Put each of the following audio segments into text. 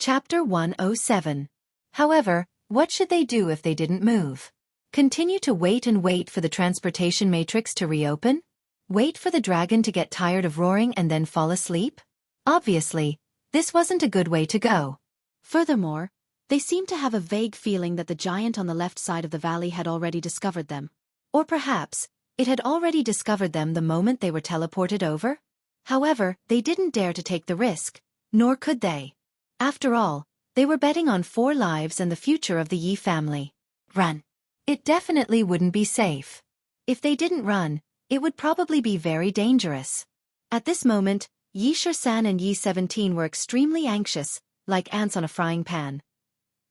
Chapter 107. However, what should they do if they didn't move? Continue to wait and wait for the transportation matrix to reopen? Wait for the dragon to get tired of roaring and then fall asleep? Obviously, this wasn't a good way to go. Furthermore, they seemed to have a vague feeling that the giant on the left side of the valley had already discovered them. Or perhaps, it had already discovered them the moment they were teleported over? However, they didn't dare to take the risk, nor could they. After all, they were betting on 4 lives and the future of the Yi family. Run. It definitely wouldn't be safe. If they didn't run, it would probably be very dangerous. At this moment, Yi Shisan and Yi 17 were extremely anxious, like ants on a frying pan.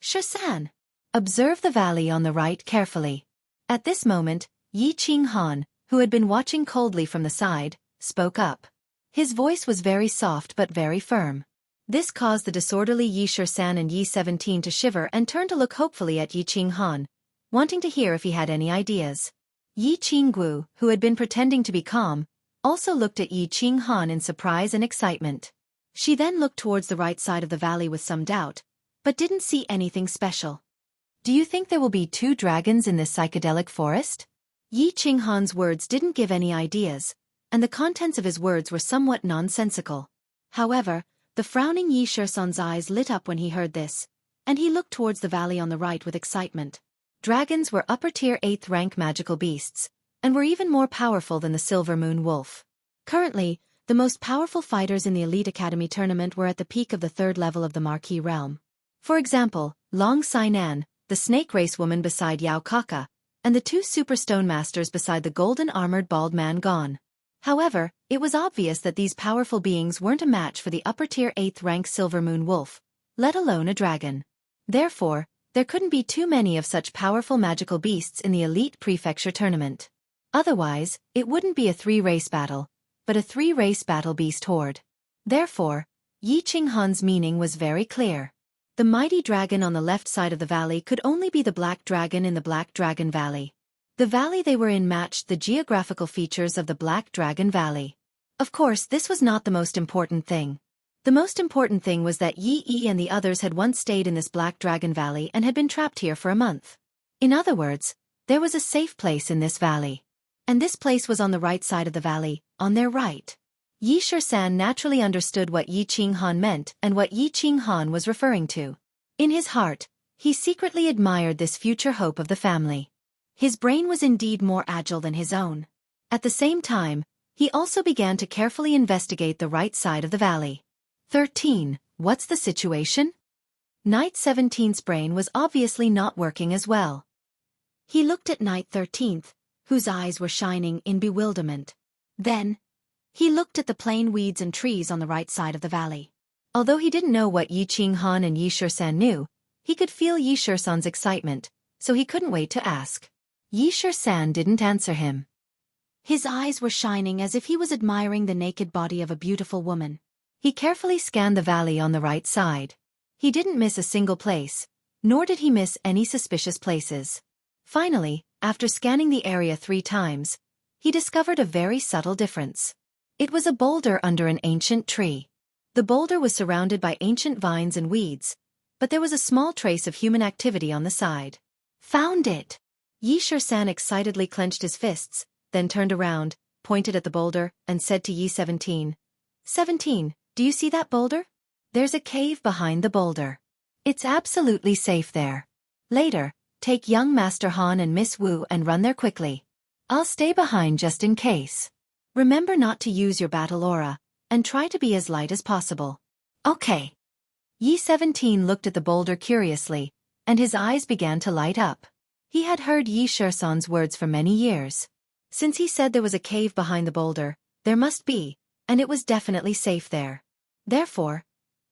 Shisan! Observe the valley on the right carefully. At this moment, Yi Qinghan, who had been watching coldly from the side, spoke up. His voice was very soft but very firm. This caused the disorderly Yi Shisan and Yi 17 to shiver and turn to look hopefully at Yi Qinghan, wanting to hear if he had any ideas. Yi Qinggu, who had been pretending to be calm, also looked at Yi Qinghan in surprise and excitement. She then looked towards the right side of the valley with some doubt, but didn't see anything special. Do you think there will be 2 dragons in this psychedelic forest? Yi Qinghan's words didn't give any ideas, and the contents of his words were somewhat nonsensical. However, the frowning Yi Shisan's eyes lit up when he heard this, and he looked towards the valley on the right with excitement. Dragons were upper-tier 8th rank magical beasts, and were even more powerful than the Silver Moon Wolf. Currently, the most powerful fighters in the Elite Academy tournament were at the peak of the 3rd level of the Marquis realm. For example, Long Sainan, the snake race woman beside Yao Kaka, and the 2 super stone masters beside the golden-armored bald man Gon. However, it was obvious that these powerful beings weren't a match for the upper-tier 8th rank Silver Moon Wolf, let alone a dragon. Therefore, there couldn't be too many of such powerful magical beasts in the Elite Prefecture tournament. Otherwise, it wouldn't be a 3-race battle, but a 3-race battle beast horde. Therefore, Yi Qinghan's meaning was very clear. The mighty dragon on the left side of the valley could only be the black dragon in the Black Dragon Valley. The valley they were in matched the geographical features of the Black Dragon Valley. Of course, this was not the most important thing. The most important thing was that Yi and the others had once stayed in this Black Dragon Valley and had been trapped here for a month. In other words, there was a safe place in this valley. And this place was on the right side of the valley, on their right. Yi Shisan naturally understood what Yi Qinghan meant and what Yi Qinghan was referring to. In his heart, he secretly admired this future hope of the family. His brain was indeed more agile than his own. At the same time, he also began to carefully investigate the right side of the valley. 13. What's the situation? Knight 17's brain was obviously not working as well. He looked at Knight 13th, whose eyes were shining in bewilderment. Then, he looked at the plain weeds and trees on the right side of the valley. Although he didn't know what Yi Qinghan and Yi Shisan knew, he could feel Yi Shisan's excitement, so he couldn't wait to ask. Yi Shisan didn't answer him. His eyes were shining as if he was admiring the naked body of a beautiful woman. He carefully scanned the valley on the right side. He didn't miss a single place, nor did he miss any suspicious places. Finally, after scanning the area 3 times, he discovered a very subtle difference. It was a boulder under an ancient tree. The boulder was surrounded by ancient vines and weeds, but there was a small trace of human activity on the side. Found it! Yi Shisan excitedly clenched his fists, then turned around, pointed at the boulder, and said to Yi 17, 17, do you see that boulder? There's a cave behind the boulder. It's absolutely safe there. Later, take young Master Han and Miss Wu and run there quickly. I'll stay behind just in case. Remember not to use your battle aura, and try to be as light as possible. Okay. Yi 17 looked at the boulder curiously, and his eyes began to light up. He had heard Yi Shisan's words for many years. Since he said there was a cave behind the boulder, there must be, and it was definitely safe there. Therefore,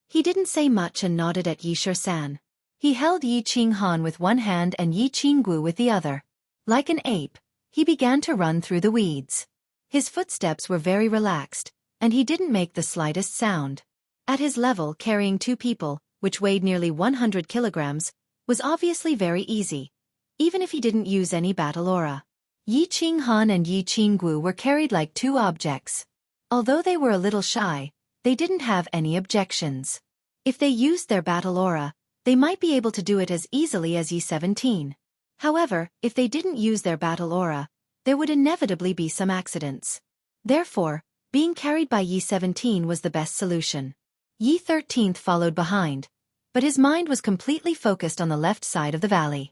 he didn't say much and nodded at Yi Shisan. He held Yi Qinghan with one hand and Yi Qinggu with the other. Like an ape, he began to run through the weeds. His footsteps were very relaxed, and he didn't make the slightest sound. At his level, carrying 2 people, which weighed nearly 100 kilograms, was obviously very easy, even if he didn't use any battle aura. Yi Qinghan and Yi Qinggu were carried like 2 objects. Although they were a little shy, they didn't have any objections. If they used their battle aura, they might be able to do it as easily as Yi-17. However, if they didn't use their battle aura, there would inevitably be some accidents. Therefore, being carried by Yi-17 was the best solution. Yi-13 followed behind, but his mind was completely focused on the left side of the valley.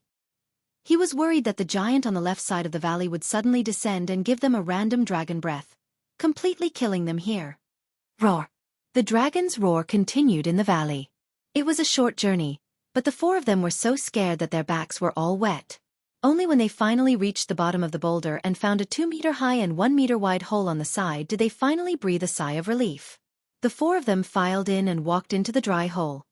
He was worried that the giant on the left side of the valley would suddenly descend and give them a random dragon breath, completely killing them here. Roar! The dragon's roar continued in the valley. It was a short journey, but the four of them were so scared that their backs were all wet. Only when they finally reached the bottom of the boulder and found a 2-meter-high and 1-meter-wide hole on the side did they finally breathe a sigh of relief. The four of them filed in and walked into the dry hole.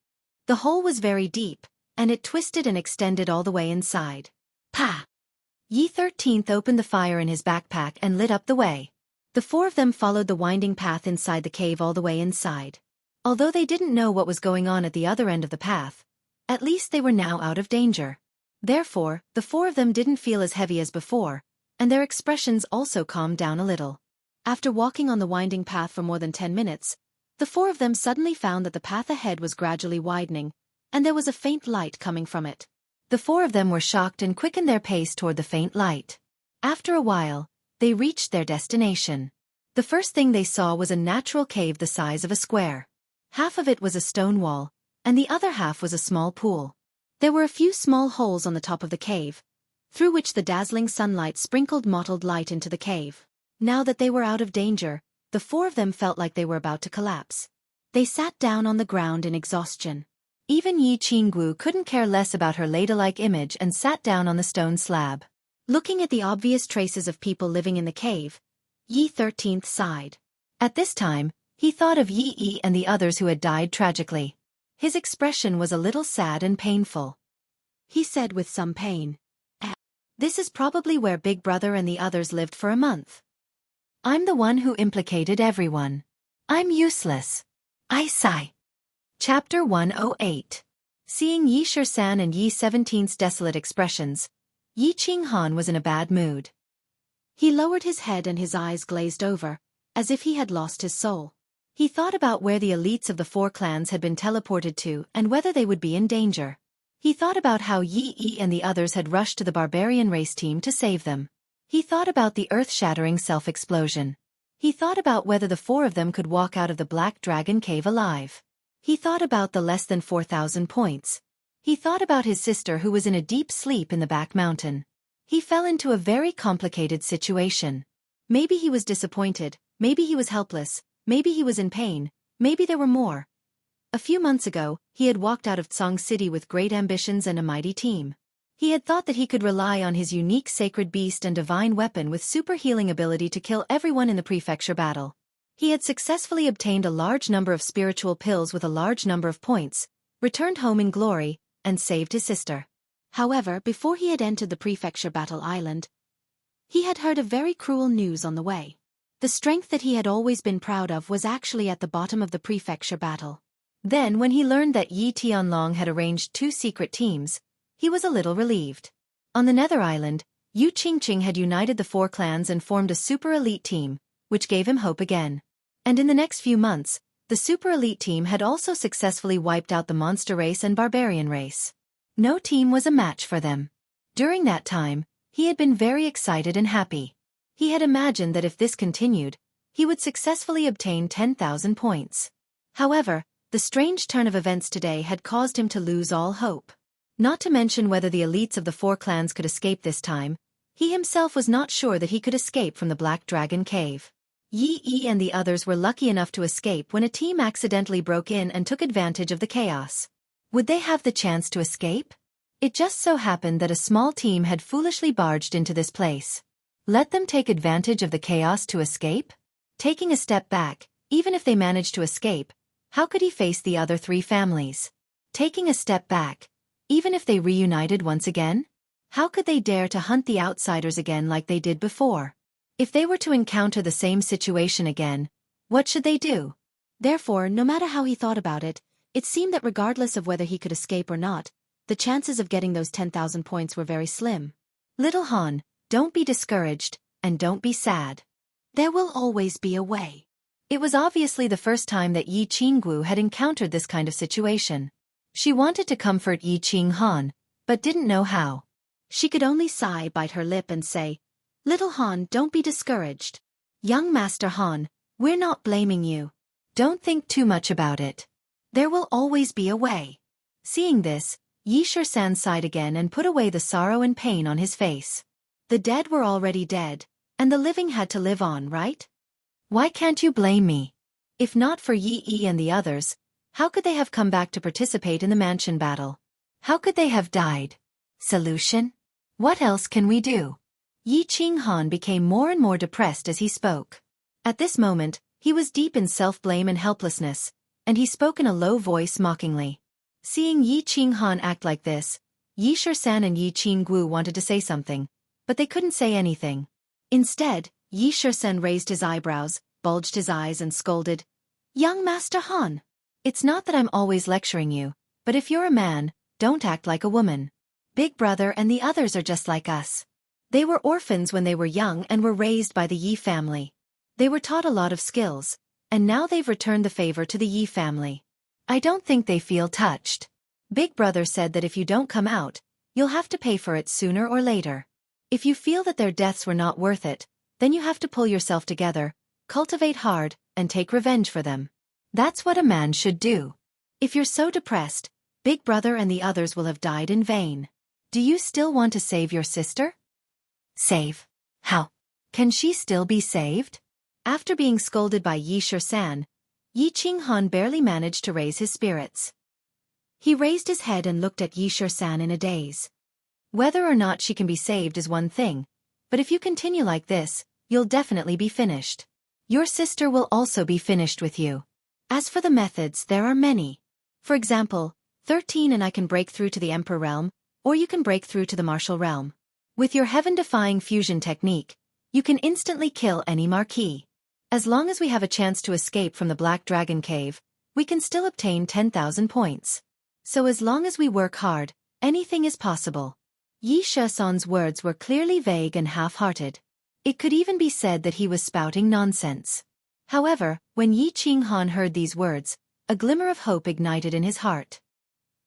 The hole was very deep, and it twisted and extended all the way inside. Pa! Yi-13 opened the fire in his backpack and lit up the way. The four of them followed the winding path inside the cave all the way inside. Although they didn't know what was going on at the other end of the path, at least they were now out of danger. Therefore, the four of them didn't feel as heavy as before, and their expressions also calmed down a little. After walking on the winding path for more than 10 minutes, the four of them suddenly found that the path ahead was gradually widening, and there was a faint light coming from it. The four of them were shocked and quickened their pace toward the faint light. After a while, they reached their destination. The first thing they saw was a natural cave the size of a square. Half of it was a stone wall, and the other half was a small pool. There were a few small holes on the top of the cave, through which the dazzling sunlight sprinkled mottled light into the cave. Now that they were out of danger, the four of them felt like they were about to collapse. They sat down on the ground in exhaustion. Even Yi Qinggu couldn't care less about her ladylike image and sat down on the stone slab. Looking at the obvious traces of people living in the cave, Yi-13 sighed. At this time, he thought of Yi and the others who had died tragically. His expression was a little sad and painful. He said with some pain, "This is probably where Big Brother and the others lived for a month. I'm the one who implicated everyone. I'm useless. I sigh." Chapter 108. Seeing Yi Shisan and Yi-17's desolate expressions, Yi Qinghan was in a bad mood. He lowered his head and his eyes glazed over, as if he had lost his soul. He thought about where the elites of the four clans had been teleported to and whether they would be in danger. He thought about how Yi and the others had rushed to the barbarian race team to save them. He thought about the earth-shattering self-explosion. He thought about whether the four of them could walk out of the Black Dragon Cave alive. He thought about the less than 4,000 points. He thought about his sister who was in a deep sleep in the back mountain. He fell into a very complicated situation. Maybe he was disappointed, maybe he was helpless, maybe he was in pain, maybe there were more. A few months ago, he had walked out of Tsang City with great ambitions and a mighty team. He had thought that he could rely on his unique sacred beast and divine weapon with super healing ability to kill everyone in the prefecture battle. He had successfully obtained a large number of spiritual pills with a large number of points, returned home in glory, and saved his sister. However, before he had entered the prefecture battle island, he had heard a very cruel news on the way. The strength that he had always been proud of was actually at the bottom of the prefecture battle. Then when he learned that Yi Tianlong had arranged 2 secret teams, he was a little relieved. On the Nether Island, Yu Qingqing had united the 4 clans and formed a super elite team, which gave him hope again. And in the next few months, the super elite team had also successfully wiped out the monster race and barbarian race. No team was a match for them. During that time, he had been very excited and happy. He had imagined that if this continued, he would successfully obtain 10,000 points. However, the strange turn of events today had caused him to lose all hope. Not to mention whether the elites of the 4 clans could escape this time, he himself was not sure that he could escape from the Black Dragon Cave. Yi and the others were lucky enough to escape when a team accidentally broke in and took advantage of the chaos. Would they have the chance to escape? It just so happened that a small team had foolishly barged into this place. Let them take advantage of the chaos to escape? Taking a step back, even if they managed to escape, how could he face the other 3 families? Taking a step back, even if they reunited once again? How could they dare to hunt the outsiders again like they did before? If they were to encounter the same situation again, what should they do? Therefore, no matter how he thought about it, it seemed that regardless of whether he could escape or not, the chances of getting those 10,000 points were very slim. Little Han, don't be discouraged, and don't be sad. There will always be a way. It was obviously the first time that Yi Qingguo had encountered this kind of situation. She wanted to comfort Yi Qinghan, but didn't know how. She could only sigh, bite her lip and say, "Little Han, don't be discouraged. Young Master Han, we're not blaming you. Don't think too much about it. There will always be a way." Seeing this, Yi Shisan sighed again and put away the sorrow and pain on his face. The dead were already dead, and the living had to live on, right? Why can't you blame me? If not for Yi Yi and the others, how could they have come back to participate in the mansion battle? How could they have died? Solution? What else can we do? Yi Qinghan became more and more depressed as he spoke. At this moment, he was deep in self-blame and helplessness, and he spoke in a low voice mockingly. Seeing Yi Qinghan act like this, Yi Shisan and Yi Qingguo wanted to say something, but they couldn't say anything. Instead, Yi Shisan raised his eyebrows, bulged his eyes and scolded, "Young Master Han, it's not that I'm always lecturing you, but if you're a man, don't act like a woman. Big Brother and the others are just like us. They were orphans when they were young and were raised by the Yi family. They were taught a lot of skills, and now they've returned the favor to the Yi family. I don't think they feel touched. Big Brother said that if you don't come out, you'll have to pay for it sooner or later. If you feel that their deaths were not worth it, then you have to pull yourself together, cultivate hard, and take revenge for them. That's what a man should do. If you're so depressed, Big Brother and the others will have died in vain. Do you still want to save your sister?" Save? How? Can she still be saved? After being scolded by Yi Shisan, Yi Qinghan barely managed to raise his spirits. He raised his head and looked at Yi Shisan in a daze. Whether or not she can be saved is one thing, but if you continue like this, you'll definitely be finished. Your sister will also be finished with you. As for the methods, there are many. For example, 13 and I can break through to the Emperor realm, or you can break through to the Martial realm. With your heaven-defying fusion technique, you can instantly kill any Marquis. As long as we have a chance to escape from the Black Dragon Cave, we can still obtain 10,000 points. So as long as we work hard, anything is possible. Yi Shisan's words were clearly vague and half-hearted. It could even be said that he was spouting nonsense. However, when Yi Qinghan heard these words, a glimmer of hope ignited in his heart.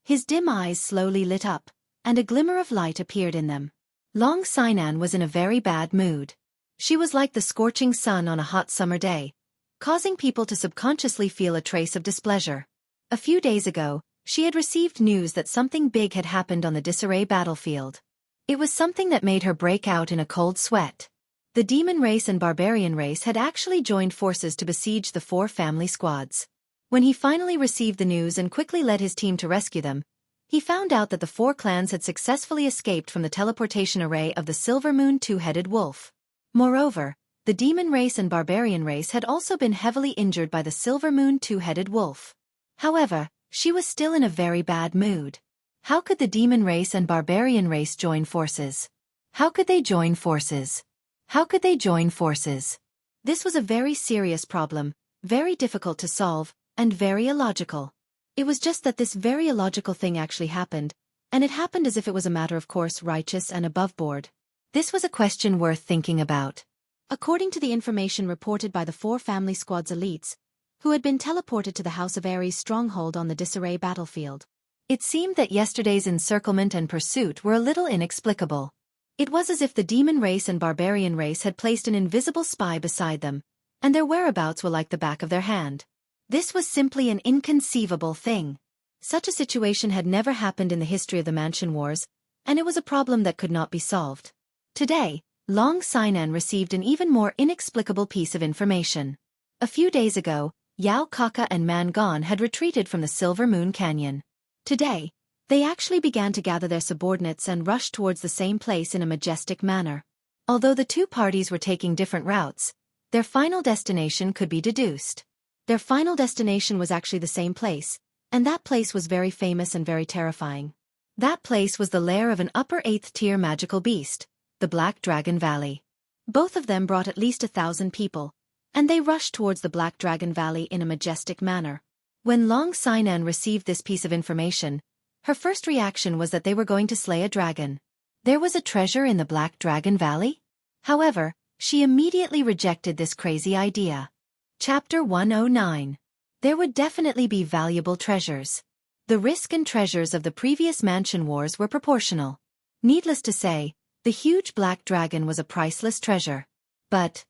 His dim eyes slowly lit up, and a glimmer of light appeared in them. Long Sinan was in a very bad mood. She was like the scorching sun on a hot summer day, causing people to subconsciously feel a trace of displeasure. A few days ago, she had received news that something big had happened on the disarray battlefield. It was something that made her break out in a cold sweat. The demon race and barbarian race had actually joined forces to besiege the 4 family squads. When he finally received the news and quickly led his team to rescue them, he found out that the 4 clans had successfully escaped from the teleportation array of the Silver Moon Two-Headed Wolf. Moreover, the demon race and barbarian race had also been heavily injured by the Silver Moon Two-Headed Wolf. However, she was still in a very bad mood. How could the demon race and barbarian race join forces? How could they join forces? How could they join forces? This was a very serious problem, very difficult to solve, and very illogical. It was just that this very illogical thing actually happened, and it happened as if it was a matter of course, righteous and above board. This was a question worth thinking about. According to the information reported by the 4 family squad's elites, who had been teleported to the House of Ares' stronghold on the disarray battlefield, it seemed that yesterday's encirclement and pursuit were a little inexplicable. It was as if the demon race and barbarian race had placed an invisible spy beside them, and their whereabouts were like the back of their hand. This was simply an inconceivable thing. Such a situation had never happened in the history of the Mansion Wars, and it was a problem that could not be solved. Today, Long Sinan received an even more inexplicable piece of information. A few days ago, Yao Kaka and Man Gon had retreated from the Silver Moon Canyon. Today, they actually began to gather their subordinates and rush towards the same place in a majestic manner. Although the 2 parties were taking different routes, their final destination could be deduced. Their final destination was actually the same place, and that place was very famous and very terrifying. That place was the lair of an upper 8th tier magical beast, the Black Dragon Valley. Both of them brought at least 1,000 people, and they rushed towards the Black Dragon Valley in a majestic manner. When Long Sinan received this piece of information, her first reaction was that they were going to slay a dragon. There was a treasure in the Black Dragon Valley? However, she immediately rejected this crazy idea. Chapter 109. There would definitely be valuable treasures. The risk and treasures of the previous mansion wars were proportional. Needless to say, the huge black dragon was a priceless treasure. But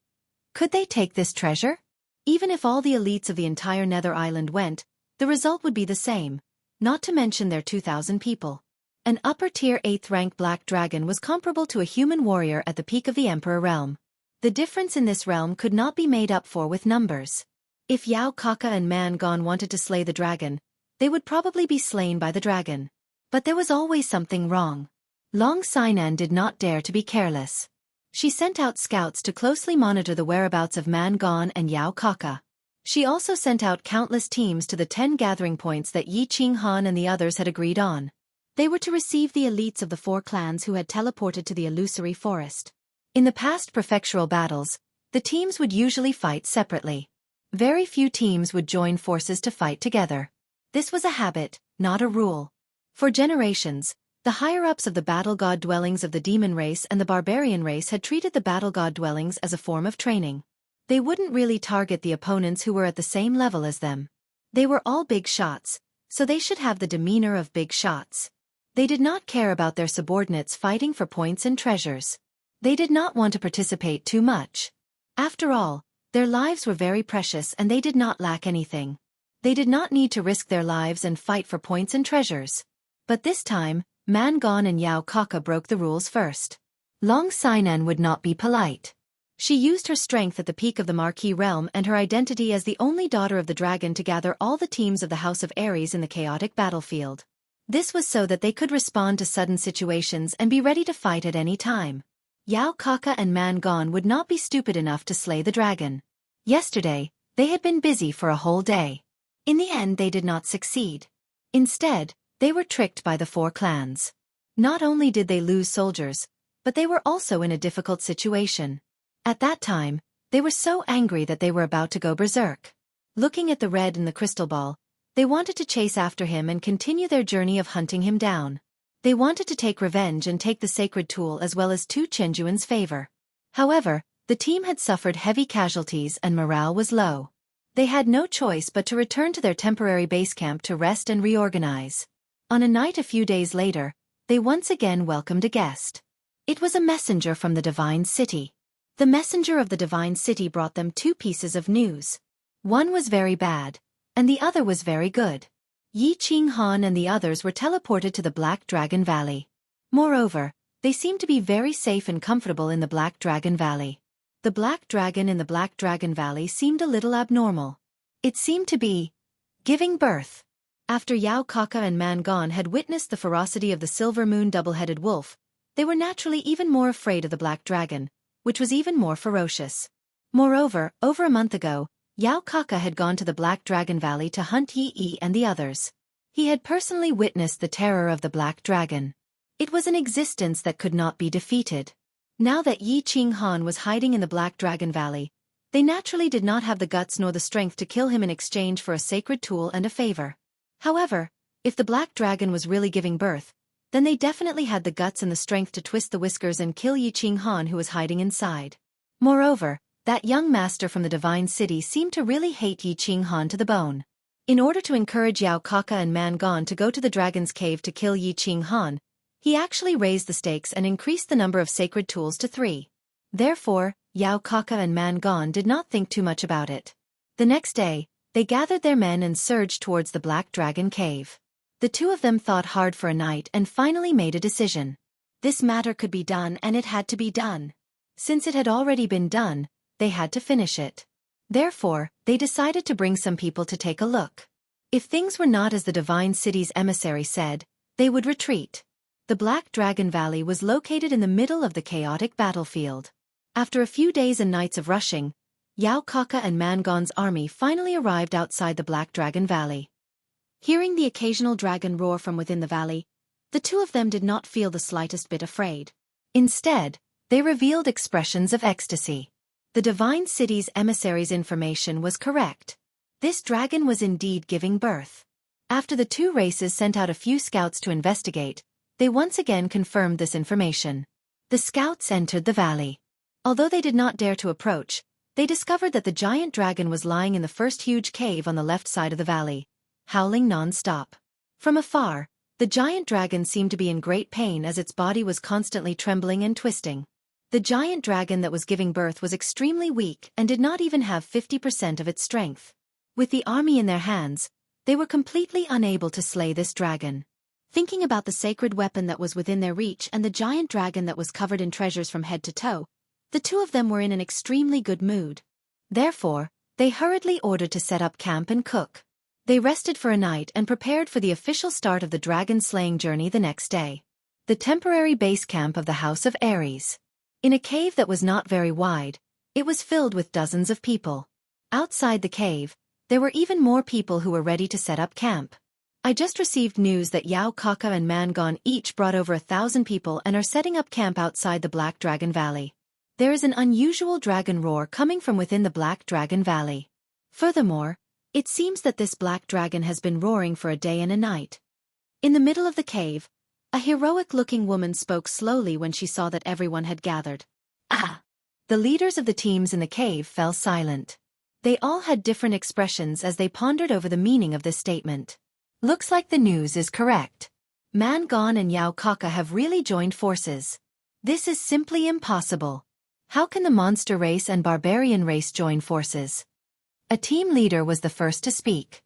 could they take this treasure? Even if all the elites of the entire Nether Island went, the result would be the same, not to mention their 2,000 people. An upper-tier 8th-rank black dragon was comparable to a human warrior at the peak of the Emperor realm. The difference in this realm could not be made up for with numbers. If Yao Kaka and Man Gon wanted to slay the dragon, they would probably be slain by the dragon. But there was always something wrong. Long Sinan did not dare to be careless. She sent out scouts to closely monitor the whereabouts of Man Gon and Yao Kaka. She also sent out countless teams to the 10 gathering points that Yi Qinghan and the others had agreed on. They were to receive the elites of the 4 clans who had teleported to the illusory forest. In the past prefectural battles, the teams would usually fight separately. Very few teams would join forces to fight together. This was a habit, not a rule. For generations, the higher-ups of the battle god dwellings of the demon race and the barbarian race had treated the battle god dwellings as a form of training. They wouldn't really target the opponents who were at the same level as them. They were all big shots, so they should have the demeanor of big shots. They did not care about their subordinates fighting for points and treasures. They did not want to participate too much. After all, their lives were very precious and they did not lack anything. They did not need to risk their lives and fight for points and treasures. But this time, Man Gon and Yao Kaka broke the rules first. Long Sinan would not be polite. She used her strength at the peak of the Marquis realm and her identity as the only daughter of the dragon to gather all the teams of the House of Ares in the chaotic battlefield. This was so that they could respond to sudden situations and be ready to fight at any time. Yao Kaka and Man Gon would not be stupid enough to slay the dragon. Yesterday, they had been busy for a whole day. In the end they did not succeed. Instead, they were tricked by the 4 clans. Not only did they lose soldiers, but they were also in a difficult situation. At that time, they were so angry that they were about to go berserk. Looking at the red in the crystal ball, they wanted to chase after him and continue their journey of hunting him down. They wanted to take revenge and take the sacred tool as well as 2 Chenjuan's favor. However, the team had suffered heavy casualties and morale was low. They had no choice but to return to their temporary base camp to rest and reorganize. On a night a few days later, they once again welcomed a guest. It was a messenger from the Divine City. The messenger of the Divine City brought them 2 pieces of news. One was very bad, and the other was very good. Yi Qinghan and the others were teleported to the Black Dragon Valley. Moreover, they seemed to be very safe and comfortable in the Black Dragon Valley. The Black Dragon in the Black Dragon Valley seemed a little abnormal. It seemed to be giving birth. After Yao Kaka and Man Gon had witnessed the ferocity of the Silver Moon double-headed wolf, they were naturally even more afraid of the Black Dragon, which was even more ferocious. Moreover, over a month ago, Yao Kaka had gone to the Black Dragon Valley to hunt Yi Yi and the others. He had personally witnessed the terror of the Black Dragon. It was an existence that could not be defeated. Now that Yi Qinghan was hiding in the Black Dragon Valley, they naturally did not have the guts nor the strength to kill him in exchange for a sacred tool and a favor. However, if the Black Dragon was really giving birth, then they definitely had the guts and the strength to twist the whiskers and kill Yi Qinghan who was hiding inside. Moreover, that young master from the Divine City seemed to really hate Yi Qinghan to the bone. In order to encourage Yao Kaka and Man Gon to go to the Dragon's Cave to kill Yi Qinghan, he actually raised the stakes and increased the number of sacred tools to 3. Therefore, Yao Kaka and Man Gon did not think too much about it. The next day, they gathered their men and surged towards the Black Dragon Cave. The 2 of them thought hard for a night and finally made a decision. This matter could be done and it had to be done. Since it had already been done, they had to finish it. Therefore, they decided to bring some people to take a look. If things were not as the Divine City's emissary said, they would retreat. The Black Dragon Valley was located in the middle of the chaotic battlefield. After a few days and nights of rushing, Yao Kaka and Man Gon's army finally arrived outside the Black Dragon Valley. Hearing the occasional dragon roar from within the valley, the 2 of them did not feel the slightest bit afraid. Instead, they revealed expressions of ecstasy. The Divine City's emissary's information was correct. This dragon was indeed giving birth. After the 2 races sent out a few scouts to investigate, they once again confirmed this information. The scouts entered the valley. Although they did not dare to approach, they discovered that the giant dragon was lying in the first huge cave on the left side of the valley, howling non-stop. From afar, the giant dragon seemed to be in great pain as its body was constantly trembling and twisting. The giant dragon that was giving birth was extremely weak and did not even have 50% of its strength. With the army in their hands, they were completely unable to slay this dragon. Thinking about the sacred weapon that was within their reach and the giant dragon that was covered in treasures from head to toe, the two of them were in an extremely good mood. Therefore, they hurriedly ordered to set up camp and cook. They rested for a night and prepared for the official start of the dragon-slaying journey the next day. The temporary base camp of the House of Ares. In a cave that was not very wide, it was filled with dozens of people. Outside the cave, there were even more people who were ready to set up camp. I just received news that Yao Kaka and Mangon each brought over 1,000 people and are setting up camp outside the Black Dragon Valley. There is an unusual dragon roar coming from within the Black Dragon Valley. Furthermore, it seems that this black dragon has been roaring for a day and a night. In the middle of the cave, a heroic-looking woman spoke slowly when she saw that everyone had gathered. Ah! The leaders of the teams in the cave fell silent. They all had different expressions as they pondered over the meaning of this statement. Looks like the news is correct. Mangon and Yao Kaka have really joined forces. This is simply impossible. How can the monster race and barbarian race join forces? A team leader was the first to speak.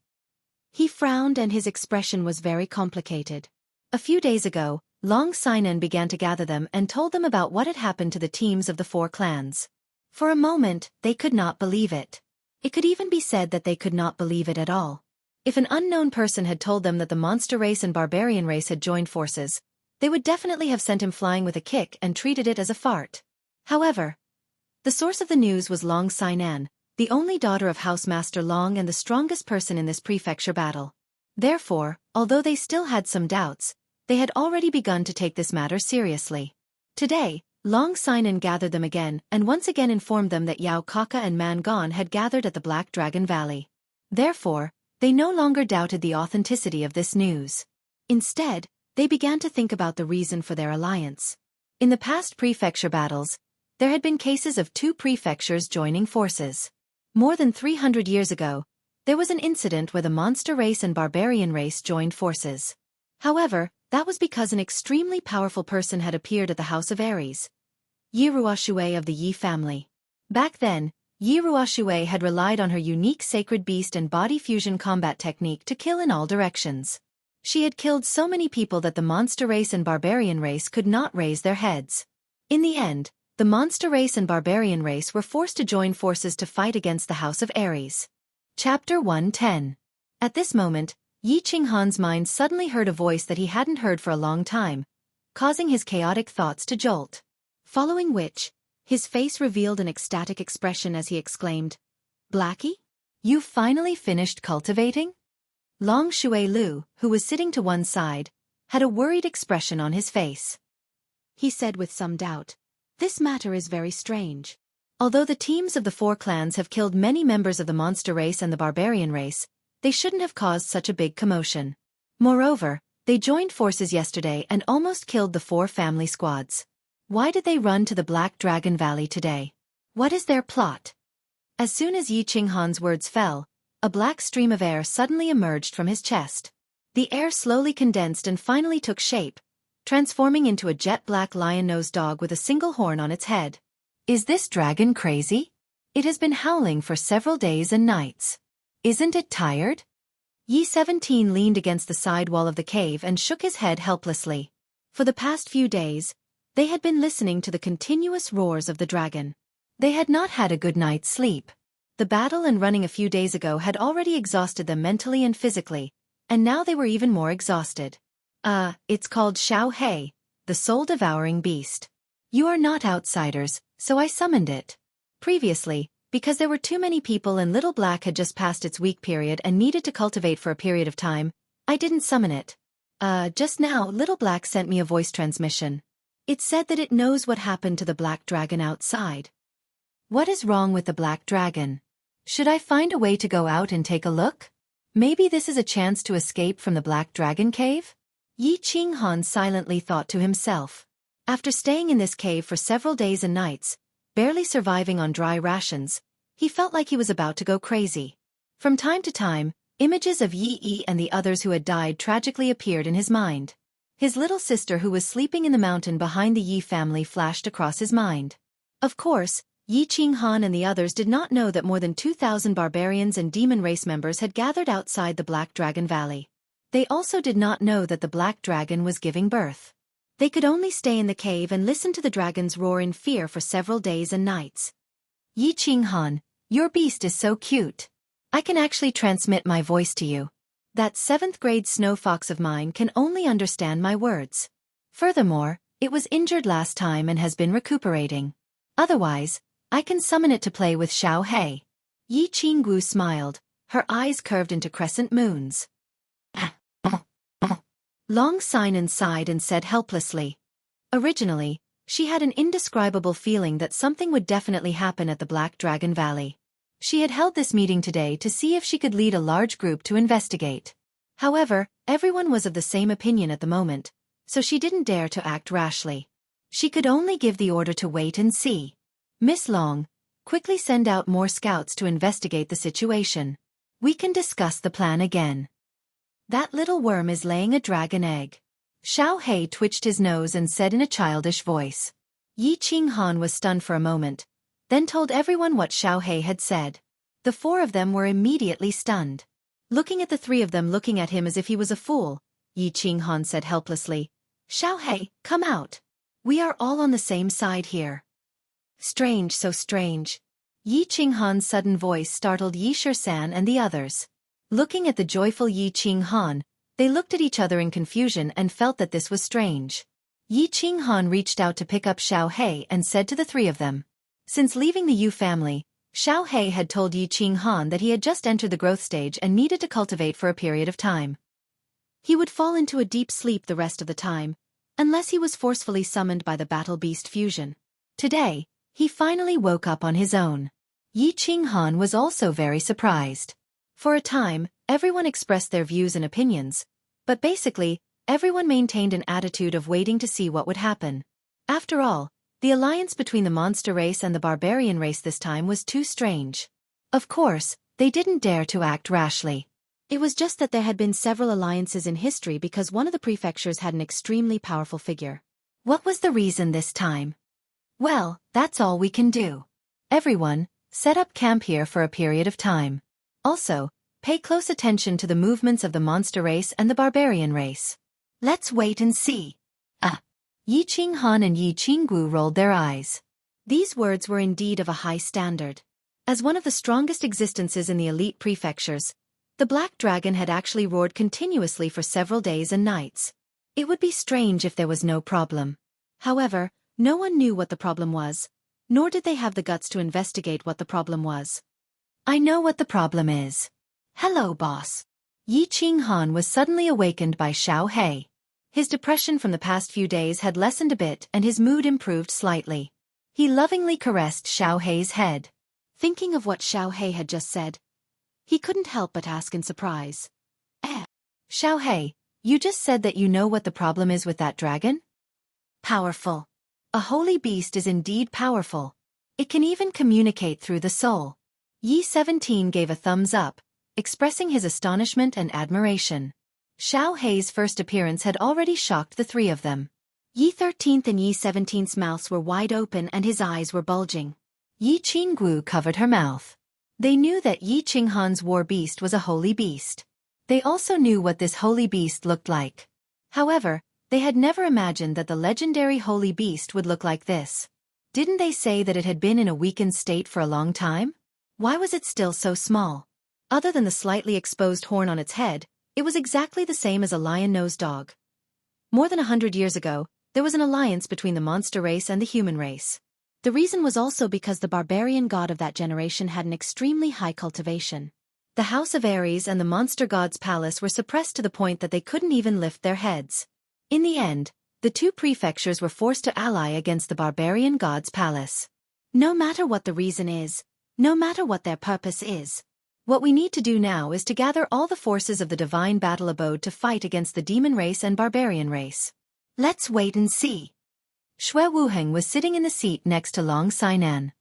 He frowned and his expression was very complicated. A few days ago, Long Sinan began to gather them and told them about what had happened to the teams of the 4 clans. For a moment, they could not believe it. It could even be said that they could not believe it at all. If an unknown person had told them that the monster race and barbarian race had joined forces, they would definitely have sent him flying with a kick and treated it as a fart. However, the source of the news was Long Sinan, the only daughter of Housemaster Long and the strongest person in this prefecture battle. Therefore, although they still had some doubts, they had already begun to take this matter seriously. Today, Long Sinan gathered them again and once again informed them that Yao Kaka and Mangon had gathered at the Black Dragon Valley. Therefore, they no longer doubted the authenticity of this news. Instead, they began to think about the reason for their alliance. In the past prefecture battles, there had been cases of 2 prefectures joining forces. More than 300 years ago, there was an incident where the monster race and barbarian race joined forces. However, that was because an extremely powerful person had appeared at the House of Ares, Yi Ruoshui of the Yi family. Back then, Yi Ruoshui had relied on her unique sacred beast and body fusion combat technique to kill in all directions. She had killed so many people that the monster race and barbarian race could not raise their heads. In the end, the monster race and barbarian race were forced to join forces to fight against the House of Ares. Chapter 110. At this moment, Yi Qinghan's mind suddenly heard a voice that he hadn't heard for a long time, causing his chaotic thoughts to jolt. Following which, his face revealed an ecstatic expression as he exclaimed, "Blackie? You've finally finished cultivating?" Long Shui Lu, who was sitting to one side, had a worried expression on his face. He said with some doubt, "This matter is very strange." Although the teams of the 4 clans have killed many members of the monster race and the barbarian race, they shouldn't have caused such a big commotion. Moreover, they joined forces yesterday and almost killed the 4 family squads. Why did they run to the Black Dragon Valley today? What is their plot? As soon as Yi Qinghan's words fell, a black stream of air suddenly emerged from his chest. The air slowly condensed and finally took shape, transforming into a jet-black lion-nosed dog with a single horn on its head. Is this dragon crazy? It has been howling for several days and nights. Isn't it tired? Yi 17 leaned against the side wall of the cave and shook his head helplessly. For the past few days, they had been listening to the continuous roars of the dragon. They had not had a good night's sleep. The battle and running a few days ago had already exhausted them mentally and physically, and now they were even more exhausted. It's called Xiao Hei, the soul-devouring beast. You are not outsiders, so I summoned it. Previously, because there were too many people and Little Black had just passed its weak period and needed to cultivate for a period of time, I didn't summon it. Just now Little Black sent me a voice transmission. It said that it knows what happened to the black dragon outside. What is wrong with the black dragon? Should I find a way to go out and take a look? Maybe this is a chance to escape from the Black Dragon Cave? Yi Qinghan silently thought to himself. After staying in this cave for several days and nights, barely surviving on dry rations, He felt like he was about to go crazy. From time to time, images of Yi Yi and the others who had died tragically appeared in his mind. His little sister who was sleeping in the mountain behind the Yi family flashed across his mind. Of course, Yi Qinghan and the others did not know that more than 2,000 barbarians and demon race members had gathered outside the Black Dragon Valley. They also did not know that the Black Dragon was giving birth. They could only stay in the cave and listen to the dragon's roar in fear for several days and nights. Yi Qinghan, your beast is so cute. I can actually transmit my voice to you. That 7th grade snow fox of mine can only understand my words. Furthermore, it was injured last time and has been recuperating. Otherwise, I can summon it to play with Xiao He. Yi Qinggu smiled, her eyes curved into crescent moons. Long Sinan sighed and said helplessly. Originally, she had an indescribable feeling that something would definitely happen at the Black Dragon Valley. She had held this meeting today to see if she could lead a large group to investigate. However, everyone was of the same opinion at the moment, so she didn't dare to act rashly. She could only give the order to wait and see. Miss Long, quickly send out more scouts to investigate the situation. We can discuss the plan again. That little worm is laying a dragon egg. Xiao He twitched his nose and said in a childish voice. Yi Qinghan was stunned for a moment, then told everyone what Xiao He had said. The 4 of them were immediately stunned. Looking at the 3 of them looking at him as if he was a fool, Yi Qinghan said helplessly, Xiao He, come out. We are all on the same side here. Strange, so strange. Yi Qinghan's sudden voice startled Yi Shisan and the others. Looking at the joyful Yi Qinghan, they looked at each other in confusion and felt that this was strange. Yi Qinghan reached out to pick up Xiao He and said to the 3 of them. Since leaving the Yu family, Xiao He had told Yi Qinghan that he had just entered the growth stage and needed to cultivate for a period of time. He would fall into a deep sleep the rest of the time, unless he was forcefully summoned by the battle beast fusion. Today, he finally woke up on his own. Yi Qinghan was also very surprised. For a time, everyone expressed their views and opinions, but basically, everyone maintained an attitude of waiting to see what would happen. After all, the alliance between the monster race and the barbarian race this time was too strange. Of course, they didn't dare to act rashly. It was just that there had been several alliances in history because one of the prefectures had an extremely powerful figure. What was the reason this time? Well, that's all we can do. Everyone, set up camp here for a period of time. Also, pay close attention to the movements of the monster race and the barbarian race. Let's wait and see. Yi Qinghan and Yi Qinggu rolled their eyes. These words were indeed of a high standard. As one of the strongest existences in the elite prefectures, the Black Dragon had actually roared continuously for several days and nights. It would be strange if there was no problem. However, no one knew what the problem was, nor did they have the guts to investigate what the problem was. I know what the problem is. Hello, boss. Yi Qinghan was suddenly awakened by Xiao He. His depression from the past few days had lessened a bit and his mood improved slightly. He lovingly caressed Xiao He's head. Thinking of what Xiao He had just said, he couldn't help but ask in surprise. Xiao He, you just said that you know what the problem is with that dragon? Powerful. A holy beast is indeed powerful. It can even communicate through the soul. Yi 17 gave a thumbs up, expressing his astonishment and admiration. Xiao He's first appearance had already shocked the 3 of them. Yi 13th and Yi 17th's mouths were wide open and his eyes were bulging. Yi Qinggu covered her mouth. They knew that Yi Qinghan's war beast was a holy beast. They also knew what this holy beast looked like. However, they had never imagined that the legendary holy beast would look like this. Didn't they say that it had been in a weakened state for a long time? Why was it still so small? Other than the slightly exposed horn on its head, it was exactly the same as a lion-nosed dog. More than 100 years ago, there was an alliance between the monster race and the human race. The reason was also because the barbarian god of that generation had an extremely high cultivation. The House of Ares and the monster god's palace were suppressed to the point that they couldn't even lift their heads. In the end, the 2 prefectures were forced to ally against the barbarian god's palace. No matter what the reason is, no matter what their purpose is, what we need to do now is to gather all the forces of the divine battle abode to fight against the demon race and barbarian race. Let's wait and see. Xue Wuheng was sitting in the seat next to Long Sinan.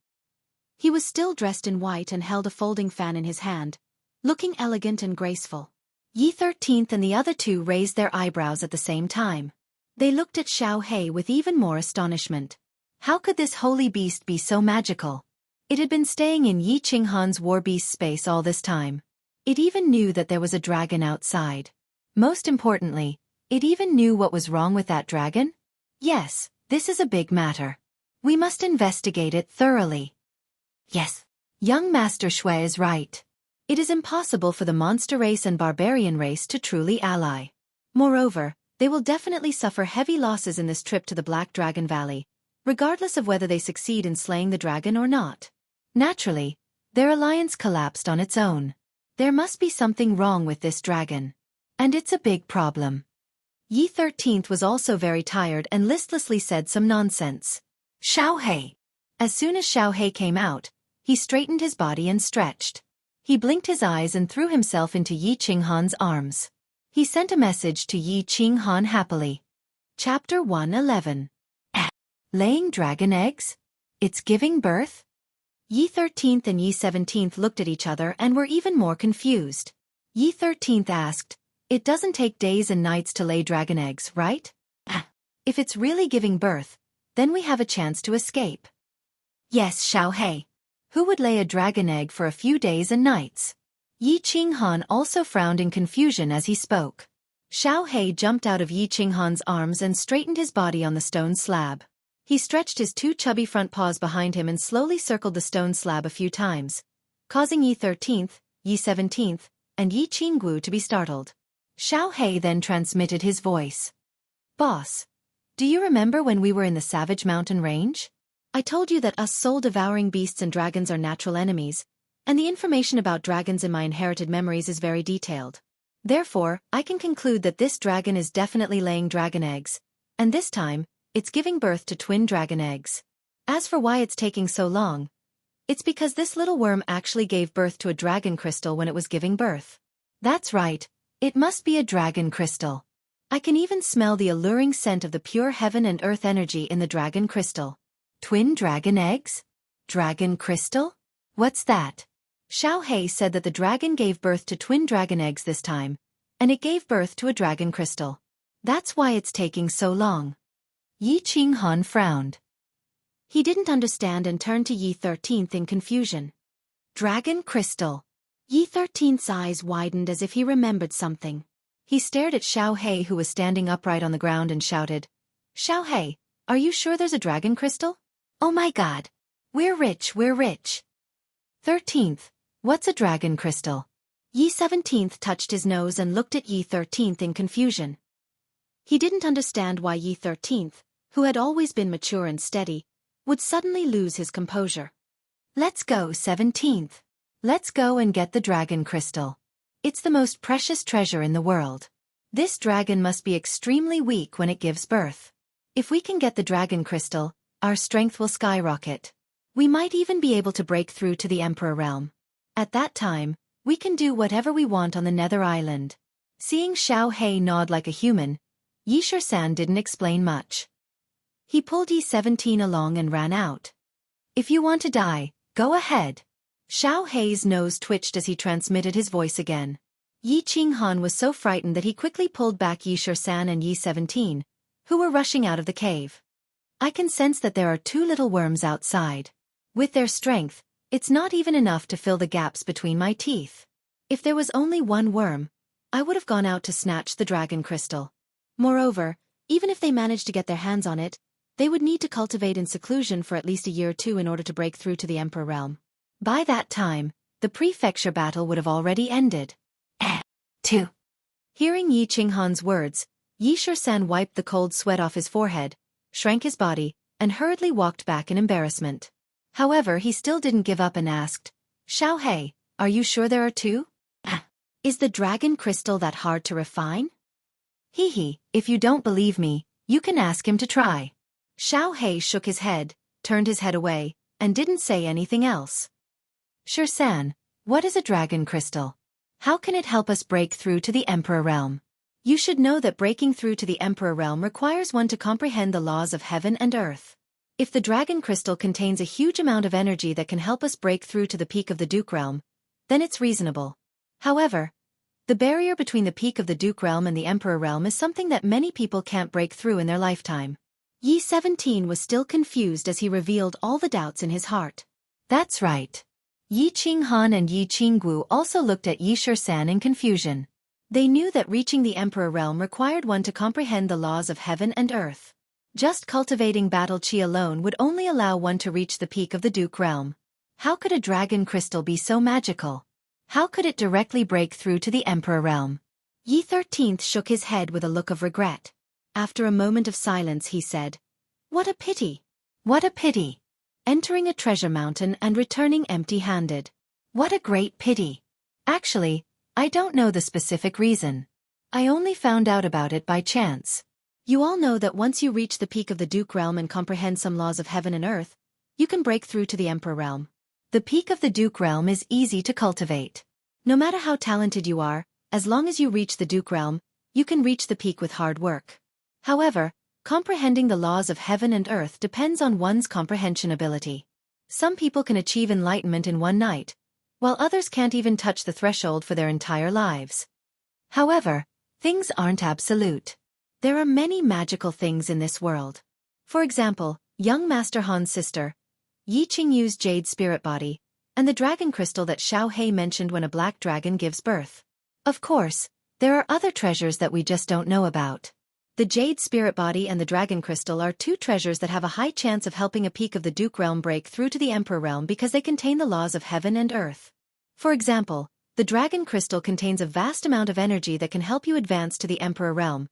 He was still dressed in white and held a folding fan in his hand, looking elegant and graceful. Yi 13th and the other two raised their eyebrows at the same time. They looked at Xiaofan with even more astonishment. How could this holy beast be so magical? It had been staying in Yi Qinghan's war beast space all this time. It even knew that there was a dragon outside. Most importantly, it even knew what was wrong with that dragon? Yes, this is a big matter. We must investigate it thoroughly. Yes, young Master Shui is right. It is impossible for the monster race and barbarian race to truly ally. Moreover, they will definitely suffer heavy losses in this trip to the Black Dragon Valley, regardless of whether they succeed in slaying the dragon or not. Naturally, their alliance collapsed on its own. There must be something wrong with this dragon. And it's a big problem. Yi 13th was also very tired and listlessly said some nonsense. Xiaofan. As soon as Xiaofan came out, he straightened his body and stretched. He blinked his eyes and threw himself into Yi Qinghan's arms. He sent a message to Yi Qinghan happily. Chapter 111. Laying dragon eggs? It's giving birth? Yi 13th and Yi 17th looked at each other and were even more confused. Yi 13th asked, "It doesn't take days and nights to lay dragon eggs, right? If it's really giving birth, then we have a chance to escape." Yes, Xiaofan. Who would lay a dragon egg for a few days and nights? Yi Qinghan also frowned in confusion as he spoke. Xiaofan jumped out of Yi Qinghan's arms and straightened his body on the stone slab. He stretched his two chubby front paws behind him and slowly circled the stone slab a few times, causing Yi 13th, Yi 17th, and Yi Qinggu to be startled. Xiaofan then transmitted his voice. "Boss, do you remember when we were in the Savage Mountain Range? I told you that us soul-devouring beasts and dragons are natural enemies, and the information about dragons in my inherited memories is very detailed. Therefore, I can conclude that this dragon is definitely laying dragon eggs, and this time, it's giving birth to twin dragon eggs. As for why it's taking so long, it's because this little worm actually gave birth to a dragon crystal when it was giving birth. That's right, it must be a dragon crystal. I can even smell the alluring scent of the pure heaven and earth energy in the dragon crystal. Twin dragon eggs? Dragon crystal? What's that?" Xiaofan said that the dragon gave birth to twin dragon eggs this time, and it gave birth to a dragon crystal. That's why it's taking so long. Yi Qinghan frowned. He didn't understand and turned to Yi 13th in confusion. Dragon crystal. Yi 13th's eyes widened as if he remembered something. He stared at Xiaofan, who was standing upright on the ground, and shouted, "Xiaofan, are you sure there's a dragon crystal? Oh my god. We're rich, we're rich." 13th, what's a dragon crystal? Yi 17th touched his nose and looked at Yi 13th in confusion. He didn't understand why Yi 13th, who had always been mature and steady, would suddenly lose his composure. "Let's go, 17th. Let's go and get the dragon crystal. It's the most precious treasure in the world. This dragon must be extremely weak when it gives birth. If we can get the dragon crystal, our strength will skyrocket. We might even be able to break through to the Emperor realm. At that time, we can do whatever we want on the Nether Island." Seeing Xiaofan nod like a human, Yi Shan didn't explain much. He pulled Yi 17 along and ran out. "If you want to die, go ahead." Xiaofan's nose twitched as he transmitted his voice again. Yi Qinghan was so frightened that he quickly pulled back Yi Shan and Yi 17, who were rushing out of the cave. "I can sense that there are two little worms outside. With their strength, it's not even enough to fill the gaps between my teeth. If there was only one worm, I would have gone out to snatch the dragon crystal. Moreover, even if they managed to get their hands on it, they would need to cultivate in seclusion for at least a year or two in order to break through to the Emperor realm. By that time, the prefecture battle would have already ended." 2. Hearing Yi Qinghan's words, Yi Shan wiped the cold sweat off his forehead, shrank his body, and hurriedly walked back in embarrassment. However, he still didn't give up and asked, "Xiaofan, are you sure there are two? Is the dragon crystal that hard to refine?" If you don't believe me, you can ask him to try." Xiaofan shook his head, turned his head away, and didn't say anything else. "Shan, what is a dragon crystal? How can it help us break through to the Emperor realm? You should know that breaking through to the Emperor realm requires one to comprehend the laws of heaven and earth. If the dragon crystal contains a huge amount of energy that can help us break through to the peak of the Duke Realm, then it's reasonable. However, the barrier between the peak of the Duke Realm and the Emperor Realm is something that many people can't break through in their lifetime. Yi 17 was still confused as he revealed all the doubts in his heart. That's right. Yi Qinghan and Yi Qingguo also looked at Yi Shisan in confusion. They knew that reaching the Emperor Realm required one to comprehend the laws of heaven and earth. Just cultivating battle chi alone would only allow one to reach the peak of the Duke Realm. How could a dragon crystal be so magical? How could it directly break through to the Emperor Realm? Yi 13th shook his head with a look of regret. After a moment of silence he said, "What a pity! What a pity! Entering a treasure mountain and returning empty-handed. What a great pity! Actually, I don't know the specific reason. I only found out about it by chance. You all know that once you reach the peak of the Duke Realm and comprehend some laws of heaven and earth, you can break through to the Emperor Realm. The peak of the Duke Realm is easy to cultivate. No matter how talented you are, as long as you reach the Duke Realm, you can reach the peak with hard work. However, comprehending the laws of heaven and earth depends on one's comprehension ability. Some people can achieve enlightenment in one night, while others can't even touch the threshold for their entire lives. However, things aren't absolute. There are many magical things in this world. For example, young Master Han's sister, Yi Qingyu's jade spirit body, and the dragon crystal that Xiao Hei mentioned when a black dragon gives birth. Of course, there are other treasures that we just don't know about. The jade spirit body and the dragon crystal are two treasures that have a high chance of helping a peak of the Duke Realm break through to the Emperor Realm because they contain the laws of heaven and earth. For example, the dragon crystal contains a vast amount of energy that can help you advance to the Emperor Realm,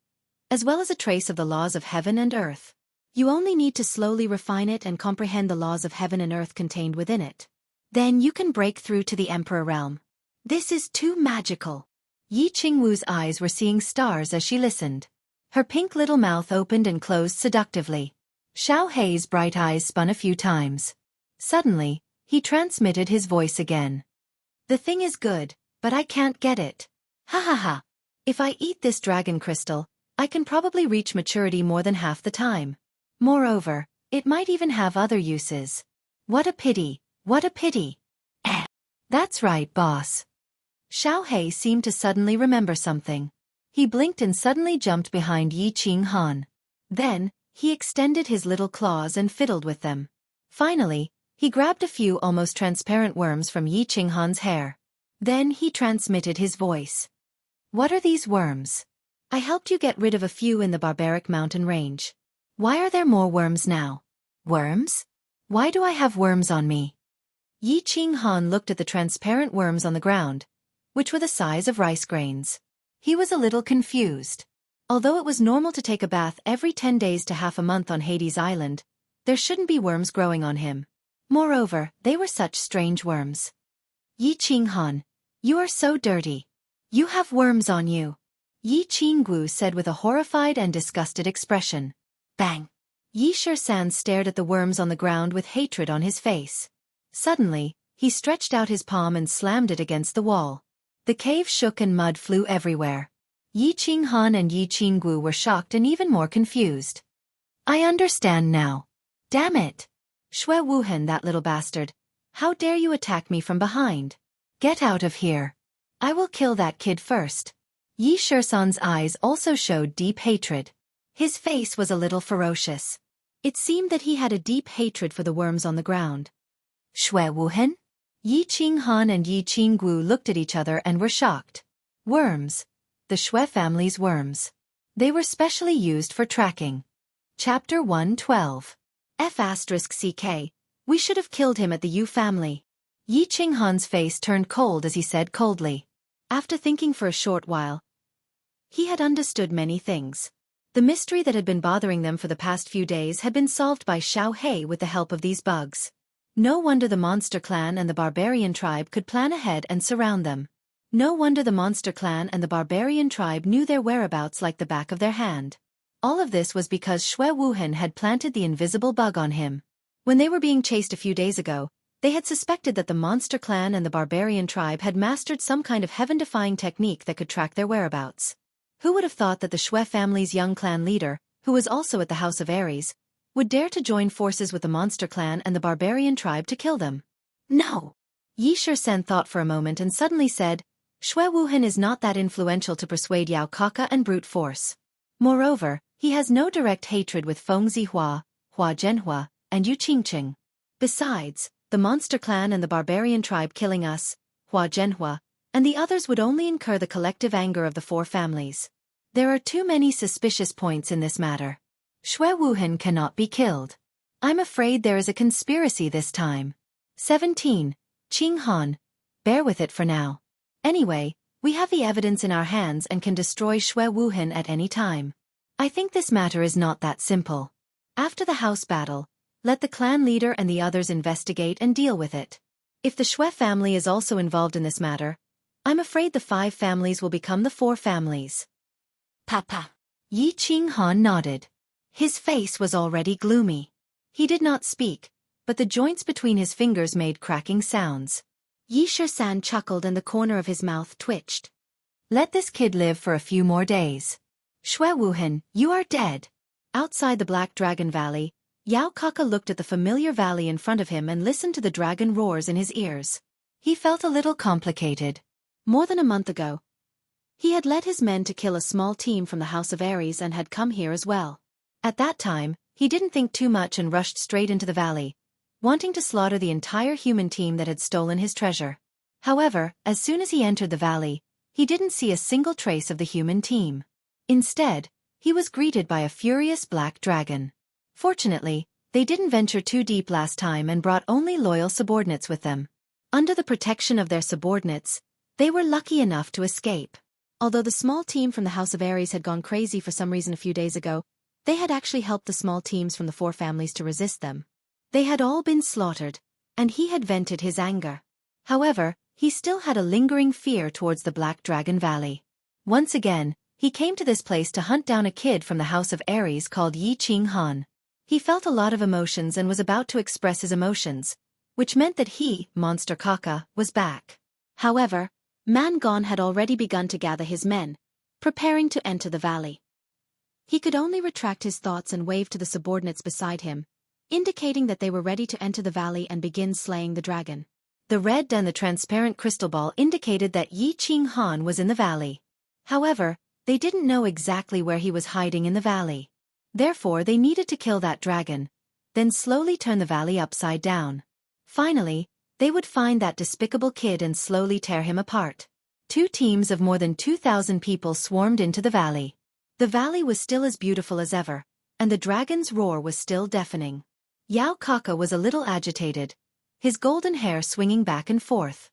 as well as a trace of the laws of heaven and earth. You only need to slowly refine it and comprehend the laws of heaven and earth contained within it. Then you can break through to the Emperor Realm. This is too magical. Yi Qingwu's eyes were seeing stars as she listened. Her pink little mouth opened and closed seductively. Xiao Hei's bright eyes spun a few times. Suddenly, he transmitted his voice again. The thing is good, but I can't get it. Ha ha ha. If I eat this dragon crystal, I can probably reach maturity more than half the time. Moreover, it might even have other uses. What a pity, what a pity. That's right, boss. Xiao Hei seemed to suddenly remember something. He blinked and suddenly jumped behind Yi Qinghan. Then, he extended his little claws and fiddled with them. Finally, he grabbed a few almost transparent worms from Yi Qinghan's hair. Then he transmitted his voice. What are these worms? I helped you get rid of a few in the barbaric mountain range. Why are there more worms now? Worms? Why do I have worms on me? Yi Qinghan looked at the transparent worms on the ground, which were the size of rice grains. He was a little confused. Although it was normal to take a bath every 10 days to half a month on Hades Island, there shouldn't be worms growing on him. Moreover, they were such strange worms. Yi Qinghan, you are so dirty. You have worms on you. Yi Qingguo said with a horrified and disgusted expression. Bang! Yi Shisan stared at the worms on the ground with hatred on his face. Suddenly, he stretched out his palm and slammed it against the wall. The cave shook and mud flew everywhere. Yi Qinghan and Yi Qingguo were shocked and even more confused. I understand now. Damn it! Shui Wuhan, that little bastard. How dare you attack me from behind? Get out of here. I will kill that kid first. Yi Shisan's eyes also showed deep hatred. His face was a little ferocious. It seemed that he had a deep hatred for the worms on the ground. Shui Wuhan? Yi Qinghan and Yi Qingguo looked at each other and were shocked. Worms. The Shui family's worms. They were specially used for tracking. Chapter 112. F***ck. We should have killed him at the Yu family. Yi Qinghan's face turned cold as he said coldly. After thinking for a short while, he had understood many things. The mystery that had been bothering them for the past few days had been solved by Xiao Hei with the help of these bugs. No wonder the monster clan and the barbarian tribe could plan ahead and surround them. No wonder the monster clan and the barbarian tribe knew their whereabouts like the back of their hand. All of this was because Shui Wuhan had planted the invisible bug on him. When they were being chased a few days ago, they had suspected that the monster clan and the barbarian tribe had mastered some kind of heaven-defying technique that could track their whereabouts. Who would have thought that the Shui family's young clan leader, who was also at the House of Ares, would dare to join forces with the monster clan and the barbarian tribe to kill them. No. Yi Shisan thought for a moment and suddenly said, Shui Wuhan is not that influential to persuade Yao Kaka and brute force. Moreover, he has no direct hatred with Feng Zihua, Hua Zhenhua, and Yu Qingqing. Besides, the monster clan and the barbarian tribe killing us, Hua Zhenhua, and the others would only incur the collective anger of the four families. There are too many suspicious points in this matter. Shui Wuhan cannot be killed. I'm afraid there is a conspiracy this time. 17. Qing Han. Bear with it for now. Anyway, we have the evidence in our hands and can destroy Shui Wuhan at any time. I think this matter is not that simple. After the house battle, let the clan leader and the others investigate and deal with it. If the Shui family is also involved in this matter, I'm afraid the 5 families will become the 4 families. Papa. Yi Qing Han nodded. His face was already gloomy. He did not speak, but the joints between his fingers made cracking sounds. Yi Shisan chuckled and the corner of his mouth twitched. Let this kid live for a few more days. Shui Wuhan, you are dead. Outside the Black Dragon Valley, Yao Kaka looked at the familiar valley in front of him and listened to the dragon roars in his ears. He felt a little complicated. More than a month ago, he had led his men to kill a small team from the House of Ares and had come here as well. At that time, he didn't think too much and rushed straight into the valley, wanting to slaughter the entire human team that had stolen his treasure. However, as soon as he entered the valley, he didn't see a single trace of the human team. Instead, he was greeted by a furious black dragon. Fortunately, they didn't venture too deep last time and brought only loyal subordinates with them. Under the protection of their subordinates, they were lucky enough to escape. Although the small team from the House of Ares had gone crazy for some reason a few days ago, they had actually helped the small teams from the 4 families to resist them. They had all been slaughtered, and he had vented his anger. However, he still had a lingering fear towards the Black Dragon Valley. Once again, he came to this place to hunt down a kid from the House of Ares called Yi Qing Han. He felt a lot of emotions and was about to express his emotions, which meant that he, Monster Kaka, was back. However, Man Gon had already begun to gather his men, preparing to enter the valley. He could only retract his thoughts and wave to the subordinates beside him, indicating that they were ready to enter the valley and begin slaying the dragon. The red and the transparent crystal ball indicated that Yi Qing Han was in the valley. However, they didn't know exactly where he was hiding in the valley. Therefore they needed to kill that dragon, then slowly turn the valley upside down. Finally, they would find that despicable kid and slowly tear him apart. 2 teams of more than 2,000 people swarmed into the valley. The valley was still as beautiful as ever, and the dragon's roar was still deafening. Yao Kaka was a little agitated, his golden hair swinging back and forth.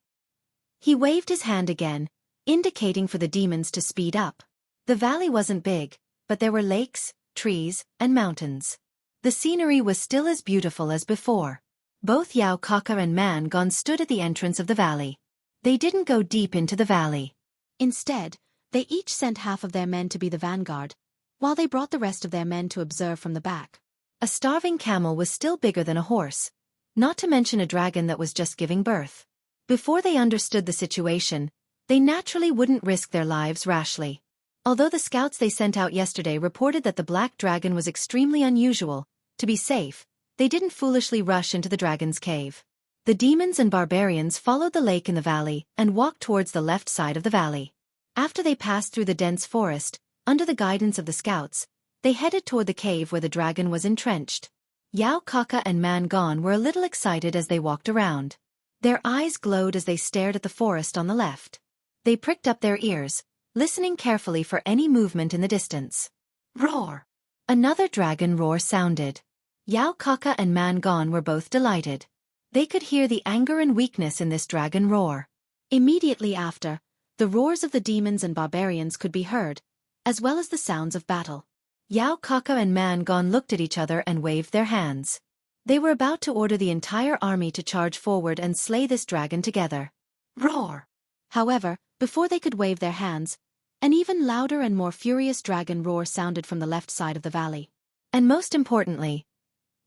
He waved his hand again, indicating for the demons to speed up. The valley wasn't big, but there were lakes, trees, and mountains. The scenery was still as beautiful as before. Both Yao Kaka and Man Gon stood at the entrance of the valley. They didn't go deep into the valley. Instead, they each sent half of their men to be the vanguard, while they brought the rest of their men to observe from the back. A starving camel was still bigger than a horse, not to mention a dragon that was just giving birth. Before they understood the situation, they naturally wouldn't risk their lives rashly. Although the scouts they sent out yesterday reported that the black dragon was extremely unusual, to be safe, they didn't foolishly rush into the dragon's cave. The demons and barbarians followed the lake in the valley and walked towards the left side of the valley. After they passed through the dense forest, under the guidance of the scouts, they headed toward the cave where the dragon was entrenched. Yao Kaka and Man Gon were a little excited as they walked around. Their eyes glowed as they stared at the forest on the left. They pricked up their ears, listening carefully for any movement in the distance. Roar! Another dragon roar sounded. Yao Kaka and Man Gon were both delighted. They could hear the anger and weakness in this dragon roar. Immediately after, the roars of the demons and barbarians could be heard, as well as the sounds of battle. Yao Kaka and Man Gon looked at each other and waved their hands. They were about to order the entire army to charge forward and slay this dragon together. Roar! However, before they could wave their hands, an even louder and more furious dragon roar sounded from the left side of the valley. And most importantly,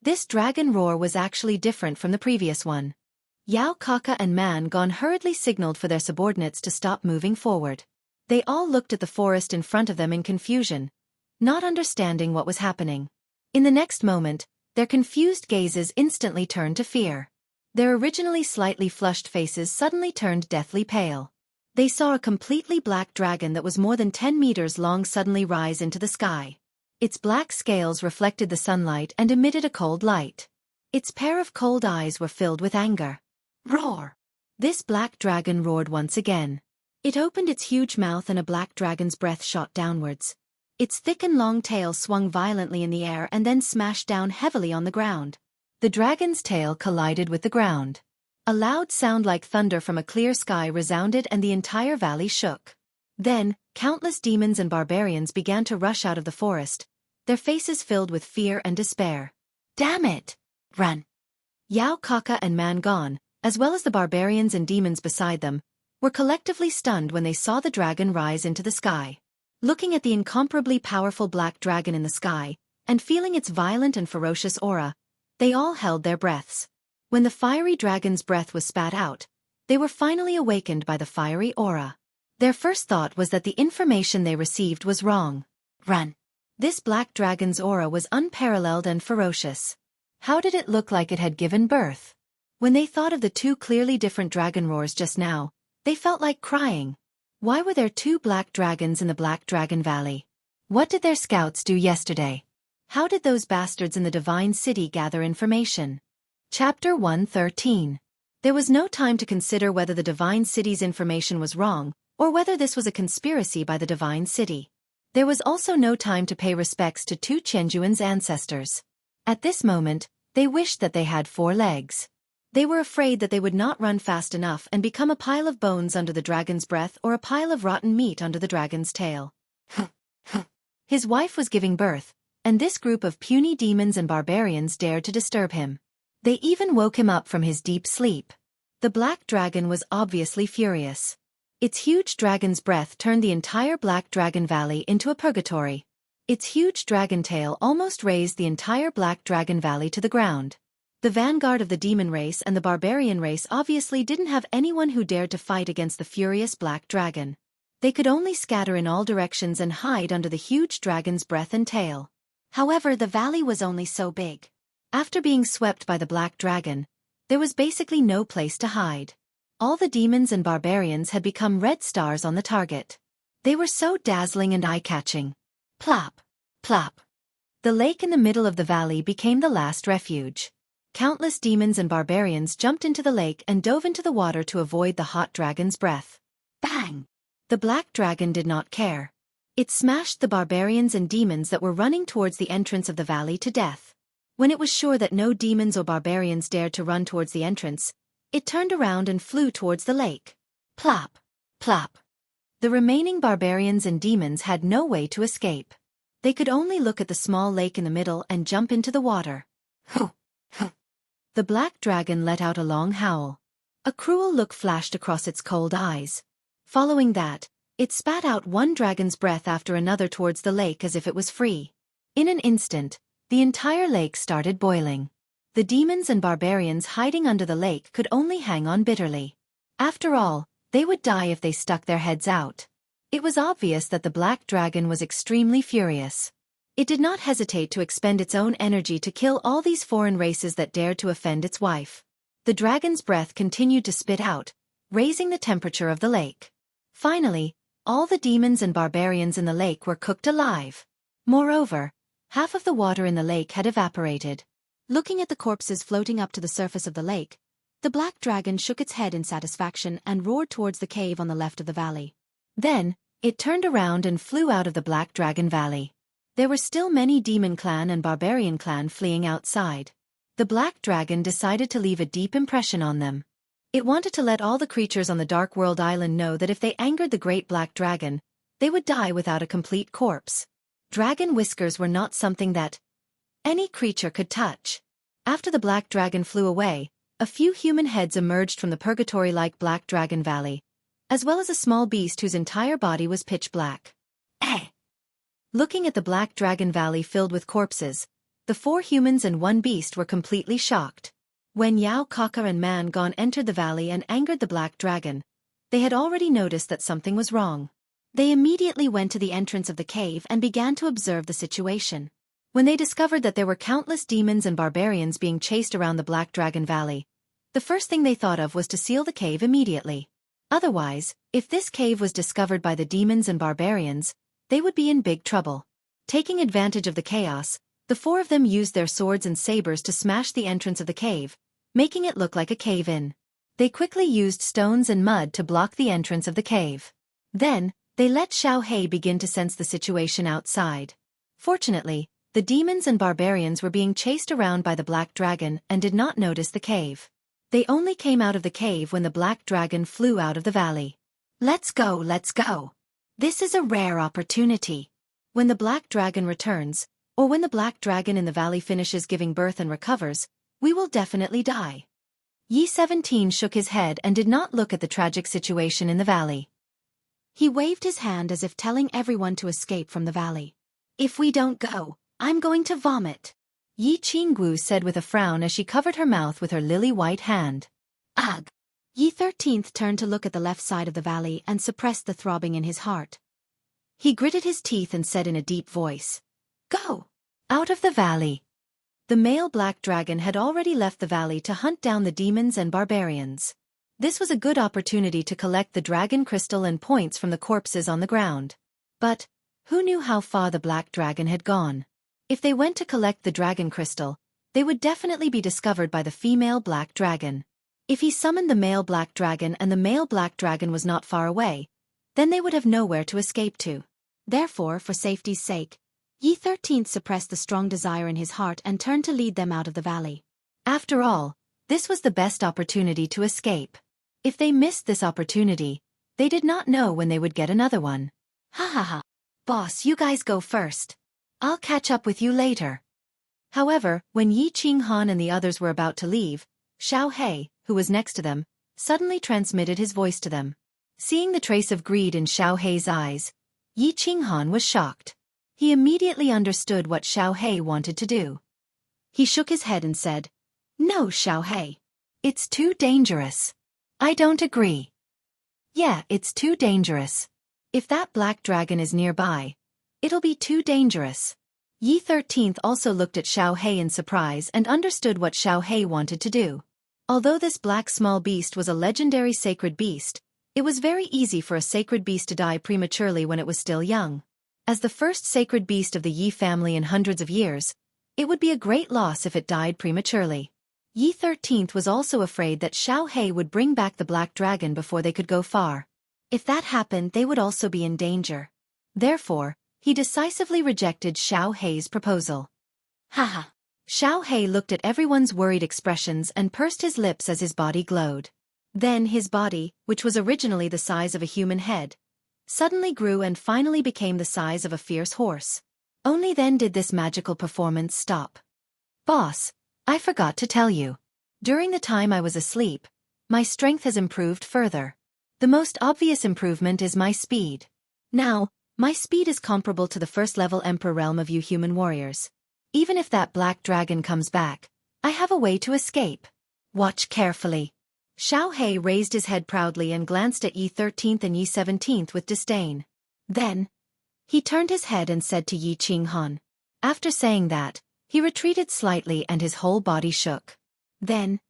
this dragon roar was actually different from the previous one. Yao Kaka and Man Gon hurriedly signaled for their subordinates to stop moving forward. They all looked at the forest in front of them in confusion, not understanding what was happening. In the next moment, Their confused gazes instantly turned to fear. Their originally slightly flushed faces suddenly turned deathly pale. They saw a completely black dragon that was more than 10 meters long suddenly rise into the sky. Its black scales reflected the sunlight and emitted a cold light. Its pair of cold eyes were filled with anger. Roar! This black dragon roared once again. It opened its huge mouth and a black dragon's breath shot downwards. Its thick and long tail swung violently in the air and then smashed down heavily on the ground. The dragon's tail collided with the ground. A loud sound like thunder from a clear sky resounded and the entire valley shook. Then, countless demons and barbarians began to rush out of the forest, their faces filled with fear and despair. Damn it! Run! Yao Kaka and Man Gon, as well as the barbarians and demons beside them, were collectively stunned when they saw the dragon rise into the sky. Looking at the incomparably powerful black dragon in the sky, and feeling its violent and ferocious aura, they all held their breaths. When the fiery dragon's breath was spat out, they were finally awakened by the fiery aura. Their first thought was that the information they received was wrong. Run! This black dragon's aura was unparalleled and ferocious. How did it look like it had given birth? When they thought of the two clearly different dragon roars just now, they felt like crying. Why were there two black dragons in the Black Dragon Valley? What did their scouts do yesterday? How did those bastards in the Divine City gather information? Chapter 113. There was no time to consider whether the Divine City's information was wrong, or whether this was a conspiracy by the Divine City. There was also no time to pay respects to Tu Qianjuan's ancestors. At this moment, they wished that they had 4 legs. They were afraid that they would not run fast enough and become a pile of bones under the dragon's breath or a pile of rotten meat under the dragon's tail. His wife was giving birth, and this group of puny demons and barbarians dared to disturb him. They even woke him up from his deep sleep. The black dragon was obviously furious. Its huge dragon's breath turned the entire Black Dragon Valley into a purgatory. Its huge dragon tail almost raised the entire Black Dragon Valley to the ground. The vanguard of the demon race and the barbarian race obviously didn't have anyone who dared to fight against the furious black dragon. They could only scatter in all directions and hide under the huge dragon's breath and tail. However, the valley was only so big. After being swept by the black dragon, there was basically no place to hide. All the demons and barbarians had become red stars on the target. They were so dazzling and eye-catching. Plop! Plop! The lake in the middle of the valley became the last refuge. Countless demons and barbarians jumped into the lake and dove into the water to avoid the hot dragon's breath. Bang! The black dragon did not care. It smashed the barbarians and demons that were running towards the entrance of the valley to death. When it was sure that no demons or barbarians dared to run towards the entrance, it turned around and flew towards the lake. Plop! Plop! The remaining barbarians and demons had no way to escape. They could only look at the small lake in the middle and jump into the water. The black dragon let out a long howl. A cruel look flashed across its cold eyes. Following that, it spat out one dragon's breath after another towards the lake as if it was free. In an instant, the entire lake started boiling. The demons and barbarians hiding under the lake could only hang on bitterly. After all, they would die if they stuck their heads out. It was obvious that the black dragon was extremely furious. It did not hesitate to expend its own energy to kill all these foreign races that dared to offend its wife. The dragon's breath continued to spit out, raising the temperature of the lake. Finally, all the demons and barbarians in the lake were cooked alive. Moreover, half of the water in the lake had evaporated. Looking at the corpses floating up to the surface of the lake, the black dragon shook its head in satisfaction and roared towards the cave on the left of the valley. Then, it turned around and flew out of the Black Dragon Valley. There were still many demon clan and barbarian clan fleeing outside. The black dragon decided to leave a deep impression on them. It wanted to let all the creatures on the Dark World Island know that if they angered the great black dragon, they would die without a complete corpse. Dragon whiskers were not something that any creature could touch. After the black dragon flew away, a few human heads emerged from the purgatory-like Black Dragon Valley, as well as a small beast whose entire body was pitch black. Looking at the Black Dragon Valley filled with corpses, the 4 humans and 1 beast were completely shocked. When Yao Kaka and Man Gon entered the valley and angered the black dragon, they had already noticed that something was wrong. They immediately went to the entrance of the cave and began to observe the situation. When they discovered that there were countless demons and barbarians being chased around the Black Dragon Valley, the first thing they thought of was to seal the cave immediately. Otherwise, if this cave was discovered by the demons and barbarians, they would be in big trouble. Taking advantage of the chaos, the four of them used their swords and sabers to smash the entrance of the cave, making it look like a cave-in. They quickly used stones and mud to block the entrance of the cave. Then, they let Xiaofan begin to sense the situation outside. Fortunately, the demons and barbarians were being chased around by the Black Dragon and did not notice the cave. They only came out of the cave when the Black Dragon flew out of the valley. Let's go, let's go. This is a rare opportunity. When the Black Dragon returns, or when the Black Dragon in the valley finishes giving birth and recovers, we will definitely die. Yi-17 shook his head and did not look at the tragic situation in the valley. He waved his hand as if telling everyone to escape from the valley. If we don't go, I'm going to vomit, Yi Qinggu said with a frown as she covered her mouth with her lily-white hand. Ugh! Yi-13 turned to look at the left side of the valley and suppressed the throbbing in his heart. He gritted his teeth and said in a deep voice, "Go! Out of the valley!" The male Black Dragon had already left the valley to hunt down the demons and barbarians. This was a good opportunity to collect the dragon crystal and points from the corpses on the ground. But, who knew how far the Black Dragon had gone? If they went to collect the dragon crystal, they would definitely be discovered by the female Black Dragon. If he summoned the male Black Dragon and the male Black Dragon was not far away, then they would have nowhere to escape to. Therefore, for safety's sake, Yi-13 suppressed the strong desire in his heart and turned to lead them out of the valley. After all, this was the best opportunity to escape. If they missed this opportunity, they did not know when they would get another one. Ha ha ha. Boss, you guys go first. I'll catch up with you later. However, when Yi Qinghan and the others were about to leave, Xiaofan, who was next to them, suddenly transmitted his voice to them. Seeing the trace of greed in Xiaofan's eyes, Yi Qinghan was shocked. He immediately understood what Xiaofan wanted to do. He shook his head and said, "No, Xiaofan. It's too dangerous. I don't agree." Yeah, it's too dangerous. If that Black Dragon is nearby, it'll be too dangerous. Yi-13 also looked at Xiaofan in surprise and understood what Xiaofan wanted to do. Although this black small beast was a legendary sacred beast, it was very easy for a sacred beast to die prematurely when it was still young. As the first sacred beast of the Yi family in hundreds of years, it would be a great loss if it died prematurely. Yi-13 was also afraid that Xiaofan would bring back the Black Dragon before they could go far. If that happened, they would also be in danger. Therefore, he decisively rejected Xiaofan's proposal. Haha. Xiaofan looked at everyone's worried expressions and pursed his lips as his body glowed. Then his body, which was originally the size of a human head, suddenly grew and finally became the size of a fierce horse. Only then did this magical performance stop. Boss, I forgot to tell you. During the time I was asleep, my strength has improved further. The most obvious improvement is my speed. Now, my speed is comparable to the first-level Emperor realm of you human warriors. Even if that Black Dragon comes back, I have a way to escape. Watch carefully. Xiaofan raised his head proudly and glanced at Yi-13 and Yi-17 with disdain. Then, he turned his head and said to Yi Qinghan. After saying that, he retreated slightly and his whole body shook. Then,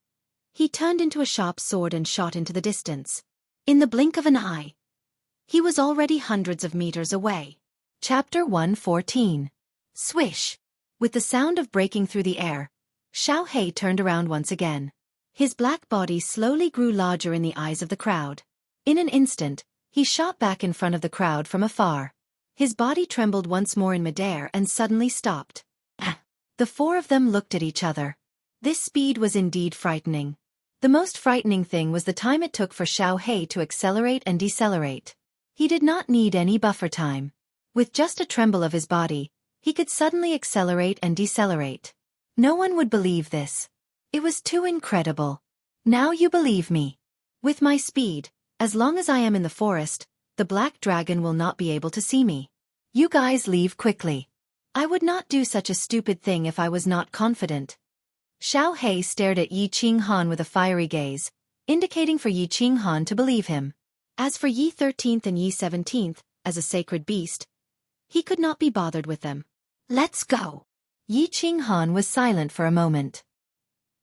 he turned into a sharp sword and shot into the distance. In the blink of an eye, he was already hundreds of meters away. Chapter 114. Swish. With the sound of breaking through the air, Xiaofan turned around once again. His black body slowly grew larger in the eyes of the crowd. In an instant, he shot back in front of the crowd from afar. His body trembled once more in midair and suddenly stopped. The four of them looked at each other. This speed was indeed frightening. The most frightening thing was the time it took for Xiaofan to accelerate and decelerate. He did not need any buffer time. With just a tremble of his body, he could suddenly accelerate and decelerate. No one would believe this. It was too incredible. Now you believe me. With my speed, as long as I am in the forest, the Black Dragon will not be able to see me. You guys leave quickly. I would not do such a stupid thing if I was not confident. Xiaofan stared at Yi Qinghan with a fiery gaze, indicating for Yi Qinghan to believe him. As for Yi-13 and Yi-17, as a sacred beast, he could not be bothered with them. Let's go. Yi Qinghan was silent for a moment.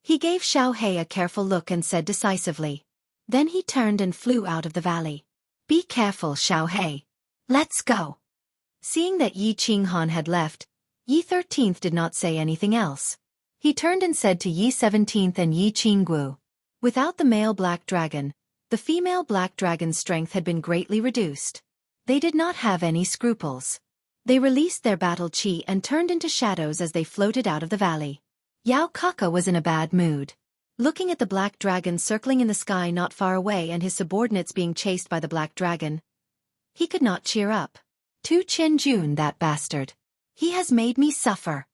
He gave Xiaohei a careful look and said decisively. Then he turned and flew out of the valley. Be careful, Xiaohei. Let's go. Seeing that Yi Qinghan had left, Yi 13th did not say anything else. He turned and said to Yi 17th and Yi Qingguo. Without the male black dragon, the female black dragon's strength had been greatly reduced. They did not have any scruples. They released their battle chi and turned into shadows as they floated out of the valley. Yao Kaka was in a bad mood. Looking at the black dragon circling in the sky not far away and his subordinates being chased by the black dragon, he could not cheer up. Tu Qianjun, that bastard. He has made me suffer.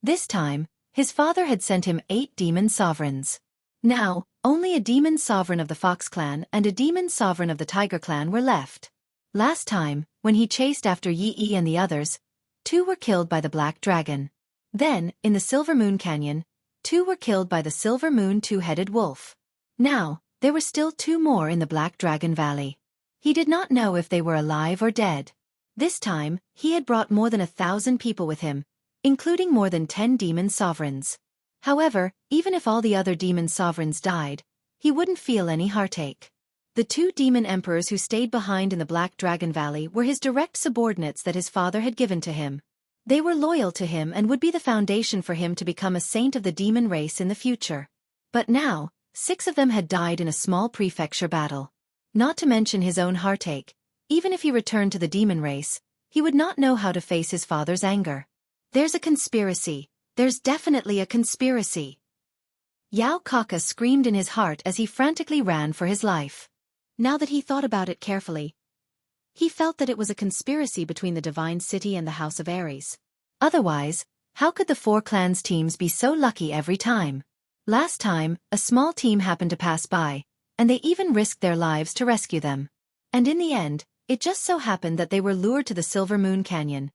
This time, his father had sent him 8 demon sovereigns. Now, only a demon sovereign of the Fox clan and a demon sovereign of the Tiger clan were left. Last time, when he chased after Yi Yi and the others, 2 were killed by the black dragon. Then, in the Silver Moon Canyon, 2 were killed by the Silver Moon two-headed wolf. Now, there were still 2 more in the Black Dragon Valley. He did not know if they were alive or dead. This time, he had brought more than 1,000 people with him, including more than 10 demon sovereigns. However, even if all the other demon sovereigns died, he wouldn't feel any heartache. The 2 demon emperors who stayed behind in the Black Dragon Valley were his direct subordinates that his father had given to him. They were loyal to him and would be the foundation for him to become a saint of the demon race in the future. But now, 6 of them had died in a small prefecture battle. Not to mention his own heartache, even if he returned to the demon race, he would not know how to face his father's anger. There's a conspiracy. There's definitely a conspiracy. Yao Kaka screamed in his heart as he frantically ran for his life. Now that he thought about it carefully, he felt that it was a conspiracy between the Divine City and the House of Ares. Otherwise, how could the 4 clans teams be so lucky every time? Last time, a small team happened to pass by, and they even risked their lives to rescue them. And in the end, it just so happened that they were lured to the Silver Moon Canyon,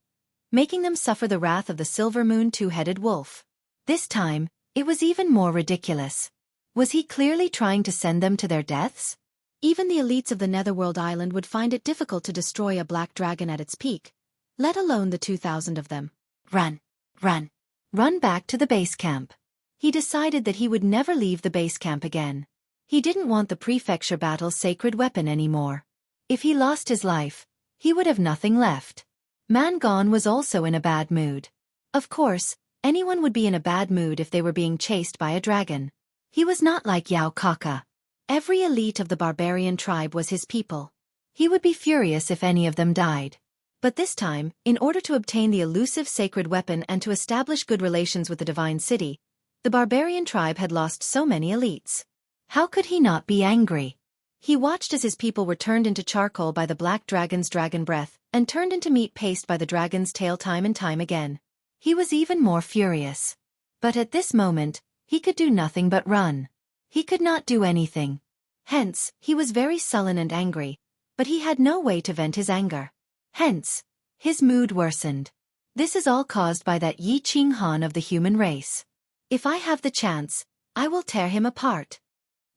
making them suffer the wrath of the Silver Moon two-headed wolf. This time, it was even more ridiculous. Was he clearly trying to send them to their deaths? Even the elites of the Netherworld Island would find it difficult to destroy a black dragon at its peak, let alone the 2,000 of them. Run, run, run back to the base camp. He decided that he would never leave the base camp again. He didn't want the prefecture battle's sacred weapon anymore. If he lost his life, he would have nothing left. Mangon was also in a bad mood. Of course, anyone would be in a bad mood if they were being chased by a dragon. He was not like Yao Kaka. Every elite of the barbarian tribe was his people. He would be furious if any of them died. But this time, in order to obtain the elusive sacred weapon and to establish good relations with the Divine City, the barbarian tribe had lost so many elites. How could he not be angry? He watched as his people were turned into charcoal by the black dragon's dragon breath, and turned into meat paste by the dragon's tail time and time again. He was even more furious. But at this moment, he could do nothing but run. He could not do anything. Hence, he was very sullen and angry, but he had no way to vent his anger. Hence, his mood worsened. This is all caused by that Yi Qinghan of the human race. If I have the chance, I will tear him apart.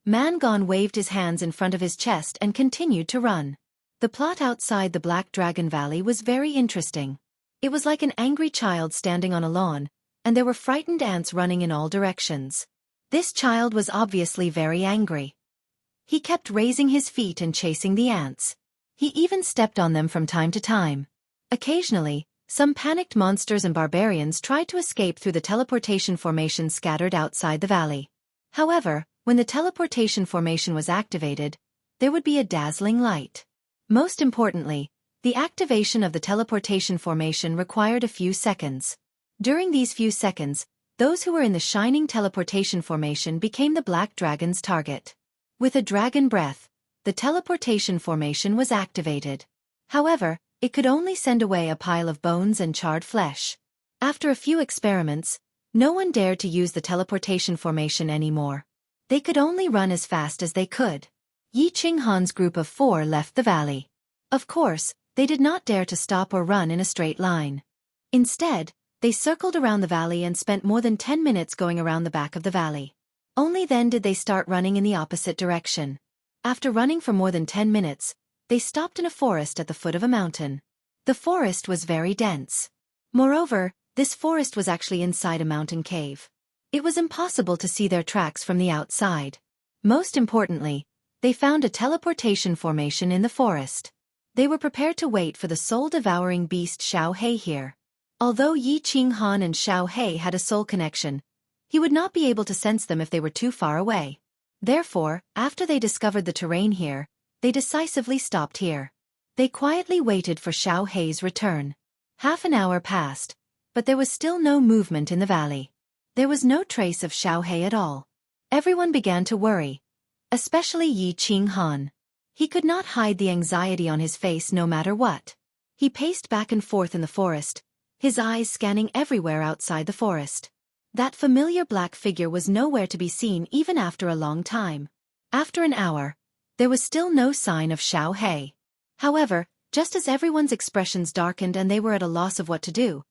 Mangon waved his hands in front of his chest and continued to run. The plot outside the Black Dragon Valley was very interesting. It was like an angry child standing on a lawn, and there were frightened ants running in all directions. This child was obviously very angry. He kept raising his feet and chasing the ants. He even stepped on them from time to time. Occasionally, some panicked monsters and barbarians tried to escape through the teleportation formation scattered outside the valley. However, when the teleportation formation was activated, there would be a dazzling light. Most importantly, the activation of the teleportation formation required a few seconds. During these few seconds, those who were in the shining teleportation formation became the black dragon's target. With a dragon breath, the teleportation formation was activated. However, it could only send away a pile of bones and charred flesh. After a few experiments, no one dared to use the teleportation formation anymore. They could only run as fast as they could. Yi Qinghan's group of 4 left the valley. Of course, they did not dare to stop or run in a straight line. Instead, they circled around the valley and spent more than 10 minutes going around the back of the valley. Only then did they start running in the opposite direction. After running for more than 10 minutes, they stopped in a forest at the foot of a mountain. The forest was very dense. Moreover, This forest was actually inside a mountain cave. It was impossible to see their tracks from the outside. Most importantly, they found a teleportation formation in the forest. They were prepared to wait for the soul-devouring beast Xiaofan here. Although Yi Qinghan and Xiaofan had a soul connection, he would not be able to sense them if they were too far away. Therefore, after they discovered the terrain here, they decisively stopped here. They quietly waited for Xiaofan's return. Half an hour passed, but there was still no movement in the valley. There was no trace of Xiaofan at all. Everyone began to worry, especially Yi Qinghan. He could not hide the anxiety on his face no matter what. He paced back and forth in the forest, his eyes scanning everywhere outside the forest. That familiar black figure was nowhere to be seen even after a long time. After an hour, there was still no sign of Xiaofan. However, just as everyone's expressions darkened and they were at a loss of what to do,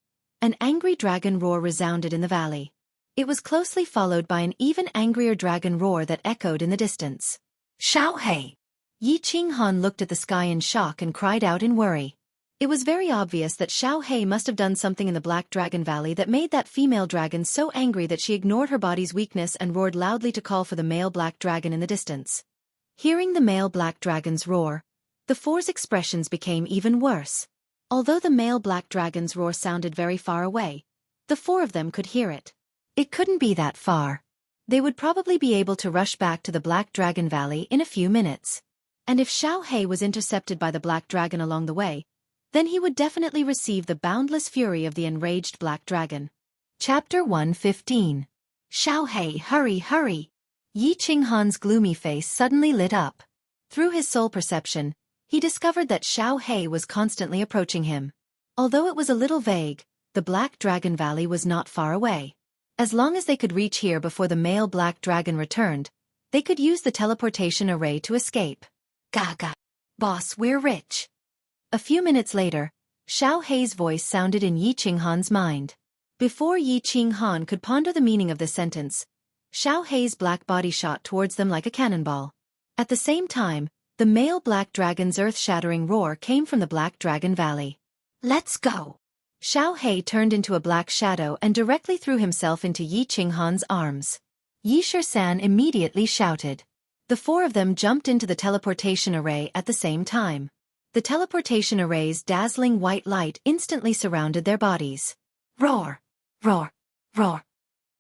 an angry dragon roar resounded in the valley. It was closely followed by an even angrier dragon roar that echoed in the distance. Xiaofan! Yi Qinghan looked at the sky in shock and cried out in worry. It was very obvious that Xiaofan must have done something in the Black Dragon Valley that made that female dragon so angry that she ignored her body's weakness and roared loudly to call for the male black dragon in the distance. Hearing the male black dragon's roar, the four's expressions became even worse. Although the male black dragon's roar sounded very far away, the four of them could hear it. It couldn't be that far. They would probably be able to rush back to the Black Dragon Valley in a few minutes. And if Xiaofan was intercepted by the Black Dragon along the way, then he would definitely receive the boundless fury of the enraged Black Dragon. Chapter 115. Xiaofan, hurry, hurry! Yi Qinghan's gloomy face suddenly lit up. Through his soul perception, he discovered that Xiaofan was constantly approaching him. Although it was a little vague, the Black Dragon Valley was not far away. As long as they could reach here before the male Black Dragon returned, they could use the teleportation array to escape. Gaga! Boss, we're rich! A few minutes later, Xiaofan's voice sounded in Yi Qinghan's mind. Before Yi Qinghan could ponder the meaning of this sentence, Xiaofan's black body shot towards them like a cannonball. At the same time, the male Black Dragon's earth-shattering roar came from the Black Dragon Valley. Let's go! Xiaofan turned into a black shadow and directly threw himself into Yi Qinghan's arms. Yi Shisan immediately shouted. The four of them jumped into the teleportation array at the same time. The teleportation array's dazzling white light instantly surrounded their bodies. Roar! Roar! Roar!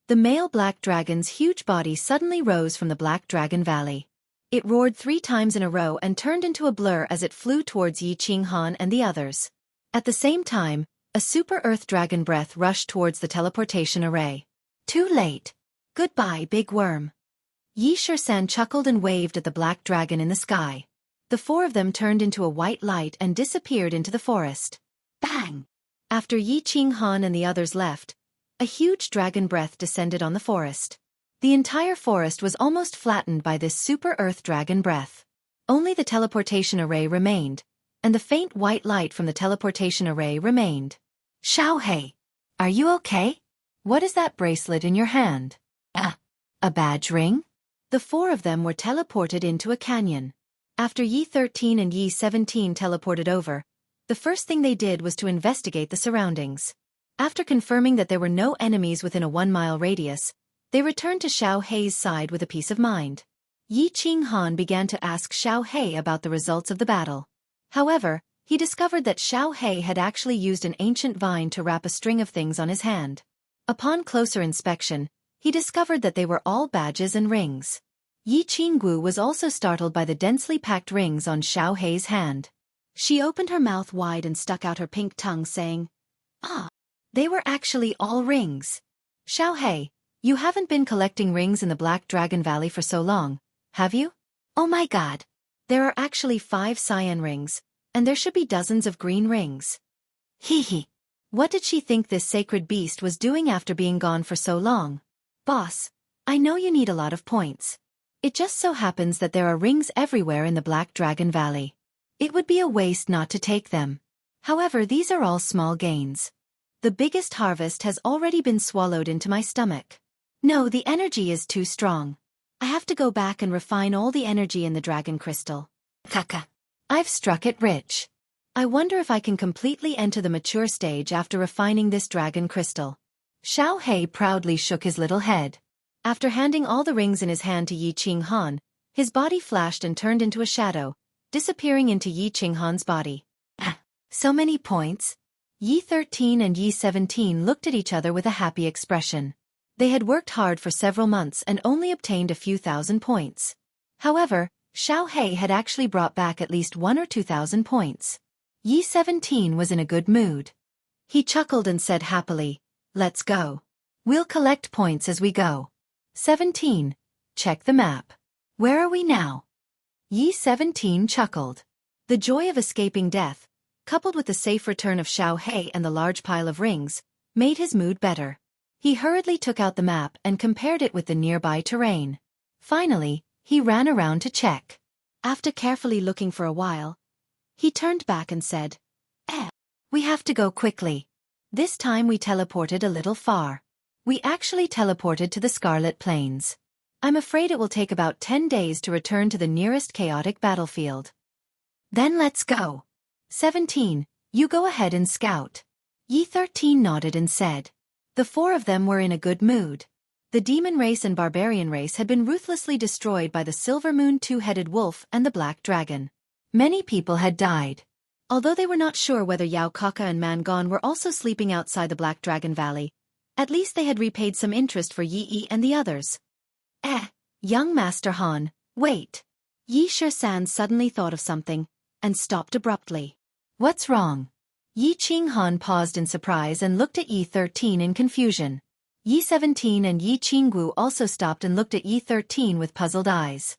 The male Black Dragon's huge body suddenly rose from the Black Dragon Valley. It roared 3 times in a row and turned into a blur as it flew towards Yi Qinghan and the others. At the same time, a super Earth Dragon breath rushed towards the teleportation array. Too late. Goodbye, big worm. Yi Shisan chuckled and waved at the Black Dragon in the sky. The four of them turned into a white light and disappeared into the forest. Bang! After Yi Qinghan and the others left, a huge dragon breath descended on the forest. The entire forest was almost flattened by this super Earth Dragon breath. Only the teleportation array remained, and the faint white light from the teleportation array remained. Xiaofan, are you okay? What is that bracelet in your hand? A badge ring? The four of them were teleported into a canyon. After Yi 13 and Yi 17 teleported over, the first thing they did was to investigate the surroundings. After confirming that there were no enemies within a 1-mile radius, they returned to Xiaofan's side with a peace of mind. Yi Qinghan began to ask Xiaofan about the results of the battle. However, he discovered that Xiaofan had actually used an ancient vine to wrap a string of things on his hand. Upon closer inspection, he discovered that they were all badges and rings. Yi Qinggu was also startled by the densely packed rings on Xiaofan's hand. She opened her mouth wide and stuck out her pink tongue, saying, "Ah, they were actually all rings. Xiaofan, you haven't been collecting rings in the Black Dragon Valley for so long, have you? Oh my god. There are actually 5 cyan rings, and there should be dozens of green rings." Hee hee. What did she think this sacred beast was doing after being gone for so long? Boss, I know you need a lot of points. It just so happens that there are rings everywhere in the Black Dragon Valley. It would be a waste not to take them. However, these are all small gains. The biggest harvest has already been swallowed into my stomach. No, the energy is too strong. I have to go back and refine all the energy in the dragon crystal. Kaka. I've struck it rich. I wonder if I can completely enter the mature stage after refining this dragon crystal. Xiao He proudly shook his little head. After handing all the rings in his hand to Yi Qinghan, his body flashed and turned into a shadow, disappearing into Yi Qinghan's body. So many points. Yi 13 and Yi 17 looked at each other with a happy expression. They had worked hard for several months and only obtained a few thousand points. However, Xiao He had actually brought back at least 1 or 2,000 points. Yi 17 was in a good mood. He chuckled and said happily, "Let's go. We'll collect points as we go." 17. Check the map. Where are we now? Yi 17 chuckled. The joy of escaping death, coupled with the safe return of Xiao He and the large pile of rings, made his mood better. He hurriedly took out the map and compared it with the nearby terrain. Finally, he ran around to check. After carefully looking for a while, he turned back and said, We have to go quickly. This time we teleported a little far. We actually teleported to the Scarlet Plains. I'm afraid it will take about 10 days to return to the nearest chaotic battlefield. Then let's go. 17, you go ahead and scout. Yi 13 nodded and said. The four of them were in a good mood. The demon race and barbarian race had been ruthlessly destroyed by the Silver Moon two-headed wolf and the Black Dragon. Many people had died. Although they were not sure whether Yao Kaka and Mangon were also sleeping outside the Black Dragon Valley, at least they had repaid some interest for Yi and the others. Young Master Han, wait. Yi Shisan suddenly thought of something, and stopped abruptly. What's wrong? Yi Qinghan paused in surprise and looked at Yi 13 in confusion. Yi 17 and Yi Qinggu also stopped and looked at Yi 13 with puzzled eyes.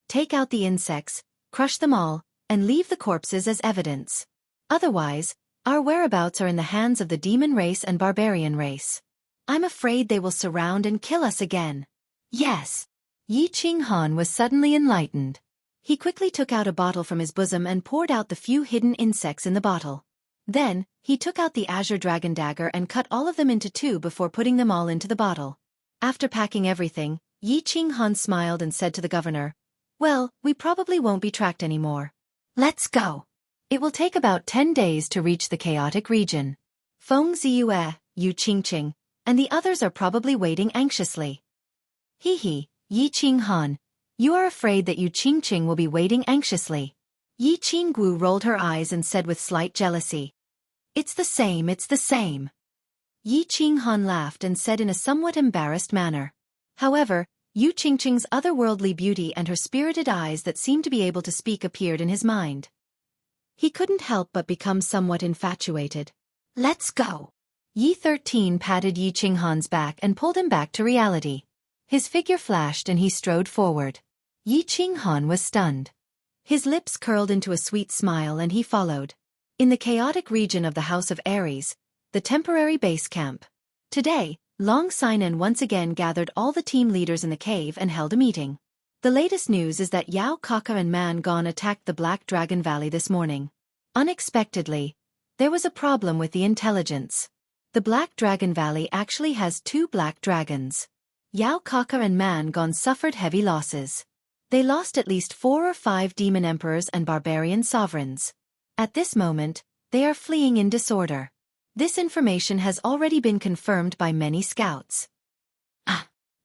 Take out the insects, crush them all, and leave the corpses as evidence. Otherwise, our whereabouts are in the hands of the demon race and barbarian race. I'm afraid they will surround and kill us again. Yes. Yi Qinghan was suddenly enlightened. He quickly took out a bottle from his bosom and poured out the few hidden insects in the bottle. Then, he took out the Azure Dragon Dagger and cut all of them into two before putting them all into the bottle. After packing everything, Yi Qinghan smiled and said to the governor, Well, we probably won't be tracked anymore. Let's go. It will take about 10 days to reach the chaotic region. Feng Ziyue, Yu Qingqing, and the others are probably waiting anxiously. Yi Qinghan, you are afraid that Yu Qingqing will be waiting anxiously. Yi Qinggu rolled her eyes and said with slight jealousy. It's the same. Yi Qinghan laughed and said in a somewhat embarrassed manner. However, Yu Qingqing's otherworldly beauty and her spirited eyes that seemed to be able to speak appeared in his mind. He couldn't help but become somewhat infatuated. Let's go. Yi 13 patted Yi Qinghan's back and pulled him back to reality. His figure flashed and he strode forward. Yi Qinghan was stunned. His lips curled into a sweet smile and he followed. In the chaotic region of the House of Ares, the temporary base camp. Today, Long Sinan once again gathered all the team leaders in the cave and held a meeting. The latest news is that Yao Kaka and Man Gon attacked the Black Dragon Valley this morning. Unexpectedly, there was a problem with the intelligence. The Black Dragon Valley actually has 2 black dragons. Yao Kaka and Man Gon suffered heavy losses. They lost at least 4 or 5 demon emperors and barbarian sovereigns. At this moment, they are fleeing in disorder. This information has already been confirmed by many scouts.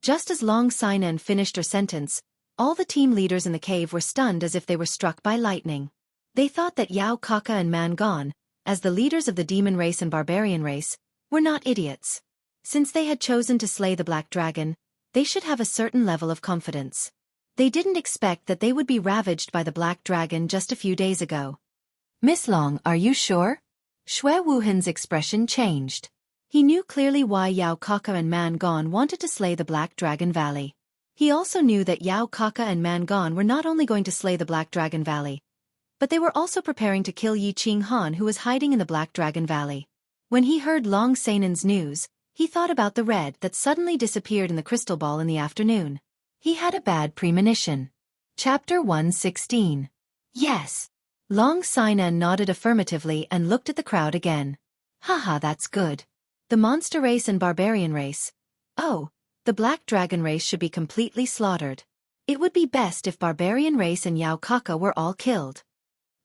Just as Long Sinan finished her sentence, all the team leaders in the cave were stunned as if they were struck by lightning. They thought that Yao Kaka and Man Gon, as the leaders of the demon race and barbarian race, were not idiots. Since they had chosen to slay the Black Dragon, they should have a certain level of confidence. They didn't expect that they would be ravaged by the Black Dragon just a few days ago. Miss Long, are you sure? Xue Wuhan's expression changed. He knew clearly why Yao Kaka and Man Gon wanted to slay the Black Dragon Valley. He also knew that Yao Kaka and Man Gon were not only going to slay the Black Dragon Valley, but they were also preparing to kill Yi Qinghan, who was hiding in the Black Dragon Valley. When he heard Long Sanan's news, he thought about the red that suddenly disappeared in the crystal ball in the afternoon. He had a bad premonition. Chapter 116. Yes. Long Sinan nodded affirmatively and looked at the crowd again. Haha, that's good. The monster race and barbarian race. Oh, the Black Dragon race should be completely slaughtered. It would be best if barbarian race and Yao Kaka were all killed.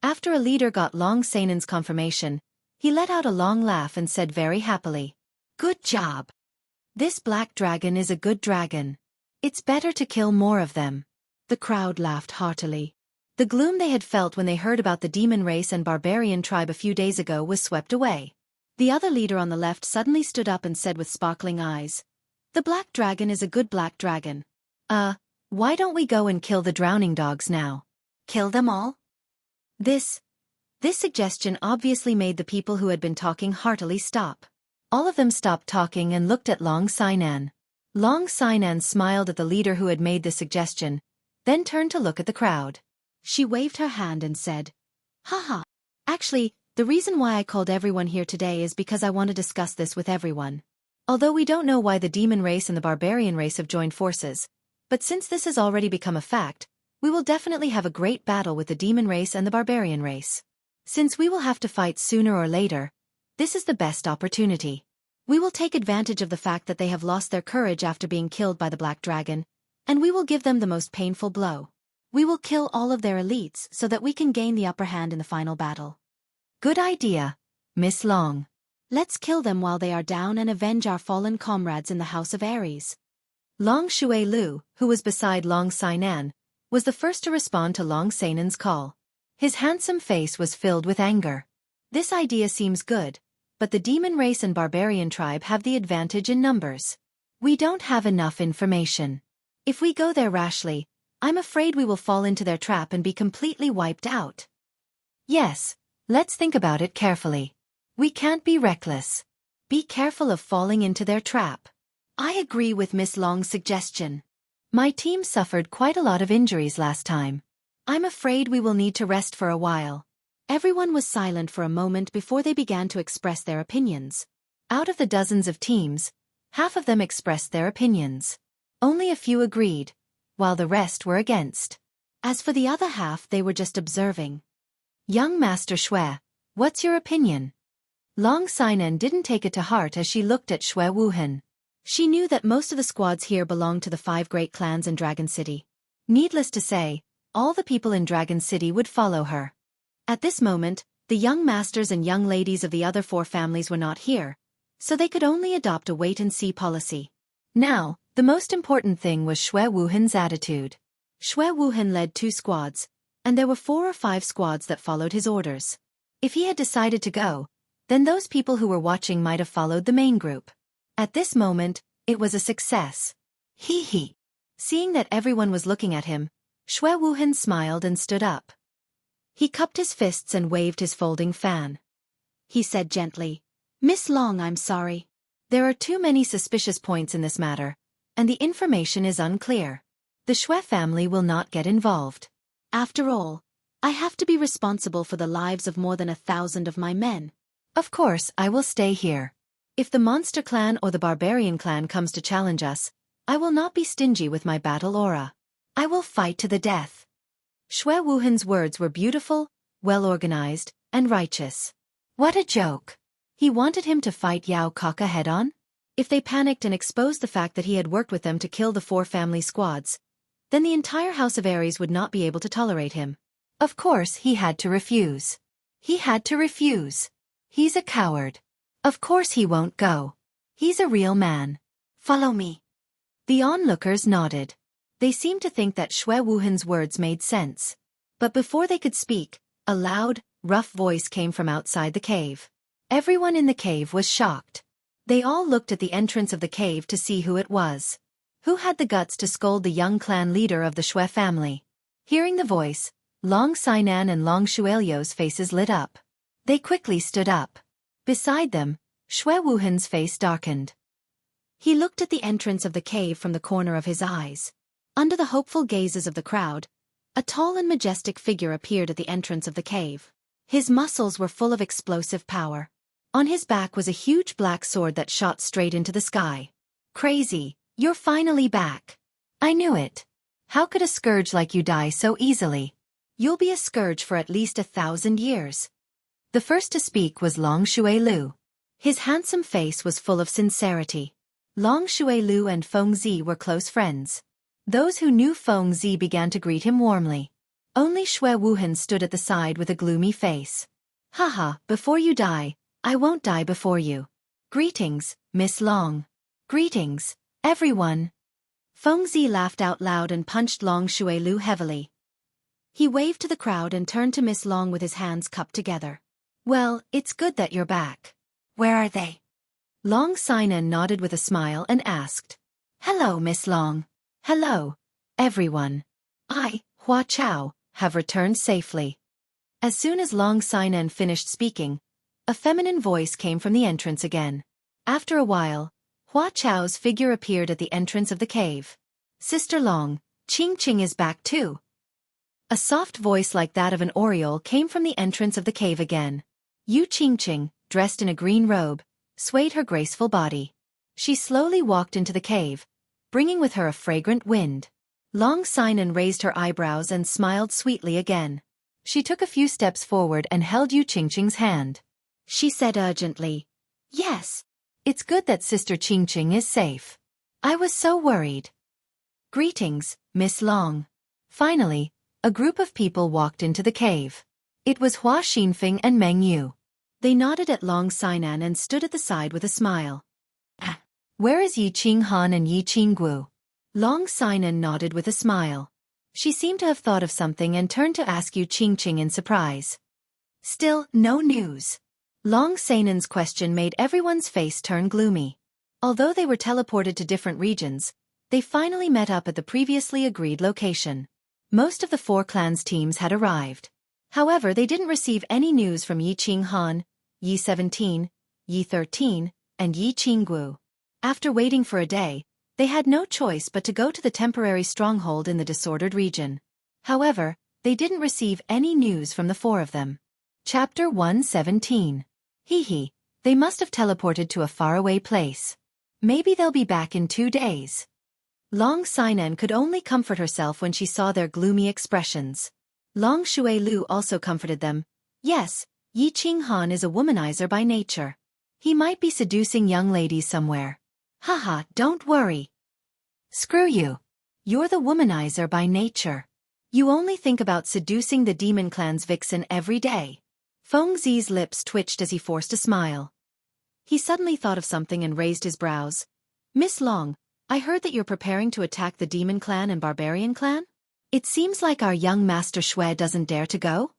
After a leader got Long Sainan's confirmation, he let out a long laugh and said very happily, "Good job. This black dragon is a good dragon. It's better to kill more of them." The crowd laughed heartily. The gloom they had felt when they heard about the demon race and barbarian tribe a few days ago was swept away. The other leader on the left suddenly stood up and said with sparkling eyes, "The black dragon is a good black dragon." Why don't we go and kill the drowning dogs now? Kill them all? This suggestion obviously made the people who had been talking heartily stop. All of them stopped talking and looked at Long Sainan. Long Sainan smiled at the leader who had made the suggestion, then turned to look at the crowd. She waved her hand and said, "Haha. Actually, the reason why I called everyone here today is because I want to discuss this with everyone. Although we don't know why the demon race and the barbarian race have joined forces, but since this has already become a fact, we will definitely have a great battle with the demon race and the barbarian race. Since we will have to fight sooner or later, this is the best opportunity. We will take advantage of the fact that they have lost their courage after being killed by the black dragon, and we will give them the most painful blow. We will kill all of their elites so that we can gain the upper hand in the final battle." Good idea, Miss Long. Let's kill them while they are down and avenge our fallen comrades in the House of Aries. Long Shui Lu, who was beside Long Sainan, was the first to respond to Long Sainan's call. His handsome face was filled with anger. This idea seems good, but the demon race and barbarian tribe have the advantage in numbers. We don't have enough information. If we go there rashly, I'm afraid we will fall into their trap and be completely wiped out. Yes, let's think about it carefully. We can't be reckless. Be careful of falling into their trap. I agree with Miss Long's suggestion. My team suffered quite a lot of injuries last time. I'm afraid we will need to rest for a while. Everyone was silent for a moment before they began to express their opinions. Out of the dozens of teams, half of them expressed their opinions. Only a few agreed, while the rest were against. As for the other half, they were just observing. Young Master Shui, what's your opinion? Long Sainan didn't take it to heart as she looked at Shui Wuhan. She knew that most of the squads here belonged to the 5 great clans in Dragon City. Needless to say, all the people in Dragon City would follow her. At this moment, the young masters and young ladies of the other 4 families were not here, so they could only adopt a wait-and-see policy. Now, the most important thing was Shui Wuhan's attitude. Shui Wuhan led 2 squads, and there were 4 or 5 squads that followed his orders. If he had decided to go, then those people who were watching might have followed the main group. At this moment, it was a success. Hee. Seeing that everyone was looking at him, Shui Wuhan smiled and stood up. He cupped his fists and waved his folding fan. He said gently, "Miss Long, I'm sorry. There are too many suspicious points in this matter, and the information is unclear. The Shui family will not get involved. After all, I have to be responsible for the lives of more than 1,000 of my men. Of course, I will stay here. If the Monster Clan or the Barbarian Clan comes to challenge us, I will not be stingy with my battle aura. I will fight to the death." Shui Wuhan's words were beautiful, well-organized, and righteous. What a joke. He wanted him to fight Yao Kaka head-on? If they panicked and exposed the fact that he had worked with them to kill the 4 family squads, then the entire House of Aries would not be able to tolerate him. Of course, he had to refuse. He's a coward. Of course he won't go. He's a real man. Follow me. The onlookers nodded. They seemed to think that Shui Wuhan's words made sense. But before they could speak, a loud, rough voice came from outside the cave. Everyone in the cave was shocked. They all looked at the entrance of the cave to see who it was. Who had the guts to scold the young clan leader of the Shui family? Hearing the voice, Long Sainan and Long Shuelio's faces lit up. They quickly stood up. Beside them, Shui Wuhan's face darkened. He looked at the entrance of the cave from the corner of his eyes. Under the hopeful gazes of the crowd, a tall and majestic figure appeared at the entrance of the cave. His muscles were full of explosive power. On his back was a huge black sword that shot straight into the sky. Crazy, you're finally back. I knew it. How could a scourge like you die so easily? You'll be a scourge for at least 1,000 years. The first to speak was Long Shui Lu. His handsome face was full of sincerity. Long Shui Lu and Feng Zi were close friends. Those who knew Feng Zi began to greet him warmly. Only Xue Wuhan stood at the side with a gloomy face. Haha, before you die, I won't die before you. Greetings, Miss Long. Greetings, everyone. Fangs laughed out loud and punched Long Xuelu heavily. He waved to the crowd and turned to Miss Long with his hands cupped together. Well, it's good that you're back. Where are they? Long Sinan nodded with a smile and asked. Hello, Miss Long. Hello, everyone. I, Hua Chao, have returned safely. As soon as Long Sinan finished speaking, a feminine voice came from the entrance again. After a while, Hua Chao's figure appeared at the entrance of the cave. Sister Long, Qing Qing is back too. A soft voice like that of an oriole came from the entrance of the cave again. Yu Qing Qing, dressed in a green robe, swayed her graceful body. She slowly walked into the cave, bringing with her a fragrant wind. Long Sinan raised her eyebrows and smiled sweetly again. She took a few steps forward and held Yu Qing Qing's hand. She said urgently, Yes. It's good that Sister Qing Qing is safe. I was so worried. Greetings, Miss Long. Finally, a group of people walked into the cave. It was Hua Xinfeng and Meng Yu. They nodded at Long Sinan and stood at the side with a smile. Where is Yi Qing Han and Yi Qing Gu? Long Sinan nodded with a smile. She seemed to have thought of something and turned to ask Yu Qing Qing in surprise. Still, no news. Long Sinan's question made everyone's face turn gloomy. Although they were teleported to different regions, they finally met up at the previously agreed location. Most of the 4 clans' teams had arrived. However, they didn't receive any news from Yi Qing Han, Yi 17, Yi 13, and Yi Qing Gu. After waiting for a day, they had no choice but to go to the temporary stronghold in the disordered region. However, they didn't receive any news from the 4 of them. Chapter 117. Hee, they must have teleported to a faraway place. Maybe they'll be back in 2 days. Long Sinan could only comfort herself when she saw their gloomy expressions. Long Xuelu also comforted them. Yes, Yi Qing Han is a womanizer by nature. He might be seducing young ladies somewhere. Haha, don't worry. Screw you. You're the womanizer by nature. You only think about seducing the demon clan's vixen every day. Feng Zi's lips twitched as he forced a smile. He suddenly thought of something and raised his brows. Miss Long, I heard that you're preparing to attack the demon clan and barbarian clan? It seems like our young Master Xue doesn't dare to go?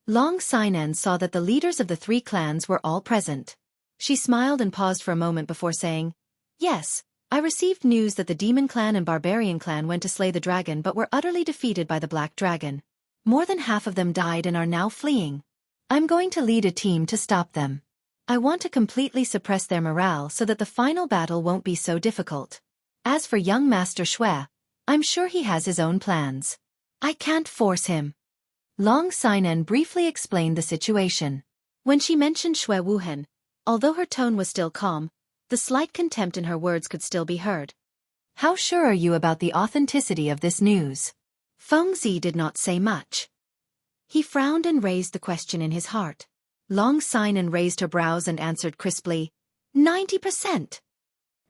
Long Sinan saw that the leaders of the 3 clans were all present. She smiled and paused for a moment before saying, Yes, I received news that the demon clan and barbarian clan went to slay the dragon but were utterly defeated by the black dragon. More than half of them died and are now fleeing. I'm going to lead a team to stop them. I want to completely suppress their morale so that the final battle won't be so difficult. As for young Master Xue, I'm sure he has his own plans. I can't force him. Long Sinan briefly explained the situation. When she mentioned Xue Wuhan, although her tone was still calm, the slight contempt in her words could still be heard. How sure are you about the authenticity of this news? Feng Zi did not say much. He frowned and raised the question in his heart. Long Sinan raised her brows and answered crisply, 90%.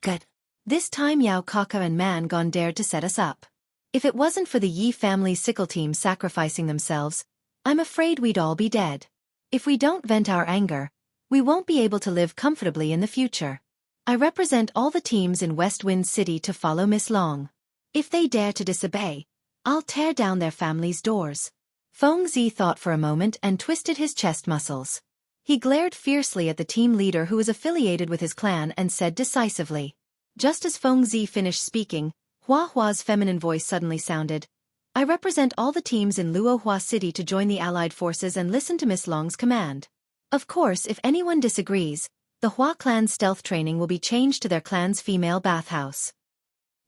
Good. This time Yao Kaka and Man Gon dared to set us up. If it wasn't for the Yi family's sickle team sacrificing themselves, I'm afraid we'd all be dead. If we don't vent our anger, we won't be able to live comfortably in the future. I represent all the teams in West Wind City to follow Miss Long. If they dare to disobey, I'll tear down their family's doors. Feng Zi thought for a moment and twisted his chest muscles. He glared fiercely at the team leader who was affiliated with his clan and said decisively. Just as Feng Zi finished speaking, Hua Hua's feminine voice suddenly sounded. I represent all the teams in Luo Hua City to join the allied forces and listen to Miss Long's command. Of course, if anyone disagrees, the Hua clan's stealth training will be changed to their clan's female bathhouse.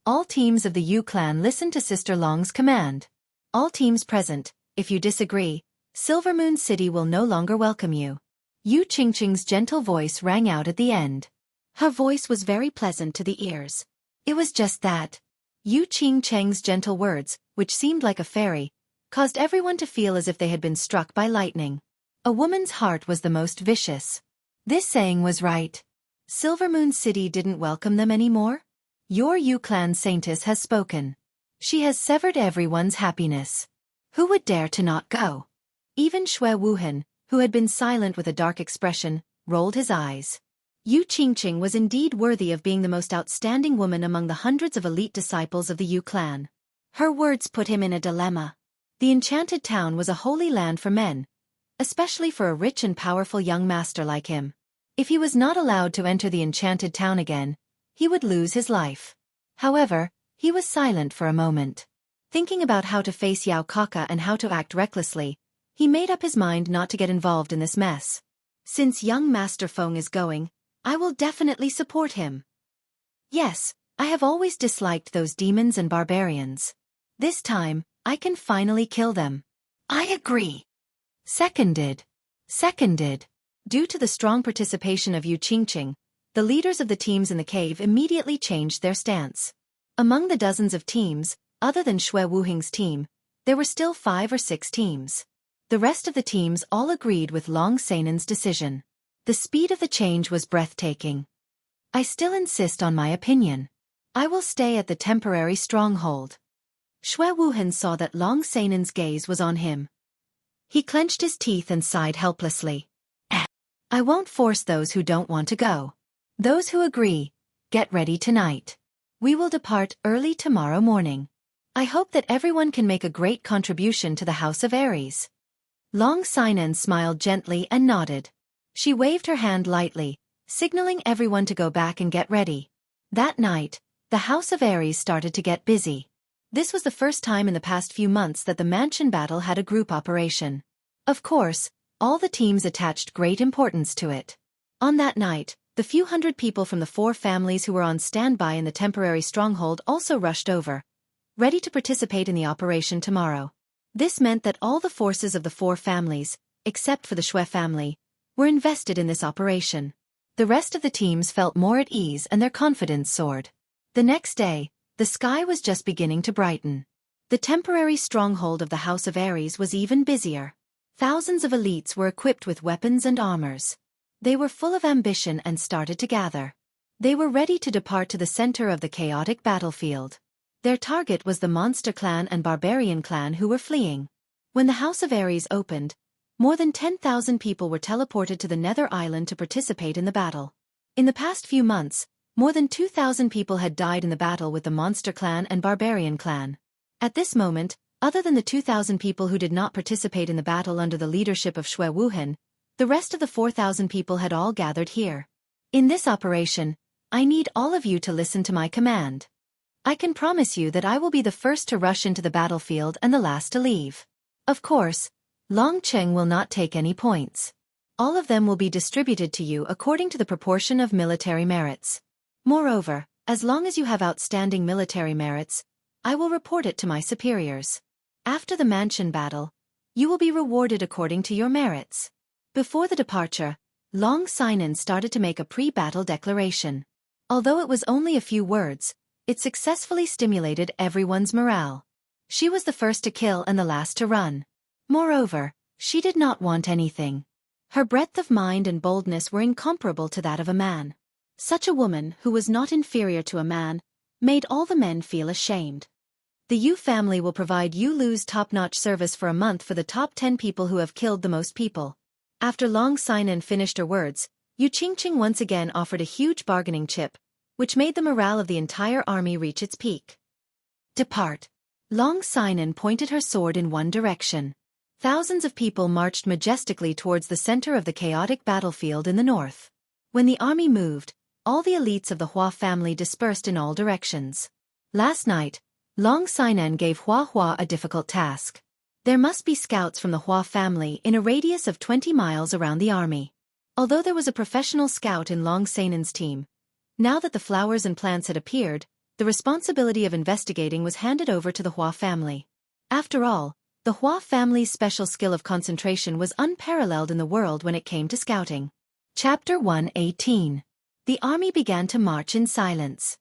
All teams of the Yu clan listen to Sister Long's command. All teams present, if you disagree, Silvermoon City will no longer welcome you. Yu Qingqing's gentle voice rang out at the end. Her voice was very pleasant to the ears. It was just that. Yu Qingcheng's gentle words, which seemed like a fairy, caused everyone to feel as if they had been struck by lightning. A woman's heart was the most vicious. This saying was right. Silvermoon City didn't welcome them anymore? Your Yu clan saintess has spoken. She has severed everyone's happiness. Who would dare to not go? Even Xue Wuhan, who had been silent with a dark expression, rolled his eyes. Yu Qingqing was indeed worthy of being the most outstanding woman among the hundreds of elite disciples of the Yu clan. Her words put him in a dilemma. The enchanted town was a holy land for men, especially for a rich and powerful young master like him. If he was not allowed to enter the enchanted town again, he would lose his life. However, he was silent for a moment. Thinking about how to face Yao Kaka and how to act recklessly, he made up his mind not to get involved in this mess. Since young Master Feng is going, I will definitely support him. Yes, I have always disliked those demons and barbarians. This time, I can finally kill them. I agree. Seconded. Due to the strong participation of Yu Qingqing, the leaders of the teams in the cave immediately changed their stance. Among the dozens of teams, other than Xue Wuhing's team, there were still 5 or 6 teams. The rest of the teams all agreed with Long Seinen's decision. The speed of the change was breathtaking. I still insist on my opinion. I will stay at the temporary stronghold. Xue Wuhan saw that Long Seinen's gaze was on him. He clenched his teeth and sighed helplessly. I won't force those who don't want to go. Those who agree, get ready tonight. We will depart early tomorrow morning. I hope that everyone can make a great contribution to the House of Aries. Long Seinen smiled gently and nodded. She waved her hand lightly, signaling everyone to go back and get ready. That night, the House of Aries started to get busy. This was the first time in the past few months that the mansion battle had a group operation. Of course, all the teams attached great importance to it. On that night, the few hundred people from the 4 families who were on standby in the temporary stronghold also rushed over, ready to participate in the operation tomorrow. This meant that all the forces of the 4 families, except for the Xue family, were invested in this operation. The rest of the teams felt more at ease and their confidence soared. The next day, the sky was just beginning to brighten. The temporary stronghold of the House of Aries was even busier. Thousands of elites were equipped with weapons and armors. They were full of ambition and started to gather. They were ready to depart to the center of the chaotic battlefield. Their target was the Monster Clan and Barbarian Clan who were fleeing. When the House of Aries opened, more than 10,000 people were teleported to the Nether Island to participate in the battle. In the past few months, more than 2,000 people had died in the battle with the Monster Clan and Barbarian Clan. At this moment, other than the 2,000 people who did not participate in the battle under the leadership of Xue Wuhan, the rest of the 4,000 people had all gathered here. In this operation, I need all of you to listen to my command. I can promise you that I will be the first to rush into the battlefield and the last to leave. Of course, Long Cheng will not take any points. All of them will be distributed to you according to the proportion of military merits. Moreover, as long as you have outstanding military merits, I will report it to my superiors. After the mansion battle, you will be rewarded according to your merits. Before the departure, Long Seinen started to make a pre-battle declaration. Although it was only a few words, it successfully stimulated everyone's morale. She was the first to kill and the last to run. Moreover, she did not want anything. Her breadth of mind and boldness were incomparable to that of a man. Such a woman, who was not inferior to a man, made all the men feel ashamed. The Yu family will provide Yu Lu's top-notch service for a month for the top 10 people who have killed the most people. After Long Seinen finished her words, Yu Qingqing once again offered a huge bargaining chip, which made the morale of the entire army reach its peak. Depart. Long Seinen pointed her sword in one direction. Thousands of people marched majestically towards the center of the chaotic battlefield in the north. When the army moved, all the elites of the Hua family dispersed in all directions. Last night, Long Seinen gave Hua a difficult task. There must be scouts from the Hua family in a radius of 20 miles around the army. Although there was a professional scout in Long Seinen's team, now that the flowers and plants had appeared, the responsibility of investigating was handed over to the Hua family. After all, the Hua family's special skill of concentration was unparalleled in the world when it came to scouting. Chapter 118. The army began to march in silence.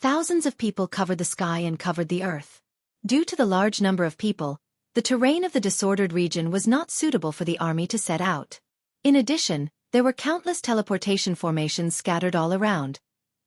Thousands of people covered the sky and covered the earth. Due to the large number of people, the terrain of the disordered region was not suitable for the army to set out. In addition, there were countless teleportation formations scattered all around,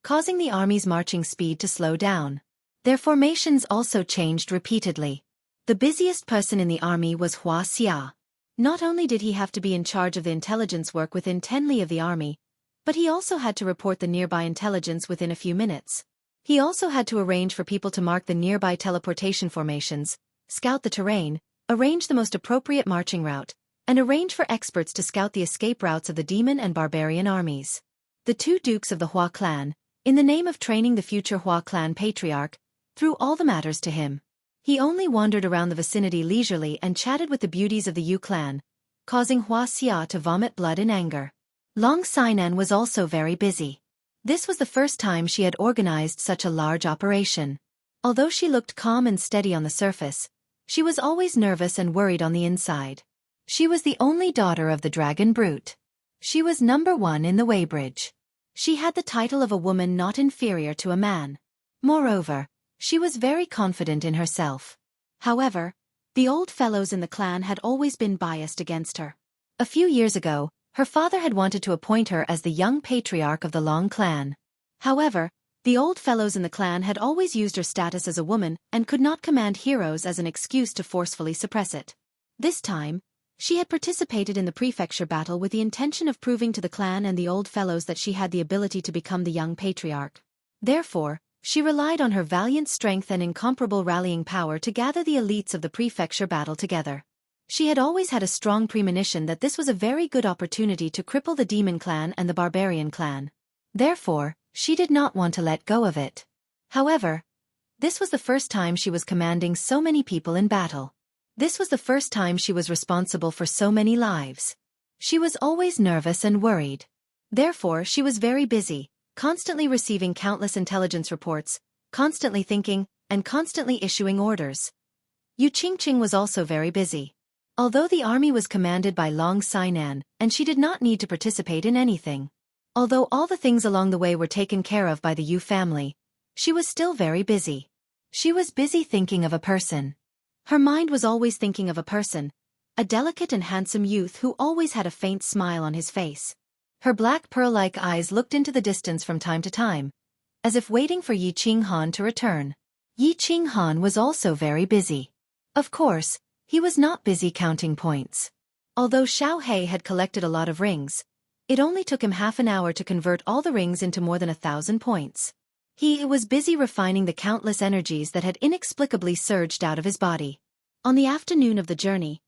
causing the army's marching speed to slow down. Their formations also changed repeatedly. The busiest person in the army was Wuxia. Not only did he have to be in charge of the intelligence work within 10 li of the army, but he also had to report the nearby intelligence within a few minutes. He also had to arrange for people to mark the nearby teleportation formations, scout the terrain, arrange the most appropriate marching route, and arrange for experts to scout the escape routes of the demon and barbarian armies. The two dukes of the Hua clan, in the name of training the future Hua clan patriarch, threw all the matters to him. He only wandered around the vicinity leisurely and chatted with the beauties of the Yu clan, causing Wuxia to vomit blood in anger. Long Sinan was also very busy. This was the first time she had organized such a large operation. Although she looked calm and steady on the surface, she was always nervous and worried on the inside. She was the only daughter of the dragon brute. She was number 1 in the weighbridge. She had the title of a woman not inferior to a man. Moreover, she was very confident in herself. However, the old fellows in the clan had always been biased against her. A few years ago, her father had wanted to appoint her as the young patriarch of the Long clan. However, the old fellows in the clan had always used her status as a woman and could not command heroes as an excuse to forcefully suppress it. This time, she had participated in the prefecture battle with the intention of proving to the clan and the old fellows that she had the ability to become the young patriarch. Therefore, she relied on her valiant strength and incomparable rallying power to gather the elites of the prefecture battle together. She had always had a strong premonition that this was a very good opportunity to cripple the demon clan and the barbarian clan. Therefore, she did not want to let go of it. However, this was the first time she was commanding so many people in battle. This was the first time she was responsible for so many lives. She was always nervous and worried. Therefore, she was very busy, constantly receiving countless intelligence reports, constantly thinking, and constantly issuing orders. Yu Qingqing was also very busy. Although the army was commanded by Long Sinan, and she did not need to participate in anything. Although all the things along the way were taken care of by the Yu family, she was still very busy. She was busy thinking of a person. Her mind was always thinking of a person, a delicate and handsome youth who always had a faint smile on his face. Her black pearl-like eyes looked into the distance from time to time, as if waiting for Yi Qinghan to return. Yi Qinghan was also very busy. Of course, he was not busy counting points. Although Xiao He had collected a lot of rings, it only took him half an hour to convert all the rings into more than 1,000 points. He was busy refining the countless energies that had inexplicably surged out of his body. On the afternoon of the journey,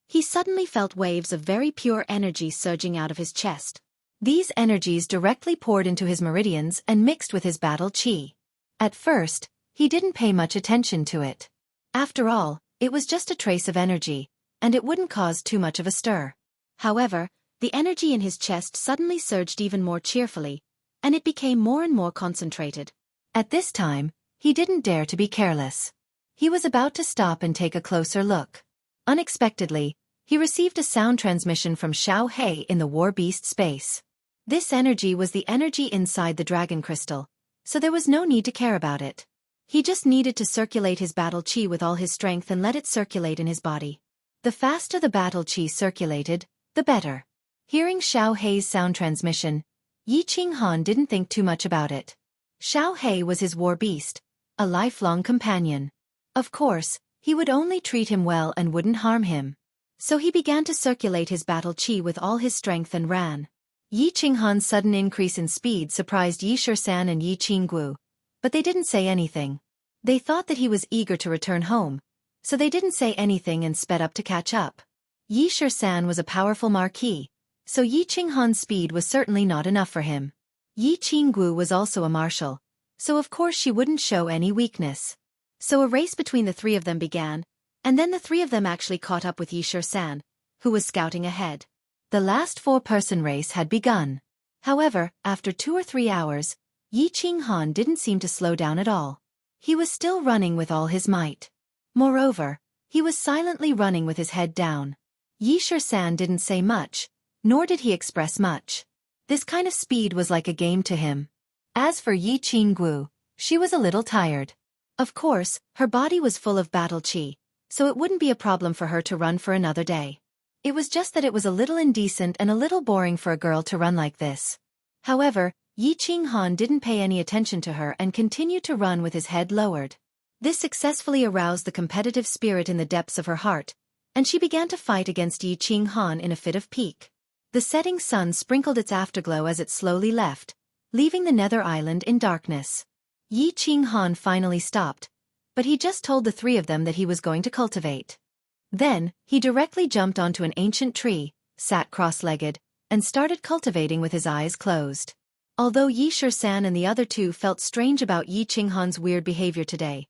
he suddenly felt waves of very pure energy surging out of his chest. These energies directly poured into his meridians and mixed with his battle chi. At first, he didn't pay much attention to it. After all, it was just a trace of energy, and it wouldn't cause too much of a stir. However, the energy in his chest suddenly surged even more cheerfully, and it became more and more concentrated. At this time, he didn't dare to be careless. He was about to stop and take a closer look. Unexpectedly, he received a sound transmission from Xiao He in the War Beast space. This energy was the energy inside the dragon crystal, so there was no need to care about it. He just needed to circulate his battle chi with all his strength and let it circulate in his body. The faster the battle chi circulated, the better. Hearing Xiao He's sound transmission, Yi Qinghan didn't think too much about it. Xiao He was his war beast, a lifelong companion. Of course, he would only treat him well and wouldn't harm him. So he began to circulate his battle chi with all his strength and ran. Yi Qinghan's sudden increase in speed surprised Yi Shisan and Yi Qinggu, but they didn't say anything. They thought that he was eager to return home, so they didn't say anything and sped up to catch up. Yi Shisan was a powerful marquis, so Yi Qinghan's speed was certainly not enough for him. Yi Qinggu was also a marshal, so of course she wouldn't show any weakness. So a race between the three of them began, and then the three of them actually caught up with Yi Shisan, who was scouting ahead. The last four-person race had begun. However, after 2 or 3 hours, Yi Qinghan didn't seem to slow down at all. He was still running with all his might. Moreover, he was silently running with his head down. Yi Shisan didn't say much, nor did he express much. This kind of speed was like a game to him. As for Yi Qinggu, she was a little tired. Of course, her body was full of battle chi, so it wouldn't be a problem for her to run for another day. It was just that it was a little indecent and a little boring for a girl to run like this. However, Yi Qinghan didn't pay any attention to her and continued to run with his head lowered. This successfully aroused the competitive spirit in the depths of her heart, and she began to fight against Yi Qinghan in a fit of pique. The setting sun sprinkled its afterglow as it slowly left, leaving the nether island in darkness. Yi Qinghan finally stopped, but he just told the three of them that he was going to cultivate. Then, he directly jumped onto an ancient tree, sat cross-legged, and started cultivating with his eyes closed. Although Yi Shisan and the other two felt strange about Yi Qinghan's weird behavior today,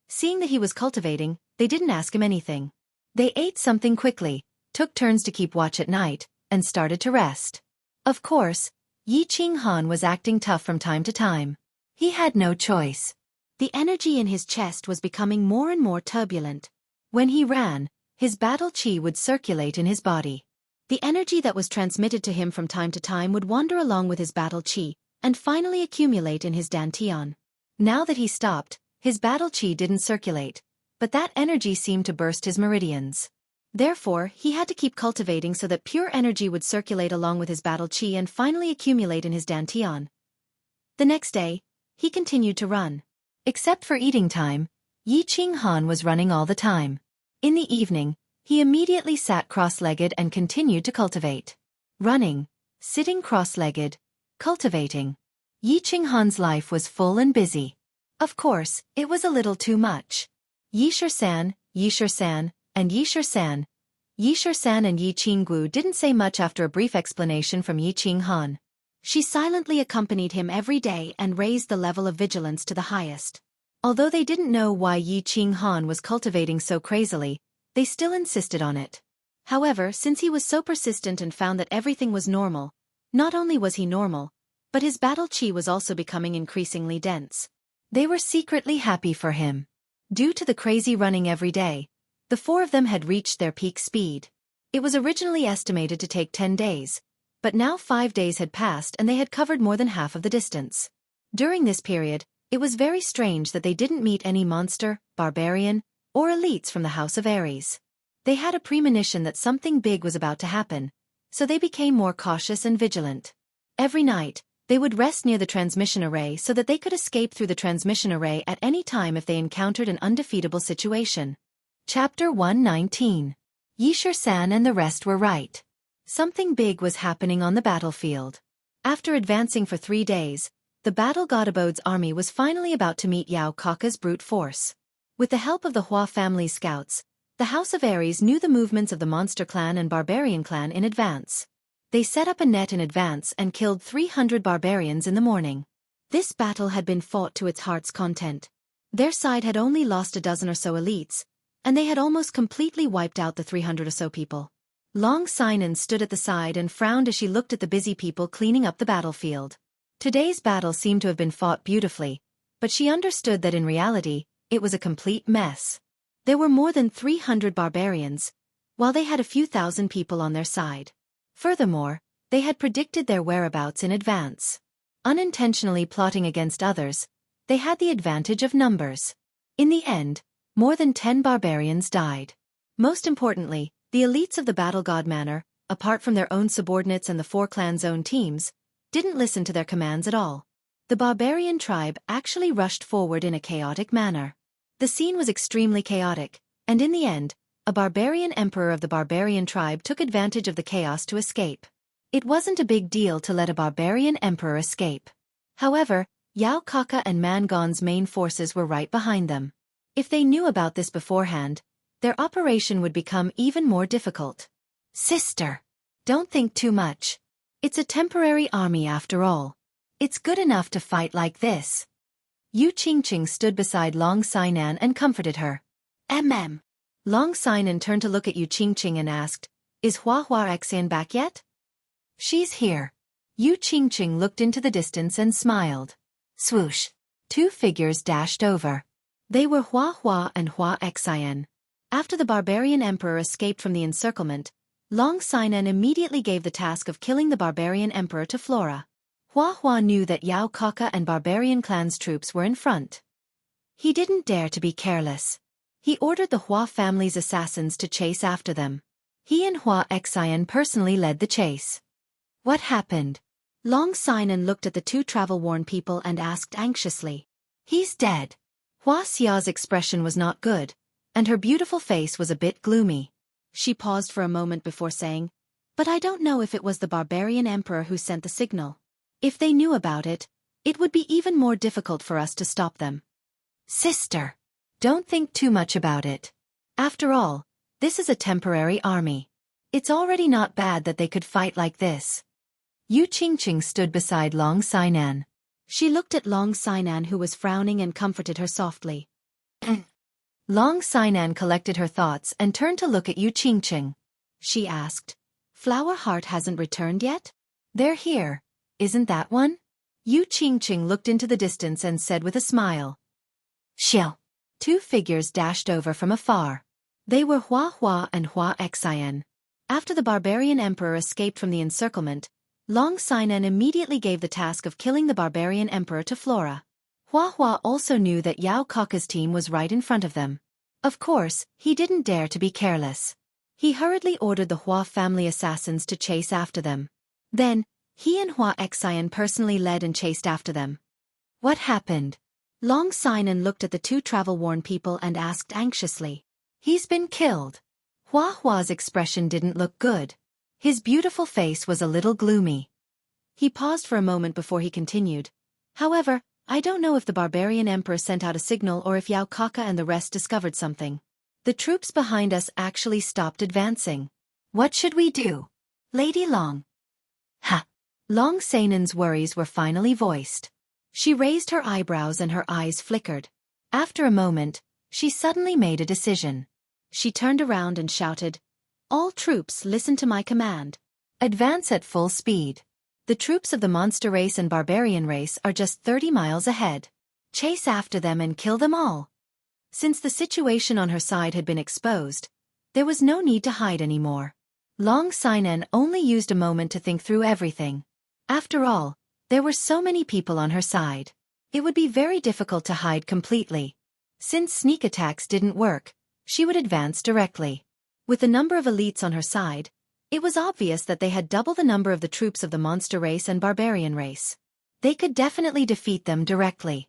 seeing that he was cultivating, they didn't ask him anything. They ate something quickly, took turns to keep watch at night, and started to rest. Of course, Yi Qinghan was acting tough from time to time. He had no choice. The energy in his chest was becoming more and more turbulent. When he ran, his battle chi would circulate in his body. The energy that was transmitted to him from time to time would wander along with his battle chi, and finally accumulate in his dantian. Now that he stopped, his battle chi didn't circulate, but that energy seemed to burst his meridians. Therefore, he had to keep cultivating so that pure energy would circulate along with his battle chi and finally accumulate in his dantian. The next day, he continued to run. Except for eating time, Yi Qinghan was running all the time. In the evening, he immediately sat cross-legged and continued to cultivate. Running, sitting cross-legged, cultivating. Yi Qinghan's life was full and busy. Of course, it was a little too much. Yi Shisan, and Yi Shisan. Yi Shisan and Yi Qinggu didn't say much after a brief explanation from Yi Qinghan. She silently accompanied him every day and raised the level of vigilance to the highest. Although they didn't know why Yi Qinghan was cultivating so crazily, they still insisted on it. However, since he was so persistent and found that everything was normal, not only was he normal, but his battle chi was also becoming increasingly dense. They were secretly happy for him. Due to the crazy running every day, the four of them had reached their peak speed. It was originally estimated to take 10 days, but now 5 days had passed and they had covered more than half of the distance. During this period, it was very strange that they didn't meet any monster, barbarian, or elites from the House of Ares. They had a premonition that something big was about to happen, so they became more cautious and vigilant. Every night, they would rest near the transmission array so that they could escape through the transmission array at any time if they encountered an undefeatable situation. Chapter 119. Yi Shisan and the rest were right. Something big was happening on the battlefield. After advancing for 3 days, the battle god Abode's army was finally about to meet Yao Kaka's brute force. With the help of the Hua family's scouts, the House of Ares knew the movements of the Monster Clan and Barbarian Clan in advance. They set up a net in advance and killed 300 barbarians in the morning. This battle had been fought to its heart's content. Their side had only lost a dozen or so elites, and they had almost completely wiped out the 300 or so people. Long Sinan stood at the side and frowned as she looked at the busy people cleaning up the battlefield. Today's battle seemed to have been fought beautifully, but she understood that in reality, it was a complete mess. There were more than 300 barbarians, while they had a few thousand people on their side. Furthermore, they had predicted their whereabouts in advance. Unintentionally plotting against others, they had the advantage of numbers. In the end, more than 10 barbarians died. Most importantly, the elites of the Battle God Manor, apart from their own subordinates and the 4 clans' own teams, didn't listen to their commands at all. The barbarian tribe actually rushed forward in a chaotic manner. The scene was extremely chaotic, and in the end, a barbarian emperor of the barbarian tribe took advantage of the chaos to escape. It wasn't a big deal to let a barbarian emperor escape. However, Yao Kaka and Mangon's main forces were right behind them. If they knew about this beforehand, their operation would become even more difficult. Sister, don't think too much. It's a temporary army after all. It's good enough to fight like this. Yu Qingqing stood beside Long Sinan and comforted her. Long Sinan turned to look at Yu Qingqing and asked, "Is Hua Xian back yet?" "She's here." Yu Qingqing looked into the distance and smiled. Swoosh. 2 figures dashed over. They were Hua and Hua Xian. After the barbarian emperor escaped from the encirclement, Long Sinan immediately gave the task of killing the barbarian emperor to Flora. Hua knew that Yao Kaka and barbarian clan's troops were in front. He didn't dare to be careless. He ordered the Hua family's assassins to chase after them. He and Hua Xian personally led the chase. What happened? Long Sinan looked at the 2 travel-worn people and asked anxiously. "He's dead." Xia's expression was not good, and her beautiful face was a bit gloomy. She paused for a moment before saying, "But I don't know if it was the barbarian emperor who sent the signal. If they knew about it, it would be even more difficult for us to stop them." Sister, don't think too much about it. After all, this is a temporary army. It's already not bad that they could fight like this. Yu Qingqing stood beside Long Sainan. She looked at Long Sainan, who was frowning, and comforted her softly. Long Sainan collected her thoughts and turned to look at Yu Qingqing. She asked, "Flower Heart hasn't returned yet?" "They're here. Isn't that one?" Yu Qingqing looked into the distance and said with a smile. "Xiao." Two figures dashed over from afar. They were Hua Hua and Hua Xian. After the barbarian emperor escaped from the encirclement, Long Sainan immediately gave the task of killing the barbarian emperor to Flora. Hua Hua also knew that Yao Kaka's team was right in front of them. Of course, he didn't dare to be careless. He hurriedly ordered the Hua family assassins to chase after them. Then, he and Hua Xian personally led and chased after them. What happened? Long Sainan looked at the two travel-worn people and asked anxiously. "He's been killed." Hua Hua's expression didn't look good. His beautiful face was a little gloomy. He paused for a moment before he continued. "However, I don't know if the barbarian emperor sent out a signal or if Yao Kaka and the rest discovered something. The troops behind us actually stopped advancing. What should we do? Lady Long?" Ha! Long Sainan's worries were finally voiced. She raised her eyebrows and her eyes flickered. After a moment, she suddenly made a decision. She turned around and shouted, "All troops, listen to my command. Advance at full speed. The troops of the monster race and barbarian race are just 30 miles ahead. Chase after them and kill them all." Since the situation on her side had been exposed, there was no need to hide anymore. Long Sainan only used a moment to think through everything. After all, there were so many people on her side. It would be very difficult to hide completely. Since sneak attacks didn't work, she would advance directly. With the number of elites on her side, it was obvious that they had double the number of the troops of the monster race and barbarian race. They could definitely defeat them directly.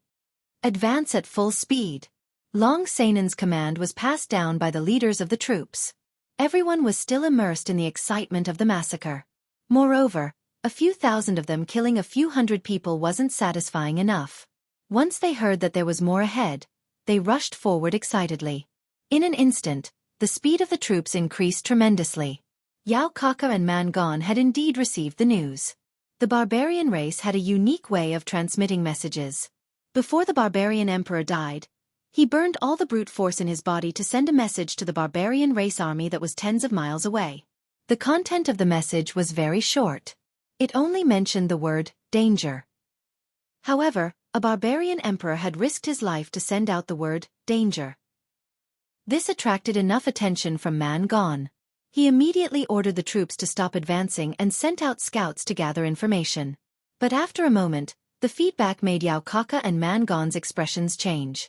Advance at full speed. Long Sainan's command was passed down by the leaders of the troops. Everyone was still immersed in the excitement of the massacre. Moreover, a few thousand of them killing a few hundred people wasn't satisfying enough. Once they heard that there was more ahead, they rushed forward excitedly. In an instant, the speed of the troops increased tremendously. Yao Kaka and Man Gone had indeed received the news. The barbarian race had a unique way of transmitting messages. Before the barbarian emperor died, he burned all the brute force in his body to send a message to the barbarian race army that was tens of miles away. The content of the message was very short. It only mentioned the word, danger. However, a barbarian emperor had risked his life to send out the word, danger. This attracted enough attention from Man Gone. He immediately ordered the troops to stop advancing and sent out scouts to gather information. But after a moment, the feedback made Yao Kaka and Man Gone's expressions change.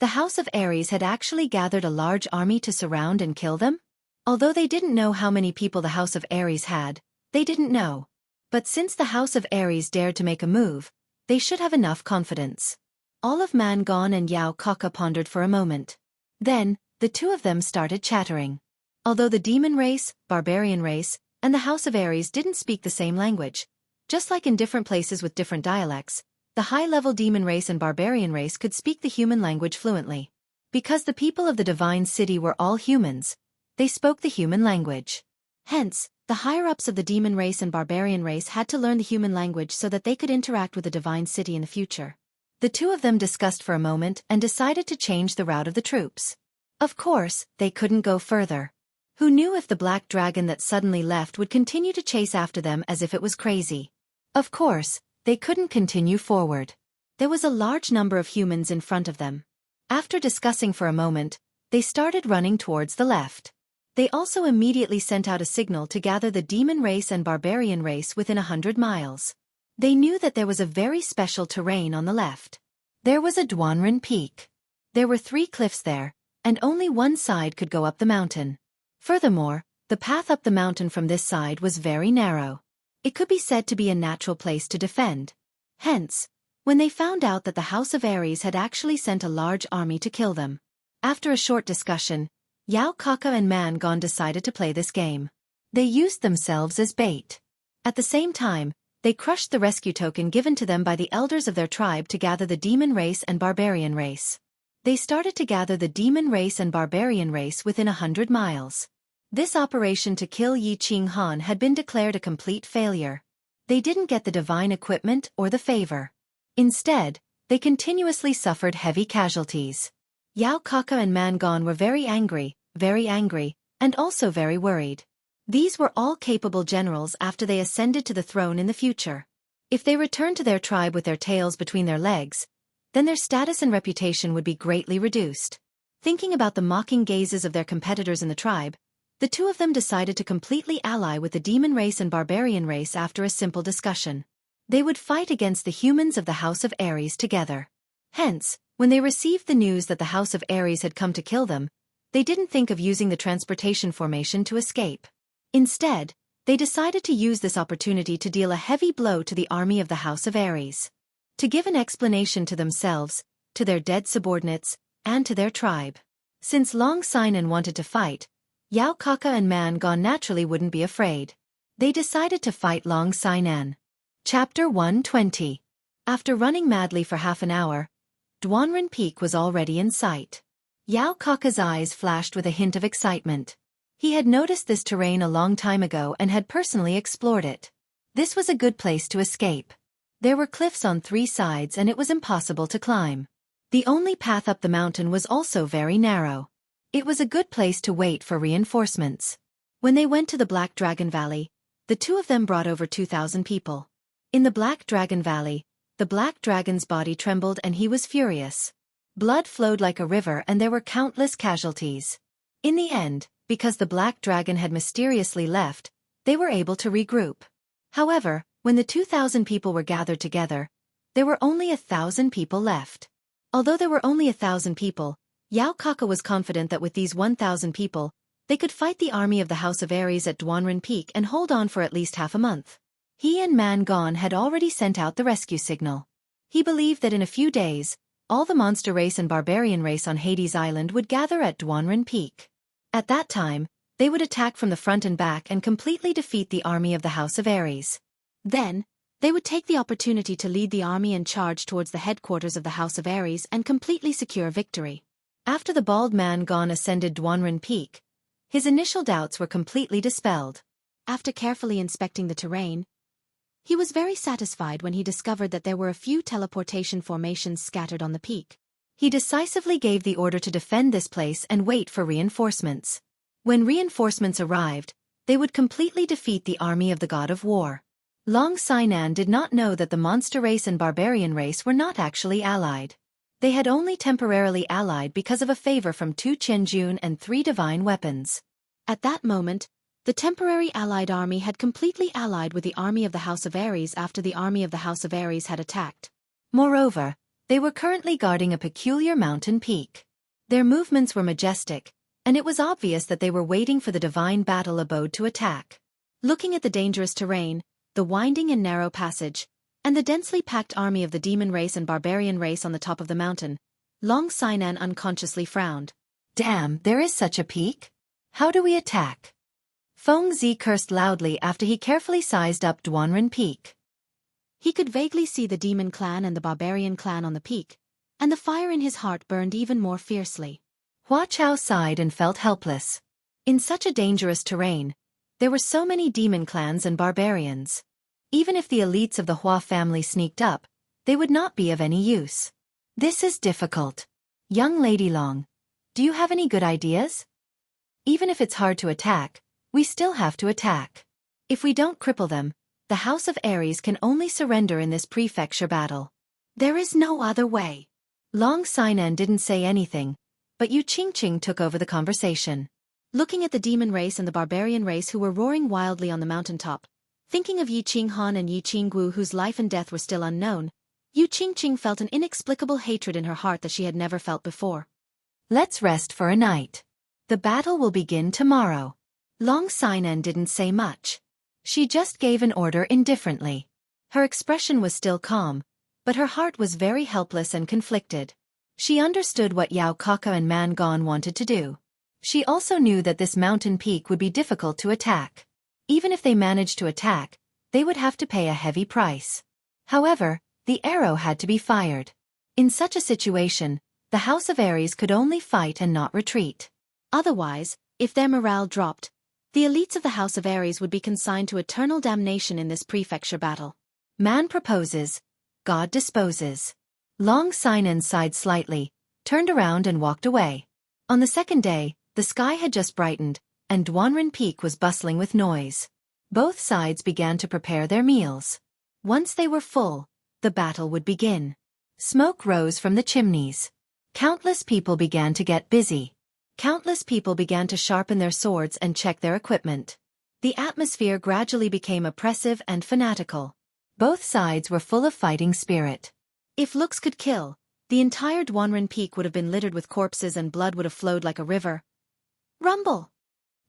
The House of Ares had actually gathered a large army to surround and kill them? Although they didn't know how many people the House of Ares had, they didn't know. But since the House of Ares dared to make a move, they should have enough confidence. All of Man Gone and Yao Kaka pondered for a moment. Then, the two of them started chattering. Although the demon race, barbarian race, and the House of Ares didn't speak the same language, just like in different places with different dialects, the high-level demon race and barbarian race could speak the human language fluently. Because the people of the divine city were all humans, they spoke the human language. Hence, the higher-ups of the demon race and barbarian race had to learn the human language so that they could interact with the divine city in the future. The two of them discussed for a moment and decided to change the route of the troops. Of course, they couldn't go further. Who knew if the black dragon that suddenly left would continue to chase after them as if it was crazy? Of course, they couldn't continue forward. There was a large number of humans in front of them. After discussing for a moment, they started running towards the left. They also immediately sent out a signal to gather the demon race and barbarian race within 100 miles. They knew that there was a very special terrain on the left. There was a Duanren Peak. There were 3 cliffs there, and only one side could go up the mountain. Furthermore, the path up the mountain from this side was very narrow. It could be said to be a natural place to defend. Hence, when they found out that the House of Aries had actually sent a large army to kill them. After a short discussion, Yao Kaka and Man Gon decided to play this game. They used themselves as bait. At the same time, they crushed the rescue token given to them by the elders of their tribe to gather the demon race and barbarian race. They started to gather the demon race and barbarian race within 100 miles. This operation to kill Yi Qing Han had been declared a complete failure. They didn't get the divine equipment or the favor. Instead, they continuously suffered heavy casualties. Yao Kaka and Man Gon were very angry, and also very worried. These were all capable generals after they ascended to the throne in the future. If they returned to their tribe with their tails between their legs, then their status and reputation would be greatly reduced. Thinking about the mocking gazes of their competitors in the tribe, the two of them decided to completely ally with the demon race and barbarian race after a simple discussion. They would fight against the humans of the House of Aries together. Hence, when they received the news that the House of Aries had come to kill them, they didn't think of using the transportation formation to escape. Instead, they decided to use this opportunity to deal a heavy blow to the army of the House of Aries. To give an explanation to themselves, to their dead subordinates, and to their tribe. Since Long Sinan wanted to fight, Yao Kaka and Man Gon naturally wouldn't be afraid. They decided to fight Long Sinan. Chapter 120. After running madly for half an hour, Duanren Peak was already in sight. Yao Kaka's eyes flashed with a hint of excitement. He had noticed this terrain a long time ago and had personally explored it. This was a good place to escape. There were cliffs on 3 sides and it was impossible to climb. The only path up the mountain was also very narrow. It was a good place to wait for reinforcements. When they went to the Black Dragon Valley, the two of them brought over 2,000 people. In the Black Dragon Valley, the Black Dragon's body trembled and he was furious. Blood flowed like a river and there were countless casualties. In the end, because the Black Dragon had mysteriously left, they were able to regroup. However, when the 2,000 people were gathered together, there were only 1,000 people left. Although there were only 1,000 people, Yao Kaka was confident that with these 1,000 people, they could fight the army of the House of Aries at Duanren Peak and hold on for at least half a month. He and Man Gon had already sent out the rescue signal. He believed that in a few days, all the monster race and barbarian race on Hades Island would gather at Duanren Peak. At that time, they would attack from the front and back and completely defeat the army of the House of Aries. Then, they would take the opportunity to lead the army and charge towards the headquarters of the House of Aries and completely secure victory. After the bald Man Gon ascended Duanren Peak, his initial doubts were completely dispelled. After carefully inspecting the terrain, he was very satisfied when he discovered that there were a few teleportation formations scattered on the peak. He decisively gave the order to defend this place and wait for reinforcements. When reinforcements arrived, they would completely defeat the army of the God of War. Long Sinan did not know that the monster race and barbarian race were not actually allied. They had only temporarily allied because of a favor from 2 Qianjun and 3 divine weapons. At that moment, the temporary allied army had completely allied with the army of the House of Aries after the army of the House of Aries had attacked. Moreover, they were currently guarding a peculiar mountain peak. Their movements were majestic, and it was obvious that they were waiting for the divine battle abode to attack. Looking at the dangerous terrain, the winding and narrow passage, and the densely packed army of the demon race and barbarian race on the top of the mountain, Long Sinan unconsciously frowned. Damn, there is such a peak? How do we attack? Feng Zi cursed loudly after he carefully sized up Duanren Peak. He could vaguely see the demon clan and the barbarian clan on the peak, and the fire in his heart burned even more fiercely. Hua Chao sighed and felt helpless. In such a dangerous terrain, there were so many demon clans and barbarians. Even if the elites of the Hua family sneaked up, they would not be of any use. This is difficult. Young Lady Long, do you have any good ideas? Even if it's hard to attack, we still have to attack. If we don't cripple them, the House of Aries can only surrender in this prefecture battle. There is no other way. Long Sinan didn't say anything, but Yu Qingqing took over the conversation. Looking at the demon race and the barbarian race who were roaring wildly on the mountaintop, thinking of Yi Qinghan and Yi Qinggu whose life and death were still unknown, Yu Qingqing felt an inexplicable hatred in her heart that she had never felt before. Let's rest for a night. The battle will begin tomorrow. Long Sinan didn't say much. She just gave an order indifferently. Her expression was still calm, but her heart was very helpless and conflicted. She understood what Yao Kaka and Man Gon wanted to do. She also knew that this mountain peak would be difficult to attack. Even if they managed to attack, they would have to pay a heavy price. However, the arrow had to be fired. In such a situation, the House of Aries could only fight and not retreat. Otherwise, if their morale dropped, the elites of the House of Aries would be consigned to eternal damnation in this prefecture battle. Man proposes, God disposes. Long Sinan sighed slightly, turned around and walked away. On the second day, the sky had just brightened, and Duanren Peak was bustling with noise. Both sides began to prepare their meals. Once they were full, the battle would begin. Smoke rose from the chimneys. Countless people began to get busy. Countless people began to sharpen their swords and check their equipment. The atmosphere gradually became oppressive and fanatical. Both sides were full of fighting spirit. If looks could kill, the entire Duanren Peak would have been littered with corpses and blood would have flowed like a river. Rumble!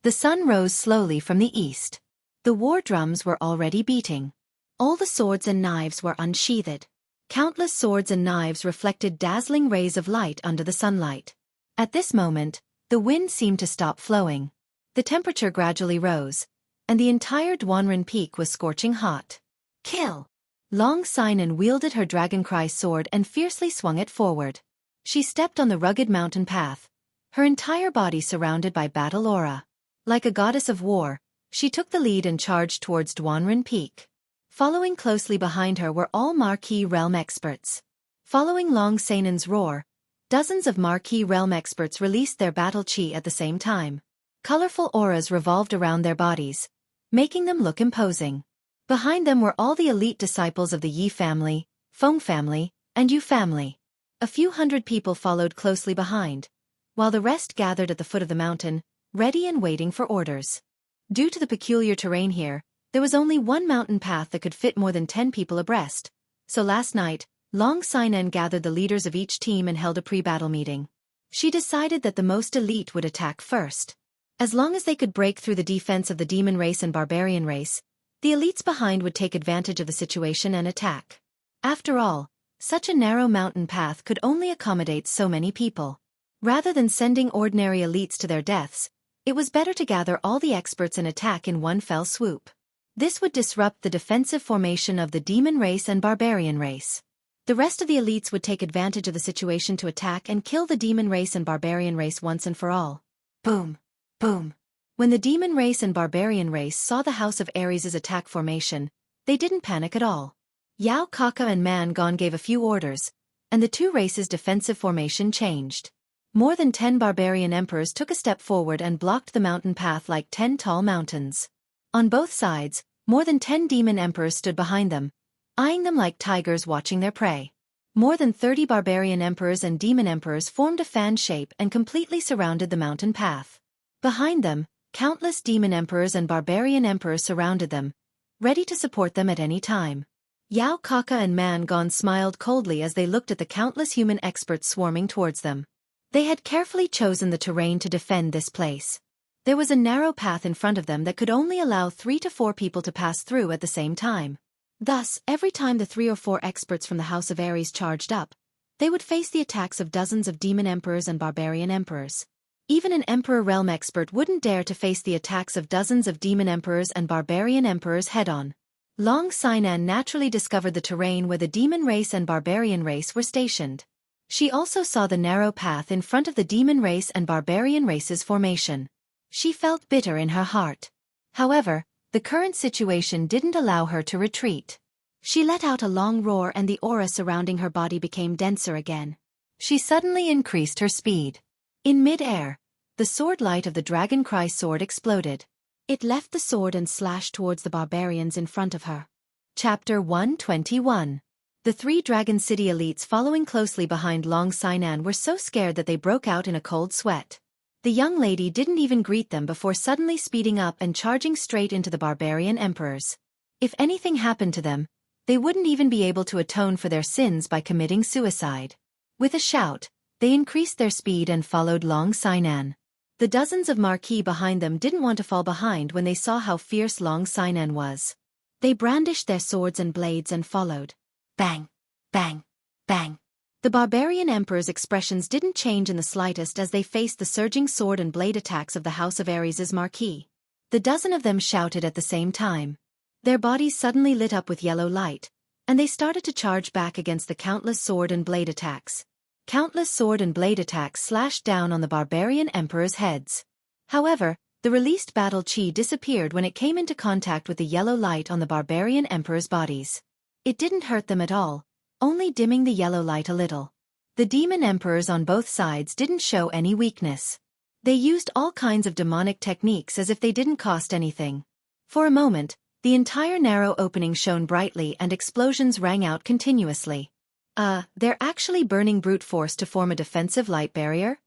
The sun rose slowly from the east. The war drums were already beating. All the swords and knives were unsheathed. Countless swords and knives reflected dazzling rays of light under the sunlight. At this moment, the wind seemed to stop flowing. The temperature gradually rose, and the entire Duanren Peak was scorching hot. Kill! Long Sinan wielded her dragoncry sword and fiercely swung it forward. She stepped on the rugged mountain path, her entire body surrounded by battle aura. Like a goddess of war, she took the lead and charged towards Duanren Peak. Following closely behind her were all Marquis realm experts. Following Long Sinan's roar, dozens of Marquis realm experts released their battle chi at the same time. Colorful auras revolved around their bodies, making them look imposing. Behind them were all the elite disciples of the Yi family, Feng family, and Yu family. A few hundred people followed closely behind, while the rest gathered at the foot of the mountain, ready and waiting for orders. Due to the peculiar terrain here, there was only one mountain path that could fit more than 10 people abreast, so last night, Long Sinan gathered the leaders of each team and held a pre-battle meeting. She decided that the most elite would attack first. As long as they could break through the defense of the demon race and barbarian race, the elites behind would take advantage of the situation and attack. After all, such a narrow mountain path could only accommodate so many people. Rather than sending ordinary elites to their deaths, it was better to gather all the experts and attack in one fell swoop. This would disrupt the defensive formation of the demon race and barbarian race. The rest of the elites would take advantage of the situation to attack and kill the demon race and barbarian race once and for all. Boom! Boom! When the demon race and barbarian race saw the House of Aries' attack formation, they didn't panic at all. Yao Kaka and Man Gon gave a few orders, and the two races' defensive formation changed. More than 10 barbarian emperors took a step forward and blocked the mountain path like 10 tall mountains. On both sides, more than 10 demon emperors stood behind them, eyeing them like tigers watching their prey. More than 30 barbarian emperors and demon emperors formed a fan shape and completely surrounded the mountain path. Behind them, countless demon emperors and barbarian emperors surrounded them, ready to support them at any time. Yao Kaka and Man Gon smiled coldly as they looked at the countless human experts swarming towards them. They had carefully chosen the terrain to defend this place. There was a narrow path in front of them that could only allow 3 to 4 people to pass through at the same time. Thus, every time the 3 or 4 experts from the House of Aries charged up, they would face the attacks of dozens of demon emperors and barbarian emperors. Even an emperor realm expert wouldn't dare to face the attacks of dozens of demon emperors and barbarian emperors head-on. Long Sinan naturally discovered the terrain where the demon race and barbarian race were stationed. She also saw the narrow path in front of the demon race and barbarian race's formation. She felt bitter in her heart. However, the current situation didn't allow her to retreat. She let out a long roar and the aura surrounding her body became denser again. She suddenly increased her speed. In mid-air, the sword light of the dragoncry sword exploded. It left the sword and slashed towards the barbarians in front of her. Chapter 121. The 3 Dragon City elites following closely behind Long Sinan were so scared that they broke out in a cold sweat. The young lady didn't even greet them before suddenly speeding up and charging straight into the barbarian emperors. If anything happened to them, they wouldn't even be able to atone for their sins by committing suicide. With a shout, they increased their speed and followed Long Sinan. The dozens of Marquis behind them didn't want to fall behind when they saw how fierce Long Sinan was. They brandished their swords and blades and followed. Bang! Bang! Bang! The barbarian emperor's expressions didn't change in the slightest as they faced the surging sword and blade attacks of the House of Ares's marquis. The dozen of them shouted at the same time. Their bodies suddenly lit up with yellow light, and they started to charge back against the countless sword and blade attacks. Countless sword and blade attacks slashed down on the barbarian emperor's heads. However, the released battle chi disappeared when it came into contact with the yellow light on the barbarian emperor's bodies. It didn't hurt them at all, only dimming the yellow light a little. The demon emperors on both sides didn't show any weakness. They used all kinds of demonic techniques as if they didn't cost anything. For a moment, the entire narrow opening shone brightly and explosions rang out continuously. They're actually burning brute force to form a defensive light barrier?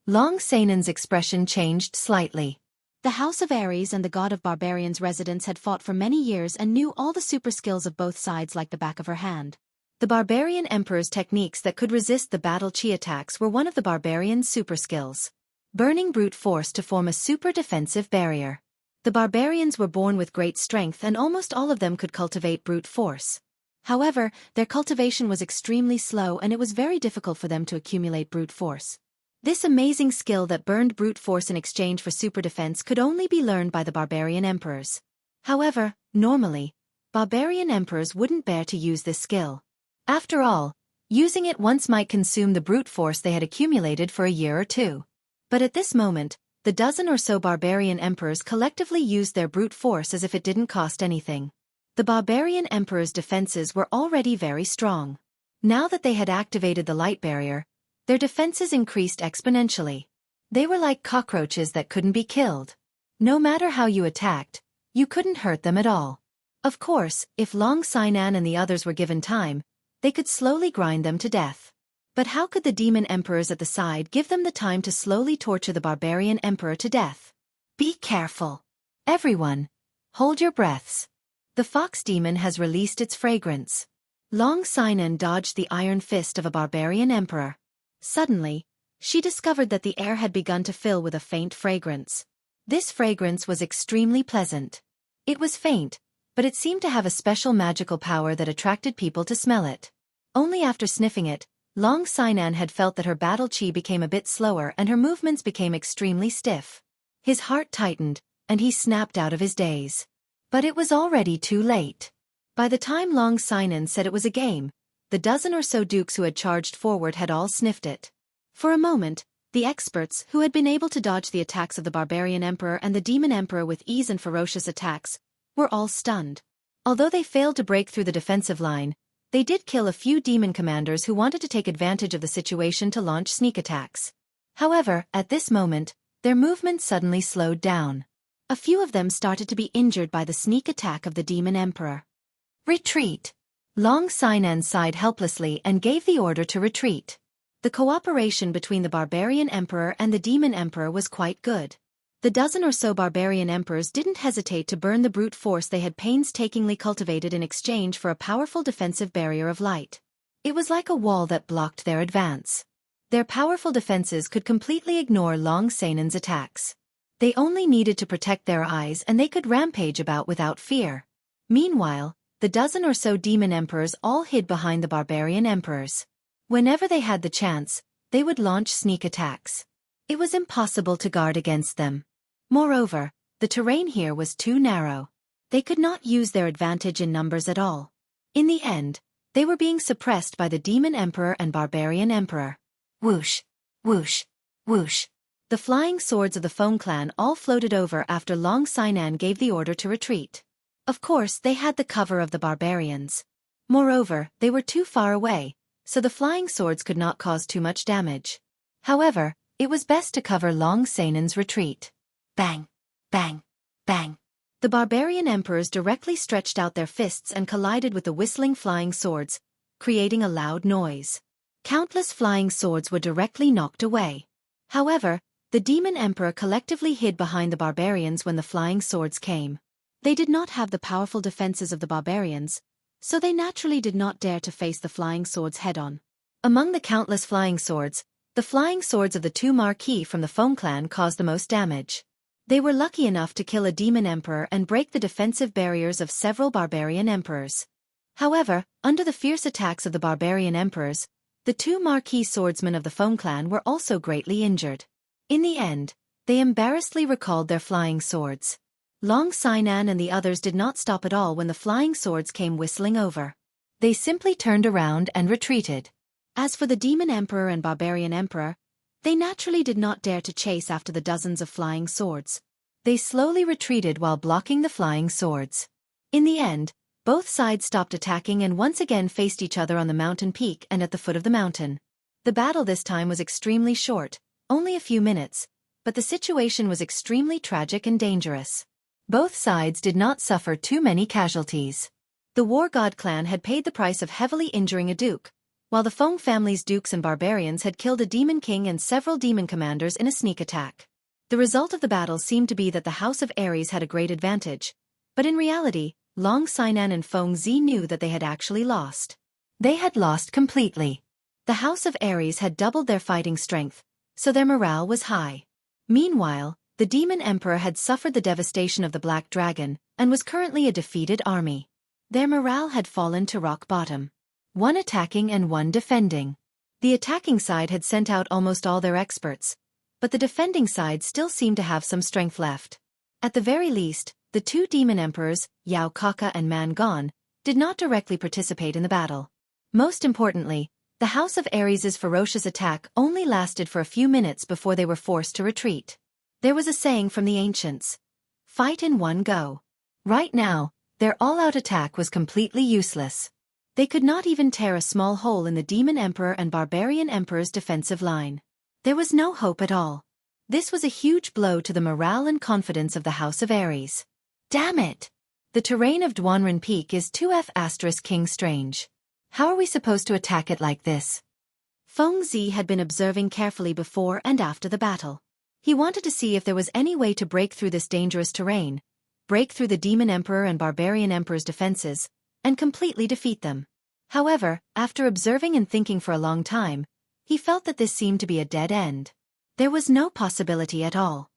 Long Seinen's expression changed slightly. The House of Ares and the God of Barbarians residents had fought for many years and knew all the super skills of both sides like the back of her hand. The barbarian emperor's techniques that could resist the battle chi attacks were one of the barbarian's super skills. Burning brute force to form a super defensive barrier. The barbarians were born with great strength and almost all of them could cultivate brute force. However, their cultivation was extremely slow and it was very difficult for them to accumulate brute force. This amazing skill that burned brute force in exchange for super defense could only be learned by the barbarian emperors. However, normally, barbarian emperors wouldn't bear to use this skill. After all, using it once might consume the brute force they had accumulated for a year or two. But at this moment, the dozen or so barbarian emperors collectively used their brute force as if it didn't cost anything. The barbarian emperor's defenses were already very strong. Now that they had activated the light barrier, their defenses increased exponentially. They were like cockroaches that couldn't be killed. No matter how you attacked, you couldn't hurt them at all. Of course, if Long Sainan and the others were given time, they could slowly grind them to death. But how could the demon emperors at the side give them the time to slowly torture the barbarian emperor to death? Be careful. Everyone, hold your breaths. The fox demon has released its fragrance. Long Sainan dodged the iron fist of a barbarian emperor. Suddenly, she discovered that the air had begun to fill with a faint fragrance. This fragrance was extremely pleasant. It was faint, but it seemed to have a special magical power that attracted people to smell it. Only after sniffing it, Long Sainan had felt that her battle chi became a bit slower and her movements became extremely stiff. His heart tightened, and he snapped out of his daze. But it was already too late. By the time Long Sainan said it was a game, the dozen or so dukes who had charged forward had all sniffed it. For a moment, the experts, who had been able to dodge the attacks of the barbarian emperor and the demon emperor with ease and ferocious attacks, were all stunned. Although they failed to break through the defensive line, they did kill a few demon commanders who wanted to take advantage of the situation to launch sneak attacks. However, at this moment, their movement suddenly slowed down. A few of them started to be injured by the sneak attack of the demon emperor. Retreat! Long Sainan sighed helplessly and gave the order to retreat. The cooperation between the barbarian emperor and the demon emperor was quite good. The dozen or so barbarian emperors didn't hesitate to burn the brute force they had painstakingly cultivated in exchange for a powerful defensive barrier of light. It was like a wall that blocked their advance. Their powerful defenses could completely ignore Long Sainan's attacks. They only needed to protect their eyes and they could rampage about without fear. Meanwhile, the dozen or so demon emperors all hid behind the barbarian emperors. Whenever they had the chance, they would launch sneak attacks. It was impossible to guard against them. Moreover, the terrain here was too narrow. They could not use their advantage in numbers at all. In the end, they were being suppressed by the demon emperor and barbarian emperor. Whoosh! Whoosh! Whoosh! The flying swords of the Feng clan all floated over after Long Sainan gave the order to retreat. Of course, they had the cover of the barbarians. Moreover, they were too far away, so the flying swords could not cause too much damage. However, it was best to cover Long Sainan's retreat. Bang! Bang! Bang! The barbarian emperors directly stretched out their fists and collided with the whistling flying swords, creating a loud noise. Countless flying swords were directly knocked away. However, the demon emperor collectively hid behind the barbarians when the flying swords came. They did not have the powerful defenses of the barbarians, so they naturally did not dare to face the flying swords head-on. Among the countless flying swords, the flying swords of the two marquis from the Feng clan caused the most damage. They were lucky enough to kill a demon emperor and break the defensive barriers of several barbarian emperors. However, under the fierce attacks of the barbarian emperors, the two marquee swordsmen of the Feng clan were also greatly injured. In the end, they embarrassedly recalled their flying swords. Long Sinan and the others did not stop at all when the flying swords came whistling over. They simply turned around and retreated. As for the demon emperor and barbarian emperor, they naturally did not dare to chase after the dozens of flying swords. They slowly retreated while blocking the flying swords. In the end, both sides stopped attacking and once again faced each other on the mountain peak and at the foot of the mountain. The battle this time was extremely short, only a few minutes, but the situation was extremely tragic and dangerous. Both sides did not suffer too many casualties. The War God clan had paid the price of heavily injuring a duke, while the Feng family's dukes and barbarians had killed a demon king and several demon commanders in a sneak attack. The result of the battle seemed to be that the House of Ares had a great advantage, but in reality, Long Sinan and Feng Zi knew that they had actually lost. They had lost completely. The House of Ares had doubled their fighting strength, so their morale was high. Meanwhile, the demon emperor had suffered the devastation of the Black Dragon, and was currently a defeated army. Their morale had fallen to rock bottom. One attacking and one defending. The attacking side had sent out almost all their experts, but the defending side still seemed to have some strength left. At the very least, the two demon emperors, Yao Kaka and Man Gon, did not directly participate in the battle. Most importantly, the House of Ares' ferocious attack only lasted for a few minutes before they were forced to retreat. There was a saying from the ancients: fight in one go. Right now, their all-out attack was completely useless. They could not even tear a small hole in the demon emperor and barbarian emperor's defensive line. There was no hope at all. This was a huge blow to the morale and confidence of the House of Ares. Damn it! The terrain of Duanren Peak is 2F** King strange. How are we supposed to attack it like this? Feng Zi had been observing carefully before and after the battle. He wanted to see if there was any way to break through this dangerous terrain, break through the demon emperor and barbarian emperor's defenses, and completely defeat them. However, after observing and thinking for a long time, he felt that this seemed to be a dead end. There was no possibility at all.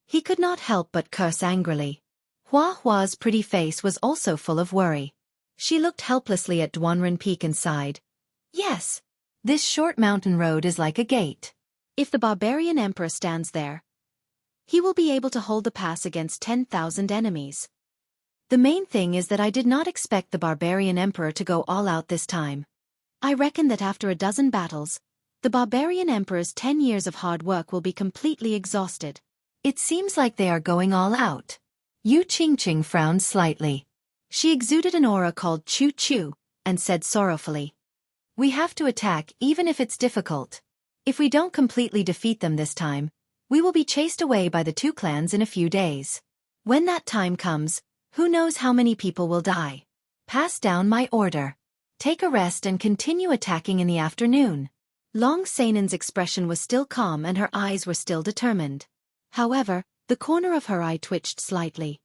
He could not help but curse angrily. Hua Hua's pretty face was also full of worry. She looked helplessly at Duanren Peak and sighed. Yes, this short mountain road is like a gate. If the barbarian emperor stands there, he will be able to hold the pass against 10,000 enemies. The main thing is that I did not expect the barbarian emperor to go all out this time. I reckon that after a dozen battles, the barbarian emperor's 10 years of hard work will be completely exhausted. It seems like they are going all out. Yu Qingqing frowned slightly. She exuded an aura called Chu Chu, and said sorrowfully, "We have to attack even if it's difficult. If we don't completely defeat them this time, we will be chased away by the two clans in a few days. When that time comes, who knows how many people will die. Pass down my order. Take a rest and continue attacking in the afternoon." Long Sanan's expression was still calm and her eyes were still determined. However, the corner of her eye twitched slightly.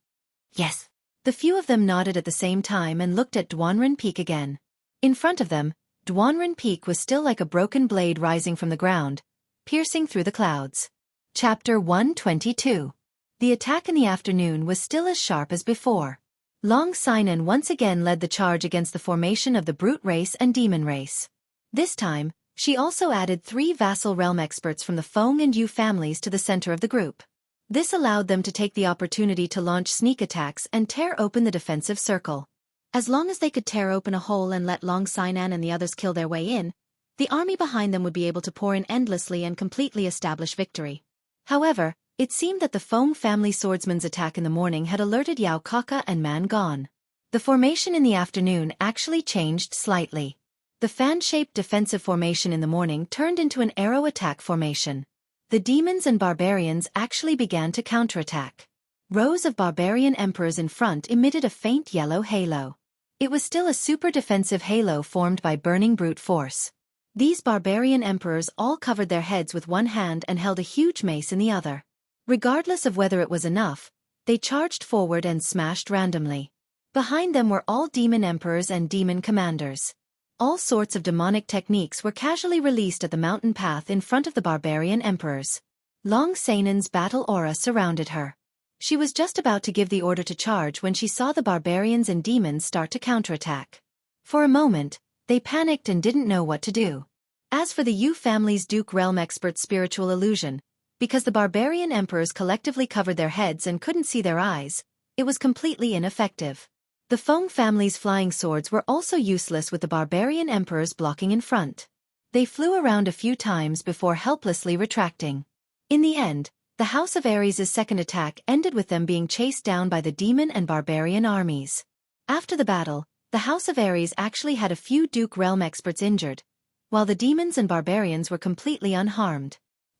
Yes. The few of them nodded at the same time and looked at Duanren Peak again. In front of them, Duanren Peak was still like a broken blade rising from the ground, piercing through the clouds. Chapter 122. The attack in the afternoon was still as sharp as before. Long Sinan once again led the charge against the formation of the brute race and demon race. This time, she also added 3 vassal realm experts from the Feng and Yu families to the center of the group. This allowed them to take the opportunity to launch sneak attacks and tear open the defensive circle. As long as they could tear open a hole and let Long Sinan and the others kill their way in, the army behind them would be able to pour in endlessly and completely establish victory. However, it seemed that the Feng family swordsman's attack in the morning had alerted Yao Kaka and Man Gon. The formation in the afternoon actually changed slightly. The fan-shaped defensive formation in the morning turned into an arrow attack formation. The demons and barbarians actually began to counterattack. Rows of barbarian emperors in front emitted a faint yellow halo. It was still a super defensive halo formed by burning brute force. These barbarian emperors all covered their heads with one hand and held a huge mace in the other. Regardless of whether it was enough, they charged forward and smashed randomly. Behind them were all demon emperors and demon commanders. All sorts of demonic techniques were casually released at the mountain path in front of the barbarian emperors. Long Sanan's battle aura surrounded her. She was just about to give the order to charge when she saw the barbarians and demons start to counterattack. For a moment, they panicked and didn't know what to do. As for the Yu family's Duke Realm expert spiritual illusion, because the barbarian emperors collectively covered their heads and couldn't see their eyes, it was completely ineffective. The Feng family's flying swords were also useless with the barbarian emperors blocking in front. They flew around a few times before helplessly retracting. In the end, the House of Ares' second attack ended with them being chased down by the demon and barbarian armies. After the battle, the House of Ares actually had a few Duke Realm experts injured, while the demons and barbarians were completely unharmed.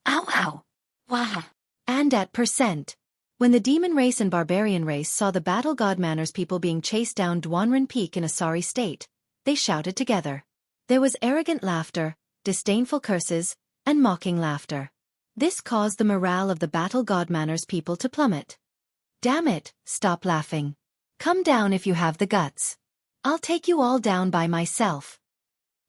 Ow ow! Wah! And at %, when the demon race and barbarian race saw the battle god Manners people being chased down Duanren Peak in a sorry state, they shouted together. There was arrogant laughter, disdainful curses, and mocking laughter. This caused the morale of the battle god Manners people to plummet. Damn it, stop laughing. Come down if you have the guts. I'll take you all down by myself.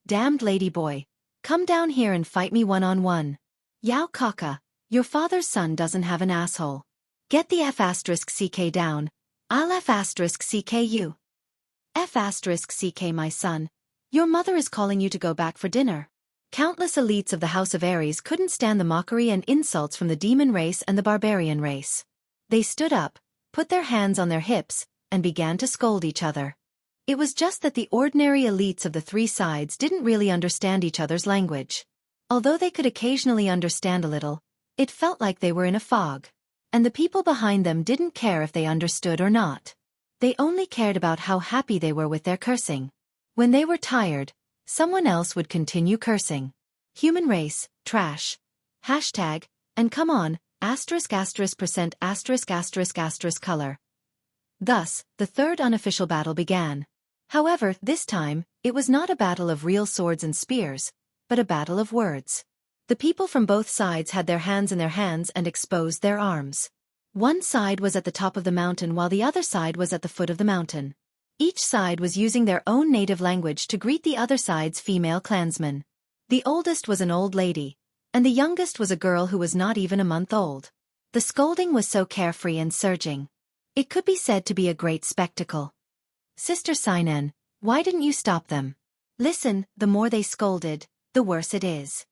Damned ladyboy, come down here and fight me one-on-one. Yao Kaka, your father's son doesn't have an asshole. Get the F*CK down, I'll F*CK you. F*CK my son, your mother is calling you to go back for dinner. Countless elites of the House of Ares couldn't stand the mockery and insults from the demon race and the barbarian race. They stood up, put their hands on their hips, and began to scold each other. It was just that the ordinary elites of the three sides didn't really understand each other's language. Although they could occasionally understand a little, it felt like they were in a fog. And the people behind them didn't care if they understood or not. They only cared about how happy they were with their cursing. When they were tired, someone else would continue cursing. Human race, trash. Hashtag, and come on, **% color. Thus, the third unofficial battle began. However, this time, it was not a battle of real swords and spears, but a battle of words. The people from both sides had their hands in their hands and exposed their arms. One side was at the top of the mountain while the other side was at the foot of the mountain. Each side was using their own native language to greet the other side's female clansmen. The oldest was an old lady, and the youngest was a girl who was not even a month old. The scolding was so carefree and surging. It could be said to be a great spectacle. Sister Sinan, why didn't you stop them? Listen, the more they scolded, the worse it is.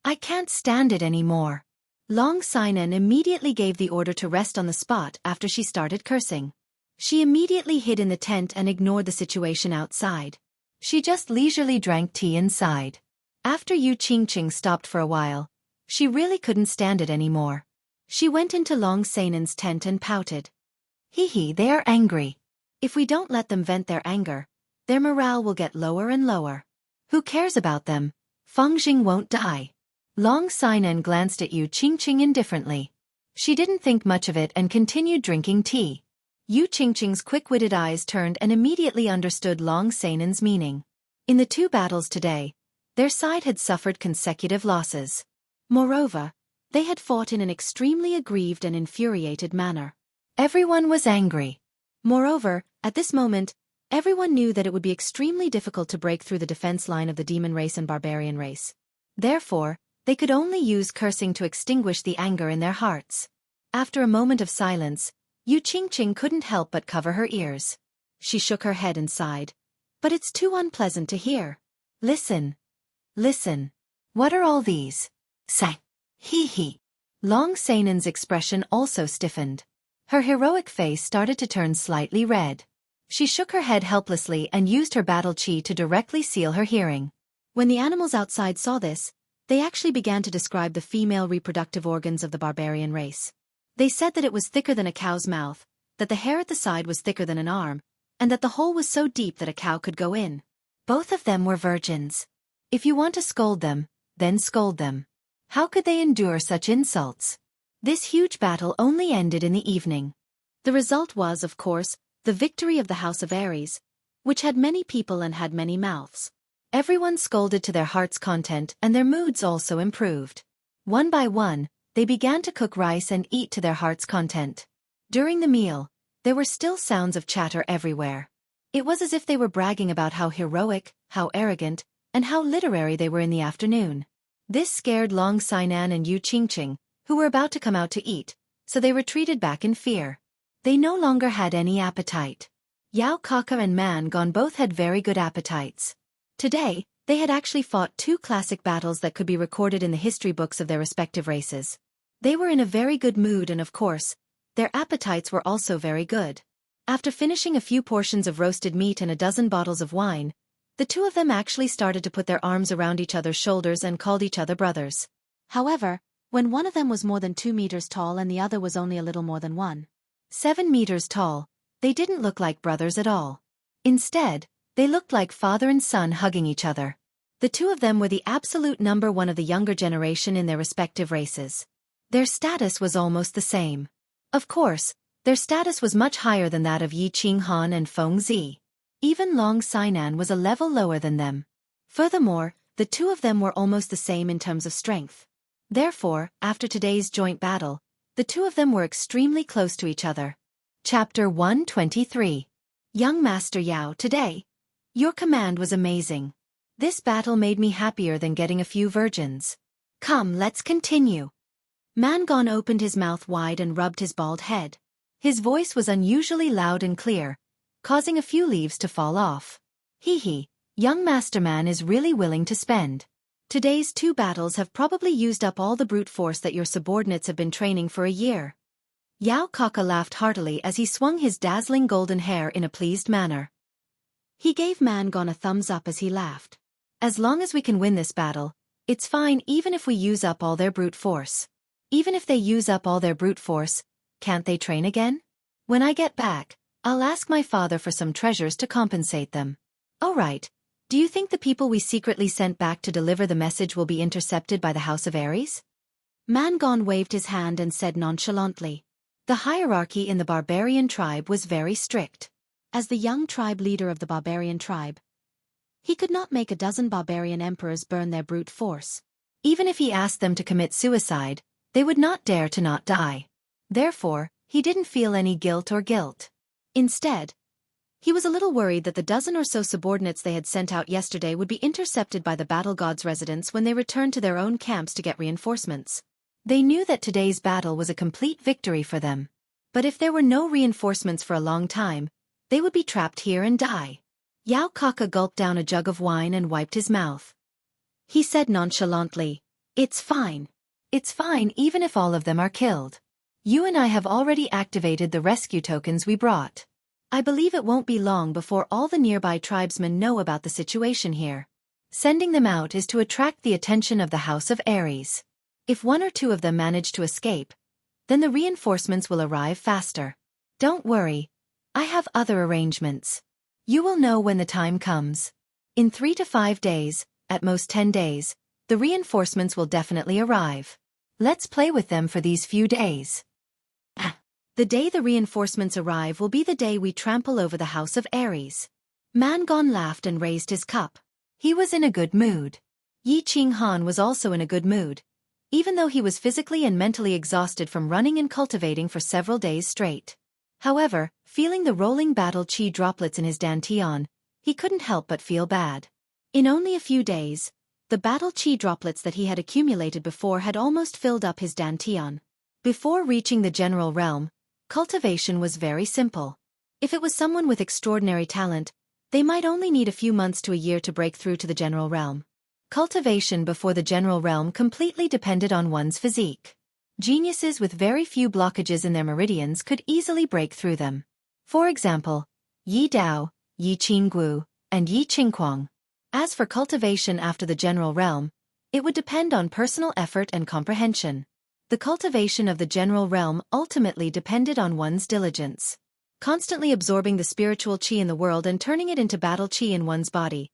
I can't stand it anymore. Long Sinan immediately gave the order to rest on the spot after she started cursing. She immediately hid in the tent and ignored the situation outside. She just leisurely drank tea inside. After Yu Qingqing stopped for a while, she really couldn't stand it anymore. She went into Long Sanan's tent and pouted. Hee, they are angry. If we don't let them vent their anger, their morale will get lower and lower. Who cares about them? Fangjing won't die. Long Sinan glanced at Yu Qingqing indifferently. She didn't think much of it and continued drinking tea. Yu Qingqing's quick-witted eyes turned and immediately understood Long Sanan's meaning. In the two battles today, their side had suffered consecutive losses. Moreover, they had fought in an extremely aggrieved and infuriated manner. Everyone was angry. Moreover, at this moment, everyone knew that it would be extremely difficult to break through the defense line of the demon race and barbarian race. Therefore, they could only use cursing to extinguish the anger in their hearts. After a moment of silence, Yu Qingqing couldn't help but cover her ears. She shook her head and sighed. But it's too unpleasant to hear. Listen. Listen. What are all these? Say. Hee. Long Sanan's expression also stiffened. Her heroic face started to turn slightly red. She shook her head helplessly and used her battle chi to directly seal her hearing. When the animals outside saw this, they actually began to describe the female reproductive organs of the barbarian race. They said that it was thicker than a cow's mouth, that the hair at the side was thicker than an arm, and that the hole was so deep that a cow could go in. Both of them were virgins. If you want to scold them, then scold them. How could they endure such insults? This huge battle only ended in the evening. The result was, of course, the victory of the House of Ares, which had many people and had many mouths. Everyone scolded to their heart's content and their moods also improved. One by one, they began to cook rice and eat to their heart's content. During the meal, there were still sounds of chatter everywhere. It was as if they were bragging about how heroic, how arrogant, and how literary they were in the afternoon. This scared Long Sinan and Yu Qingqing, who were about to come out to eat, so they retreated back in fear. They no longer had any appetite. Yao Kaka and Man Gone both had very good appetites. Today, they had actually fought two classic battles that could be recorded in the history books of their respective races. They were in a very good mood and of course, their appetites were also very good. After finishing a few portions of roasted meat and a dozen bottles of wine, the two of them actually started to put their arms around each other's shoulders and called each other brothers. However, when one of them was more than 2 meters tall and the other was only a little more than 7 meters tall, they didn't look like brothers at all. Instead, they looked like father and son hugging each other. The two of them were the absolute number one of the younger generation in their respective races. Their status was almost the same. Of course, their status was much higher than that of Yi Qinghan and Feng Zi. Even Long Sainan was a level lower than them. Furthermore, the two of them were almost the same in terms of strength. Therefore, after today's joint battle, the two of them were extremely close to each other. Chapter 123. Young Master Yao, today, your command was amazing. This battle made me happier than getting a few virgins. Come, let's continue. Man Gone opened his mouth wide and rubbed his bald head. His voice was unusually loud and clear, causing a few leaves to fall off. Hee, young Master Man is really willing to spend. Today's two battles have probably used up all the brute force that your subordinates have been training for a year. Yao Kaka laughed heartily as he swung his dazzling golden hair in a pleased manner. He gave Man Gone a thumbs up as he laughed. As long as we can win this battle, it's fine even if we use up all their brute force. Even if they use up all their brute force, can't they train again? When I get back, I'll ask my father for some treasures to compensate them. Oh right, do you think the people we secretly sent back to deliver the message will be intercepted by the House of Ares? Man Gone waved his hand and said nonchalantly. The hierarchy in the barbarian tribe was very strict. As the young tribe leader of the barbarian tribe, he could not make a dozen barbarian emperors burn their brute force. Even if he asked them to commit suicide, they would not dare to not die. Therefore, he didn't feel any guilt. Instead, he was a little worried that the dozen or so subordinates they had sent out yesterday would be intercepted by the battle god's residents when they returned to their own camps to get reinforcements. They knew that today's battle was a complete victory for them. But if there were no reinforcements for a long time, they would be trapped here and die. Yao Kaka gulped down a jug of wine and wiped his mouth. He said nonchalantly, It's fine. It's fine even if all of them are killed. You and I have already activated the rescue tokens we brought. I believe it won't be long before all the nearby tribesmen know about the situation here. Sending them out is to attract the attention of the House of Ares. If one or two of them manage to escape, then the reinforcements will arrive faster. Don't worry, I have other arrangements. You will know when the time comes. In 3 to 5 days, at most 10 days, the reinforcements will definitely arrive. Let's play with them for these few days. The day the reinforcements arrive will be the day we trample over the House of Ares. Man Gone laughed and raised his cup. He was in a good mood. Yi Qinghan was also in a good mood, even though he was physically and mentally exhausted from running and cultivating for several days straight. However, feeling the rolling battle chi droplets in his dantian, he couldn't help but feel bad. In only a few days, the battle chi droplets that he had accumulated before had almost filled up his dantian. Before reaching the general realm, cultivation was very simple. If it was someone with extraordinary talent, they might only need a few months to a year to break through to the general realm. Cultivation before the general realm completely depended on one's physique. Geniuses with very few blockages in their meridians could easily break through them. For example, Yi Dao, Yi Qinggu, and Yi Qingquang. As for cultivation after the general realm, it would depend on personal effort and comprehension. The cultivation of the general realm ultimately depended on one's diligence. Constantly absorbing the spiritual chi in the world and turning it into battle chi in one's body.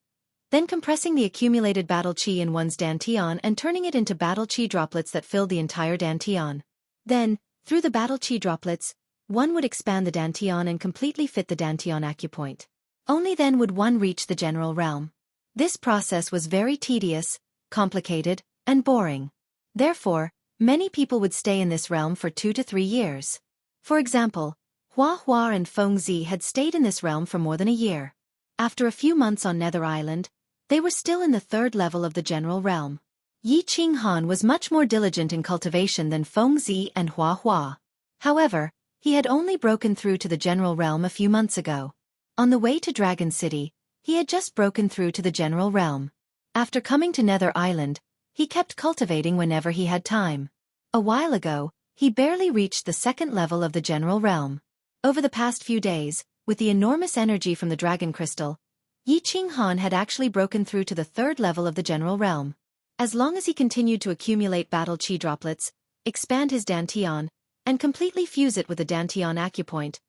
Then compressing the accumulated battle chi in one's dantian and turning it into battle chi droplets that filled the entire dantian. Then, through the battle chi droplets, one would expand the dantian and completely fit the dantian acupoint. Only then would one reach the general realm. This process was very tedious, complicated, and boring. Therefore, many people would stay in this realm for 2 to 3 years. For example, Hua and Feng Zi had stayed in this realm for more than a year. After a few months on Nether Island, they were still in the 3rd level of the general realm. Yi Qinghan was much more diligent in cultivation than Feng Zi and Hua. However, he had only broken through to the general realm a few months ago. On the way to Dragon City, he had just broken through to the general realm. After coming to Nether Island, he kept cultivating whenever he had time. A while ago, he barely reached the second level of the general realm. Over the past few days, with the enormous energy from the Dragon Crystal, Yi Qinghan had actually broken through to the third level of the general realm. As long as he continued to accumulate battle chi droplets, expand his Dantian, and completely fuse it with the Dantian acupoint,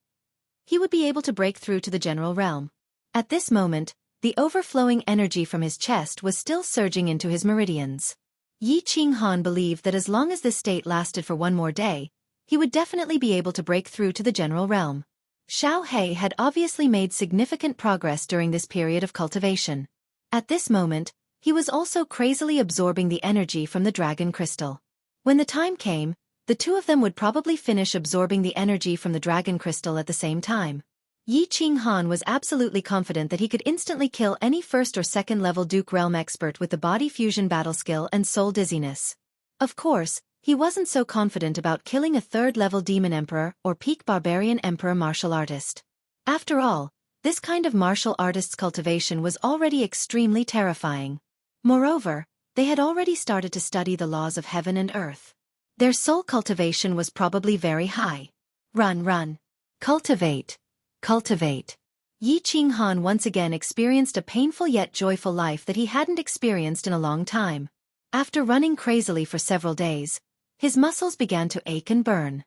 he would be able to break through to the general realm. At this moment, the overflowing energy from his chest was still surging into his meridians. Yi Qinghan believed that as long as this state lasted for one more day, he would definitely be able to break through to the general realm. Xiao He had obviously made significant progress during this period of cultivation. At this moment, he was also crazily absorbing the energy from the Dragon Crystal. When the time came, the two of them would probably finish absorbing the energy from the Dragon Crystal at the same time. Yi Qinghan was absolutely confident that he could instantly kill any first or second level Duke Realm expert with the body fusion battle skill and soul dizziness. Of course, he wasn't so confident about killing a third level Demon Emperor or peak Barbarian Emperor martial artist. After all, this kind of martial artist's cultivation was already extremely terrifying. Moreover, they had already started to study the laws of heaven and earth. Their soul cultivation was probably very high. Run. Cultivate. Cultivate. Yi Qinghan once again experienced a painful yet joyful life that he hadn't experienced in a long time. After running crazily for several days, his muscles began to ache and burn.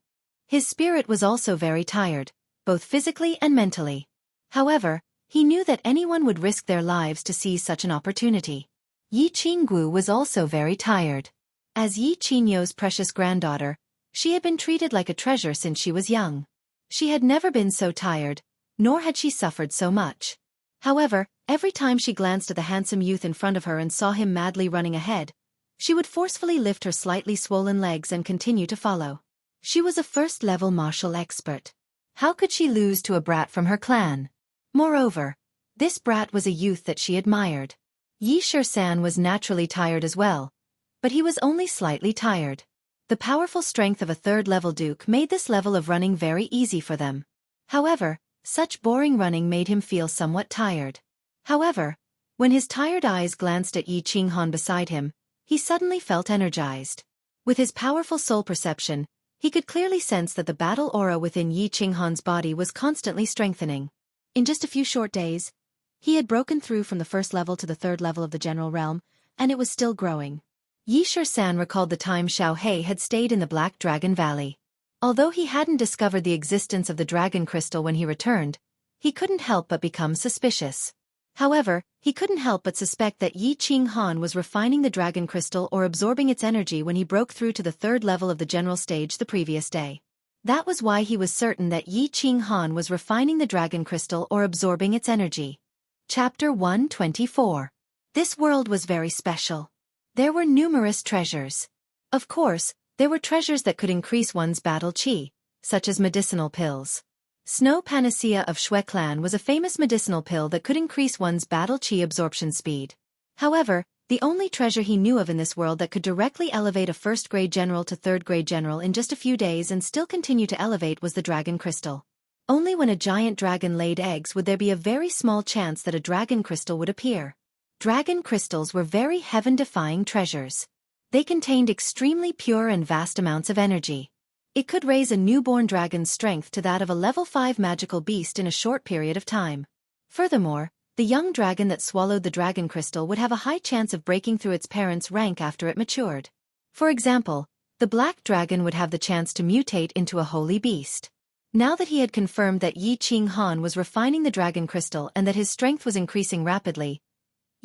His spirit was also very tired, both physically and mentally. However, he knew that anyone would risk their lives to seize such an opportunity. Yi Qinggu was also very tired. As Yi Qingyou's precious granddaughter, she had been treated like a treasure since she was young. She had never been so tired, nor had she suffered so much. However, every time she glanced at the handsome youth in front of her and saw him madly running ahead, she would forcefully lift her slightly swollen legs and continue to follow. She was a first-level martial expert. How could she lose to a brat from her clan? Moreover, this brat was a youth that she admired. Yi Shisan was naturally tired as well, but he was only slightly tired. The powerful strength of a third-level duke made this level of running very easy for them. However, such boring running made him feel somewhat tired. However, when his tired eyes glanced at Yi Qinghan beside him, he suddenly felt energized. With his powerful soul perception, he could clearly sense that the battle aura within Yi Qinghan's body was constantly strengthening. In just a few short days, he had broken through from the first level to the third level of the general realm, and it was still growing. Yi Shisan recalled the time Xiao He had stayed in the Black Dragon Valley. Although he hadn't discovered the existence of the Dragon Crystal when he returned, he couldn't help but become suspicious. However, he couldn't help but suspect that Yi Qinghan was refining the Dragon Crystal or absorbing its energy when he broke through to the third level of the general stage the previous day. That was why he was certain that Yi Qinghan was refining the Dragon Crystal or absorbing its energy. Chapter 124. This world was very special. There were numerous treasures. Of course, there were treasures that could increase one's battle chi, such as medicinal pills. Snow Panacea of Shui Clan was a famous medicinal pill that could increase one's battle chi absorption speed. However, the only treasure he knew of in this world that could directly elevate a first-grade general to third-grade general in just a few days and still continue to elevate was the Dragon Crystal. Only when a giant dragon laid eggs would there be a very small chance that a Dragon Crystal would appear. Dragon crystals were very heaven-defying treasures. They contained extremely pure and vast amounts of energy. It could raise a newborn dragon's strength to that of a level 5 magical beast in a short period of time. Furthermore, the young dragon that swallowed the dragon crystal would have a high chance of breaking through its parents' rank after it matured. For example, the black dragon would have the chance to mutate into a holy beast. Now that he had confirmed that Yi Qinghan was refining the dragon crystal and that his strength was increasing rapidly,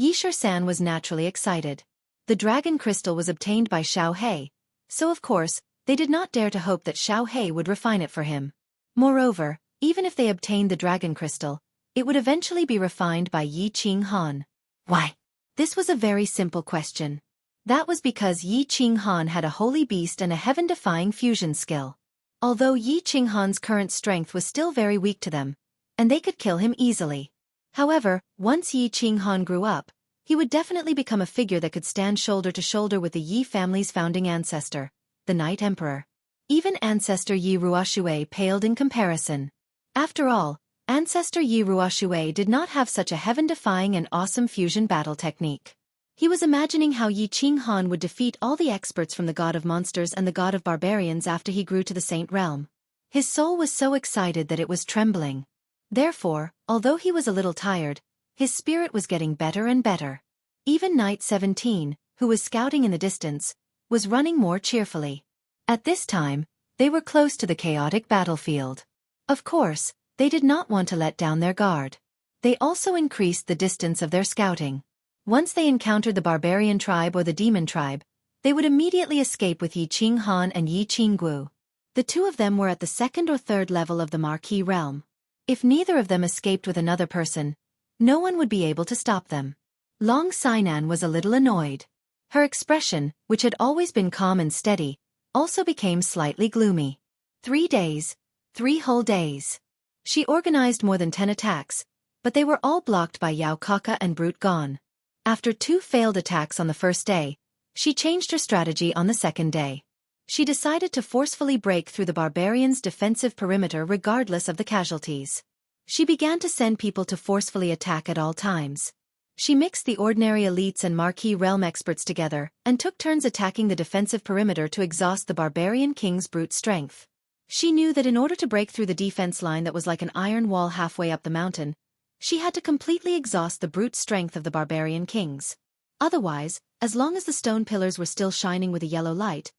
Yi Shisan was naturally excited. The dragon crystal was obtained by Xiao He, so of course, they did not dare to hope that Xiao He would refine it for him. Moreover, even if they obtained the dragon crystal, it would eventually be refined by Yi Qinghan. Why? This was a very simple question. That was because Yi Qinghan had a holy beast and a heaven-defying fusion skill. Although Yi Qinghan's current strength was still very weak to them, and they could kill him easily. However, once Yi Qinghan grew up, he would definitely become a figure that could stand shoulder to shoulder with the Yi family's founding ancestor, the Night Emperor. Even ancestor Yi Ruoshui paled in comparison. After all, Ancestor Yi Ruoshui did not have such a heaven-defying and awesome fusion battle technique. He was imagining how Yi Qinghan would defeat all the experts from the God of Monsters and the God of Barbarians after he grew to the Saint Realm. His soul was so excited that it was trembling. Therefore, although he was a little tired, his spirit was getting better and better. Even Knight 17, who was scouting in the distance, was running more cheerfully. At this time, they were close to the chaotic battlefield. Of course, they did not want to let down their guard. They also increased the distance of their scouting. Once they encountered the barbarian tribe or the demon tribe, they would immediately escape with Yi Qinghan and Yi Qingguo. The two of them were at the second or third level of the Marquis realm. If neither of them escaped with another person, no one would be able to stop them. Long Sainan was a little annoyed. Her expression, which had always been calm and steady, also became slightly gloomy. 3 days. 3 whole days. She organized more than 10 attacks, but they were all blocked by Yao Kaka and Brute Gone. After 2 failed attacks on the first day, she changed her strategy on the second day. She decided to forcefully break through the barbarians' defensive perimeter regardless of the casualties. She began to send people to forcefully attack at all times. She mixed the ordinary elites and Marquis realm experts together and took turns attacking the defensive perimeter to exhaust the barbarian king's brute strength. She knew that in order to break through the defense line that was like an iron wall halfway up the mountain, she had to completely exhaust the brute strength of the barbarian kings. Otherwise, as long as the stone pillars were still shining with a yellow light,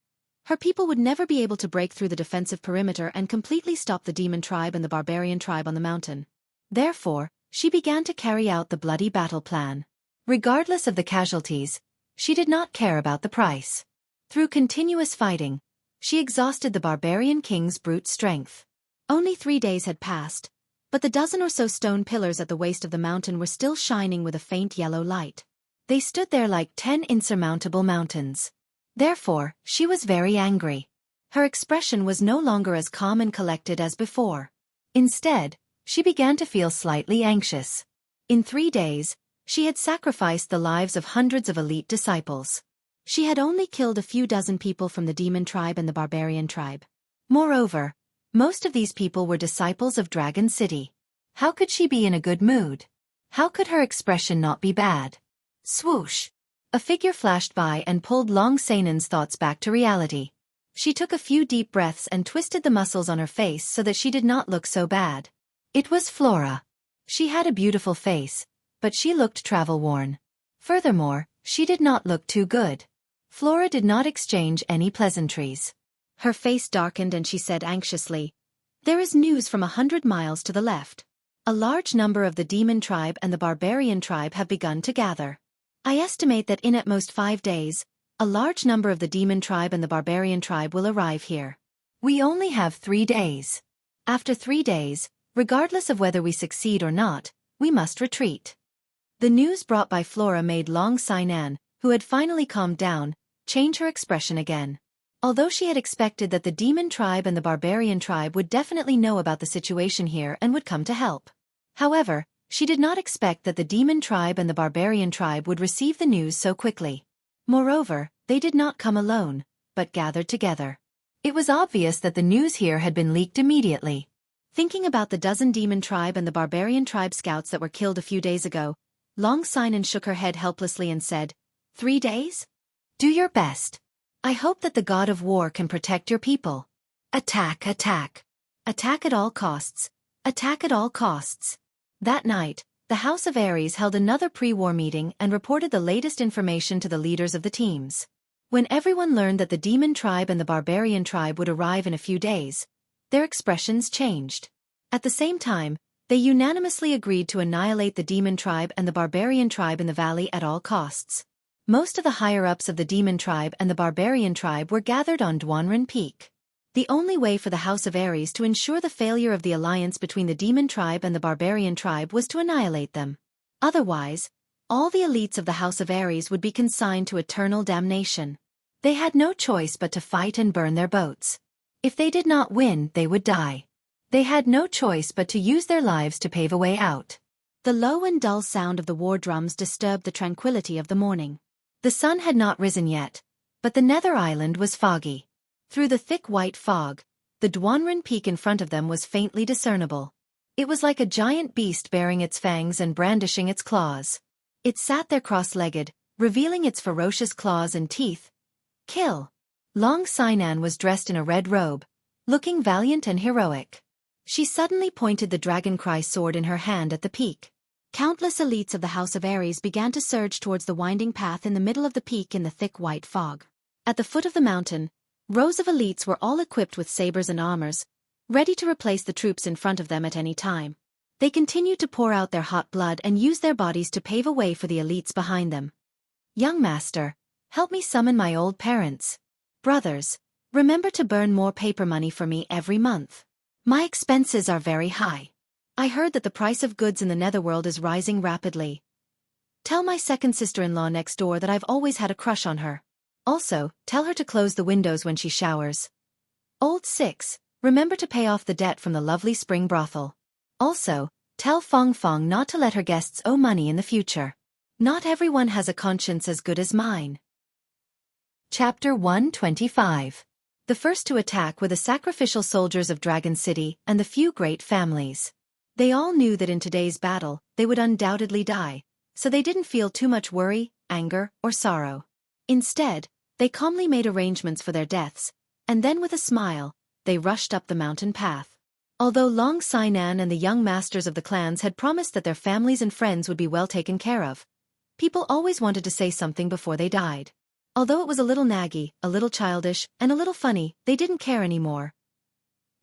her people would never be able to break through the defensive perimeter and completely stop the demon tribe and the barbarian tribe on the mountain. Therefore, she began to carry out the bloody battle plan. Regardless of the casualties, she did not care about the price. Through continuous fighting, she exhausted the barbarian king's brute strength. Only 3 days had passed, but the dozen or so stone pillars at the waist of the mountain were still shining with a faint yellow light. They stood there like 10 insurmountable mountains. Therefore, she was very angry. Her expression was no longer as calm and collected as before. Instead, she began to feel slightly anxious. In 3 days, she had sacrificed the lives of hundreds of elite disciples. She had only killed a few dozen people from the demon tribe and the barbarian tribe. Moreover, most of these people were disciples of Dragon City. How could she be in a good mood? How could her expression not be bad? Swoosh! A figure flashed by and pulled Long Sainan's thoughts back to reality. She took a few deep breaths and twisted the muscles on her face so that she did not look so bad. It was Flora. She had a beautiful face, but she looked travel-worn. Furthermore, she did not look too good. Flora did not exchange any pleasantries. Her face darkened and she said anxiously, "There is news from 100 miles to the left. A large number of the demon tribe and the barbarian tribe have begun to gather. I estimate that in at most 5 days, a large number of the demon tribe and the barbarian tribe will arrive here. We only have 3 days. After 3 days, regardless of whether we succeed or not, we must retreat." The news brought by Flora made Long Sainan, who had finally calmed down, change her expression again. Although she had expected that the demon tribe and the barbarian tribe would definitely know about the situation here and would come to help. However, she did not expect that the demon tribe and the barbarian tribe would receive the news so quickly. Moreover, they did not come alone, but gathered together. It was obvious that the news here had been leaked immediately. Thinking about the dozen demon tribe and the barbarian tribe scouts that were killed a few days ago, Long Sainan shook her head helplessly and said, 3 days? Do your best. I hope that the god of war can protect your people. Attack, attack. Attack at all costs. Attack at all costs. That night, the House of Ares held another pre-war meeting and reported the latest information to the leaders of the teams. When everyone learned that the demon tribe and the barbarian tribe would arrive in a few days, their expressions changed. At the same time, they unanimously agreed to annihilate the demon tribe and the barbarian tribe in the valley at all costs. Most of the higher-ups of the demon tribe and the barbarian tribe were gathered on Duanren Peak. The only way for the House of Ares to ensure the failure of the alliance between the demon tribe and the barbarian tribe was to annihilate them. Otherwise, all the elites of the House of Ares would be consigned to eternal damnation. They had no choice but to fight and burn their boats. If they did not win, they would die. They had no choice but to use their lives to pave a way out. The low and dull sound of the war drums disturbed the tranquility of the morning. The sun had not risen yet, but the Nether Island was foggy. Through the thick white fog, the Duanren Peak in front of them was faintly discernible. It was like a giant beast bearing its fangs and brandishing its claws. It sat there cross-legged, revealing its ferocious claws and teeth. Kill! Long Sinan was dressed in a red robe, looking valiant and heroic. She suddenly pointed the dragon-cry sword in her hand at the peak. Countless elites of the House of Ares began to surge towards the winding path in the middle of the peak in the thick white fog. At the foot of the mountain, rows of elites were all equipped with sabers and armors, ready to replace the troops in front of them at any time. They continued to pour out their hot blood and use their bodies to pave a way for the elites behind them. Young master, help me summon my old parents. Brothers, remember to burn more paper money for me every month. My expenses are very high. I heard that the price of goods in the netherworld is rising rapidly. Tell my second sister-in-law next door that I've always had a crush on her. Also, tell her to close the windows when she showers. Old 6, remember to pay off the debt from the lovely spring brothel. Also, tell Fong Fong not to let her guests owe money in the future. Not everyone has a conscience as good as mine. Chapter 125. The first to attack were the sacrificial soldiers of Dragon City and the few great families. They all knew that in today's battle, they would undoubtedly die, so they didn't feel too much worry, anger, or sorrow. Instead, they calmly made arrangements for their deaths, and then with a smile, they rushed up the mountain path. Although Long Sinan and the young masters of the clans had promised that their families and friends would be well taken care of, people always wanted to say something before they died. Although it was a little naggy, a little childish, and a little funny, they didn't care anymore.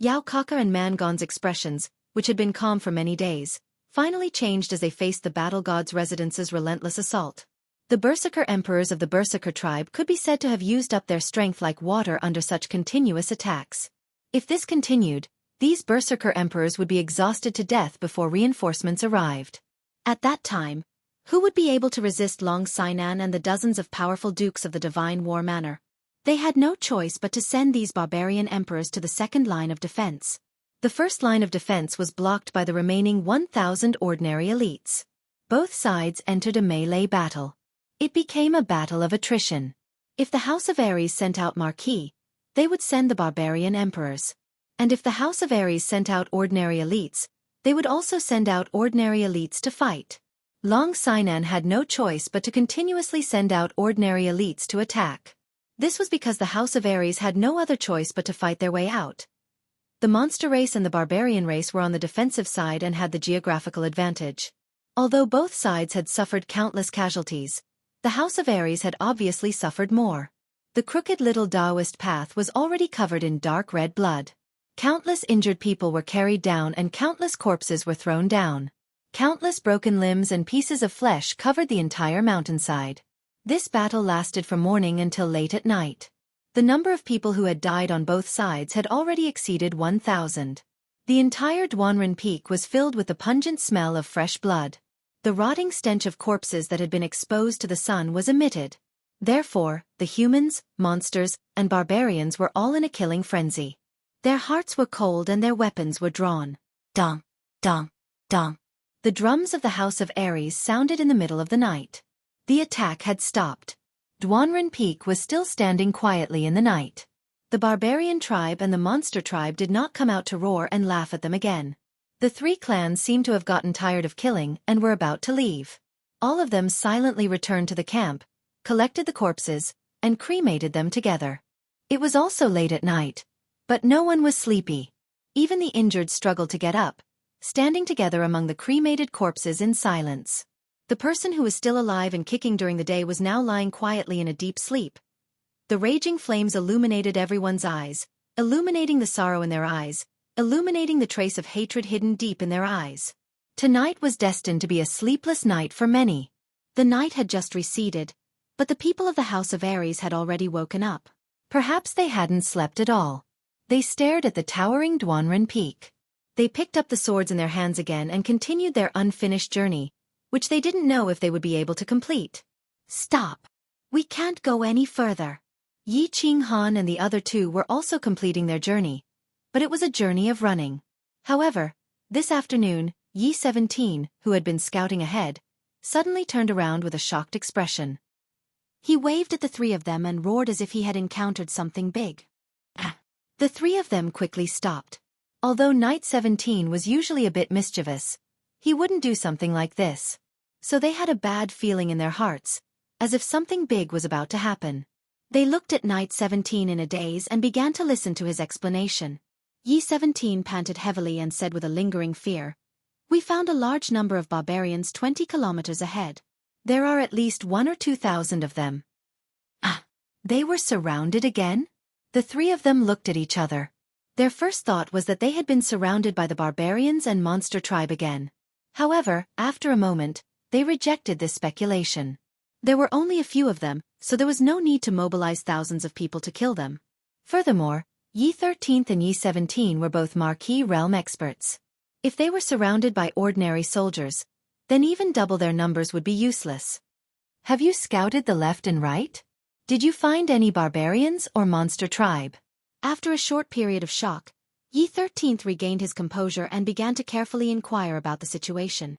Yao Kaka and Mangon's expressions, which had been calm for many days, finally changed as they faced the battle god's residence's relentless assault. The Berserker emperors of the Berserker tribe could be said to have used up their strength like water under such continuous attacks. If this continued, these Berserker emperors would be exhausted to death before reinforcements arrived. At that time, who would be able to resist Long Sinan and the dozens of powerful dukes of the Divine War Manor? They had no choice but to send these barbarian emperors to the second line of defense. The first line of defense was blocked by the remaining 1,000 ordinary elites. Both sides entered a melee battle. It became a battle of attrition. If the House of Ares sent out Marquis, they would send the barbarian emperors. And if the House of Ares sent out ordinary elites, they would also send out ordinary elites to fight. Long Sinan had no choice but to continuously send out ordinary elites to attack. This was because the House of Ares had no other choice but to fight their way out. The monster race and the barbarian race were on the defensive side and had the geographical advantage. Although both sides had suffered countless casualties, the House of Ares had obviously suffered more. The crooked little Taoist path was already covered in dark red blood. Countless injured people were carried down and countless corpses were thrown down. Countless broken limbs and pieces of flesh covered the entire mountainside. This battle lasted from morning until late at night. The number of people who had died on both sides had already exceeded 1,000. The entire Duanren Peak was filled with the pungent smell of fresh blood. The rotting stench of corpses that had been exposed to the sun was emitted. Therefore, the humans, monsters, and barbarians were all in a killing frenzy. Their hearts were cold and their weapons were drawn. Dong, dong, dong. The drums of the House of Ares sounded in the middle of the night. The attack had stopped. Duanren Peak was still standing quietly in the night. The barbarian tribe and the monster tribe did not come out to roar and laugh at them again. The three clans seemed to have gotten tired of killing and were about to leave. All of them silently returned to the camp, collected the corpses, and cremated them together. It was also late at night, but no one was sleepy. Even the injured struggled to get up, standing together among the cremated corpses in silence. The person who was still alive and kicking during the day was now lying quietly in a deep sleep. The raging flames illuminated everyone's eyes, illuminating the sorrow in their eyes, illuminating the trace of hatred hidden deep in their eyes. Tonight was destined to be a sleepless night for many. The night had just receded, but the people of the House of Ares had already woken up. Perhaps they hadn't slept at all. They stared at the towering Duanren Peak. They picked up the swords in their hands again and continued their unfinished journey, which they didn't know if they would be able to complete. Stop! We can't go any further. Yi Qinghan and the other two were also completing their journey, but it was a journey of running. However, this afternoon, Yi 17, who had been scouting ahead, suddenly turned around with a shocked expression. He waved at the three of them and roared as if he had encountered something big. The three of them quickly stopped. Although Knight 17 was usually a bit mischievous, he wouldn't do something like this. So they had a bad feeling in their hearts, as if something big was about to happen. They looked at Knight 17 in a daze and began to listen to his explanation. Yi 17 panted heavily and said with a lingering fear, "We found a large number of barbarians 20 kilometers ahead. There are at least 1 or 2,000 of them." Ah! They were surrounded again? The three of them looked at each other. Their first thought was that they had been surrounded by the barbarians and monster tribe again. However, after a moment, they rejected this speculation. There were only a few of them, so there was no need to mobilize thousands of people to kill them. Furthermore, Yi 13th and Yi 17 were both Marquis realm experts. If they were surrounded by ordinary soldiers, then even double their numbers would be useless. Have you scouted the left and right? Did you find any barbarians or monster tribe? After a short period of shock, Yi 13th regained his composure and began to carefully inquire about the situation.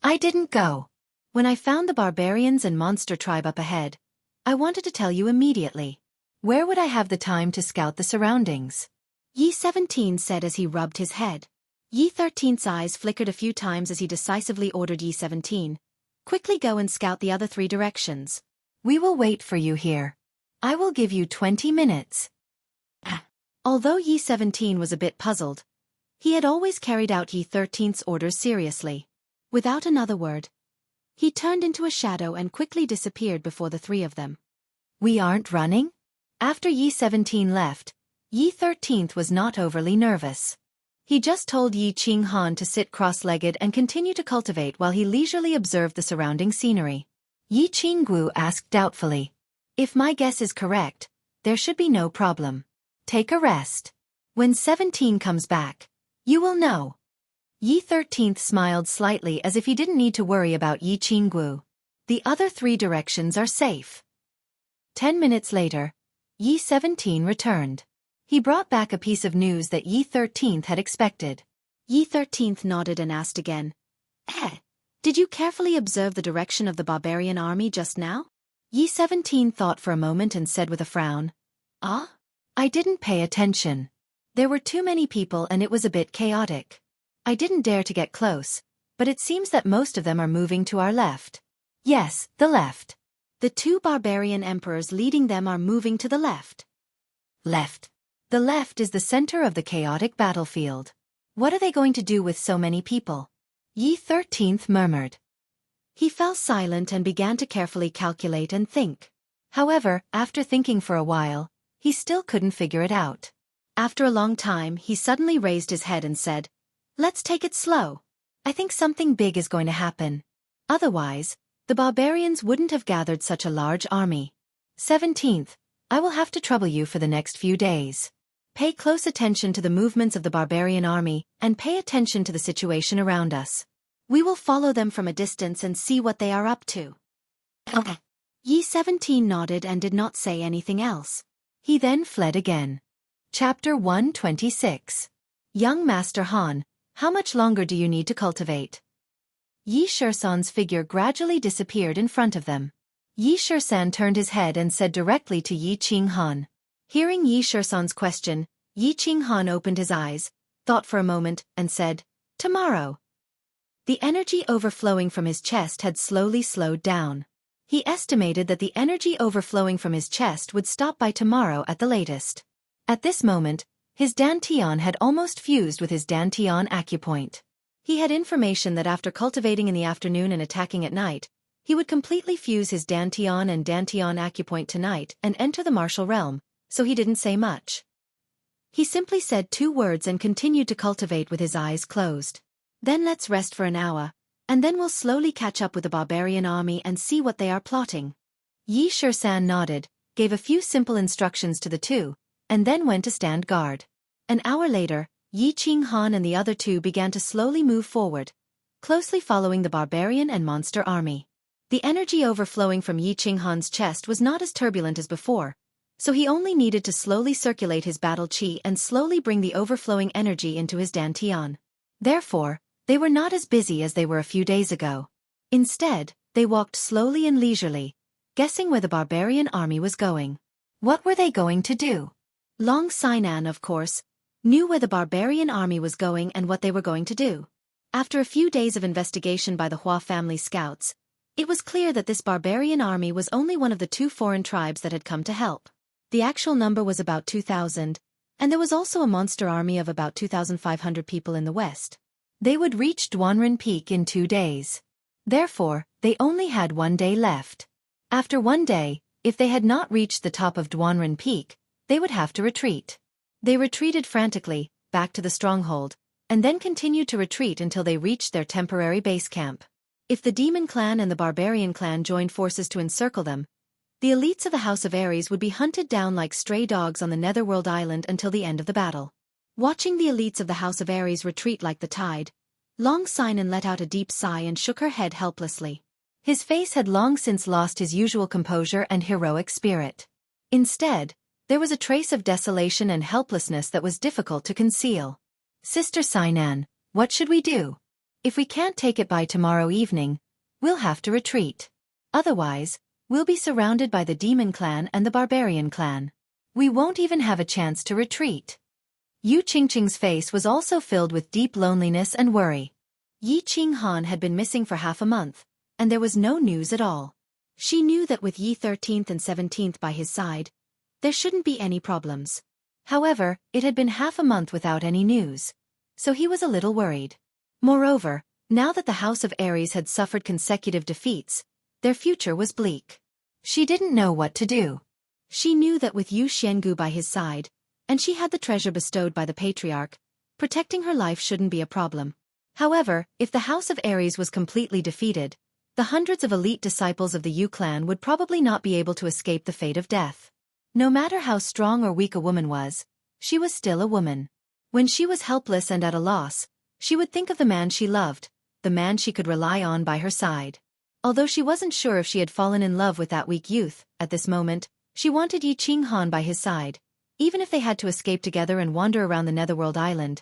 I didn't go. When I found the barbarians and monster tribe up ahead, I wanted to tell you immediately. Where would I have the time to scout the surroundings? Yi 17 said as he rubbed his head. Yi 13th's eyes flickered a few times as he decisively ordered Yi 17, "Quickly go and scout the other 3 directions. We will wait for you here. I will give you 20 minutes. Although Yi 17 was a bit puzzled, he had always carried out Yi 13th's orders seriously. Without another word, he turned into a shadow and quickly disappeared before the 3 of them. We aren't running? After Yi 17 left, Yi 13th was not overly nervous. He just told Yi Qinghan to sit cross-legged and continue to cultivate while he leisurely observed the surrounding scenery. Yi Qingguo asked doubtfully, "If my guess is correct, there should be no problem. Take a rest. When 17 comes back, you will know." Yi 13th smiled slightly as if he didn't need to worry about Yi Qingguo. The other 3 directions are safe. 10 minutes later, Yi 17 returned. He brought back a piece of news that Yi 13th had expected. Yi 13th nodded and asked again, "Did you carefully observe the direction of the barbarian army just now?" Yi 17 thought for a moment and said with a frown, I didn't pay attention. There were too many people and it was a bit chaotic. I didn't dare to get close, but it seems that most of them are moving to our left." Yes, the left. The 2 barbarian emperors leading them are moving to the left. Left. The left is the center of the chaotic battlefield. What are they going to do with so many people? Yi 13th murmured. He fell silent and began to carefully calculate and think. However, after thinking for a while, he still couldn't figure it out. After a long time, he suddenly raised his head and said, "Let's take it slow. I think something big is going to happen. Otherwise, the barbarians wouldn't have gathered such a large army. 17th, I will have to trouble you for the next few days. Pay close attention to the movements of the barbarian army and pay attention to the situation around us. We will follow them from a distance and see what they are up to." Okay. Yi 17 nodded and did not say anything else. He then fled again. Chapter 126. Young Master Han, how much longer do you need to cultivate? Yi Shisan's figure gradually disappeared in front of them. Yi Shisan turned his head and said directly to Yi Qinghan. Hearing Yi Shisan's question, Yi Qinghan opened his eyes, thought for a moment, and said, "Tomorrow." The energy overflowing from his chest had slowly slowed down. He estimated that the energy overflowing from his chest would stop by tomorrow at the latest. At this moment, his dantian had almost fused with his dantian acupoint. He had information that after cultivating in the afternoon and attacking at night, he would completely fuse his dantian and dantian acupoint tonight and enter the martial realm, so he didn't say much. He simply said 2 words and continued to cultivate with his eyes closed. "Then let's rest for an hour, and then we'll slowly catch up with the barbarian army and see what they are plotting." Yi Shisan nodded, gave a few simple instructions to the 2, and then went to stand guard. An hour later, Yi Qinghan and the other 2 began to slowly move forward, closely following the barbarian and monster army. The energy overflowing from Yi Qinghan's chest was not as turbulent as before, so he only needed to slowly circulate his battle qi and slowly bring the overflowing energy into his dantian. Therefore, they were not as busy as they were a few days ago. Instead, they walked slowly and leisurely, guessing where the barbarian army was going. What were they going to do? Long Sinan, of course, knew where the barbarian army was going and what they were going to do. After a few days of investigation by the Hua family scouts, it was clear that this barbarian army was only one of the 2 foreign tribes that had come to help. The actual number was about 2,000, and there was also a monster army of about 2,500 people in the west. They would reach Duanren Peak in 2 days. Therefore, they only had 1 day left. After 1 day, if they had not reached the top of Duanren Peak, they would have to retreat. They retreated frantically, back to the stronghold, and then continued to retreat until they reached their temporary base camp. If the Demon Clan and the Barbarian Clan joined forces to encircle them, the elites of the House of Ares would be hunted down like stray dogs on the Netherworld Island until the end of the battle. Watching the elites of the House of Ares retreat like the tide, Long Sinan let out a deep sigh and shook her head helplessly. His face had long since lost his usual composure and heroic spirit. Instead, there was a trace of desolation and helplessness that was difficult to conceal. Sister Sinan, what should we do? If we can't take it by tomorrow evening, we'll have to retreat. Otherwise, we'll be surrounded by the Demon Clan and the Barbarian Clan. We won't even have a chance to retreat. Yu Qingqing's face was also filled with deep loneliness and worry. Yi Qinghan had been missing for half a month, and there was no news at all. She knew that with Yi 13th and 17th by his side, there shouldn't be any problems. However, it had been half a month without any news, so he was a little worried. Moreover, now that the House of Ares had suffered consecutive defeats, their future was bleak. She didn't know what to do. She knew that with Yu Xiangu by his side, and she had the treasure bestowed by the Patriarch, protecting her life shouldn't be a problem. However, if the House of Ares was completely defeated, the hundreds of elite disciples of the Yu clan would probably not be able to escape the fate of death. No matter how strong or weak a woman was, she was still a woman. When she was helpless and at a loss, she would think of the man she loved, the man she could rely on by her side. Although she wasn't sure if she had fallen in love with that weak youth, at this moment, she wanted Yi Qinghan by his side, even if they had to escape together and wander around the Netherworld Island.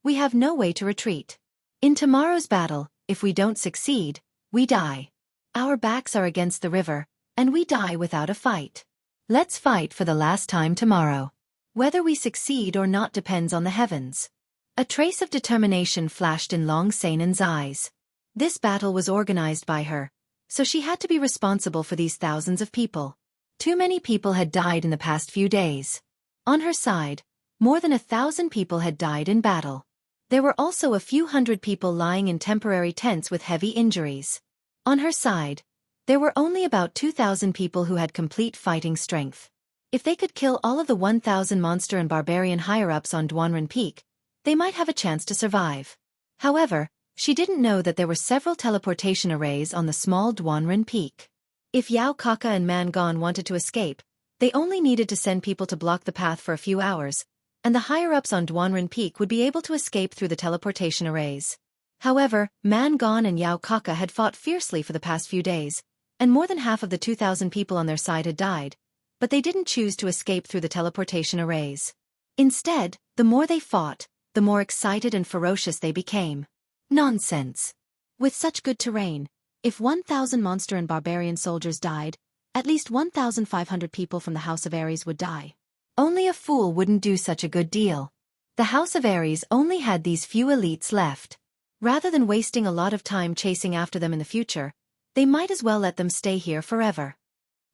We have no way to retreat. In tomorrow's battle, if we don't succeed, we die. Our backs are against the river, and we die without a fight. Let's fight for the last time tomorrow. Whether we succeed or not depends on the heavens. A trace of determination flashed in Long Sanan's eyes. This battle was organized by her, so she had to be responsible for these thousands of people. Too many people had died in the past few days. On her side, more than 1,000 people had died in battle. There were also a few hundred people lying in temporary tents with heavy injuries. On her side, there were only about 2,000 people who had complete fighting strength. If they could kill all of the 1,000 monster and barbarian higher-ups on Duanren Peak, they might have a chance to survive. However, she didn't know that there were several teleportation arrays on the small Duanren Peak. If Yao Kaka and Man Gon wanted to escape, they only needed to send people to block the path for a few hours, and the higher-ups on Duanren Peak would be able to escape through the teleportation arrays. However, Man Gon and Yao Kaka had fought fiercely for the past few days, and more than half of the 2,000 people on their side had died, but they didn't choose to escape through the teleportation arrays. Instead, the more they fought, the more excited and ferocious they became. Nonsense. With such good terrain, if 1,000 monster and barbarian soldiers died, at least 1,500 people from the House of Ares would die. Only a fool wouldn't do such a good deal. The House of Ares only had these few elites left. Rather than wasting a lot of time chasing after them in the future, they might as well let them stay here forever.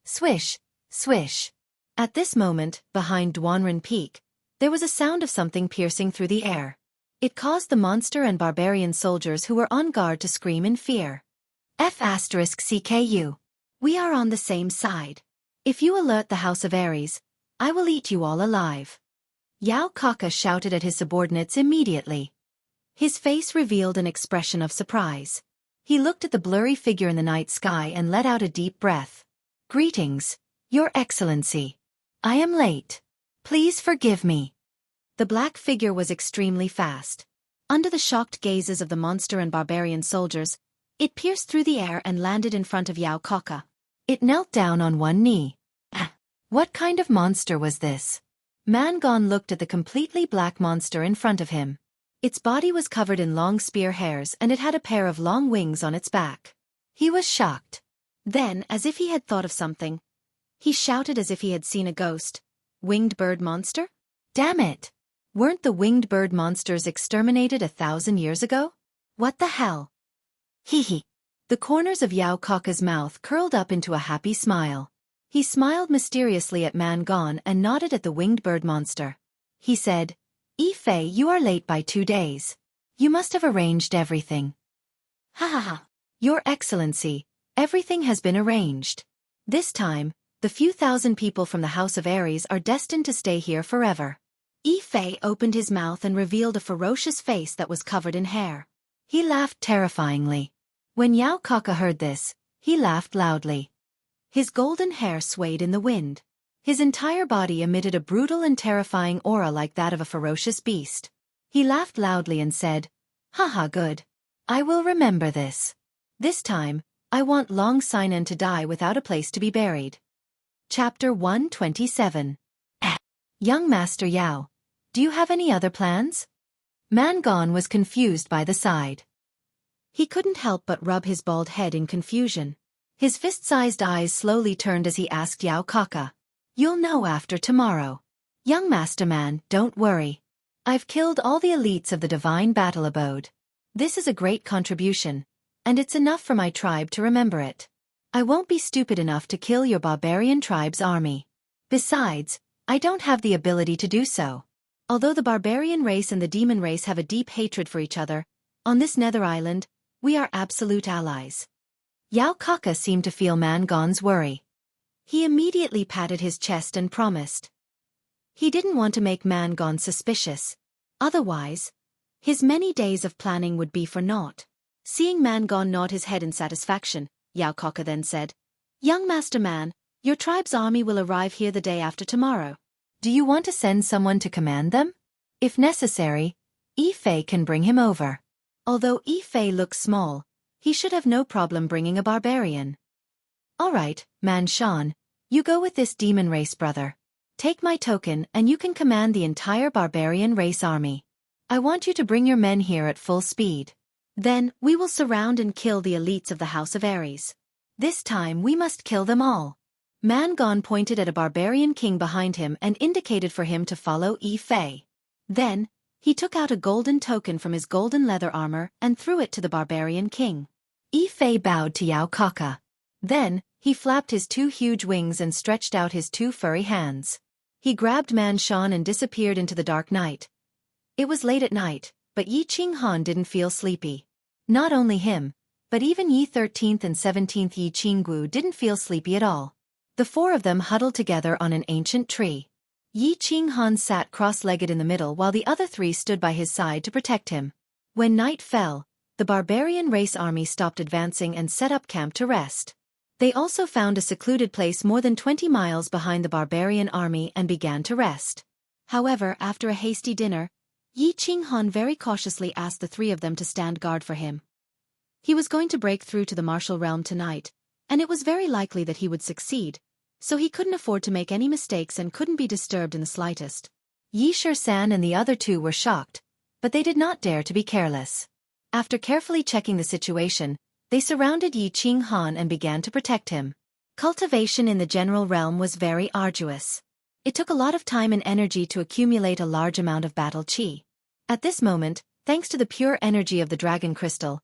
Swish, swish. At this moment, behind Duanren Peak, there was a sound of something piercing through the air. It caused the monster and barbarian soldiers who were on guard to scream in fear. F***CKU. We are on the same side. If you alert the House of Ares, I will eat you all alive. Yao Kaka shouted at his subordinates immediately. His face revealed an expression of surprise. He looked at the blurry figure in the night sky and let out a deep breath. Greetings, Your Excellency. I am late. Please forgive me. The black figure was extremely fast. Under the shocked gazes of the monster and barbarian soldiers, it pierced through the air and landed in front of Yao Kaka. It knelt down on one knee. What kind of monster was this? Man Gon looked at the completely black monster in front of him. Its body was covered in long spear hairs and it had a pair of long wings on its back. He was shocked. Then, as if he had thought of something, he shouted as if he had seen a ghost. Winged bird monster? Damn it! Weren't the winged bird monsters exterminated 1,000 years ago? What the hell? Hee hee. The corners of Yao Kaka's mouth curled up into a happy smile. He smiled mysteriously at Man Gone and nodded at the winged bird monster. He said, "Yi Fei, you are late by 2 days. You must have arranged everything." "Ha ha ha. Your Excellency, everything has been arranged. This time, the few thousand people from the House of Aries are destined to stay here forever." Yi Fei opened his mouth and revealed a ferocious face that was covered in hair. He laughed terrifyingly. When Yao Kaka heard this, he laughed loudly. His golden hair swayed in the wind. His entire body emitted a brutal and terrifying aura like that of a ferocious beast. He laughed loudly and said, "Haha, good. I will remember this. This time, I want Long Sinan to die without a place to be buried." Chapter 127. Young Master Yao, do you have any other plans? Man Gone was confused by the side. He couldn't help but rub his bald head in confusion. His fist-sized eyes slowly turned as he asked Yao Kaka, "You'll know after tomorrow. Young Master Man, don't worry. I've killed all the elites of the Divine Battle Abode. This is a great contribution, and it's enough for my tribe to remember it. I won't be stupid enough to kill your barbarian tribe's army. Besides, I don't have the ability to do so. Although the barbarian race and the demon race have a deep hatred for each other, on this nether island, we are absolute allies." Yao Kaka seemed to feel Man Gone's worry. He immediately patted his chest and promised. He didn't want to make Man Gone suspicious. Otherwise, his many days of planning would be for naught. Seeing Man Gone nod his head in satisfaction, Yao Kaka then said, "Young Master Man, your tribe's army will arrive here the day after tomorrow. Do you want to send someone to command them? If necessary, Yi Fei can bring him over. Although Yi Fei looks small, he should have no problem bringing a barbarian." "All right, Man Shan, you go with this demon race brother. Take my token and you can command the entire barbarian race army. I want you to bring your men here at full speed. Then, we will surround and kill the elites of the House of Aries. This time we must kill them all." Man Gone pointed at a barbarian king behind him and indicated for him to follow Yi Fei. Then, he took out a golden token from his golden leather armor and threw it to the barbarian king. Yi Fei bowed to Yao Kaka. Then, he flapped his 2 huge wings and stretched out his 2 furry hands. He grabbed Man Shan and disappeared into the dark night. It was late at night, but Yi Qinghan didn't feel sleepy. Not only him, but even Yi 13th and 17th Yi Qinggu didn't feel sleepy at all. The 4 of them huddled together on an ancient tree. Yi Qinghan sat cross-legged in the middle while the other 3 stood by his side to protect him. When night fell, the barbarian race army stopped advancing and set up camp to rest. They also found a secluded place more than 20 miles behind the barbarian army and began to rest. However, after a hasty dinner, Yi Qinghan very cautiously asked the 3 of them to stand guard for him. He was going to break through to the martial realm tonight, and it was very likely that he would succeed, so he couldn't afford to make any mistakes and couldn't be disturbed in the slightest. Yi Shisan and the other 2 were shocked, but they did not dare to be careless. After carefully checking the situation, they surrounded Yi Qinghan and began to protect him. Cultivation in the general realm was very arduous. It took a lot of time and energy to accumulate a large amount of battle chi. At this moment, thanks to the pure energy of the dragon crystal,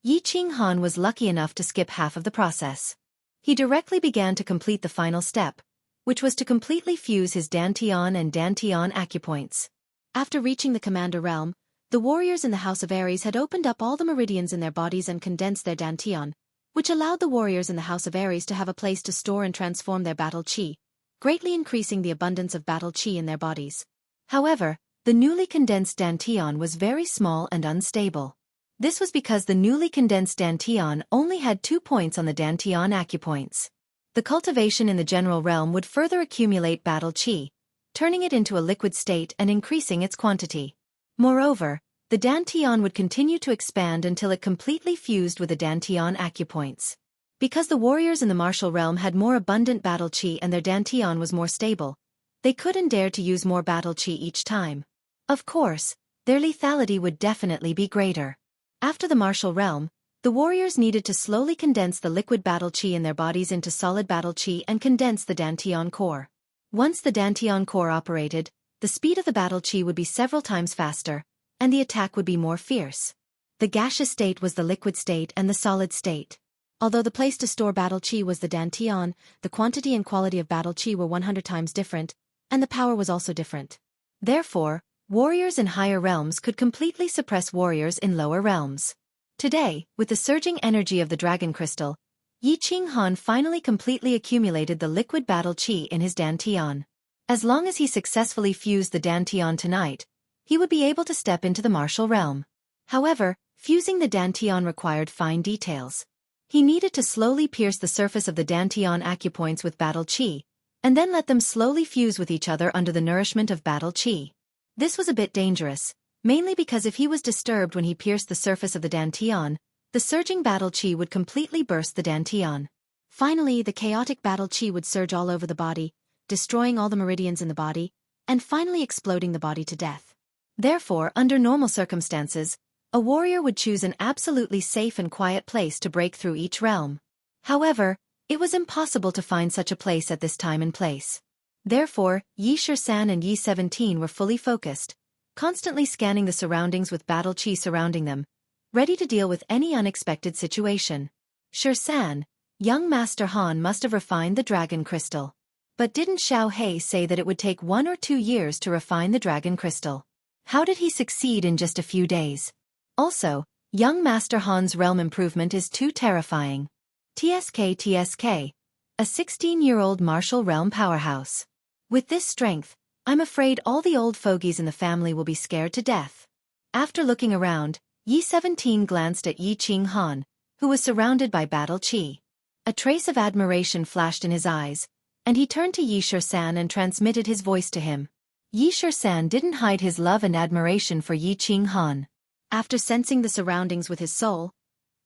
Yi Qinghan was lucky enough to skip half of the process. He directly began to complete the final step, which was to completely fuse his Dantian and Dantian acupoints. After reaching the Commander Realm, the warriors in the House of Aries had opened up all the meridians in their bodies and condensed their Dantian, which allowed the warriors in the House of Aries to have a place to store and transform their battle chi, greatly increasing the abundance of battle chi in their bodies. However, the newly condensed Dantian was very small and unstable. This was because the newly condensed Dantian only had 2 points on the Dantian acupoints. The cultivation in the general realm would further accumulate battle chi, turning it into a liquid state and increasing its quantity. Moreover, the Dantian would continue to expand until it completely fused with the Dantian acupoints. Because the warriors in the martial realm had more abundant battle chi and their Dantian was more stable, they could and dared to use more battle chi each time. Of course, their lethality would definitely be greater. After the martial realm, the warriors needed to slowly condense the liquid battle chi in their bodies into solid battle chi and condense the Dantian core. Once the Dantian core operated, the speed of the battle chi would be several times faster, and the attack would be more fierce. The gaseous state was the liquid state and the solid state. Although the place to store battle chi was the dantian, the quantity and quality of battle chi were 100 times different, and the power was also different. Therefore, warriors in higher realms could completely suppress warriors in lower realms. Today, with the surging energy of the dragon crystal, Yi Qinghan finally completely accumulated the liquid battle chi in his dantian. As long as he successfully fused the dantian tonight, he would be able to step into the martial realm. However, fusing the dantian required fine details. He needed to slowly pierce the surface of the dantian acupoints with battle chi, and then let them slowly fuse with each other under the nourishment of battle chi. This was a bit dangerous, mainly because if he was disturbed when he pierced the surface of the dantian, the surging battle chi would completely burst the dantian. Finally, the chaotic battle chi would surge all over the body, destroying all the meridians in the body, and finally exploding the body to death. Therefore, under normal circumstances, a warrior would choose an absolutely safe and quiet place to break through each realm. However, it was impossible to find such a place at this time and place. Therefore, Yi Shisan and Yi 17 were fully focused, constantly scanning the surroundings with battle chi surrounding them, ready to deal with any unexpected situation. Shisan, young Master Han must have refined the dragon crystal. But didn't Xiao He say that it would take 1 or 2 years to refine the dragon crystal? How did he succeed in just a few days? Also, young Master Han's realm improvement is too terrifying. TSK, a 16-year-old martial realm powerhouse. With this strength, I'm afraid all the old fogies in the family will be scared to death. After looking around, Yi 17 glanced at Yi Qinghan, who was surrounded by battle chi. A trace of admiration flashed in his eyes, and he turned to Yi Shisan and transmitted his voice to him. Yi Shisan didn't hide his love and admiration for Yi Qinghan. After sensing the surroundings with his soul,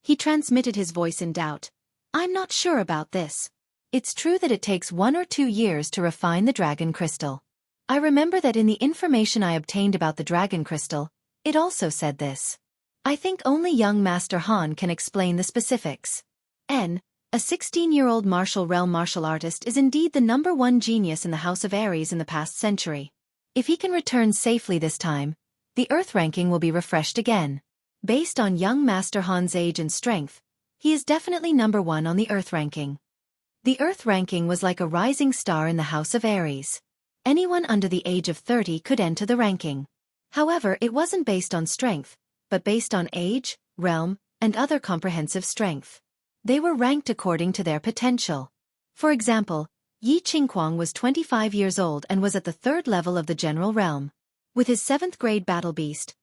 he transmitted his voice in doubt. I'm not sure about this. It's true that it takes 1 or 2 years to refine the dragon crystal. I remember that in the information I obtained about the dragon crystal, it also said this. I think only young Master Han can explain the specifics. A 16-year-old martial realm martial artist is indeed the #1 genius in the House of Aries in the past century. If he can return safely this time, the Earth ranking will be refreshed again. Based on young Master Han's age and strength, he is definitely #1 on the Earth ranking. The Earth ranking was like a rising star in the House of Aries. Anyone under the age of 30 could enter the ranking. However, it wasn't based on strength, but based on age, realm, and other comprehensive strength. They were ranked according to their potential. For example, Yi Qingquang was 25 years old and was at the 3rd level of the general realm. With his 7th grade battle beast,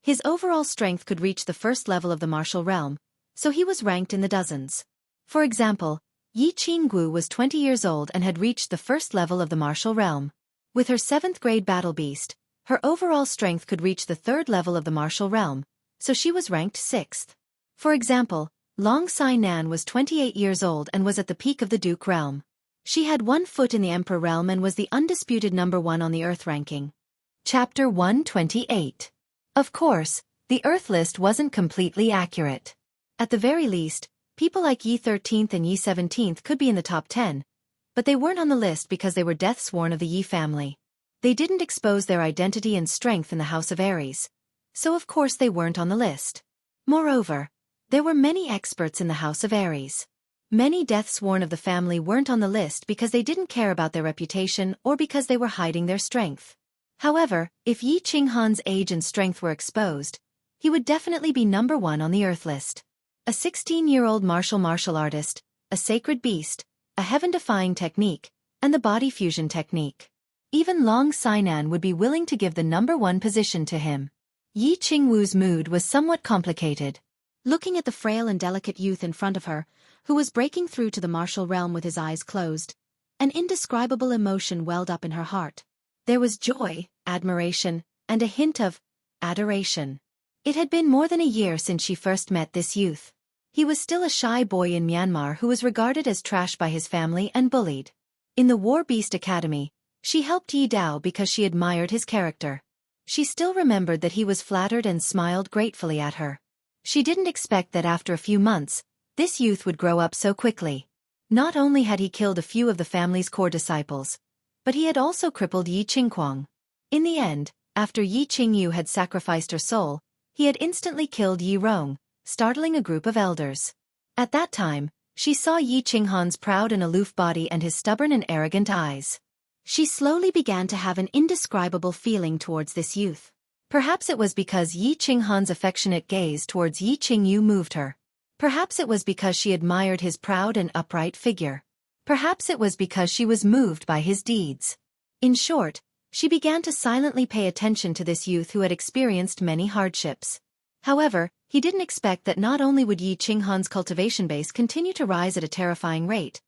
his overall strength could reach the 1st level of the martial realm, so he was ranked in the dozens. For example, Yi Qinggu was 20 years old and had reached the 1st level of the martial realm. With her 7th grade battle beast, her overall strength could reach the 3rd level of the martial realm, so she was ranked 6th. For example, Long Sai Nan was 28 years old and was at the peak of the Duke realm. She had 1 foot in the Emperor realm and was the undisputed #1 on the Earth ranking. Chapter 128. Of course, the Earth list wasn't completely accurate. At the very least, people like Yi 13th and Yi 17th could be in the top 10, but they weren't on the list because they were death sworn of the Yi family. They didn't expose their identity and strength in the House of Aries, so of course they weren't on the list. Moreover, there were many experts in the House of Aries. Many death sworn of the family weren't on the list because they didn't care about their reputation or because they were hiding their strength. However, if Yi Qinghan's age and strength were exposed, he would definitely be #1 on the Earth list. A 16-year-old martial artist, a sacred beast, a heaven-defying technique, and the body fusion technique. Even Long Sainan would be willing to give the #1 position to him. Yi Qingwu's mood was somewhat complicated. Looking at the frail and delicate youth in front of her, who was breaking through to the martial realm with his eyes closed, an indescribable emotion welled up in her heart. There was joy, admiration, and a hint of adoration. It had been more than a year since she first met this youth. He was still a shy boy in Myanmar who was regarded as trash by his family and bullied. In the War Beast Academy, she helped Yi Dao because she admired his character. She still remembered that he was flattered and smiled gratefully at her. She didn't expect that after a few months, this youth would grow up so quickly. Not only had he killed a few of the family's core disciples, but he had also crippled Yi Qingquang. In the end, after Yi Qingyu had sacrificed her soul, he had instantly killed Yi Rong, startling a group of elders. At that time, she saw Yi Qinghan's proud and aloof body and his stubborn and arrogant eyes. She slowly began to have an indescribable feeling towards this youth. Perhaps it was because Yi Qinghan's affectionate gaze towards Yi Qingyu moved her. Perhaps it was because she admired his proud and upright figure. Perhaps it was because she was moved by his deeds. In short, she began to silently pay attention to this youth who had experienced many hardships. However, he didn't expect that not only would Yi Qinghan's cultivation base continue to rise at a terrifying rate,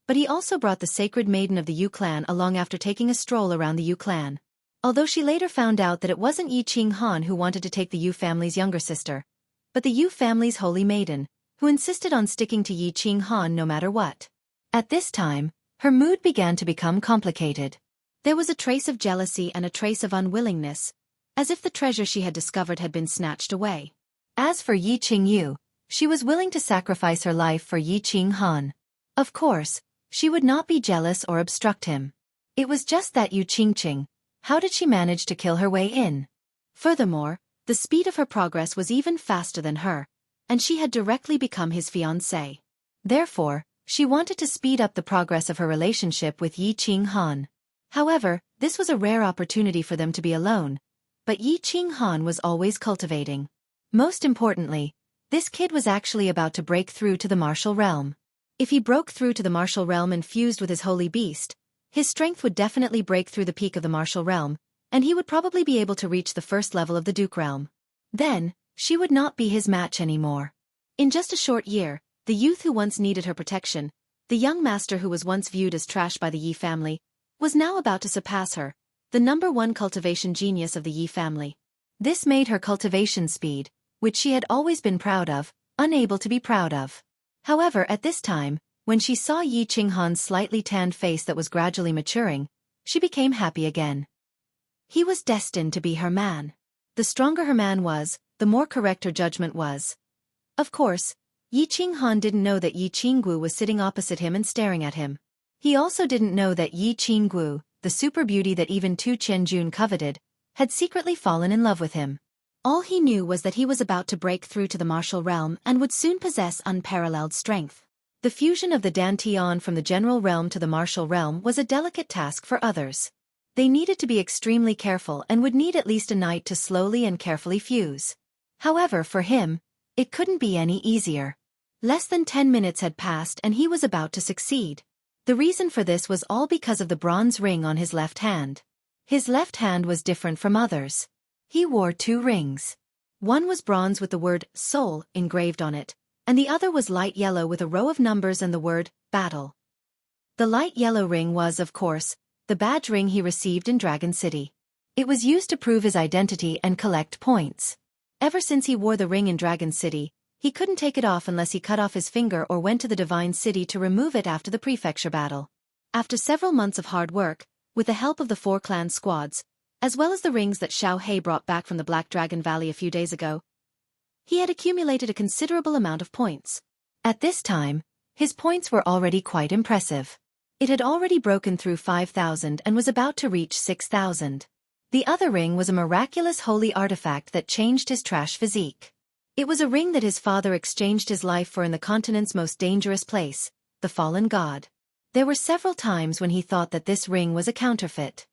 but he also brought the sacred maiden of the Yu clan along after taking a stroll around the Yu clan. Although she later found out that it wasn't Yi Qinghan who wanted to take the Yu family's younger sister, but the Yu family's holy maiden, who insisted on sticking to Yi Qinghan no matter what. At this time, her mood began to become complicated. There was a trace of jealousy and a trace of unwillingness, as if the treasure she had discovered had been snatched away. As for Yi Qingyu, she was willing to sacrifice her life for Yi Qinghan. Of course, she would not be jealous or obstruct him. It was just that Yu Qingqing, how did she manage to kill her way in? Furthermore, the speed of her progress was even faster than her, and she had directly become his fiancé. Therefore, she wanted to speed up the progress of her relationship with Yi Qinghan. However, this was a rare opportunity for them to be alone, but Yi Qinghan was always cultivating. Most importantly, this kid was actually about to break through to the martial realm. If he broke through to the martial realm and fused with his holy beast, his strength would definitely break through the peak of the martial realm, and he would probably be able to reach the first level of the Duke realm. Then, she would not be his match anymore. In just a short year, the youth who once needed her protection, the young master who was once viewed as trash by the Yi family, was now about to surpass her, the #1 cultivation genius of the Yi family. This made her cultivation speed, which she had always been proud of, unable to be proud of. However, at this time, when she saw Yi Qinghan's slightly tanned face that was gradually maturing, she became happy again. He was destined to be her man. The stronger her man was, the more correct her judgment was. Of course, Yi Qinghan didn't know that Yi Qinggu was sitting opposite him and staring at him. He also didn't know that Yi Qinggu, the super beauty that even Tu Qianjun coveted, had secretly fallen in love with him. All he knew was that he was about to break through to the martial realm and would soon possess unparalleled strength. The fusion of the Dantian from the general realm to the martial realm was a delicate task for others. They needed to be extremely careful and would need at least a night to slowly and carefully fuse. However, for him, it couldn't be any easier. Less than 10 minutes had passed and he was about to succeed. The reason for this was all because of the bronze ring on his left hand. His left hand was different from others. He wore 2 rings. One was bronze with the word soul engraved on it, and the other was light yellow with a row of numbers and the word battle. The light yellow ring was, of course, the badge ring he received in Dragon City. It was used to prove his identity and collect points. Ever since he wore the ring in Dragon City, he couldn't take it off unless he cut off his finger or went to the Divine City to remove it after the prefecture battle. After several months of hard work, with the help of the 4 clan squads, as well as the rings that Xiao He brought back from the Black Dragon Valley a few days ago, he had accumulated a considerable amount of points. At this time, his points were already quite impressive. It had already broken through 5,000 and was about to reach 6,000. The other ring was a miraculous holy artifact that changed his trash physique. It was a ring that his father exchanged his life for in the continent's most dangerous place, the fallen god. There were several times when he thought that this ring was a counterfeit.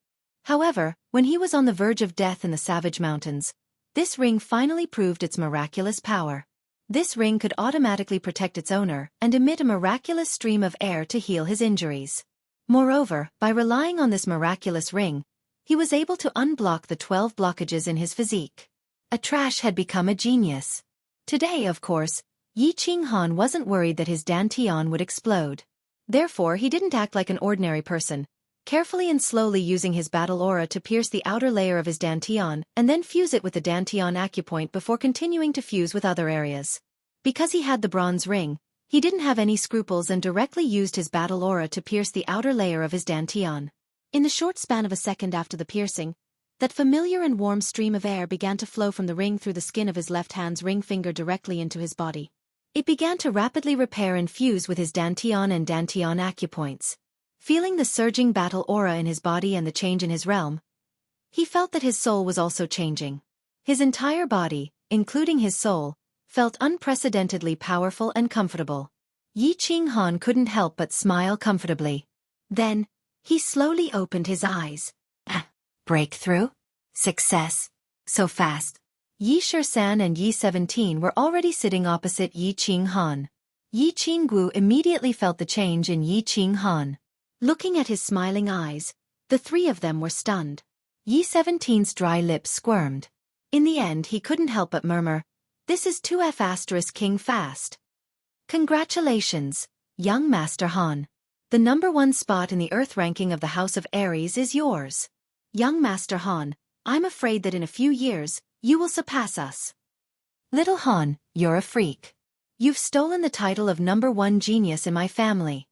However, when he was on the verge of death in the Savage Mountains, this ring finally proved its miraculous power. This ring could automatically protect its owner and emit a miraculous stream of air to heal his injuries. Moreover, by relying on this miraculous ring, he was able to unblock the 12 blockages in his physique. A trash had become a genius. Today, of course, Yi Qinghan wasn't worried that his Dantian would explode. Therefore, he didn't act like an ordinary person, carefully and slowly using his battle aura to pierce the outer layer of his Dantian and then fuse it with the Dantian acupoint before continuing to fuse with other areas. Because he had the bronze ring, he didn't have any scruples and directly used his battle aura to pierce the outer layer of his Dantian. In the short span of a second after the piercing, that familiar and warm stream of air began to flow from the ring through the skin of his left hand's ring finger directly into his body. It began to rapidly repair and fuse with his Dantian and Dantian acupoints. Feeling the surging battle aura in his body and the change in his realm, He felt that his soul was also changing. His entire body, including his soul, felt unprecedentedly powerful and comfortable. Yi Qinghan couldn't help but smile comfortably. Then, he slowly opened his eyes. Breakthrough? Success? So fast. Yi Shisan and Yi 17 were already sitting opposite Yi Qinghan. Yi Qinggu immediately felt the change in Yi Qinghan. Looking at his smiling eyes, the three of them were stunned. Yi 17's dry lips squirmed. In the end he couldn't help but murmur, "This is 2F** King fast." Congratulations, young Master Han. The #1 spot in the Earth ranking of the House of Aries is yours. Young Master Han, I'm afraid that in a few years, you will surpass us. Little Han, you're a freak. You've stolen the title of #1 genius in my family.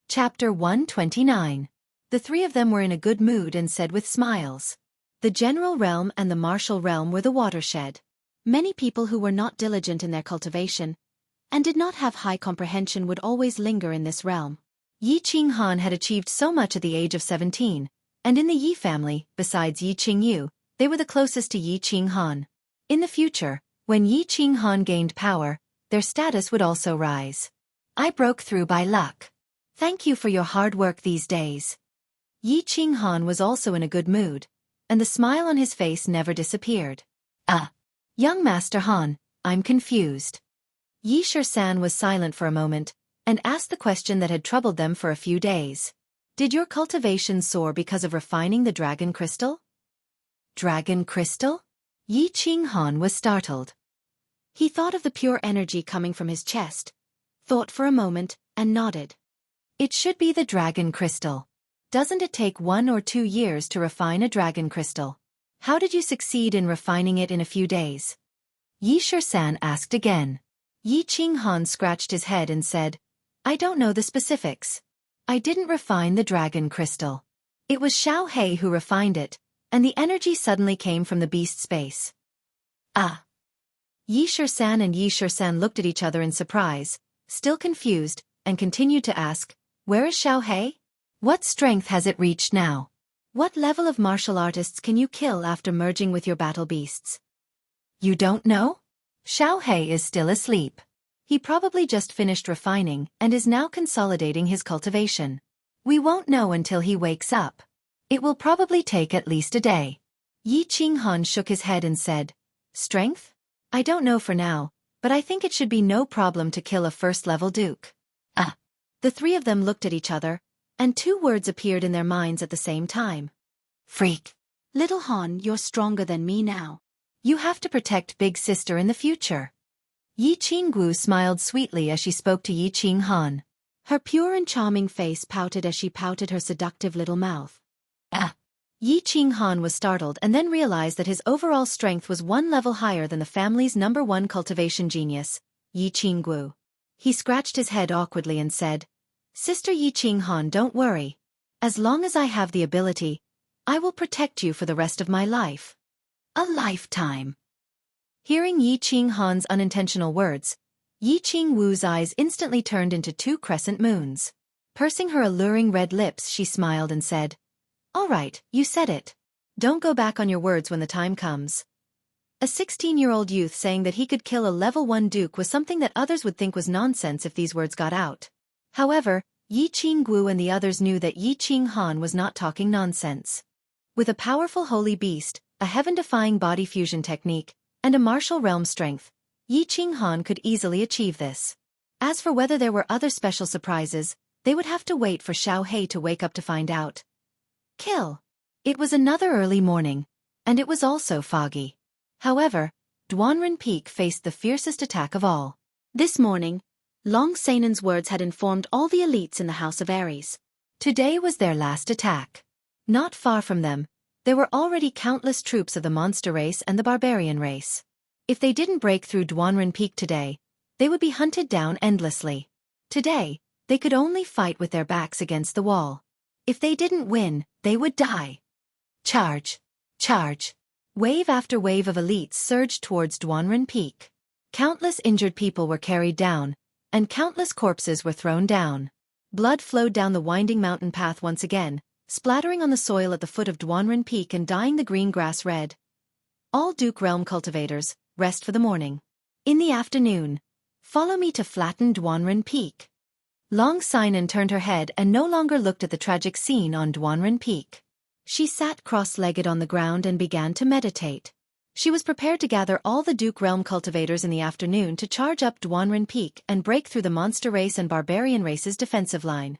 Chapter 129. The three of them were in a good mood and said with smiles. The general realm and the martial realm were the watershed. Many people who were not diligent in their cultivation and did not have high comprehension would always linger in this realm. Yi Qinghan had achieved so much at the age of 17, and in the Yi family, besides Yi Qingyu, they were the closest to Yi Qinghan. In the future, when Yi Qinghan gained power, their status would also rise. I broke through by luck. Thank you for your hard work these days. Yi Qinghan was also in a good mood, and the smile on his face never disappeared. Young Master Han, I'm confused. Yi Shisan was silent for a moment, and asked the question that had troubled them for a few days. Did your cultivation soar because of refining the dragon crystal? Dragon crystal? Yi Qinghan was startled. He thought of the pure energy coming from his chest, thought for a moment, and nodded. It should be the dragon crystal. Doesn't it take 1 or 2 years to refine a dragon crystal? How did you succeed in refining it in a few days? Yi Shisan asked again. Yi Qinghan scratched his head and said, I don't know the specifics. I didn't refine the dragon crystal. It was Xiaofan who refined it, and the energy suddenly came from the beast space. Yi Shisan and Yi Shisan looked at each other in surprise, still confused, and continued to ask, where is Xiaofan? What strength has it reached now? What level of martial artists can you kill after merging with your battle beasts? You don't know? Xiaofan is still asleep. He probably just finished refining and is now consolidating his cultivation. We won't know until he wakes up. It will probably take at least a day. Yi Qinghan shook his head and said, Strength? I don't know for now, but I think it should be no problem to kill a first-level duke. The three of them looked at each other, and 2 words appeared in their minds at the same time. Freak. Little Han, you're stronger than me now. You have to protect big sister in the future. Yi Qinggu smiled sweetly as she spoke to Yi Qinghan. Her pure and charming face pouted as she pouted her seductive little mouth. Yi Qinghan was startled and then realized that his overall strength was 1 level higher than the family's #1 cultivation genius, Yi Qinggu. He scratched his head awkwardly and said, Sister Yi Qinghan, don't worry. As long as I have the ability, I will protect you for the rest of my life. A lifetime. Hearing Yi Qinghan's unintentional words, Yi Qingwu's eyes instantly turned into 2 crescent moons. Pursing her alluring red lips, she smiled and said, All right, you said it. Don't go back on your words when the time comes. A 16-year-old youth saying that he could kill a level 1 duke was something that others would think was nonsense if these words got out. However, Yi Qinggu and the others knew that Yi Qinghan was not talking nonsense. With a powerful holy beast, a heaven-defying body fusion technique, and a martial realm strength, Yi Qinghan could easily achieve this. As for whether there were other special surprises, they would have to wait for Xiaofan to wake up to find out. Kill. It was another early morning, and it was also foggy. However, Duanren Peak faced the fiercest attack of all. This morning, Long Sanan's words had informed all the elites in the House of Aries. Today was their last attack. Not far from them, there were already countless troops of the monster race and the barbarian race. If they didn't break through Duanren Peak today, they would be hunted down endlessly. Today, they could only fight with their backs against the wall. If they didn't win, they would die. Charge! Charge! Wave after wave of elites surged towards Duanren Peak. Countless injured people were carried down, and countless corpses were thrown down. Blood flowed down the winding mountain path once again, splattering on the soil at the foot of Duanren Peak and dyeing the green grass red. All Duke Realm cultivators, rest for the morning. In the afternoon, follow me to flatten Duanren Peak. Long Sinan turned her head and no longer looked at the tragic scene on Duanren Peak. She sat cross-legged on the ground and began to meditate. She was prepared to gather all the Duke Realm cultivators in the afternoon to charge up Duanren Peak and break through the monster race and barbarian race's defensive line.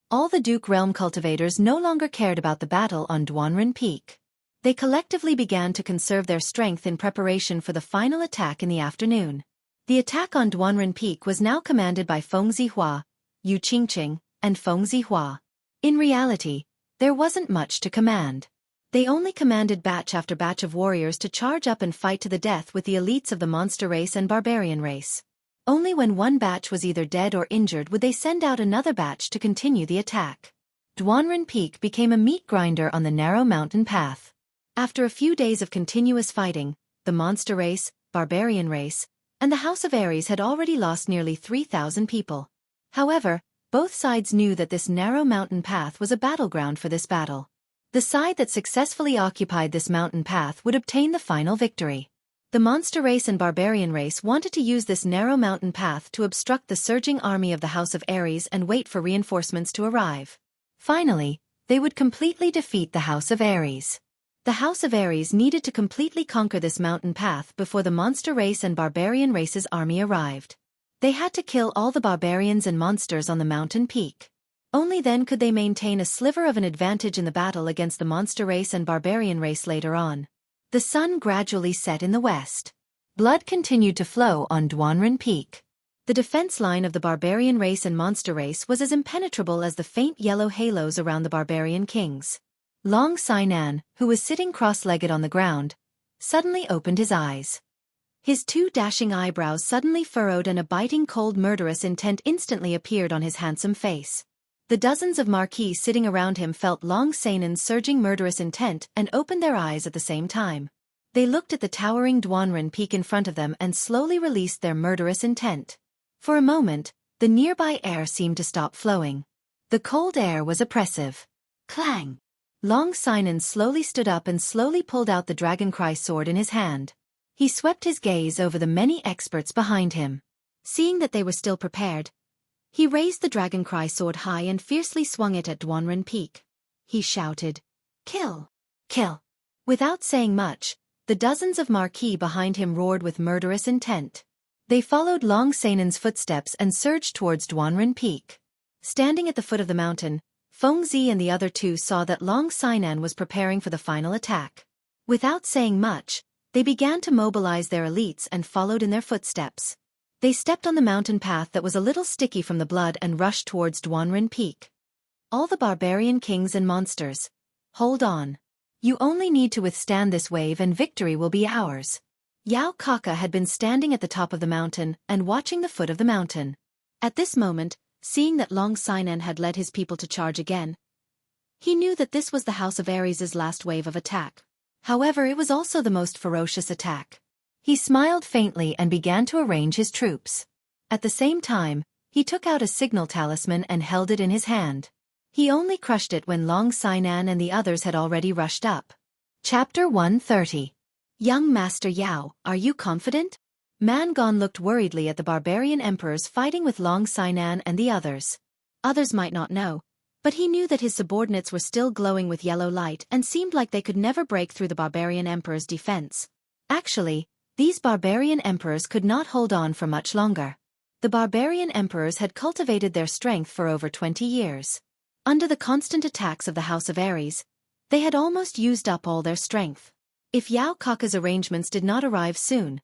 All the Duke Realm cultivators no longer cared about the battle on Duanren Peak. They collectively began to conserve their strength in preparation for the final attack in the afternoon. The attack on Duanren Peak was now commanded by Feng Zihua, Yu Qingqing, and Feng Zihua. In reality, there wasn't much to command. They only commanded batch after batch of warriors to charge up and fight to the death with the elites of the monster race and barbarian race. Only when one batch was either dead or injured would they send out another batch to continue the attack. Duanren Peak became a meat grinder on the narrow mountain path. After a few days of continuous fighting, the monster race, barbarian race, and the House of Ares had already lost nearly 3,000 people. However, both sides knew that this narrow mountain path was a battleground for this battle. The side that successfully occupied this mountain path would obtain the final victory. The monster race and barbarian race wanted to use this narrow mountain path to obstruct the surging army of the House of Ares and wait for reinforcements to arrive. Finally, they would completely defeat the House of Ares. The House of Ares needed to completely conquer this mountain path before the monster race and barbarian race's army arrived. They had to kill all the barbarians and monsters on the mountain peak. Only then could they maintain a sliver of an advantage in the battle against the monster race and barbarian race later on. The sun gradually set in the west. Blood continued to flow on Duanren Peak. The defense line of the barbarian race and monster race was as impenetrable as the faint yellow halos around the barbarian kings. Long Sinan, who was sitting cross-legged on the ground, suddenly opened his eyes. His two dashing eyebrows suddenly furrowed and a biting cold murderous intent instantly appeared on his handsome face. The dozens of marquis sitting around him felt Long Sinan's surging murderous intent and opened their eyes at the same time. They looked at the towering Duanren Peak in front of them and slowly released their murderous intent. For a moment, the nearby air seemed to stop flowing. The cold air was oppressive. Clang! Long Sinan slowly stood up and slowly pulled out the Dragoncry sword in his hand. He swept his gaze over the many experts behind him. Seeing that they were still prepared, he raised the Dragoncry sword high and fiercely swung it at Duanren Peak. He shouted, "Kill! Kill!" Without saying much, the dozens of marquis behind him roared with murderous intent. They followed Long Sinan's footsteps and surged towards Duanren Peak. Standing at the foot of the mountain, Feng Zi and the other two saw that Long Sinan was preparing for the final attack. Without saying much, they began to mobilize their elites and followed in their footsteps. They stepped on the mountain path that was a little sticky from the blood and rushed towards Duanren Peak. All the barbarian kings and monsters, hold on. You only need to withstand this wave and victory will be ours. Yao Kaka had been standing at the top of the mountain and watching the foot of the mountain. At this moment, seeing that Long Sinan had led his people to charge again, he knew that this was the House of Ares' last wave of attack. However, it was also the most ferocious attack. He smiled faintly and began to arrange his troops. At the same time, he took out a signal talisman and held it in his hand. He only crushed it when Long Sinan and the others had already rushed up. Chapter 130. Young Master Yao, are you confident? Mangon looked worriedly at the barbarian emperors fighting with Long Sinan and the others. Others might not know, but he knew that his subordinates were still glowing with yellow light and seemed like they could never break through the barbarian emperor's defense. Actually, these barbarian emperors could not hold on for much longer. The barbarian emperors had cultivated their strength for over 20 years. Under the constant attacks of the House of Ares, they had almost used up all their strength. If Yao Kaka's arrangements did not arrive soon,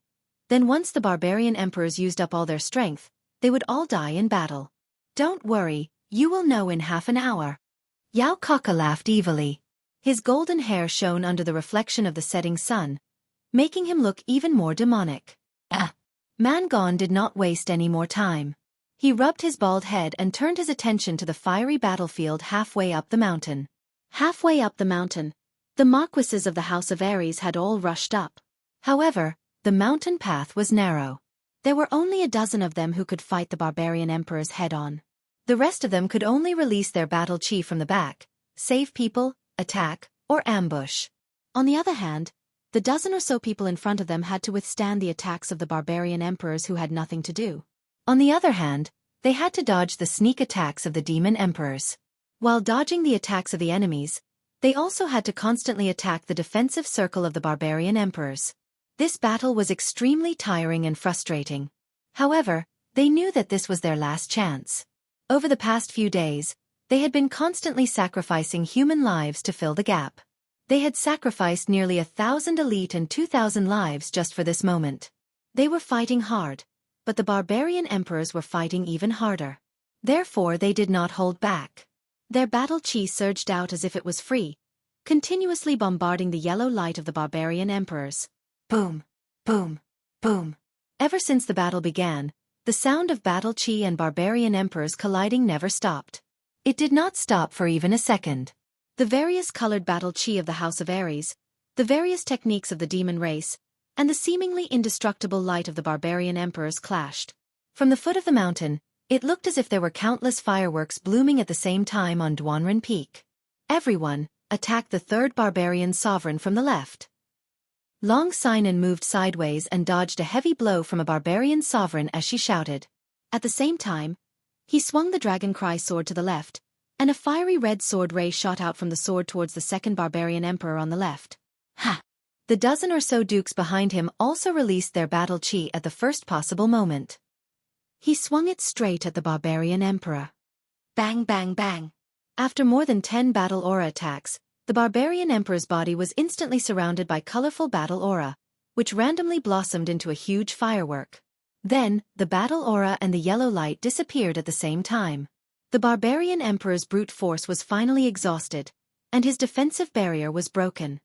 then once the barbarian emperors used up all their strength, they would all die in battle. Don't worry, you will know in half an hour. Yao Kaka laughed evilly. His golden hair shone under the reflection of the setting sun, making him look even more demonic. Mangon did not waste any more time. He rubbed his bald head and turned his attention to the fiery battlefield halfway up the mountain. Halfway up the mountain, the marquises of the House of Ares had all rushed up. However, the mountain path was narrow. There were only a dozen of them who could fight the barbarian emperors head-on. The rest of them could only release their battle chi from the back, save people, attack, or ambush. On the other hand, the dozen or so people in front of them had to withstand the attacks of the barbarian emperors who had nothing to do. On the other hand, they had to dodge the sneak attacks of the demon emperors. While dodging the attacks of the enemies, they also had to constantly attack the defensive circle of the barbarian emperors. This battle was extremely tiring and frustrating. However, they knew that this was their last chance. Over the past few days, they had been constantly sacrificing human lives to fill the gap. They had sacrificed nearly 1,000 elite and 2,000 lives just for this moment. They were fighting hard, but the barbarian emperors were fighting even harder. Therefore they did not hold back. Their battle chi surged out as if it was free, continuously bombarding the yellow light of the barbarian emperors. Boom, boom, boom. Ever since the battle began, the sound of battle chi and barbarian emperors colliding never stopped. It did not stop for even a second. The various colored battle chi of the House of Ares, the various techniques of the demon race, and the seemingly indestructible light of the barbarian emperors clashed. From the foot of the mountain, it looked as if there were countless fireworks blooming at the same time on Duanren Peak. Everyone attacked the third barbarian sovereign from the left. Long Sinan moved sideways and dodged a heavy blow from a barbarian sovereign as she shouted. At the same time, he swung the Dragon Cry sword to the left, and a fiery red sword ray shot out from the sword towards the second barbarian emperor on the left. Ha! The dozen or so dukes behind him also released their battle chi at the first possible moment. He swung it straight at the barbarian emperor. Bang bang bang. After more than 10 battle aura attacks, the barbarian emperor's body was instantly surrounded by colorful battle aura, which randomly blossomed into a huge firework. Then, the battle aura and the yellow light disappeared at the same time. The barbarian emperor's brute force was finally exhausted, and his defensive barrier was broken.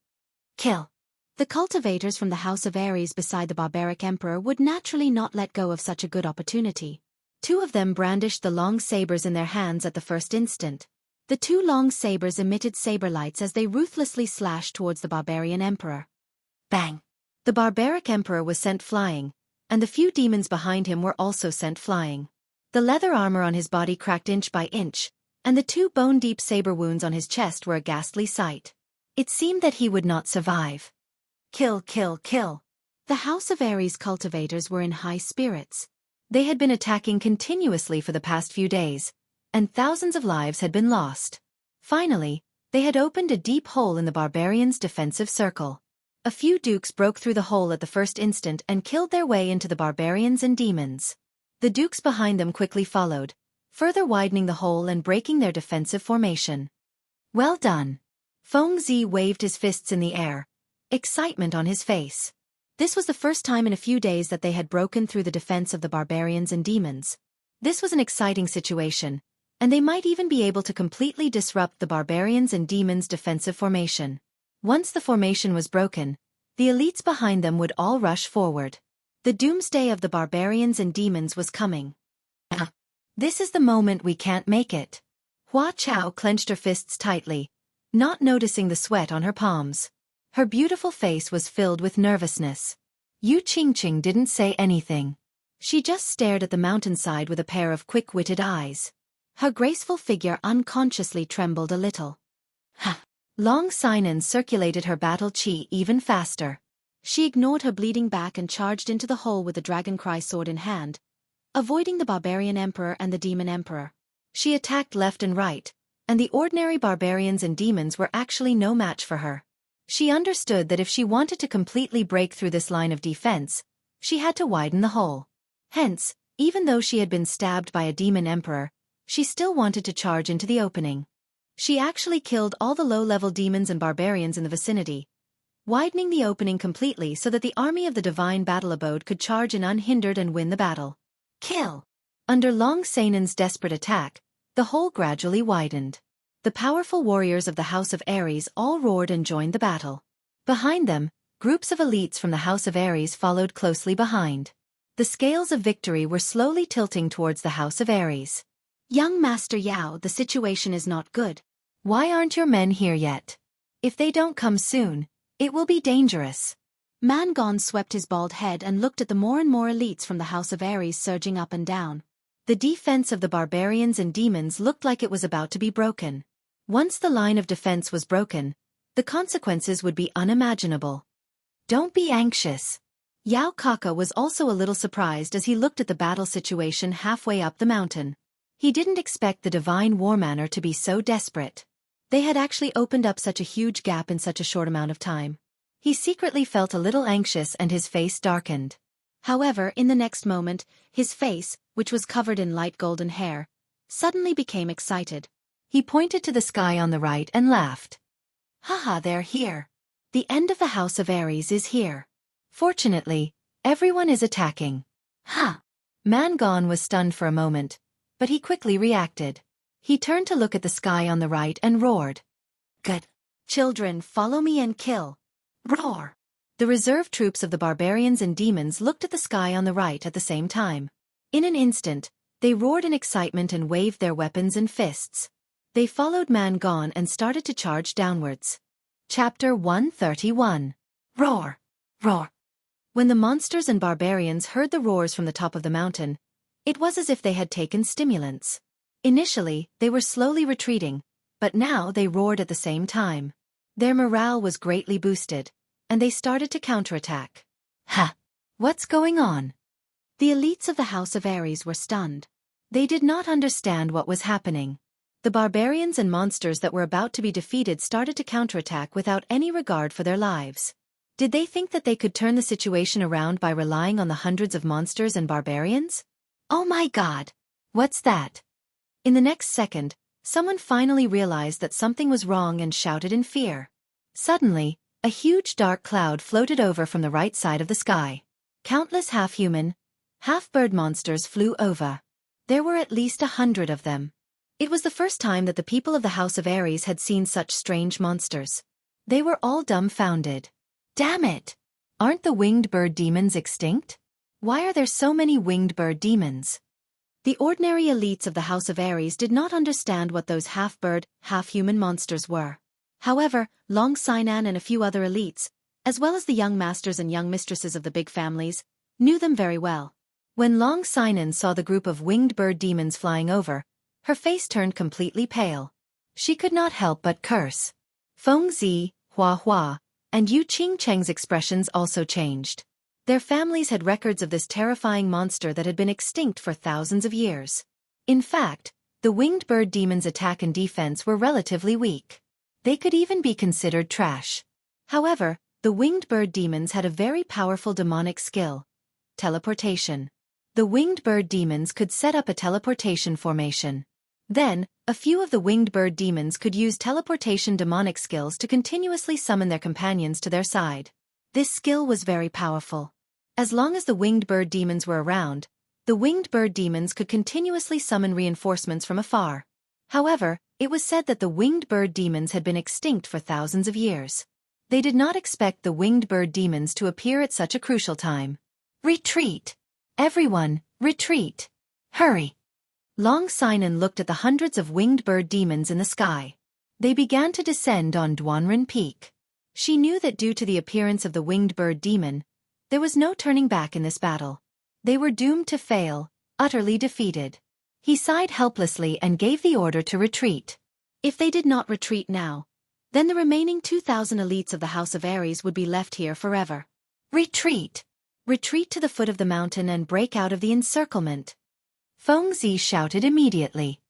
Kill. The cultivators from the House of Ares beside the barbaric emperor would naturally not let go of such a good opportunity. 2 of them brandished the long sabers in their hands at the first instant. The 2 long sabers emitted saber lights as they ruthlessly slashed towards the barbarian emperor. Bang! The barbaric emperor was sent flying, and the few demons behind him were also sent flying. The leather armor on his body cracked inch by inch, and the 2 bone-deep saber wounds on his chest were a ghastly sight. It seemed that he would not survive. Kill, kill, kill. The House of Ares cultivators were in high spirits. They had been attacking continuously for the past few days, and thousands of lives had been lost. Finally, they had opened a deep hole in the barbarians' defensive circle. A few dukes broke through the hole at the first instant and killed their way into the barbarians and demons. The dukes behind them quickly followed, further widening the hole and breaking their defensive formation. Well done. Fengzi waved his fists in the air, excitement on his face. This was the first time in a few days that they had broken through the defense of the barbarians and demons. This was an exciting situation, and they might even be able to completely disrupt the barbarians and demons' defensive formation. Once the formation was broken, the elites behind them would all rush forward. The doomsday of the barbarians and demons was coming. This is the moment we can't make it. Hua Chao clenched her fists tightly, not noticing the sweat on her palms. Her beautiful face was filled with nervousness. Yu Qingqing didn't say anything. She just stared at the mountainside with a pair of quick-witted eyes. Her graceful figure unconsciously trembled a little. Long Sinan circulated her battle chi even faster. She ignored her bleeding back and charged into the hole with the Dragon Cry sword in hand, avoiding the barbarian emperor and the demon emperor. She attacked left and right, and the ordinary barbarians and demons were actually no match for her. She understood that if she wanted to completely break through this line of defense, she had to widen the hole. Hence, even though she had been stabbed by a demon emperor, she still wanted to charge into the opening. She actually killed all the low-level demons and barbarians in the vicinity, widening the opening completely so that the army of the divine battle abode could charge in unhindered and win the battle. Kill! Under Long Sanan's desperate attack, the hole gradually widened. The powerful warriors of the House of Ares all roared and joined the battle. Behind them, groups of elites from the House of Ares followed closely behind. The scales of victory were slowly tilting towards the House of Ares. Young Master Yao, the situation is not good. Why aren't your men here yet? If they don't come soon, it will be dangerous. Mangon swept his bald head and looked at the more and more elites from the House of Ares surging up and down. The defense of the barbarians and demons looked like it was about to be broken. Once the line of defense was broken, the consequences would be unimaginable. Don't be anxious. Yao Kaka was also a little surprised as he looked at the battle situation halfway up the mountain. He didn't expect the divine war manor to be so desperate. They had actually opened up such a huge gap in such a short amount of time. He secretly felt a little anxious and his face darkened. However, in the next moment, his face, which was covered in light golden hair, suddenly became excited. He pointed to the sky on the right and laughed. Haha, they're here. The end of the House of Aries is here. Fortunately, everyone is attacking. Ha! Mangon was stunned for a moment, but he quickly reacted. He turned to look at the sky on the right and roared. Good. Children, follow me and kill. Roar! The reserve troops of the barbarians and demons looked at the sky on the right at the same time. In an instant, they roared in excitement and waved their weapons and fists. They followed Mangon and started to charge downwards. Chapter 131. Roar! Roar! When the monsters and barbarians heard the roars from the top of the mountain, it was as if they had taken stimulants. Initially, they were slowly retreating, but now they roared at the same time. Their morale was greatly boosted, and they started to counterattack. Ha! What's going on? The elites of the House of Aries were stunned. They did not understand what was happening. The barbarians and monsters that were about to be defeated started to counterattack without any regard for their lives. Did they think that they could turn the situation around by relying on the hundreds of monsters and barbarians? Oh my God! What's that? In the next second, someone finally realized that something was wrong and shouted in fear. Suddenly, a huge dark cloud floated over from the right side of the sky. Countless half-human, half-bird monsters flew over. There were at least 100 of them. It was the first time that the people of the House of Aries had seen such strange monsters. They were all dumbfounded. Damn it! Aren't the winged bird demons extinct? Why are there so many winged bird demons? The ordinary elites of the House of Aries did not understand what those half-bird, half-human monsters were. However, Long Sinan and a few other elites, as well as the young masters and young mistresses of the big families, knew them very well. When Long Sinan saw the group of winged bird demons flying over, her face turned completely pale. She could not help but curse. Feng Zi, Hua Hua, and Yu Qingcheng's expressions also changed. Their families had records of this terrifying monster that had been extinct for thousands of years. In fact, the winged bird demons' attack and defense were relatively weak. They could even be considered trash. However, the winged bird demons had a very powerful demonic skill: teleportation. The winged bird demons could set up a teleportation formation. Then, a few of the winged bird demons could use teleportation demonic skills to continuously summon their companions to their side. This skill was very powerful. As long as the winged bird demons were around, the winged bird demons could continuously summon reinforcements from afar. However, it was said that the winged bird demons had been extinct for thousands of years. They did not expect the winged bird demons to appear at such a crucial time. Retreat! Everyone, retreat! Hurry! Long Sinan looked at the hundreds of winged bird demons in the sky. They began to descend on Duanren Peak. She knew that due to the appearance of the winged bird demon, there was no turning back in this battle. They were doomed to fail, utterly defeated. He sighed helplessly and gave the order to retreat. If they did not retreat now, then the remaining 2,000 elites of the House of Aries would be left here forever. Retreat! Retreat to the foot of the mountain and break out of the encirclement. Feng Zi shouted immediately.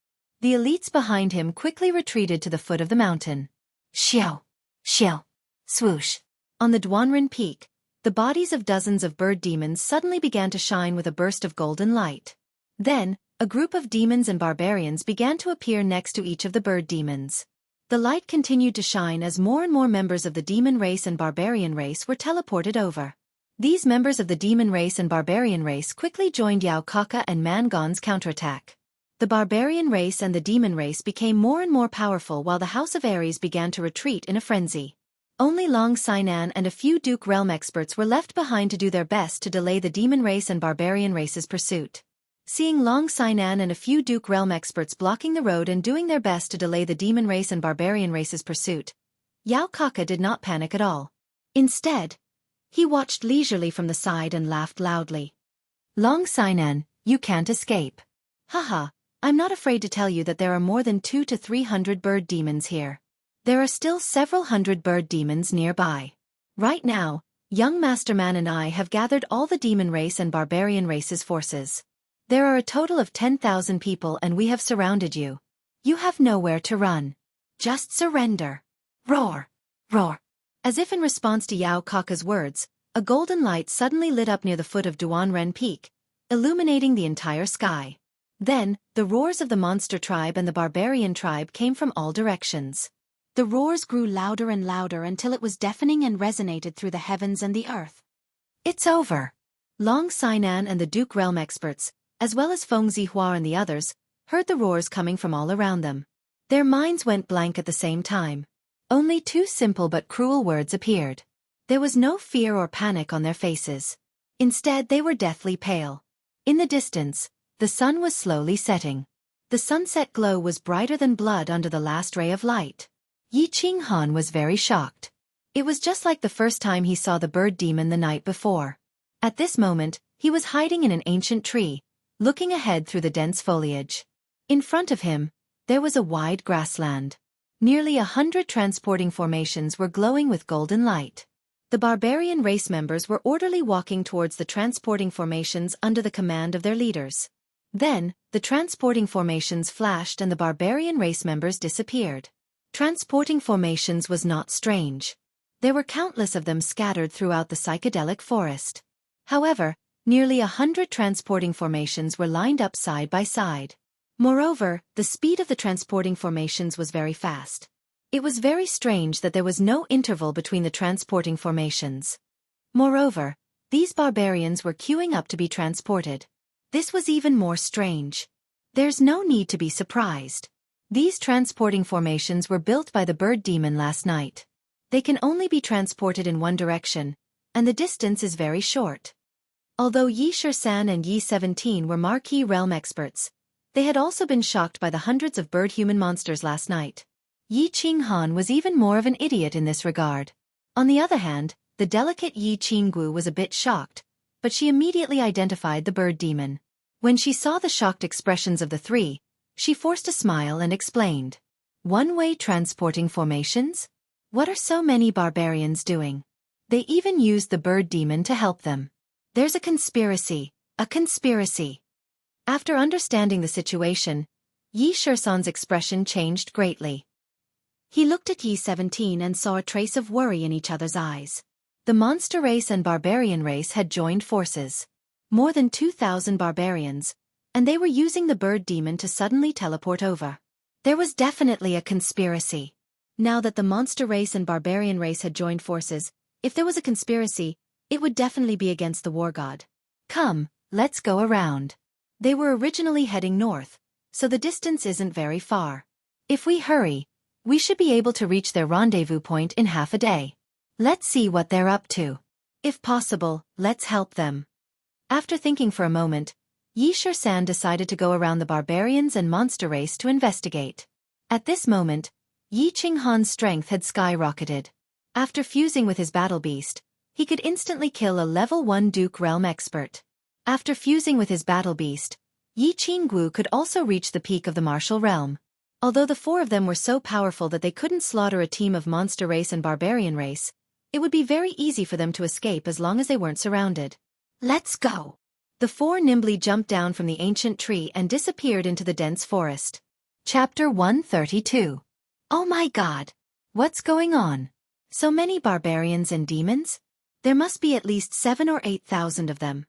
The elites behind him quickly retreated to the foot of the mountain. Xiao! Xiao! Swoosh! On the Duanren Peak, the bodies of dozens of bird demons suddenly began to shine with a burst of golden light. Then, a group of demons and barbarians began to appear next to each of the bird demons. The light continued to shine as more and more members of the demon race and barbarian race were teleported over. These members of the demon race and barbarian race quickly joined Yao Kaka and Mangon's counterattack. The barbarian race and the demon race became more and more powerful while the House of Aries began to retreat in a frenzy. Only Long Sinan and a few Duke Realm experts were left behind to do their best to delay the demon race and barbarian race's pursuit. Seeing Long Sinan and a few Duke Realm experts blocking the road and doing their best to delay the demon race and barbarian race's pursuit, Yao Kaka did not panic at all. Instead, he watched leisurely from the side and laughed loudly. Long Sinan, you can't escape. Haha, I'm not afraid to tell you that there are more than 200 to 300 bird demons here. There are still several hundred bird demons nearby. Right now, young Masterman and I have gathered all the demon race and barbarian race's forces. There are a total of 10,000 people and we have surrounded you. You have nowhere to run. Just surrender. Roar! Roar! As if in response to Yao Kaka's words, a golden light suddenly lit up near the foot of Duanren Peak, illuminating the entire sky. Then, the roars of the monster tribe and the barbarian tribe came from all directions. The roars grew louder and louder until it was deafening and resonated through the heavens and the earth. It's over. Long Sainan and the Duke Realm experts, as well as Feng Zihua and the others, heard the roars coming from all around them. Their minds went blank at the same time. Only two simple but cruel words appeared. There was no fear or panic on their faces. Instead, they were deathly pale. In the distance, the sun was slowly setting. The sunset glow was brighter than blood under the last ray of light. Yi Qinghan was very shocked. It was just like the first time he saw the bird demon the night before. At this moment, he was hiding in an ancient tree, looking ahead through the dense foliage. In front of him, there was a wide grassland. Nearly 100 transporting formations were glowing with golden light. The barbarian race members were orderly walking towards the transporting formations under the command of their leaders. Then, the transporting formations flashed and the barbarian race members disappeared. Transporting formations was not strange. There were countless of them scattered throughout the psychedelic forest. However, nearly 100 transporting formations were lined up side by side. Moreover, the speed of the transporting formations was very fast. It was very strange that there was no interval between the transporting formations. Moreover, these barbarians were queuing up to be transported. This was even more strange. There's no need to be surprised. These transporting formations were built by the bird demon last night. They can only be transported in one direction, and the distance is very short. Although Yi Shisan and Yi 17 were marquee realm experts, they had also been shocked by the hundreds of bird-human monsters last night. Yi Qinghan was even more of an idiot in this regard. On the other hand, the delicate Yi Qinggu was a bit shocked, but she immediately identified the bird demon. When she saw the shocked expressions of the three, she forced a smile and explained. One-way transporting formations? What are so many barbarians doing? They even used the bird demon to help them. There's a conspiracy, a conspiracy. After understanding the situation, Yi Shisan's expression changed greatly. He looked at Yi 17 and saw a trace of worry in each other's eyes. The monster race and barbarian race had joined forces. More than 2,000 barbarians, and they were using the bird demon to suddenly teleport over. There was definitely a conspiracy. Now that the monster race and barbarian race had joined forces, if there was a conspiracy, it would definitely be against the war god. Come, let's go around. They were originally heading north, so the distance isn't very far. If we hurry, we should be able to reach their rendezvous point in half a day. Let's see what they're up to. If possible, let's help them. After thinking for a moment, Yi Shisan decided to go around the barbarians and monster race to investigate. At this moment, Yi Qinghan's strength had skyrocketed. After fusing with his battle beast, he could instantly kill a level 1 Duke Realm expert. After fusing with his battle beast, Yi Qinggu could also reach the peak of the martial realm. Although the four of them were so powerful that they couldn't slaughter a team of monster race and barbarian race, it would be very easy for them to escape as long as they weren't surrounded. Let's go! The four nimbly jumped down from the ancient tree and disappeared into the dense forest. Chapter 132. Oh my god! What's going on? So many barbarians and demons? There must be at least 7,000 or 8,000 of them.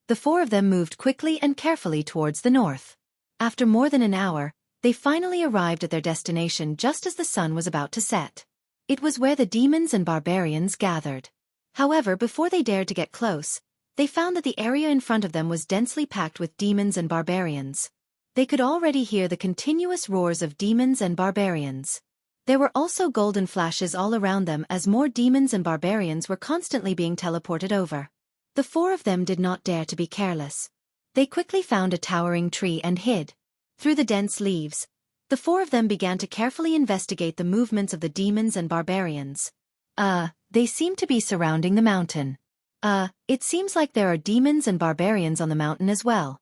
The four of them moved quickly and carefully towards the north. After more than an hour, they finally arrived at their destination just as the sun was about to set. It was where the demons and barbarians gathered. However, before they dared to get close, they found that the area in front of them was densely packed with demons and barbarians. They could already hear the continuous roars of demons and barbarians. There were also golden flashes all around them as more demons and barbarians were constantly being teleported over. The four of them did not dare to be careless. They quickly found a towering tree and hid. Through the dense leaves, the four of them began to carefully investigate the movements of the demons and barbarians. They seem to be surrounding the mountain. It seems like there are demons and barbarians on the mountain as well.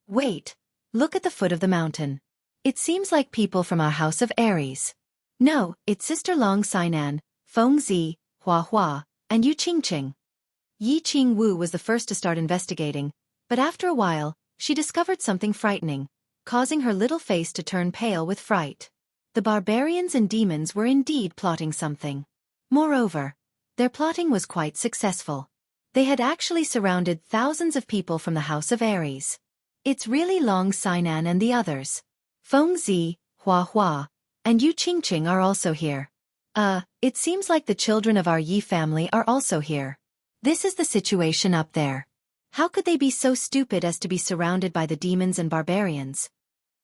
Wait. Look at the foot of the mountain. It seems like people from our house of Aries. No, it's Sister Long Sainan, Feng Zi, Hua Hua, and Yu Qingqing. Yi Qingwu was the first to start investigating, but after a while, she discovered something frightening, causing her little face to turn pale with fright. The barbarians and demons were indeed plotting something. Moreover, their plotting was quite successful. They had actually surrounded thousands of people from the House of Aries. It's really Long Sainan and the others. Feng Zi, Hua Hua, and Yu Qingqing are also here. It seems like the children of our Yi family are also here. This is the situation up there. How could they be so stupid as to be surrounded by the demons and barbarians?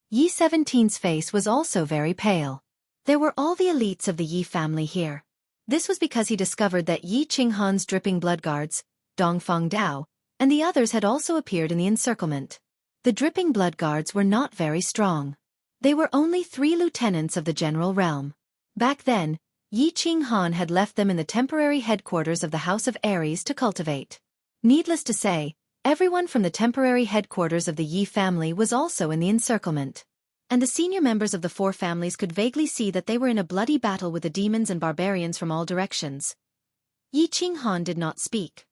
Yi 17's face was also very pale. There were all the elites of the Yi family here. This was because he discovered that Yi Qinghan's dripping blood guards, Dongfang Dao, and the others had also appeared in the encirclement. The dripping blood guards were not very strong. They were only 3 lieutenants of the general realm. Back then, Yi Qinghan had left them in the temporary headquarters of the House of Aries to cultivate. Needless to say, everyone from the temporary headquarters of the Yi family was also in the encirclement. And the senior members of the 4 families could vaguely see that they were in a bloody battle with the demons and barbarians from all directions. Yi Qinghan did not speak.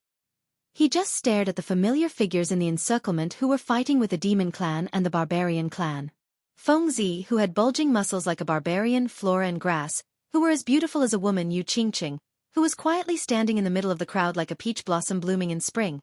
He just stared at the familiar figures in the encirclement who were fighting with the demon clan and the barbarian clan. Feng Zi, who had bulging muscles like a barbarian, flora and grass, who were as beautiful as a woman, Yu Qingqing, who was quietly standing in the middle of the crowd like a peach blossom blooming in spring.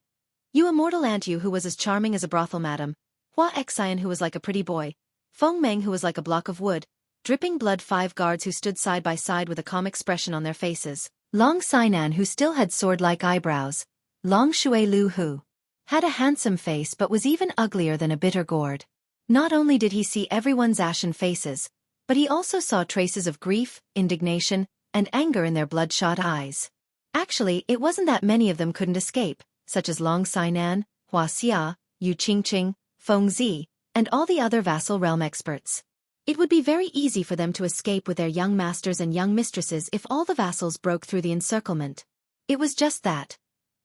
Yu Immortal Aunt Yu, who was as charming as a brothel madam. Hua Xian, who was like a pretty boy. Feng Meng, who was like a block of wood. Dripping blood 5 guards who stood side by side with a calm expression on their faces. Long Sainan, who still had sword-like eyebrows. Long Shui Lu, who had a handsome face but was even uglier than a bitter gourd. Not only did he see everyone's ashen faces, but he also saw traces of grief, indignation, and anger in their bloodshot eyes. Actually, it wasn't that many of them couldn't escape, such as Long Sainan, Wuxia, Yu Qingqing, Feng Zi, and all the other vassal realm experts. It would be very easy for them to escape with their young masters and young mistresses if all the vassals broke through the encirclement. It was just that.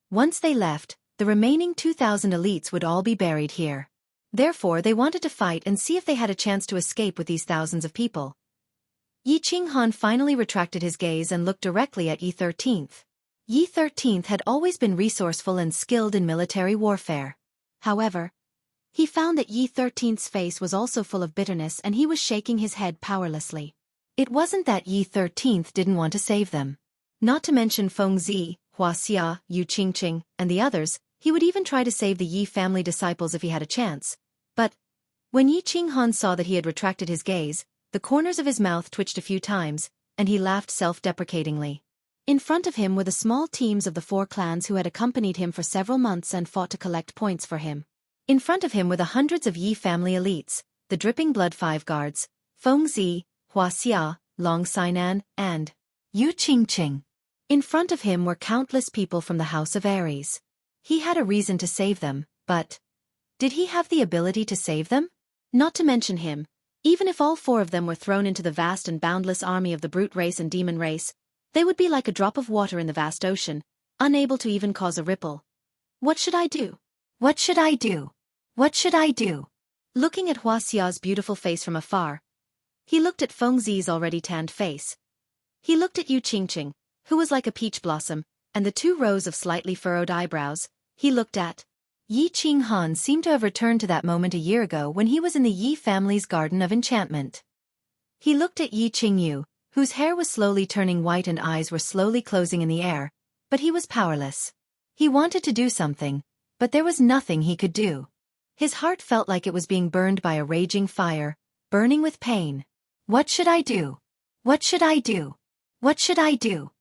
Once they left, the remaining 2,000 elites would all be buried here. Therefore, they wanted to fight and see if they had a chance to escape with these thousands of people. Yi Qinghan finally retracted his gaze and looked directly at Yi 13th. Yi 13th had always been resourceful and skilled in military warfare. However, he found that Yi 13th's face was also full of bitterness and he was shaking his head powerlessly. It wasn't that Yi 13th didn't want to save them. Not to mention Feng Zi, Wuxia, Yu Qingqing, and the others, he would even try to save the Yi family disciples if he had a chance. But when Yi Qinghan saw that he had retracted his gaze, the corners of his mouth twitched a few times, and he laughed self-deprecatingly. In front of him were the small teams of the 4 clans who had accompanied him for several months and fought to collect points for him. In front of him were the hundreds of Yi family elites, the dripping blood 5 guards, Feng Zi, Wuxia, Long Sainan, and Yu Qingqing. In front of him were countless people from the House of Aries. He had a reason to save them, but did he have the ability to save them? Not to mention him, even if all 4 of them were thrown into the vast and boundless army of the brute race and demon race, they would be like a drop of water in the vast ocean, unable to even cause a ripple. What should I do? What should I do? What should I do? Looking at Huaxia's beautiful face from afar, he looked at Feng Zi's already tanned face. He looked at Yu Qingqing, who was like a peach blossom, and the 2 rows of slightly furrowed eyebrows. He looked at Yi Qinghan seemed to have returned to that moment a year ago when he was in the Yi family's Garden of Enchantment. He looked at Yi Qingyu, whose hair was slowly turning white and eyes were slowly closing in the air, but he was powerless. He wanted to do something, but there was nothing he could do. His heart felt like it was being burned by a raging fire, burning with pain. What should I do? What should I do? What should I do?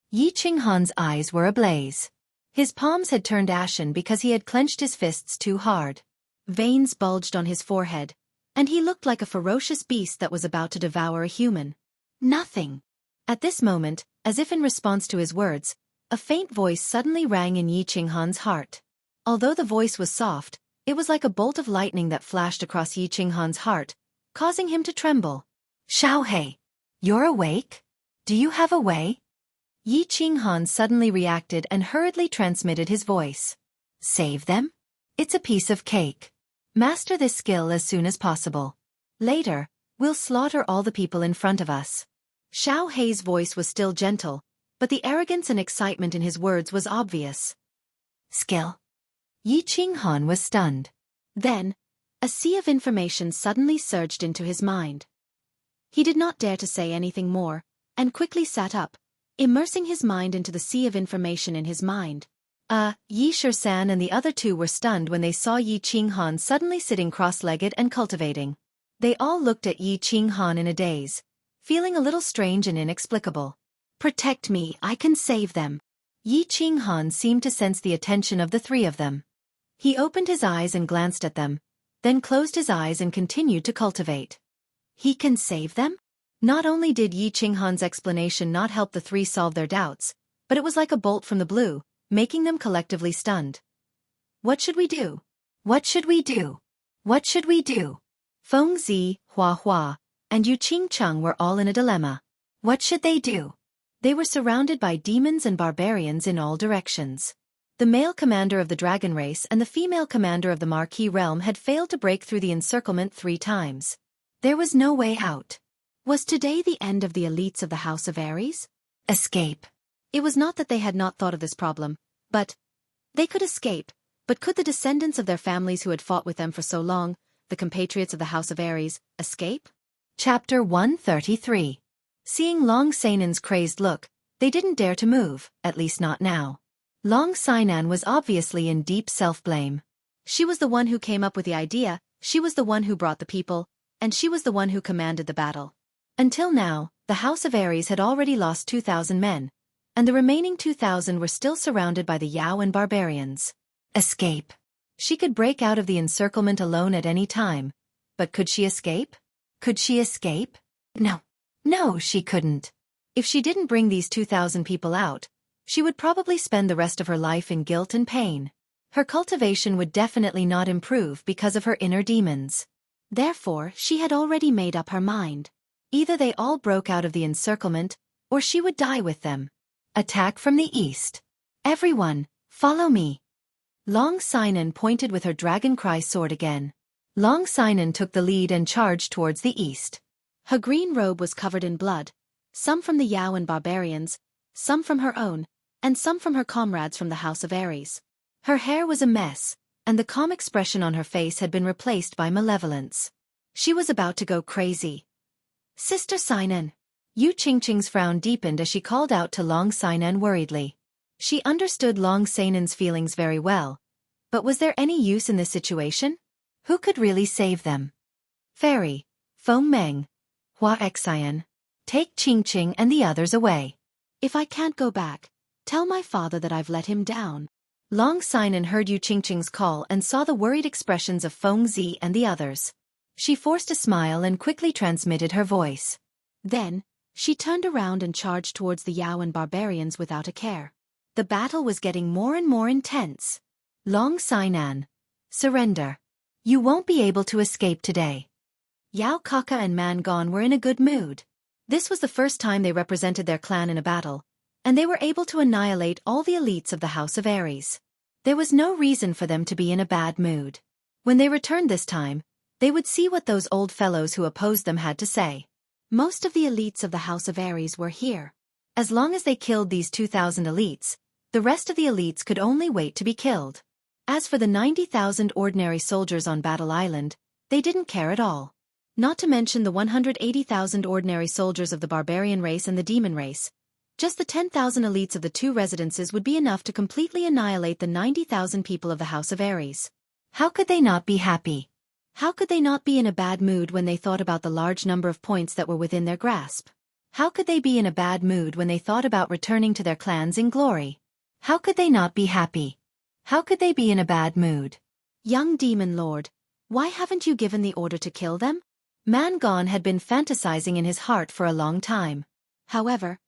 Yi Qinghan's eyes were ablaze. His palms had turned ashen because he had clenched his fists too hard. Veins bulged on his forehead, and he looked like a ferocious beast that was about to devour a human. Nothing. At this moment, as if in response to his words, a faint voice suddenly rang in Yi Qinghan's heart. Although the voice was soft, it was like a bolt of lightning that flashed across Yi Qinghan's heart, causing him to tremble. Xiaohei, you're awake? Do you have a way? Yi Qinghan suddenly reacted and hurriedly transmitted his voice. Save them? It's a piece of cake. Master this skill as soon as possible. Later, we'll slaughter all the people in front of us. Xiao Hei's voice was still gentle, but the arrogance and excitement in his words was obvious. Skill. Yi Qinghan was stunned. Then, a sea of information suddenly surged into his mind. He did not dare to say anything more, and quickly sat up, immersing his mind into the sea of information in his mind. Yi Shisan and the other two were stunned when they saw Yi Qinghan suddenly sitting cross-legged and cultivating. They all looked at Yi Qinghan in a daze, feeling a little strange and inexplicable. Protect me, I can save them. Yi Qinghan seemed to sense the attention of the three of them. He opened his eyes and glanced at them, then closed his eyes and continued to cultivate. He can save them? Not only did Yi Qinghan's explanation not help the three solve their doubts, but it was like a bolt from the blue, making them collectively stunned. What should we do? What should we do? What should we do? Fangs, Hua, and Yu Qingcheng were all in a dilemma. What should they do? They were surrounded by demons and barbarians in all directions. The male commander of the dragon race and the female commander of the Marquis realm had failed to break through the encirclement 3 times. There was no way out. Was today the end of the elites of the House of Ares? Escape. It was not that they had not thought of this problem, but they could escape, but could the descendants of their families who had fought with them for so long, the compatriots of the House of Ares, escape? Chapter 133. Seeing Long Sainan's crazed look, they didn't dare to move, at least not now. Long Sainan was obviously in deep self-blame. She was the one who came up with the idea, she was the one who brought the people, and she was the one who commanded the battle. Until now, the House of Ares had already lost 2,000 men, and the remaining 2,000 were still surrounded by the Yao and barbarians. Escape. She could break out of the encirclement alone at any time, but could she escape? Could she escape? No, she couldn't. If she didn't bring these 2,000 people out, she would probably spend the rest of her life in guilt and pain. Her cultivation would definitely not improve because of her inner demons. Therefore, she had already made up her mind. Either they all broke out of the encirclement, or she would die with them. Attack from the east. Everyone, follow me. Long Sainan pointed with her dragon cry sword again. Long Sainan took the lead and charged towards the east. Her green robe was covered in blood, some from the Yao and barbarians, some from her own, and some from her comrades from the House of Ares. Her hair was a mess, and the calm expression on her face had been replaced by malevolence. She was about to go crazy. Sister Sainan. Yu Qingqing's frown deepened as she called out to Long Sainan worriedly. She understood Long Sainan's feelings very well, but was there any use in this situation? Who could really save them? Fairy, Feng Meng, Hua Xian, take Qingqing and the others away. If I can't go back, tell my father that I've let him down. Long Sainan heard Yu Qingqing's call and saw the worried expressions of Feng Zi and the others. She forced a smile and quickly transmitted her voice. Then, she turned around and charged towards the Yao and barbarians without a care. The battle was getting more and more intense. Long Sainan, surrender. You won't be able to escape today. Yao Kaka and Man Gon were in a good mood. This was the first time they represented their clan in a battle, and they were able to annihilate all the elites of the House of Ares. There was no reason for them to be in a bad mood. When they returned this time, they would see what those old fellows who opposed them had to say. Most of the elites of the House of Ares were here. As long as they killed these 2,000 elites, the rest of the elites could only wait to be killed. As for the 90,000 ordinary soldiers on Battle Island, they didn't care at all. Not to mention the 180,000 ordinary soldiers of the barbarian race and the demon race. Just the 10,000 elites of the 2 residences would be enough to completely annihilate the 90,000 people of the House of Ares. How could they not be happy? How could they not be in a bad mood when they thought about the large number of points that were within their grasp? How could they be in a bad mood when they thought about returning to their clans in glory? How could they not be happy? How could they be in a bad mood? Young Demon Lord, why haven't you given the order to kill them? Man Gon had been fantasizing in his heart for a long time. However,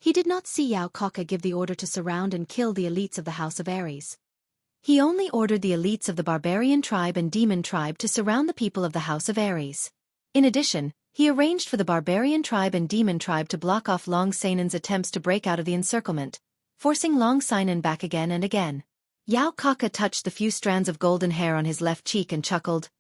he did not see Yao Kaka give the order to surround and kill the elites of the House of Ares. He only ordered the elites of the barbarian tribe and demon tribe to surround the people of the House of Ares. In addition, he arranged for the barbarian tribe and demon tribe to block off Long Sainan's attempts to break out of the encirclement, forcing Long Sainan back again and again. Yao Kaka touched the few strands of golden hair on his left cheek and chuckled.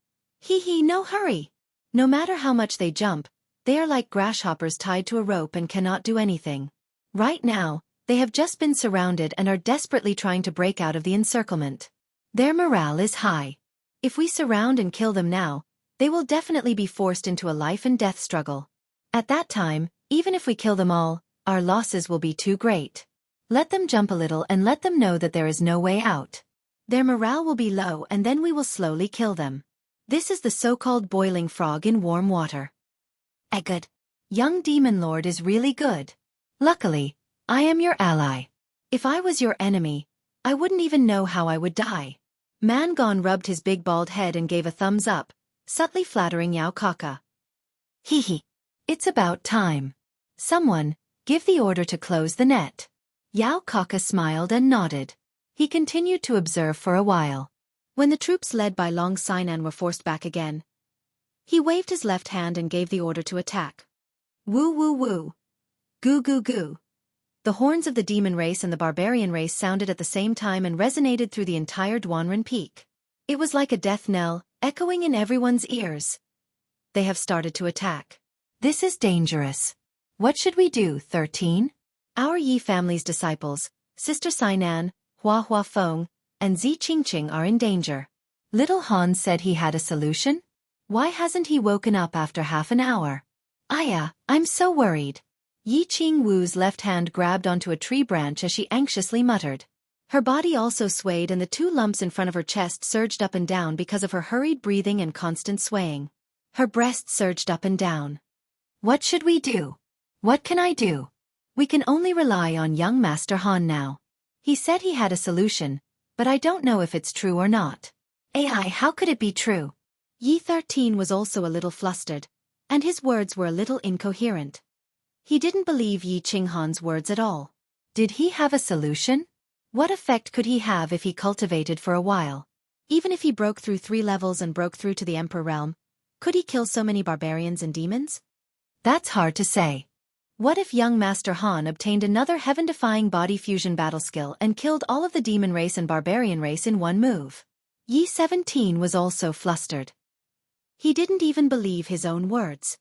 Hee hee, no hurry. No matter how much they jump, they are like grasshoppers tied to a rope and cannot do anything. Right now, they have just been surrounded and are desperately trying to break out of the encirclement. Their morale is high. If we surround and kill them now, they will definitely be forced into a life and death struggle. At that time, even if we kill them all, our losses will be too great. Let them jump a little and let them know that there is no way out. Their morale will be low and then we will slowly kill them. This is the so-called boiling frog in warm water. Good. Young Demon Lord is really good. Luckily, I am your ally. If I was your enemy, I wouldn't even know how I would die. Mangon rubbed his big bald head and gave a thumbs up, subtly flattering Yao Kaka. Hee hee. It's about time. Someone, give the order to close the net. Yao Kaka smiled and nodded. He continued to observe for a while. When the troops led by Long Sinan were forced back again, he waved his left hand and gave the order to attack. Woo woo woo. Goo goo goo. The horns of the demon race and the barbarian race sounded at the same time and resonated through the entire Duanren Peak. It was like a death knell, echoing in everyone's ears. They have started to attack. This is dangerous. What should we do, 13? Our Yi family's disciples, Sister Sinan, Hua Hua Feng, and Zi Qingqing are in danger. Little Han said he had a solution? Why hasn't he woken up after half an hour? Aya, I'm so worried. Yi Qing Wu's left hand grabbed onto a tree branch as she anxiously muttered. Her body also swayed and the two lumps in front of her chest surged up and down because of her hurried breathing and constant swaying. Her breast surged up and down. What should we do? What can I do? We can only rely on young Master Han now. He said he had a solution, but I don't know if it's true or not. AI, how could it be true? Yi 13 was also a little flustered, and his words were a little incoherent. He didn't believe Yi Qinghan's words at all. Did he have a solution? What effect could he have if he cultivated for a while? Even if he broke through 3 levels and broke through to the Emperor realm, could he kill so many barbarians and demons? That's hard to say. What if young Master Han obtained another heaven-defying body fusion battle skill and killed all of the demon race and barbarian race in one move? Yi 17 was also flustered. He didn't even believe his own words.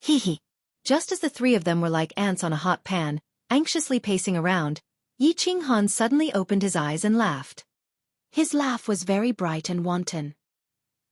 Hee hee. Just as the 3 of them were like ants on a hot pan, anxiously pacing around, Yi Qinghan suddenly opened his eyes and laughed. His laugh was very bright and wanton.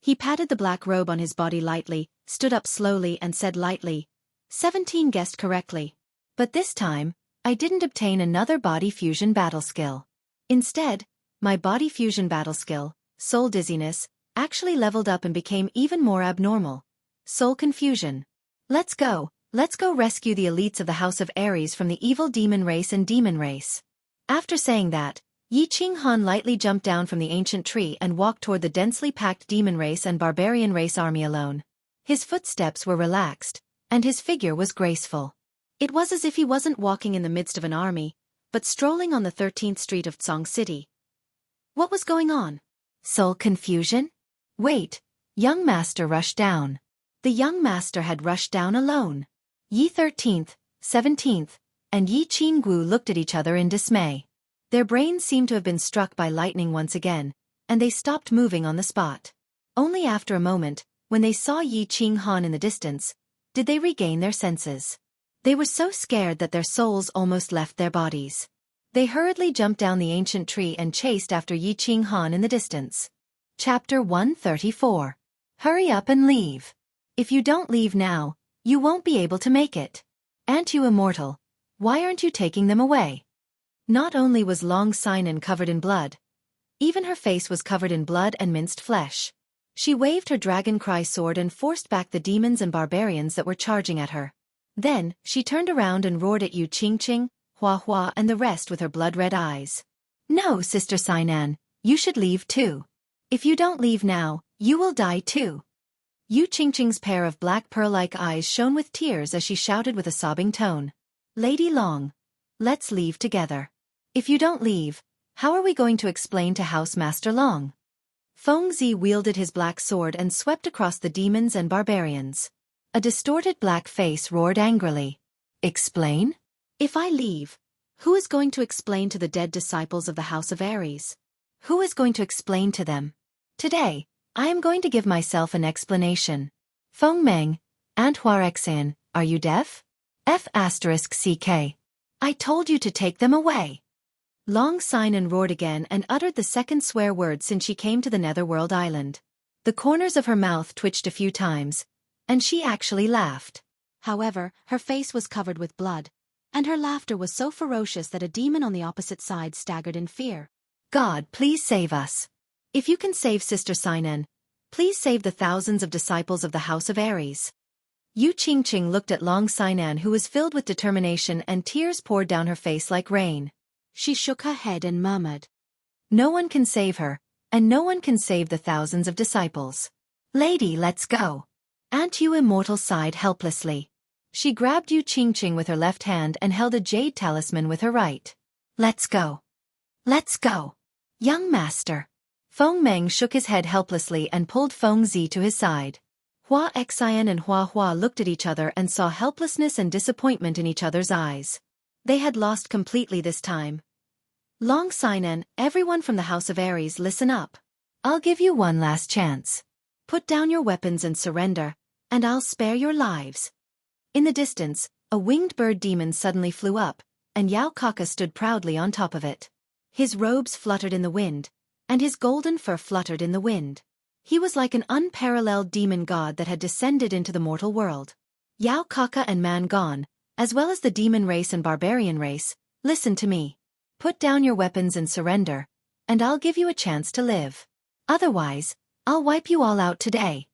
He patted the black robe on his body lightly, stood up slowly and said lightly, 17 guessed correctly. But this time, I didn't obtain another body fusion battle skill. Instead, my body fusion battle skill, Soul Dizziness, actually leveled up and became even more abnormal. Soul Confusion. Let's go rescue the elites of the House of Ares from the evil demon race and demon race. After saying that, Yi Qinghan lightly jumped down from the ancient tree and walked toward the densely packed demon race and barbarian race army alone. His footsteps were relaxed, and his figure was graceful. It was as if he wasn't walking in the midst of an army, but strolling on the 13th street of Tsong City. What was going on? Soul confusion? Wait, young master rushed down. The young master had rushed down alone. Yi 13th, 17th, and Yi Qinggu looked at each other in dismay. Their brains seemed to have been struck by lightning once again, and they stopped moving on the spot. Only after a moment, when they saw Yi Qinghan in the distance, did they regain their senses. They were so scared that their souls almost left their bodies. They hurriedly jumped down the ancient tree and chased after Yi Qinghan in the distance. Chapter 134. Hurry up and leave. If you don't leave now, you won't be able to make it. Aren't you immortal? Why aren't you taking them away? Not only was Long Sinan covered in blood, even her face was covered in blood and minced flesh. She waved her dragon cry sword and forced back the demons and barbarians that were charging at her. Then, she turned around and roared at Yu Qingqing, Hua Hua and the rest with her blood-red eyes. No, Sister Sinan, you should leave too. If you don't leave now, you will die too. Yu Qingqing's pair of black pearl-like eyes shone with tears as she shouted with a sobbing tone. Lady Long, let's leave together. If you don't leave, how are we going to explain to House Master Long? Feng Zi wielded his black sword and swept across the demons and barbarians. A distorted black face roared angrily. Explain? If I leave, who is going to explain to the dead disciples of the House of Ares? Who is going to explain to them? Today, I am going to give myself an explanation. Feng Meng, Anthuarexan, are you deaf? F***CK. I told you to take them away. Long Sinan roared again and uttered the second swear word since she came to the Netherworld Island. The corners of her mouth twitched a few times, and she actually laughed. However, her face was covered with blood, and her laughter was so ferocious that a demon on the opposite side staggered in fear. God, please save us. If you can save Sister Sinan, please save the thousands of disciples of the House of Aries. Yu Qingqing looked at Long Sinan, who was filled with determination, and tears poured down her face like rain. She shook her head and murmured, No one can save her, and no one can save the thousands of disciples. Lady, let's go. Aunt Yu Immortal sighed helplessly. She grabbed Yu Qingqing with her left hand and held a jade talisman with her right. Let's go. Let's go. Young master. Feng Meng shook his head helplessly and pulled Feng Zi to his side. Hua Xian and Hua Hua looked at each other and saw helplessness and disappointment in each other's eyes. They had lost completely this time. Long Sinan, everyone from the House of Aries, listen up. I'll give you one last chance. Put down your weapons and surrender, and I'll spare your lives. In the distance, a winged bird demon suddenly flew up, and Yao Kaka stood proudly on top of it. His robes fluttered in the wind, and his golden fur fluttered in the wind. He was like an unparalleled demon god that had descended into the mortal world. Yao Kaka and Man Gon, as well as the demon race and barbarian race, listen to me. Put down your weapons and surrender, and I'll give you a chance to live. Otherwise, I'll wipe you all out today.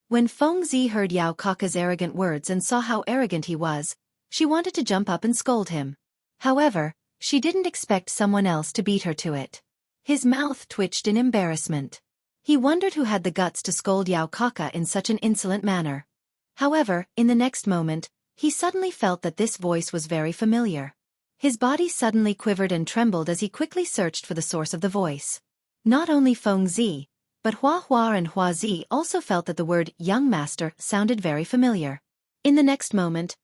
When Feng Zi heard Yao Kaka's arrogant words and saw how arrogant he was, she wanted to jump up and scold him. However, she didn't expect someone else to beat her to it. His mouth twitched in embarrassment. He wondered who had the guts to scold Yao Kaka in such an insolent manner. However, in the next moment, he suddenly felt that this voice was very familiar. His body suddenly quivered and trembled as he quickly searched for the source of the voice. Not only Feng Zi, but Hua Hua and Hua Zi also felt that the word young master sounded very familiar. In the next moment,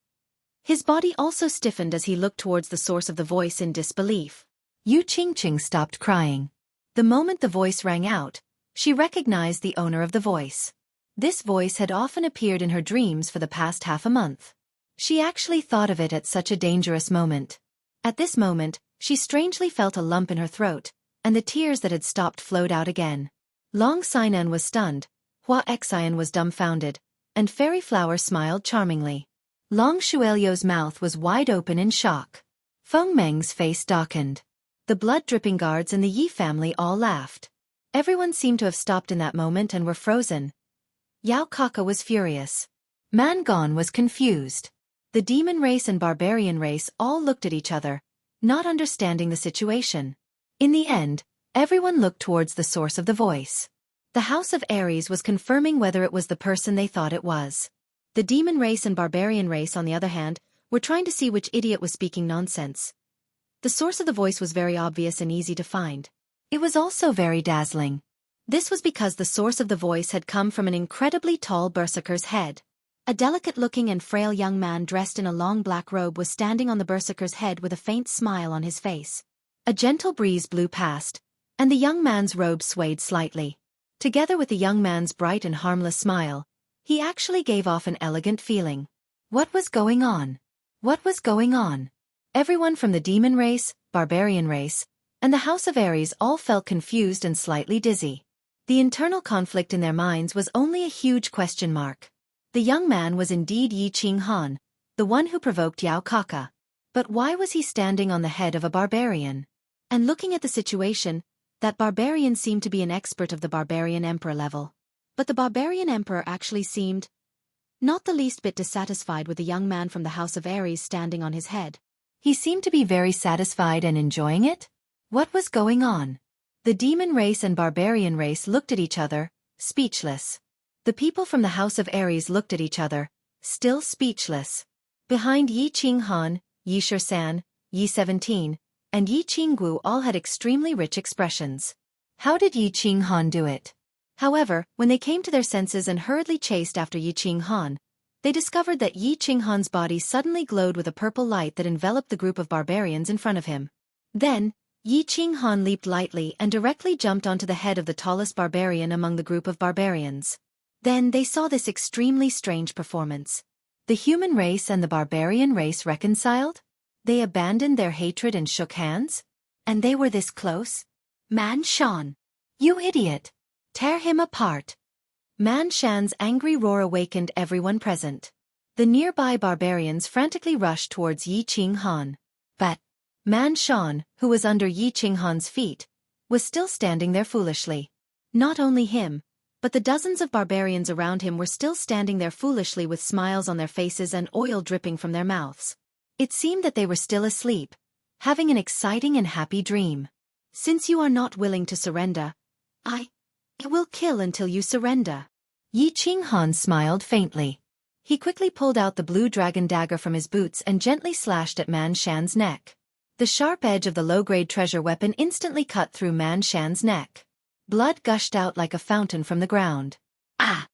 his body also stiffened as he looked towards the source of the voice in disbelief. Yu Qingqing stopped crying. The moment the voice rang out, she recognized the owner of the voice. This voice had often appeared in her dreams for the past half a month. She actually thought of it at such a dangerous moment. At this moment, she strangely felt a lump in her throat, and the tears that had stopped flowed out again. Long Sinan was stunned, Hua Xian was dumbfounded, and Fairy Flower smiled charmingly. Long Shuelio's mouth was wide open in shock. Feng Meng's face darkened. The blood-dripping guards and the Yi family all laughed. Everyone seemed to have stopped in that moment and were frozen. Yao Kaka was furious. Man Gon was confused. The demon race and barbarian race all looked at each other, not understanding the situation. In the end, everyone looked towards the source of the voice. The House of Aries was confirming whether it was the person they thought it was. The demon race and barbarian race, on the other hand, were trying to see which idiot was speaking nonsense. The source of the voice was very obvious and easy to find. It was also very dazzling. This was because the source of the voice had come from an incredibly tall berserker's head. A delicate-looking and frail young man dressed in a long black robe was standing on the berserker's head with a faint smile on his face. A gentle breeze blew past, and the young man's robe swayed slightly. Together with the young man's bright and harmless smile, he actually gave off an elegant feeling. What was going on? What was going on? Everyone from the demon race, barbarian race, and the House of Aries all felt confused and slightly dizzy. The internal conflict in their minds was only a huge question mark. The young man was indeed Yi Qinghan, the one who provoked Yao Kaka. But why was he standing on the head of a barbarian? And looking at the situation, that barbarian seemed to be an expert of the barbarian emperor level. But the barbarian emperor actually seemed not the least bit dissatisfied with the young man from the House of Aries standing on his head. He seemed to be very satisfied and enjoying it. What was going on? The demon race and barbarian race looked at each other, speechless. The people from the House of Aries looked at each other, still speechless. Behind Yi Qinghan, Yi Shisan, Yi 17, and Yi Qinggu all had extremely rich expressions. How did Yi Qinghan do it? However, when they came to their senses and hurriedly chased after Yi Qinghan, they discovered that Yi Qinghan's body suddenly glowed with a purple light that enveloped the group of barbarians in front of him. Then, Yi Qinghan leaped lightly and directly jumped onto the head of the tallest barbarian among the group of barbarians. Then they saw this extremely strange performance. The human race and the barbarian race reconciled? They abandoned their hatred and shook hands? And they were this close? Man Shan! You idiot! Tear him apart! Man Shan's angry roar awakened everyone present. The nearby barbarians frantically rushed towards Yi Qinghan. But Man Shan, who was under Yi Qinghan's feet, was still standing there foolishly. Not only him, but the dozens of barbarians around him were still standing there foolishly with smiles on their faces and oil dripping from their mouths. It seemed that they were still asleep, having an exciting and happy dream. Since you are not willing to surrender, I will kill until you surrender. Yi Qinghan smiled faintly. He quickly pulled out the blue dragon dagger from his boots and gently slashed at Man Shan's neck. The sharp edge of the low-grade treasure weapon instantly cut through Man Shan's neck. Blood gushed out like a fountain from the ground. Ah!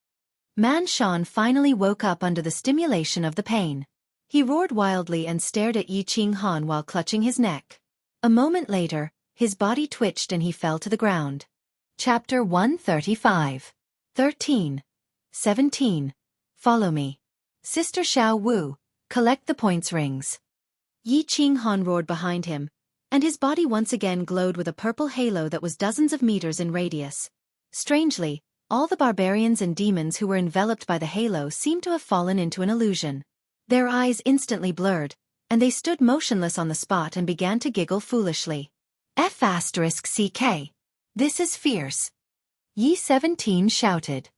Man Shan finally woke up under the stimulation of the pain. He roared wildly and stared at Yi Qinghan while clutching his neck. A moment later, his body twitched and he fell to the ground. Chapter 135. 13. 17. Follow me. Sister Xiao Wu, collect the points rings. Yi Qinghan roared behind him, and his body once again glowed with a purple halo that was dozens of meters in radius. Strangely, all the barbarians and demons who were enveloped by the halo seemed to have fallen into an illusion. Their eyes instantly blurred, and they stood motionless on the spot and began to giggle foolishly. F***CK. This is fierce. Yi 17 shouted.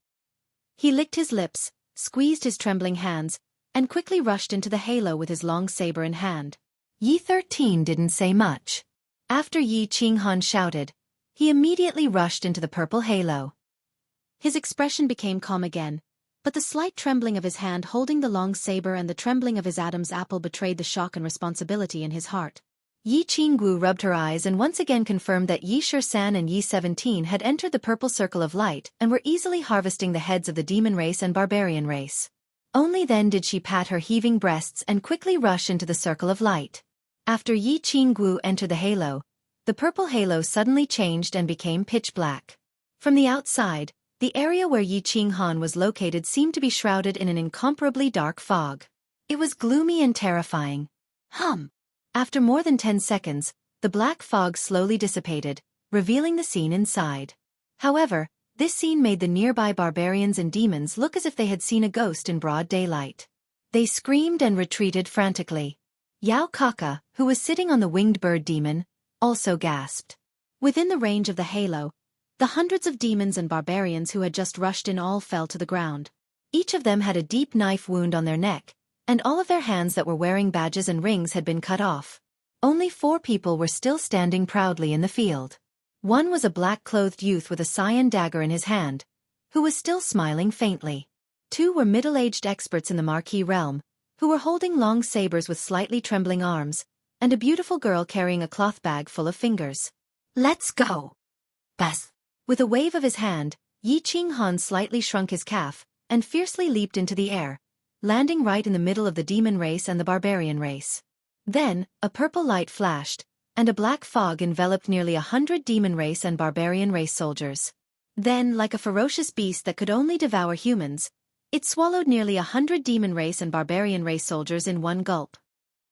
He licked his lips, squeezed his trembling hands, and quickly rushed into the halo with his long saber in hand. Yi 13 didn't say much. After Yi Qinghan shouted, he immediately rushed into the purple halo. His expression became calm again, but the slight trembling of his hand holding the long saber and the trembling of his Adam's apple betrayed the shock and responsibility in his heart. Yi Qinggu rubbed her eyes and once again confirmed that Yi Shisan and Yi 17 had entered the purple circle of light and were easily harvesting the heads of the demon race and barbarian race. Only then did she pat her heaving breasts and quickly rush into the circle of light. After Yi Qinggu entered the halo, the purple halo suddenly changed and became pitch black. From the outside, the area where Yi Qinghan was located seemed to be shrouded in an incomparably dark fog. It was gloomy and terrifying. After more than 10 seconds, the black fog slowly dissipated, revealing the scene inside. However, this scene made the nearby barbarians and demons look as if they had seen a ghost in broad daylight. They screamed and retreated frantically. Yao Kaka, who was sitting on the winged bird demon, also gasped. Within the range of the halo, the hundreds of demons and barbarians who had just rushed in all fell to the ground. Each of them had a deep knife wound on their neck, and all of their hands that were wearing badges and rings had been cut off. Only 4 people were still standing proudly in the field. One was a black-clothed youth with a cyan dagger in his hand, who was still smiling faintly. 2 were middle-aged experts in the Marquis realm, who were holding long sabers with slightly trembling arms, and a beautiful girl carrying a cloth bag full of fingers. Let's go! Bas! With a wave of his hand, Yi Qinghan slightly shrunk his calf, and fiercely leaped into the air, landing right in the middle of the demon race and the barbarian race. Then, a purple light flashed, and a black fog enveloped nearly 100 demon race and barbarian race soldiers. Then, like a ferocious beast that could only devour humans, it swallowed nearly 100 demon race and barbarian race soldiers in one gulp.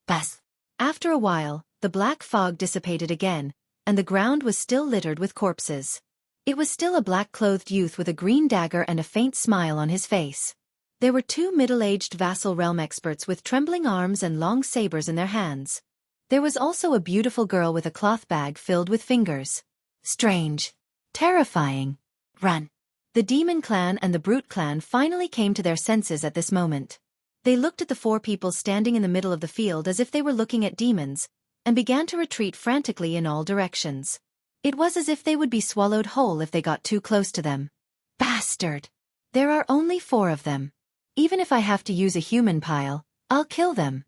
Bas! After a while, the black fog dissipated again, and the ground was still littered with corpses. It was still a black-clothed youth with a green dagger and a faint smile on his face. There were 2 middle-aged vassal realm experts with trembling arms and long sabers in their hands. There was also a beautiful girl with a cloth bag filled with fingers. Strange. Terrifying. Run. The demon clan and the brute clan finally came to their senses at this moment. They looked at the 4 people standing in the middle of the field as if they were looking at demons, and began to retreat frantically in all directions. It was as if they would be swallowed whole if they got too close to them. Bastard! There are only 4 of them. Even if I have to use a human pile, I'll kill them.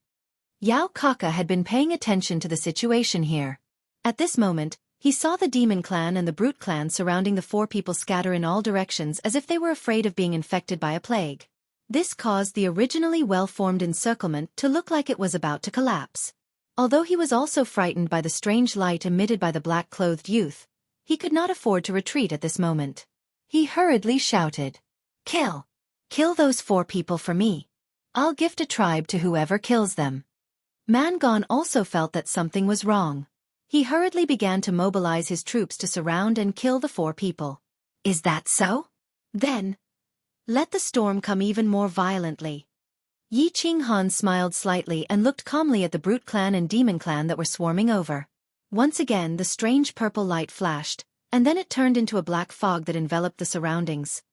Yao Kaka had been paying attention to the situation here. At this moment, he saw the demon clan and the brute clan surrounding the 4 people scatter in all directions as if they were afraid of being infected by a plague. This caused the originally well-formed encirclement to look like it was about to collapse. Although he was also frightened by the strange light emitted by the black-clothed youth, he could not afford to retreat at this moment. He hurriedly shouted, "Kill! Kill those 4 people for me. I'll gift a tribe to whoever kills them." Mangon also felt that something was wrong. He hurriedly began to mobilize his troops to surround and kill the 4 people. "Is that so? Then, let the storm come even more violently." Yi Qinghan smiled slightly and looked calmly at the brute clan and demon clan that were swarming over. Once again the strange purple light flashed, and then it turned into a black fog that enveloped the surroundings.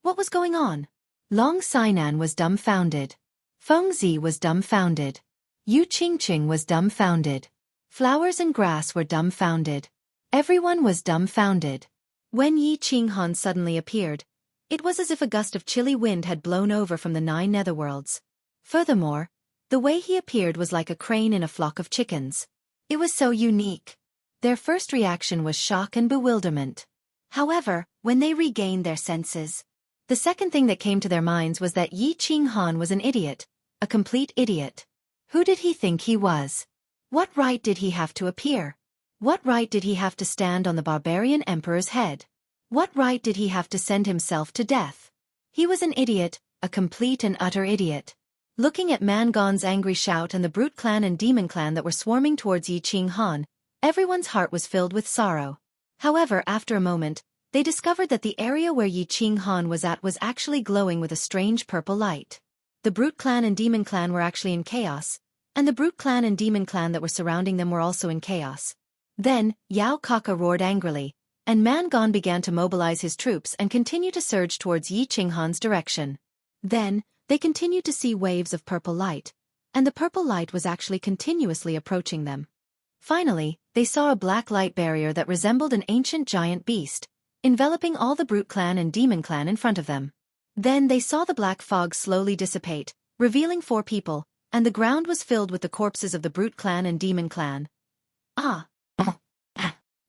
What was going on? Long Sainan was dumbfounded. Feng Zi was dumbfounded. Yu Qingqing was dumbfounded. Flowers and grass were dumbfounded. Everyone was dumbfounded. When Yi Qinghan suddenly appeared, it was as if a gust of chilly wind had blown over from the 9 netherworlds. Furthermore, the way he appeared was like a crane in a flock of chickens. It was so unique. Their first reaction was shock and bewilderment. However, when they regained their senses, the second thing that came to their minds was that Yi Qinghan was an idiot, a complete idiot. Who did he think he was? What right did he have to appear? What right did he have to stand on the barbarian emperor's head? What right did he have to send himself to death? He was an idiot, a complete and utter idiot. Looking at Mangon's angry shout and the brute clan and demon clan that were swarming towards Yi Qinghan, everyone's heart was filled with sorrow. However, after a moment, they discovered that the area where Yi Qinghan was at was actually glowing with a strange purple light. The brute clan and demon clan were actually in chaos, and the brute clan and demon clan that were surrounding them were also in chaos. Then, Yao Kaka roared angrily, and Mangon began to mobilize his troops and continue to surge towards Yi Qinghan's direction. Then, they continued to see waves of purple light, and the purple light was actually continuously approaching them. Finally, they saw a black light barrier that resembled an ancient giant beast, enveloping all the brute clan and demon clan in front of them. Then they saw the black fog slowly dissipate, revealing 4 people, and the ground was filled with the corpses of the brute clan and demon clan. Ah!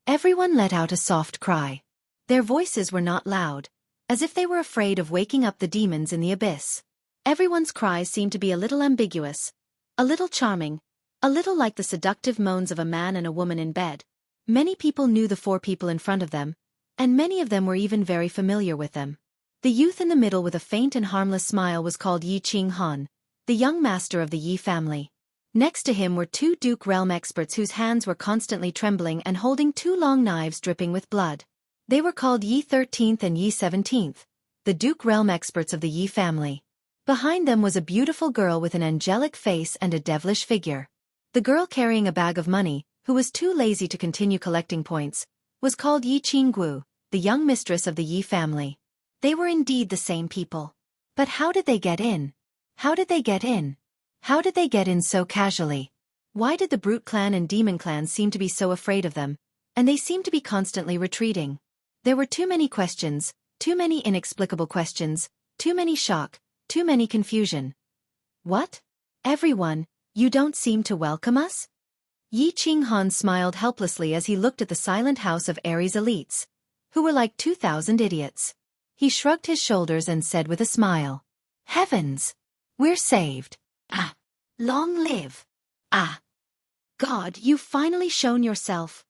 Everyone let out a soft cry. Their voices were not loud, as if they were afraid of waking up the demons in the abyss. Everyone's cries seemed to be a little ambiguous, a little charming, a little like the seductive moans of a man and a woman in bed. Many people knew the 4 people in front of them, and many of them were even very familiar with them. The youth in the middle with a faint and harmless smile was called Yi Qinghan, the young master of the Yi family. Next to him were 2 Duke realm experts whose hands were constantly trembling and holding 2 long knives dripping with blood. They were called Yi 13th and Yi 17th, the Duke realm experts of the Yi family. Behind them was a beautiful girl with an angelic face and a devilish figure. The girl carrying a bag of money, who was too lazy to continue collecting points, was called Yi Qinggu, the young mistress of the Yi family. They were indeed the same people. But how did they get in? How did they get in? How did they get in so casually? Why did the brute clan and demon clan seem to be so afraid of them, and they seemed to be constantly retreating? There were too many questions, too many inexplicable questions, too many shock, too many confusion. What? Everyone, you don't seem to welcome us? Yi Qinghan smiled helplessly as he looked at the silent house of Ares elites, who were like 2,000 idiots. He shrugged his shoulders and said with a smile, "Heavens! We're saved. Ah! Long live! Ah! God, you've finally shown yourself!"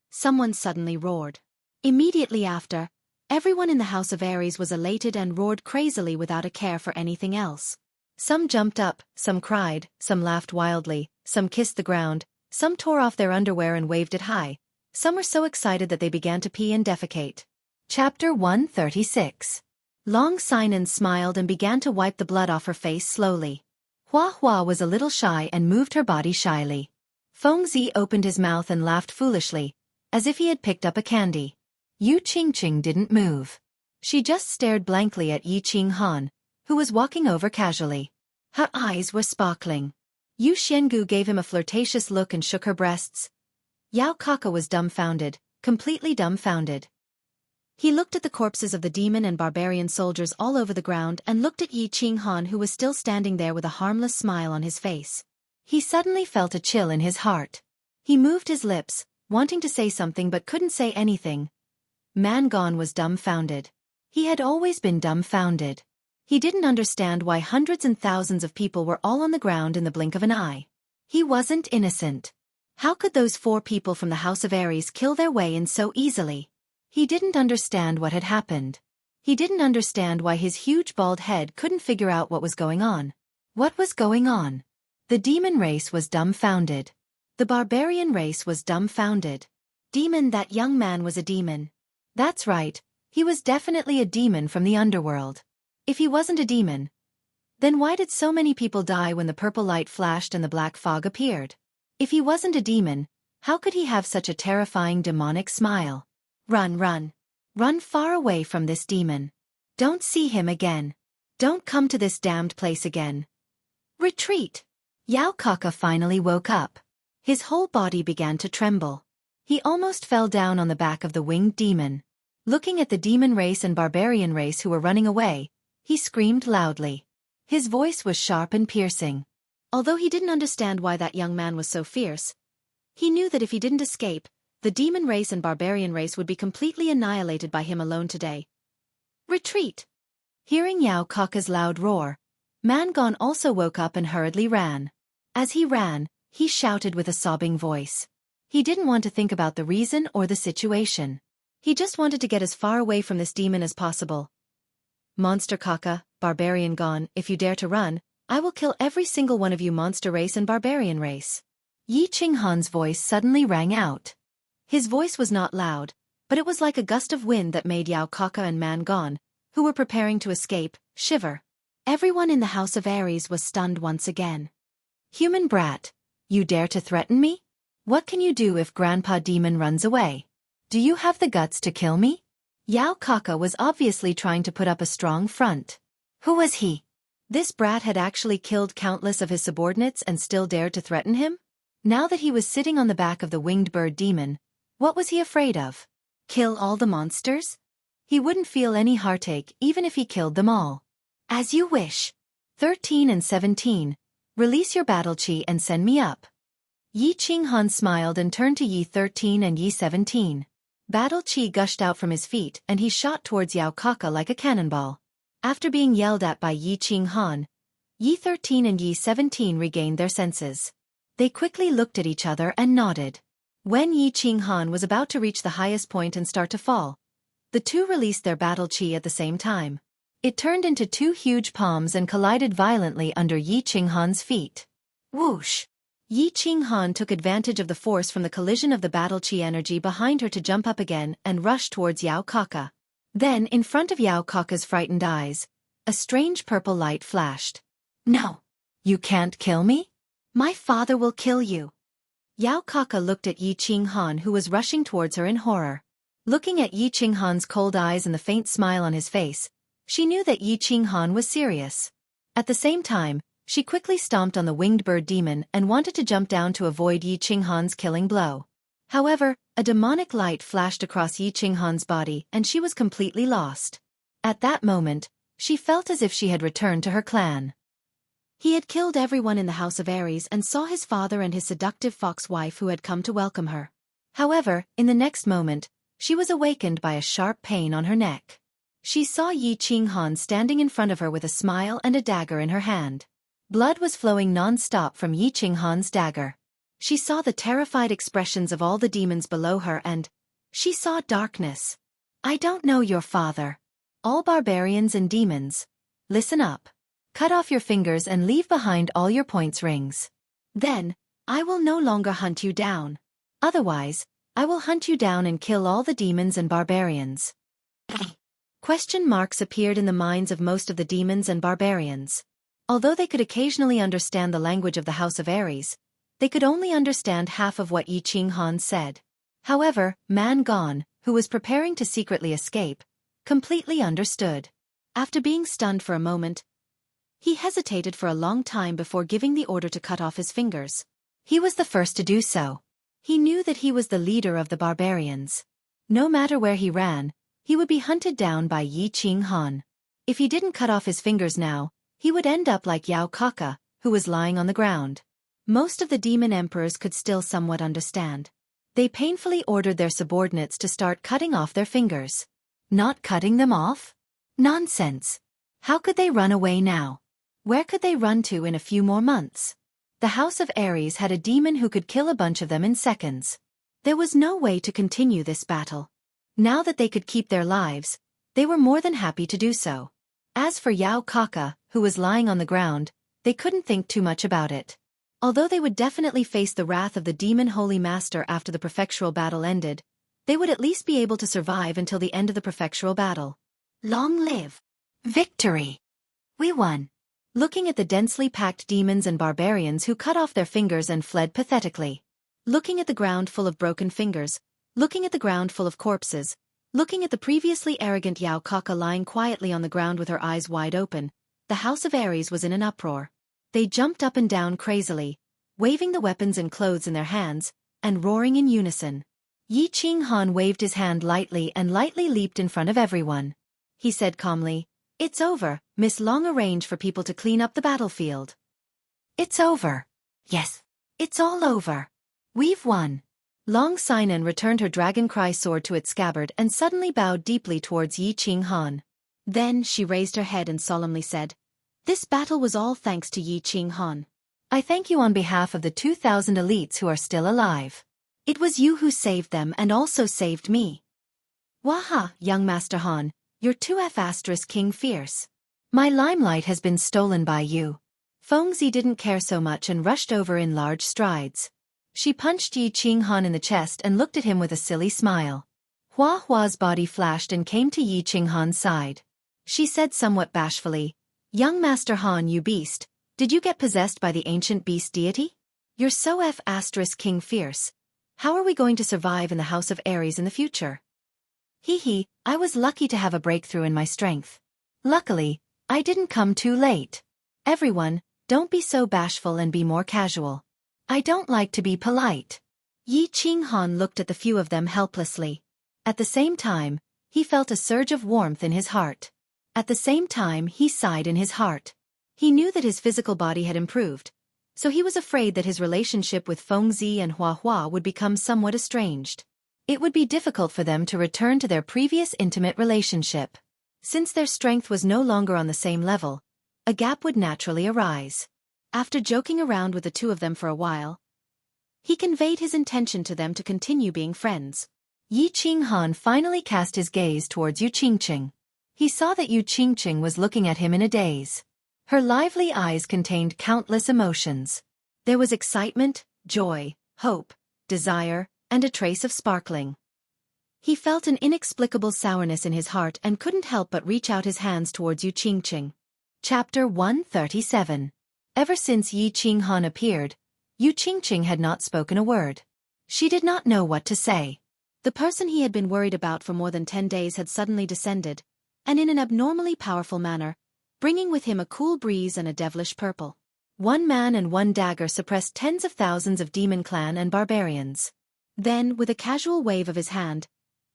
Someone suddenly roared. Immediately after, everyone in the house of Ares was elated and roared crazily without a care for anything else. Some jumped up, some cried, some laughed wildly, some kissed the ground, some tore off their underwear and waved it high, some were so excited that they began to pee and defecate. Chapter 136. Long Sinan smiled and began to wipe the blood off her face slowly. Hua Hua was a little shy and moved her body shyly. Feng Zi opened his mouth and laughed foolishly, as if he had picked up a candy. Yu Qingqing didn't move. She just stared blankly at Yi Qinghan, who was walking over casually. Her eyes were sparkling. Yu Xiangu gave him a flirtatious look and shook her breasts. Yao Kaka was dumbfounded, completely dumbfounded. He looked at the corpses of the demon and barbarian soldiers all over the ground and looked at Yi Qinghan, who was still standing there with a harmless smile on his face. He suddenly felt a chill in his heart. He moved his lips, wanting to say something but couldn't say anything. Mangon was dumbfounded. He had always been dumbfounded. He didn't understand why hundreds and thousands of people were all on the ground in the blink of an eye. He wasn't innocent. How could those 4 people from the House of Aries kill their way in so easily? He didn't understand what had happened. He didn't understand why his huge bald head couldn't figure out what was going on. What was going on? The demon race was dumbfounded. The barbarian race was dumbfounded. Demon, that young man was a demon. That's right, he was definitely a demon from the underworld. If he wasn't a demon, then why did so many people die when the purple light flashed and the black fog appeared? If he wasn't a demon, how could he have such a terrifying demonic smile? Run, run. Run far away from this demon. Don't see him again. Don't come to this damned place again. Retreat. Yao Kaka finally woke up. His whole body began to tremble. He almost fell down on the back of the winged demon. Looking at the demon race and barbarian race who were running away, he screamed loudly. His voice was sharp and piercing. Although he didn't understand why that young man was so fierce, he knew that if he didn't escape, the demon race and barbarian race would be completely annihilated by him alone today. Retreat! Hearing Yao Kaka's loud roar, Mangon also woke up and hurriedly ran. As he ran, he shouted with a sobbing voice. He didn't want to think about the reason or the situation. He just wanted to get as far away from this demon as possible. Monster Kaka, barbarian gone, if you dare to run, I will kill every single one of you, monster race and barbarian race. Yi Qinghan's voice suddenly rang out. His voice was not loud, but it was like a gust of wind that made Yao Kaka and Mangon, who were preparing to escape, shiver. Everyone in the House of Aries was stunned once again. Human brat, you dare to threaten me? What can you do if Grandpa Demon runs away? Do you have the guts to kill me? Yao Kaka was obviously trying to put up a strong front. Who was he? This brat had actually killed countless of his subordinates and still dared to threaten him? Now that he was sitting on the back of the winged bird demon, what was he afraid of? Kill all the monsters? He wouldn't feel any heartache even if he killed them all. As you wish. 13 and 17. Release your battle chi and send me up. Yi Qinghan smiled and turned to Yi 13 and Yi 17. Battle chi gushed out from his feet and he shot towards Yao Kaka like a cannonball. After being yelled at by Yi Qinghan, Yi 13 and Yi 17 regained their senses. They quickly looked at each other and nodded. When Yi Qinghan was about to reach the highest point and start to fall, the two released their battle chi at the same time. It turned into 2 huge palms and collided violently under Yi Qinghan's feet. Whoosh! Yi Qinghan took advantage of the force from the collision of the battle chi energy behind her to jump up again and rush towards Yao Kaka. Then, in front of Yao Kaka's frightened eyes, a strange purple light flashed. No! You can't kill me? My father will kill you. Yao Kaka looked at Yi Qinghan, who was rushing towards her in horror. Looking at Yi Qinghan's cold eyes and the faint smile on his face, she knew that Yi Qinghan was serious. At the same time, she quickly stomped on the winged bird demon and wanted to jump down to avoid Yi Qinghan's killing blow. However, a demonic light flashed across Yi Qinghan's body and she was completely lost. At that moment, she felt as if she had returned to her clan. He had killed everyone in the House of Aries and saw his father and his seductive fox wife who had come to welcome her. However, in the next moment, she was awakened by a sharp pain on her neck. She saw Yi Qinghan standing in front of her with a smile and a dagger in her hand. Blood was flowing non-stop from Yi Qinghan's dagger. She saw the terrified expressions of all the demons below her and she saw darkness. I don't know your father. All barbarians and demons, listen up. Cut off your fingers and leave behind all your points rings. Then, I will no longer hunt you down. Otherwise, I will hunt you down and kill all the demons and barbarians. Question marks appeared in the minds of most of the demons and barbarians. Although they could occasionally understand the language of the House of Aries, they could only understand half of what Yi Qinghan said. However, Mangon, who was preparing to secretly escape, completely understood. After being stunned for a moment, he hesitated for a long time before giving the order to cut off his fingers. He was the first to do so. He knew that he was the leader of the barbarians. No matter where he ran, he would be hunted down by Yi Qinghan. If he didn't cut off his fingers now, he would end up like Yao Kaka, who was lying on the ground. Most of the demon emperors could still somewhat understand. They painfully ordered their subordinates to start cutting off their fingers. Not cutting them off? Nonsense. How could they run away now? Where could they run to in a few more months? The House of Ares had a demon who could kill a bunch of them in seconds. There was no way to continue this battle. Now that they could keep their lives, they were more than happy to do so. As for Yao Kaka, who was lying on the ground, they couldn't think too much about it. Although they would definitely face the wrath of the demon Holy Master after the prefectural battle ended, they would at least be able to survive until the end of the prefectural battle. Long live Victory! We won. Looking at the densely packed demons and barbarians who cut off their fingers and fled pathetically. Looking at the ground full of broken fingers, looking at the ground full of corpses, looking at the previously arrogant Yao Kaka lying quietly on the ground with her eyes wide open, the House of Ares was in an uproar. They jumped up and down crazily, waving the weapons and clothes in their hands, and roaring in unison. Yi Qinghan waved his hand lightly and lightly leaped in front of everyone. He said calmly, "It's over, Miss Long arranged for people to clean up the battlefield." "It's over. Yes, it's all over. We've won." Long Sinan returned her dragon cry sword to its scabbard and suddenly bowed deeply towards Yi Qinghan. Then she raised her head and solemnly said, "This battle was all thanks to Yi Qinghan. I thank you on behalf of the 2,000 elites who are still alive. It was you who saved them and also saved me." "Waha, young Master Han, you're 2F** King Fierce. My limelight has been stolen by you." Fangs didn't care so much and rushed over in large strides. She punched Yi Qinghan in the chest and looked at him with a silly smile. Hua Hua's body flashed and came to Yi Qinghan's side. She said somewhat bashfully, "Young Master Han, you beast, did you get possessed by the ancient beast deity? You're so F** King Fierce. How are we going to survive in the House of Ares in the future?" "Hee, I was lucky to have a breakthrough in my strength. Luckily, I didn't come too late. Everyone, don't be so bashful and be more casual. I don't like to be polite." Yi Qinghan looked at the few of them helplessly. At the same time, he felt a surge of warmth in his heart. At the same time, he sighed in his heart. He knew that his physical body had improved, so he was afraid that his relationship with Feng Zi and Hua Hua would become somewhat estranged. It would be difficult for them to return to their previous intimate relationship. Since their strength was no longer on the same level, a gap would naturally arise. After joking around with the two of them for a while, he conveyed his intention to them to continue being friends. Yi Qinghan finally cast his gaze towards Yu Qingqing. He saw that Yu Qingqing was looking at him in a daze. Her lively eyes contained countless emotions. There was excitement, joy, hope, desire, and a trace of sparkling. He felt an inexplicable sourness in his heart and couldn't help but reach out his hands towards Yu Qingqing. Chapter 137. Ever since Yi Qinghan appeared, Yu Qingqing had not spoken a word. She did not know what to say. The person he had been worried about for more than 10 days had suddenly descended, and in an abnormally powerful manner, bringing with him a cool breeze and a devilish purple. One man and one dagger suppressed tens of thousands of demon clan and barbarians. Then, with a casual wave of his hand,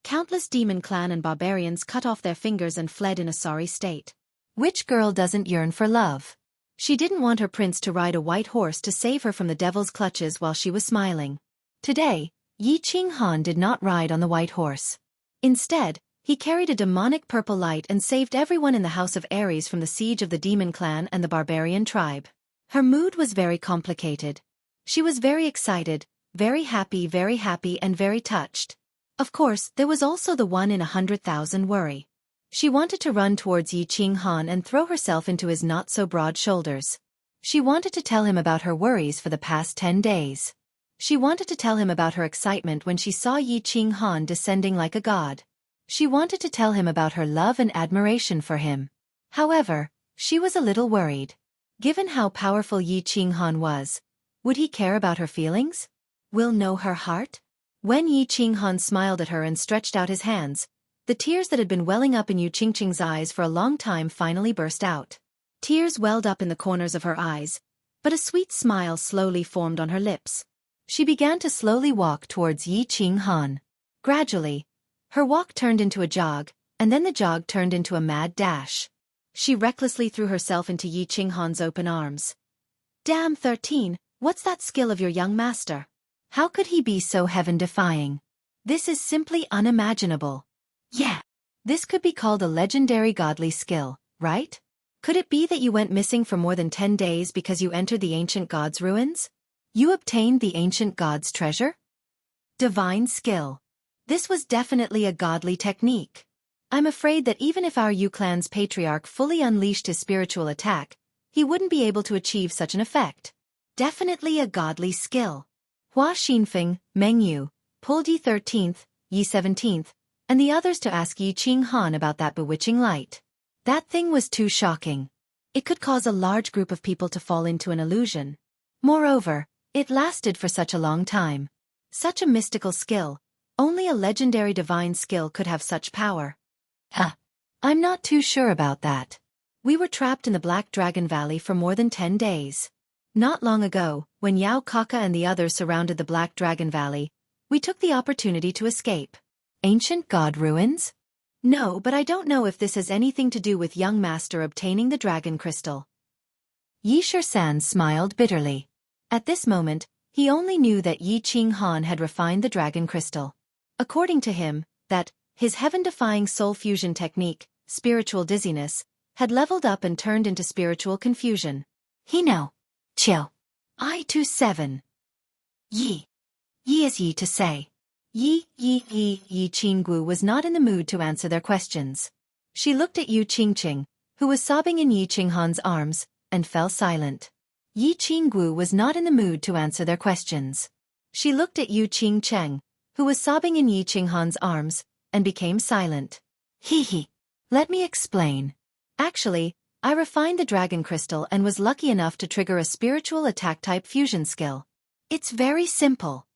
countless demon clan and barbarians cut off their fingers and fled in a sorry state. Which girl doesn't yearn for love? She didn't want her prince to ride a white horse to save her from the devil's clutches while she was smiling. Today, Yi Qinghan did not ride on the white horse. Instead, he carried a demonic purple light and saved everyone in the House of Ares from the siege of the demon clan and the barbarian tribe. Her mood was very complicated. She was very excited, very happy and very touched. Of course, there was also the 1 in 100,000 worry. She wanted to run towards Yi Qinghan and throw herself into his not-so-broad shoulders. She wanted to tell him about her worries for the past 10 days. She wanted to tell him about her excitement when she saw Yi Qinghan descending like a god. She wanted to tell him about her love and admiration for him. However, she was a little worried. Given how powerful Yi Qinghan was, would he care about her feelings? Will know her heart? When Yi Qinghan smiled at her and stretched out his hands, the tears that had been welling up in Yu Qingqing's eyes for a long time finally burst out. Tears welled up in the corners of her eyes, but a sweet smile slowly formed on her lips. She began to slowly walk towards Yi Qinghan. Gradually, her walk turned into a jog, and then the jog turned into a mad dash. She recklessly threw herself into Yi Qinghan's open arms. "Damn 13, what's that skill of your young master? How could he be so heaven-defying? This is simply unimaginable. Yeah, this could be called a legendary godly skill, right? Could it be that you went missing for more than 10 days because you entered the ancient god's ruins? You obtained the ancient god's treasure? Divine skill. This was definitely a godly technique. I'm afraid that even if our Yu clan's patriarch fully unleashed his spiritual attack, he wouldn't be able to achieve such an effect. Definitely a godly skill. Hua Xinfeng, Meng Yu, pulled Yi 13th, Yi 17th, and the others to ask Yi Qinghan about that bewitching light. That thing was too shocking. It could cause a large group of people to fall into an illusion. Moreover, it lasted for such a long time. Such a mystical skill. Only a legendary divine skill could have such power. I'm not too sure about that. We were trapped in the Black Dragon Valley for more than 10 days. Not long ago, when Yao Kaka and the others surrounded the Black Dragon Valley, we took the opportunity to escape. Ancient god ruins? No, but I don't know if this has anything to do with young master obtaining the dragon crystal. Yi Shisan smiled bitterly. At this moment, he only knew that Yi Qinghan had refined the dragon crystal. According to him, that, his heaven-defying soul fusion technique, spiritual dizziness, had leveled up and turned into spiritual confusion. He know. Chill. I-27. Yi. Yi is Yi to say. Yi Qinggu was not in the mood to answer their questions. She looked at Yu Qingqing, who was sobbing in Yi Qinghan's arms, and fell silent. Yi Qinggu was not in the mood to answer their questions. She looked at Yu Qingcheng, who was sobbing in Yi Qinghan's arms, and became silent. Hee. Let me explain. Actually, I refined the dragon crystal and was lucky enough to trigger a spiritual attack-type fusion skill. It's very simple.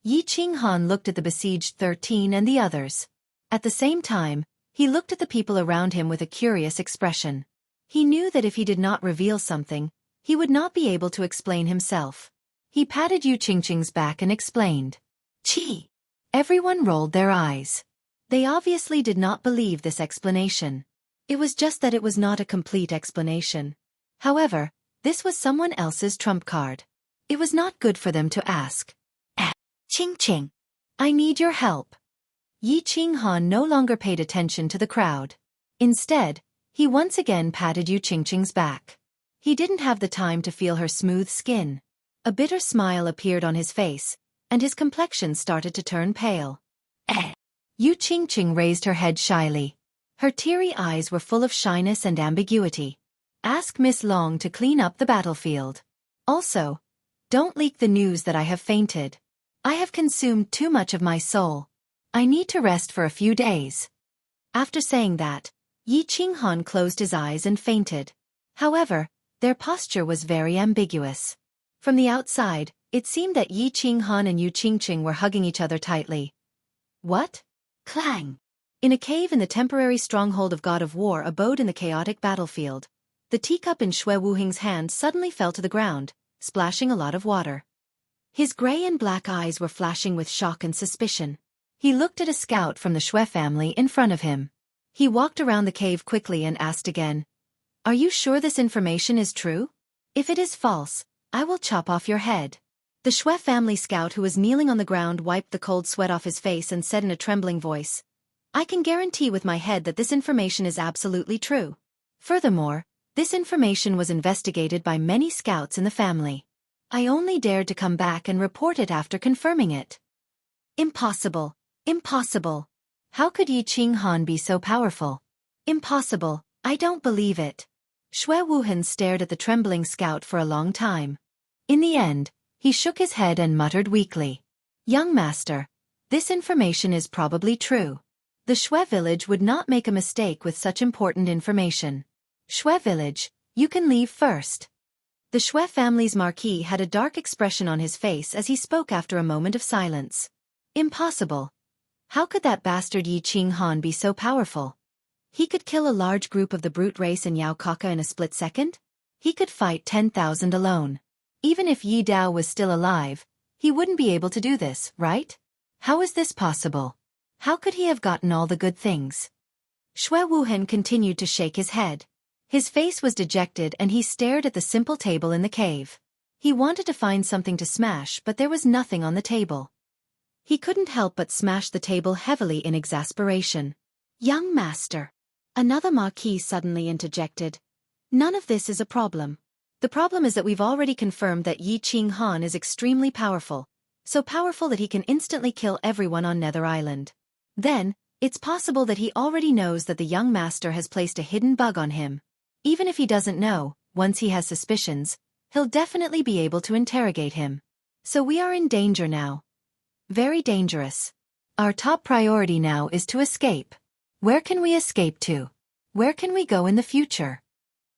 Yi Qinghan looked at the besieged 13 and the others. At the same time, he looked at the people around him with a curious expression. He knew that if he did not reveal something, he would not be able to explain himself. He patted Yu Qingqing's back and explained. Chi. Everyone rolled their eyes. They obviously did not believe this explanation. It was just that it was not a complete explanation. However, this was someone else's trump card. It was not good for them to ask. Qingqing. I need your help. Yi Qinghan no longer paid attention to the crowd. Instead, he once again patted Yu Qingqing's back. He didn't have the time to feel her smooth skin. A bitter smile appeared on his face, and his complexion started to turn pale. Yu Qingqing raised her head shyly. Her teary eyes were full of shyness and ambiguity. Ask Miss Long to clean up the battlefield. Also, don't leak the news that I have fainted. I have consumed too much of my soul. I need to rest for a few days. After saying that, Yi Qinghan closed his eyes and fainted. However, their posture was very ambiguous. From the outside, it seemed that Yi Qinghan and Yu Qingqing were hugging each other tightly. What? Clang! In a cave in the temporary stronghold of God of War abode in the chaotic battlefield. The teacup in Xue Wuhing's hand suddenly fell to the ground, splashing a lot of water. His gray and black eyes were flashing with shock and suspicion. He looked at a scout from the Xue family in front of him. He walked around the cave quickly and asked again, Are you sure this information is true? If it is false, I will chop off your head. The Xue family scout who was kneeling on the ground wiped the cold sweat off his face and said in a trembling voice, I can guarantee with my head that this information is absolutely true. Furthermore, this information was investigated by many scouts in the family. I only dared to come back and report it after confirming it. Impossible. Impossible. How could Yi Qinghan be so powerful? Impossible. I don't believe it. Xue Wuhan stared at the trembling scout for a long time. In the end, he shook his head and muttered weakly. Young master, this information is probably true. The Xue village would not make a mistake with such important information. Xue village, you can leave first. The Xue family's marquis had a dark expression on his face as he spoke after a moment of silence. Impossible. How could that bastard Yi Qinghan be so powerful? He could kill a large group of the brute race in Yao Kaka in a split second? He could fight 10,000 alone. Even if Yi Dao was still alive, he wouldn't be able to do this, right? How is this possible? How could he have gotten all the good things? Xue Wuhan continued to shake his head. His face was dejected and he stared at the simple table in the cave. He wanted to find something to smash but there was nothing on the table. He couldn't help but smash the table heavily in exasperation. Young master. Another marquis suddenly interjected. None of this is a problem. The problem is that we've already confirmed that Yi Ching Han is extremely powerful, so powerful that he can instantly kill everyone on Nether Island. Then, it's possible that he already knows that the young master has placed a hidden bug on him. Even if he doesn't know, once he has suspicions, he'll definitely be able to interrogate him. So we are in danger now. Very dangerous. Our top priority now is to escape. Where can we escape to? Where can we go in the future?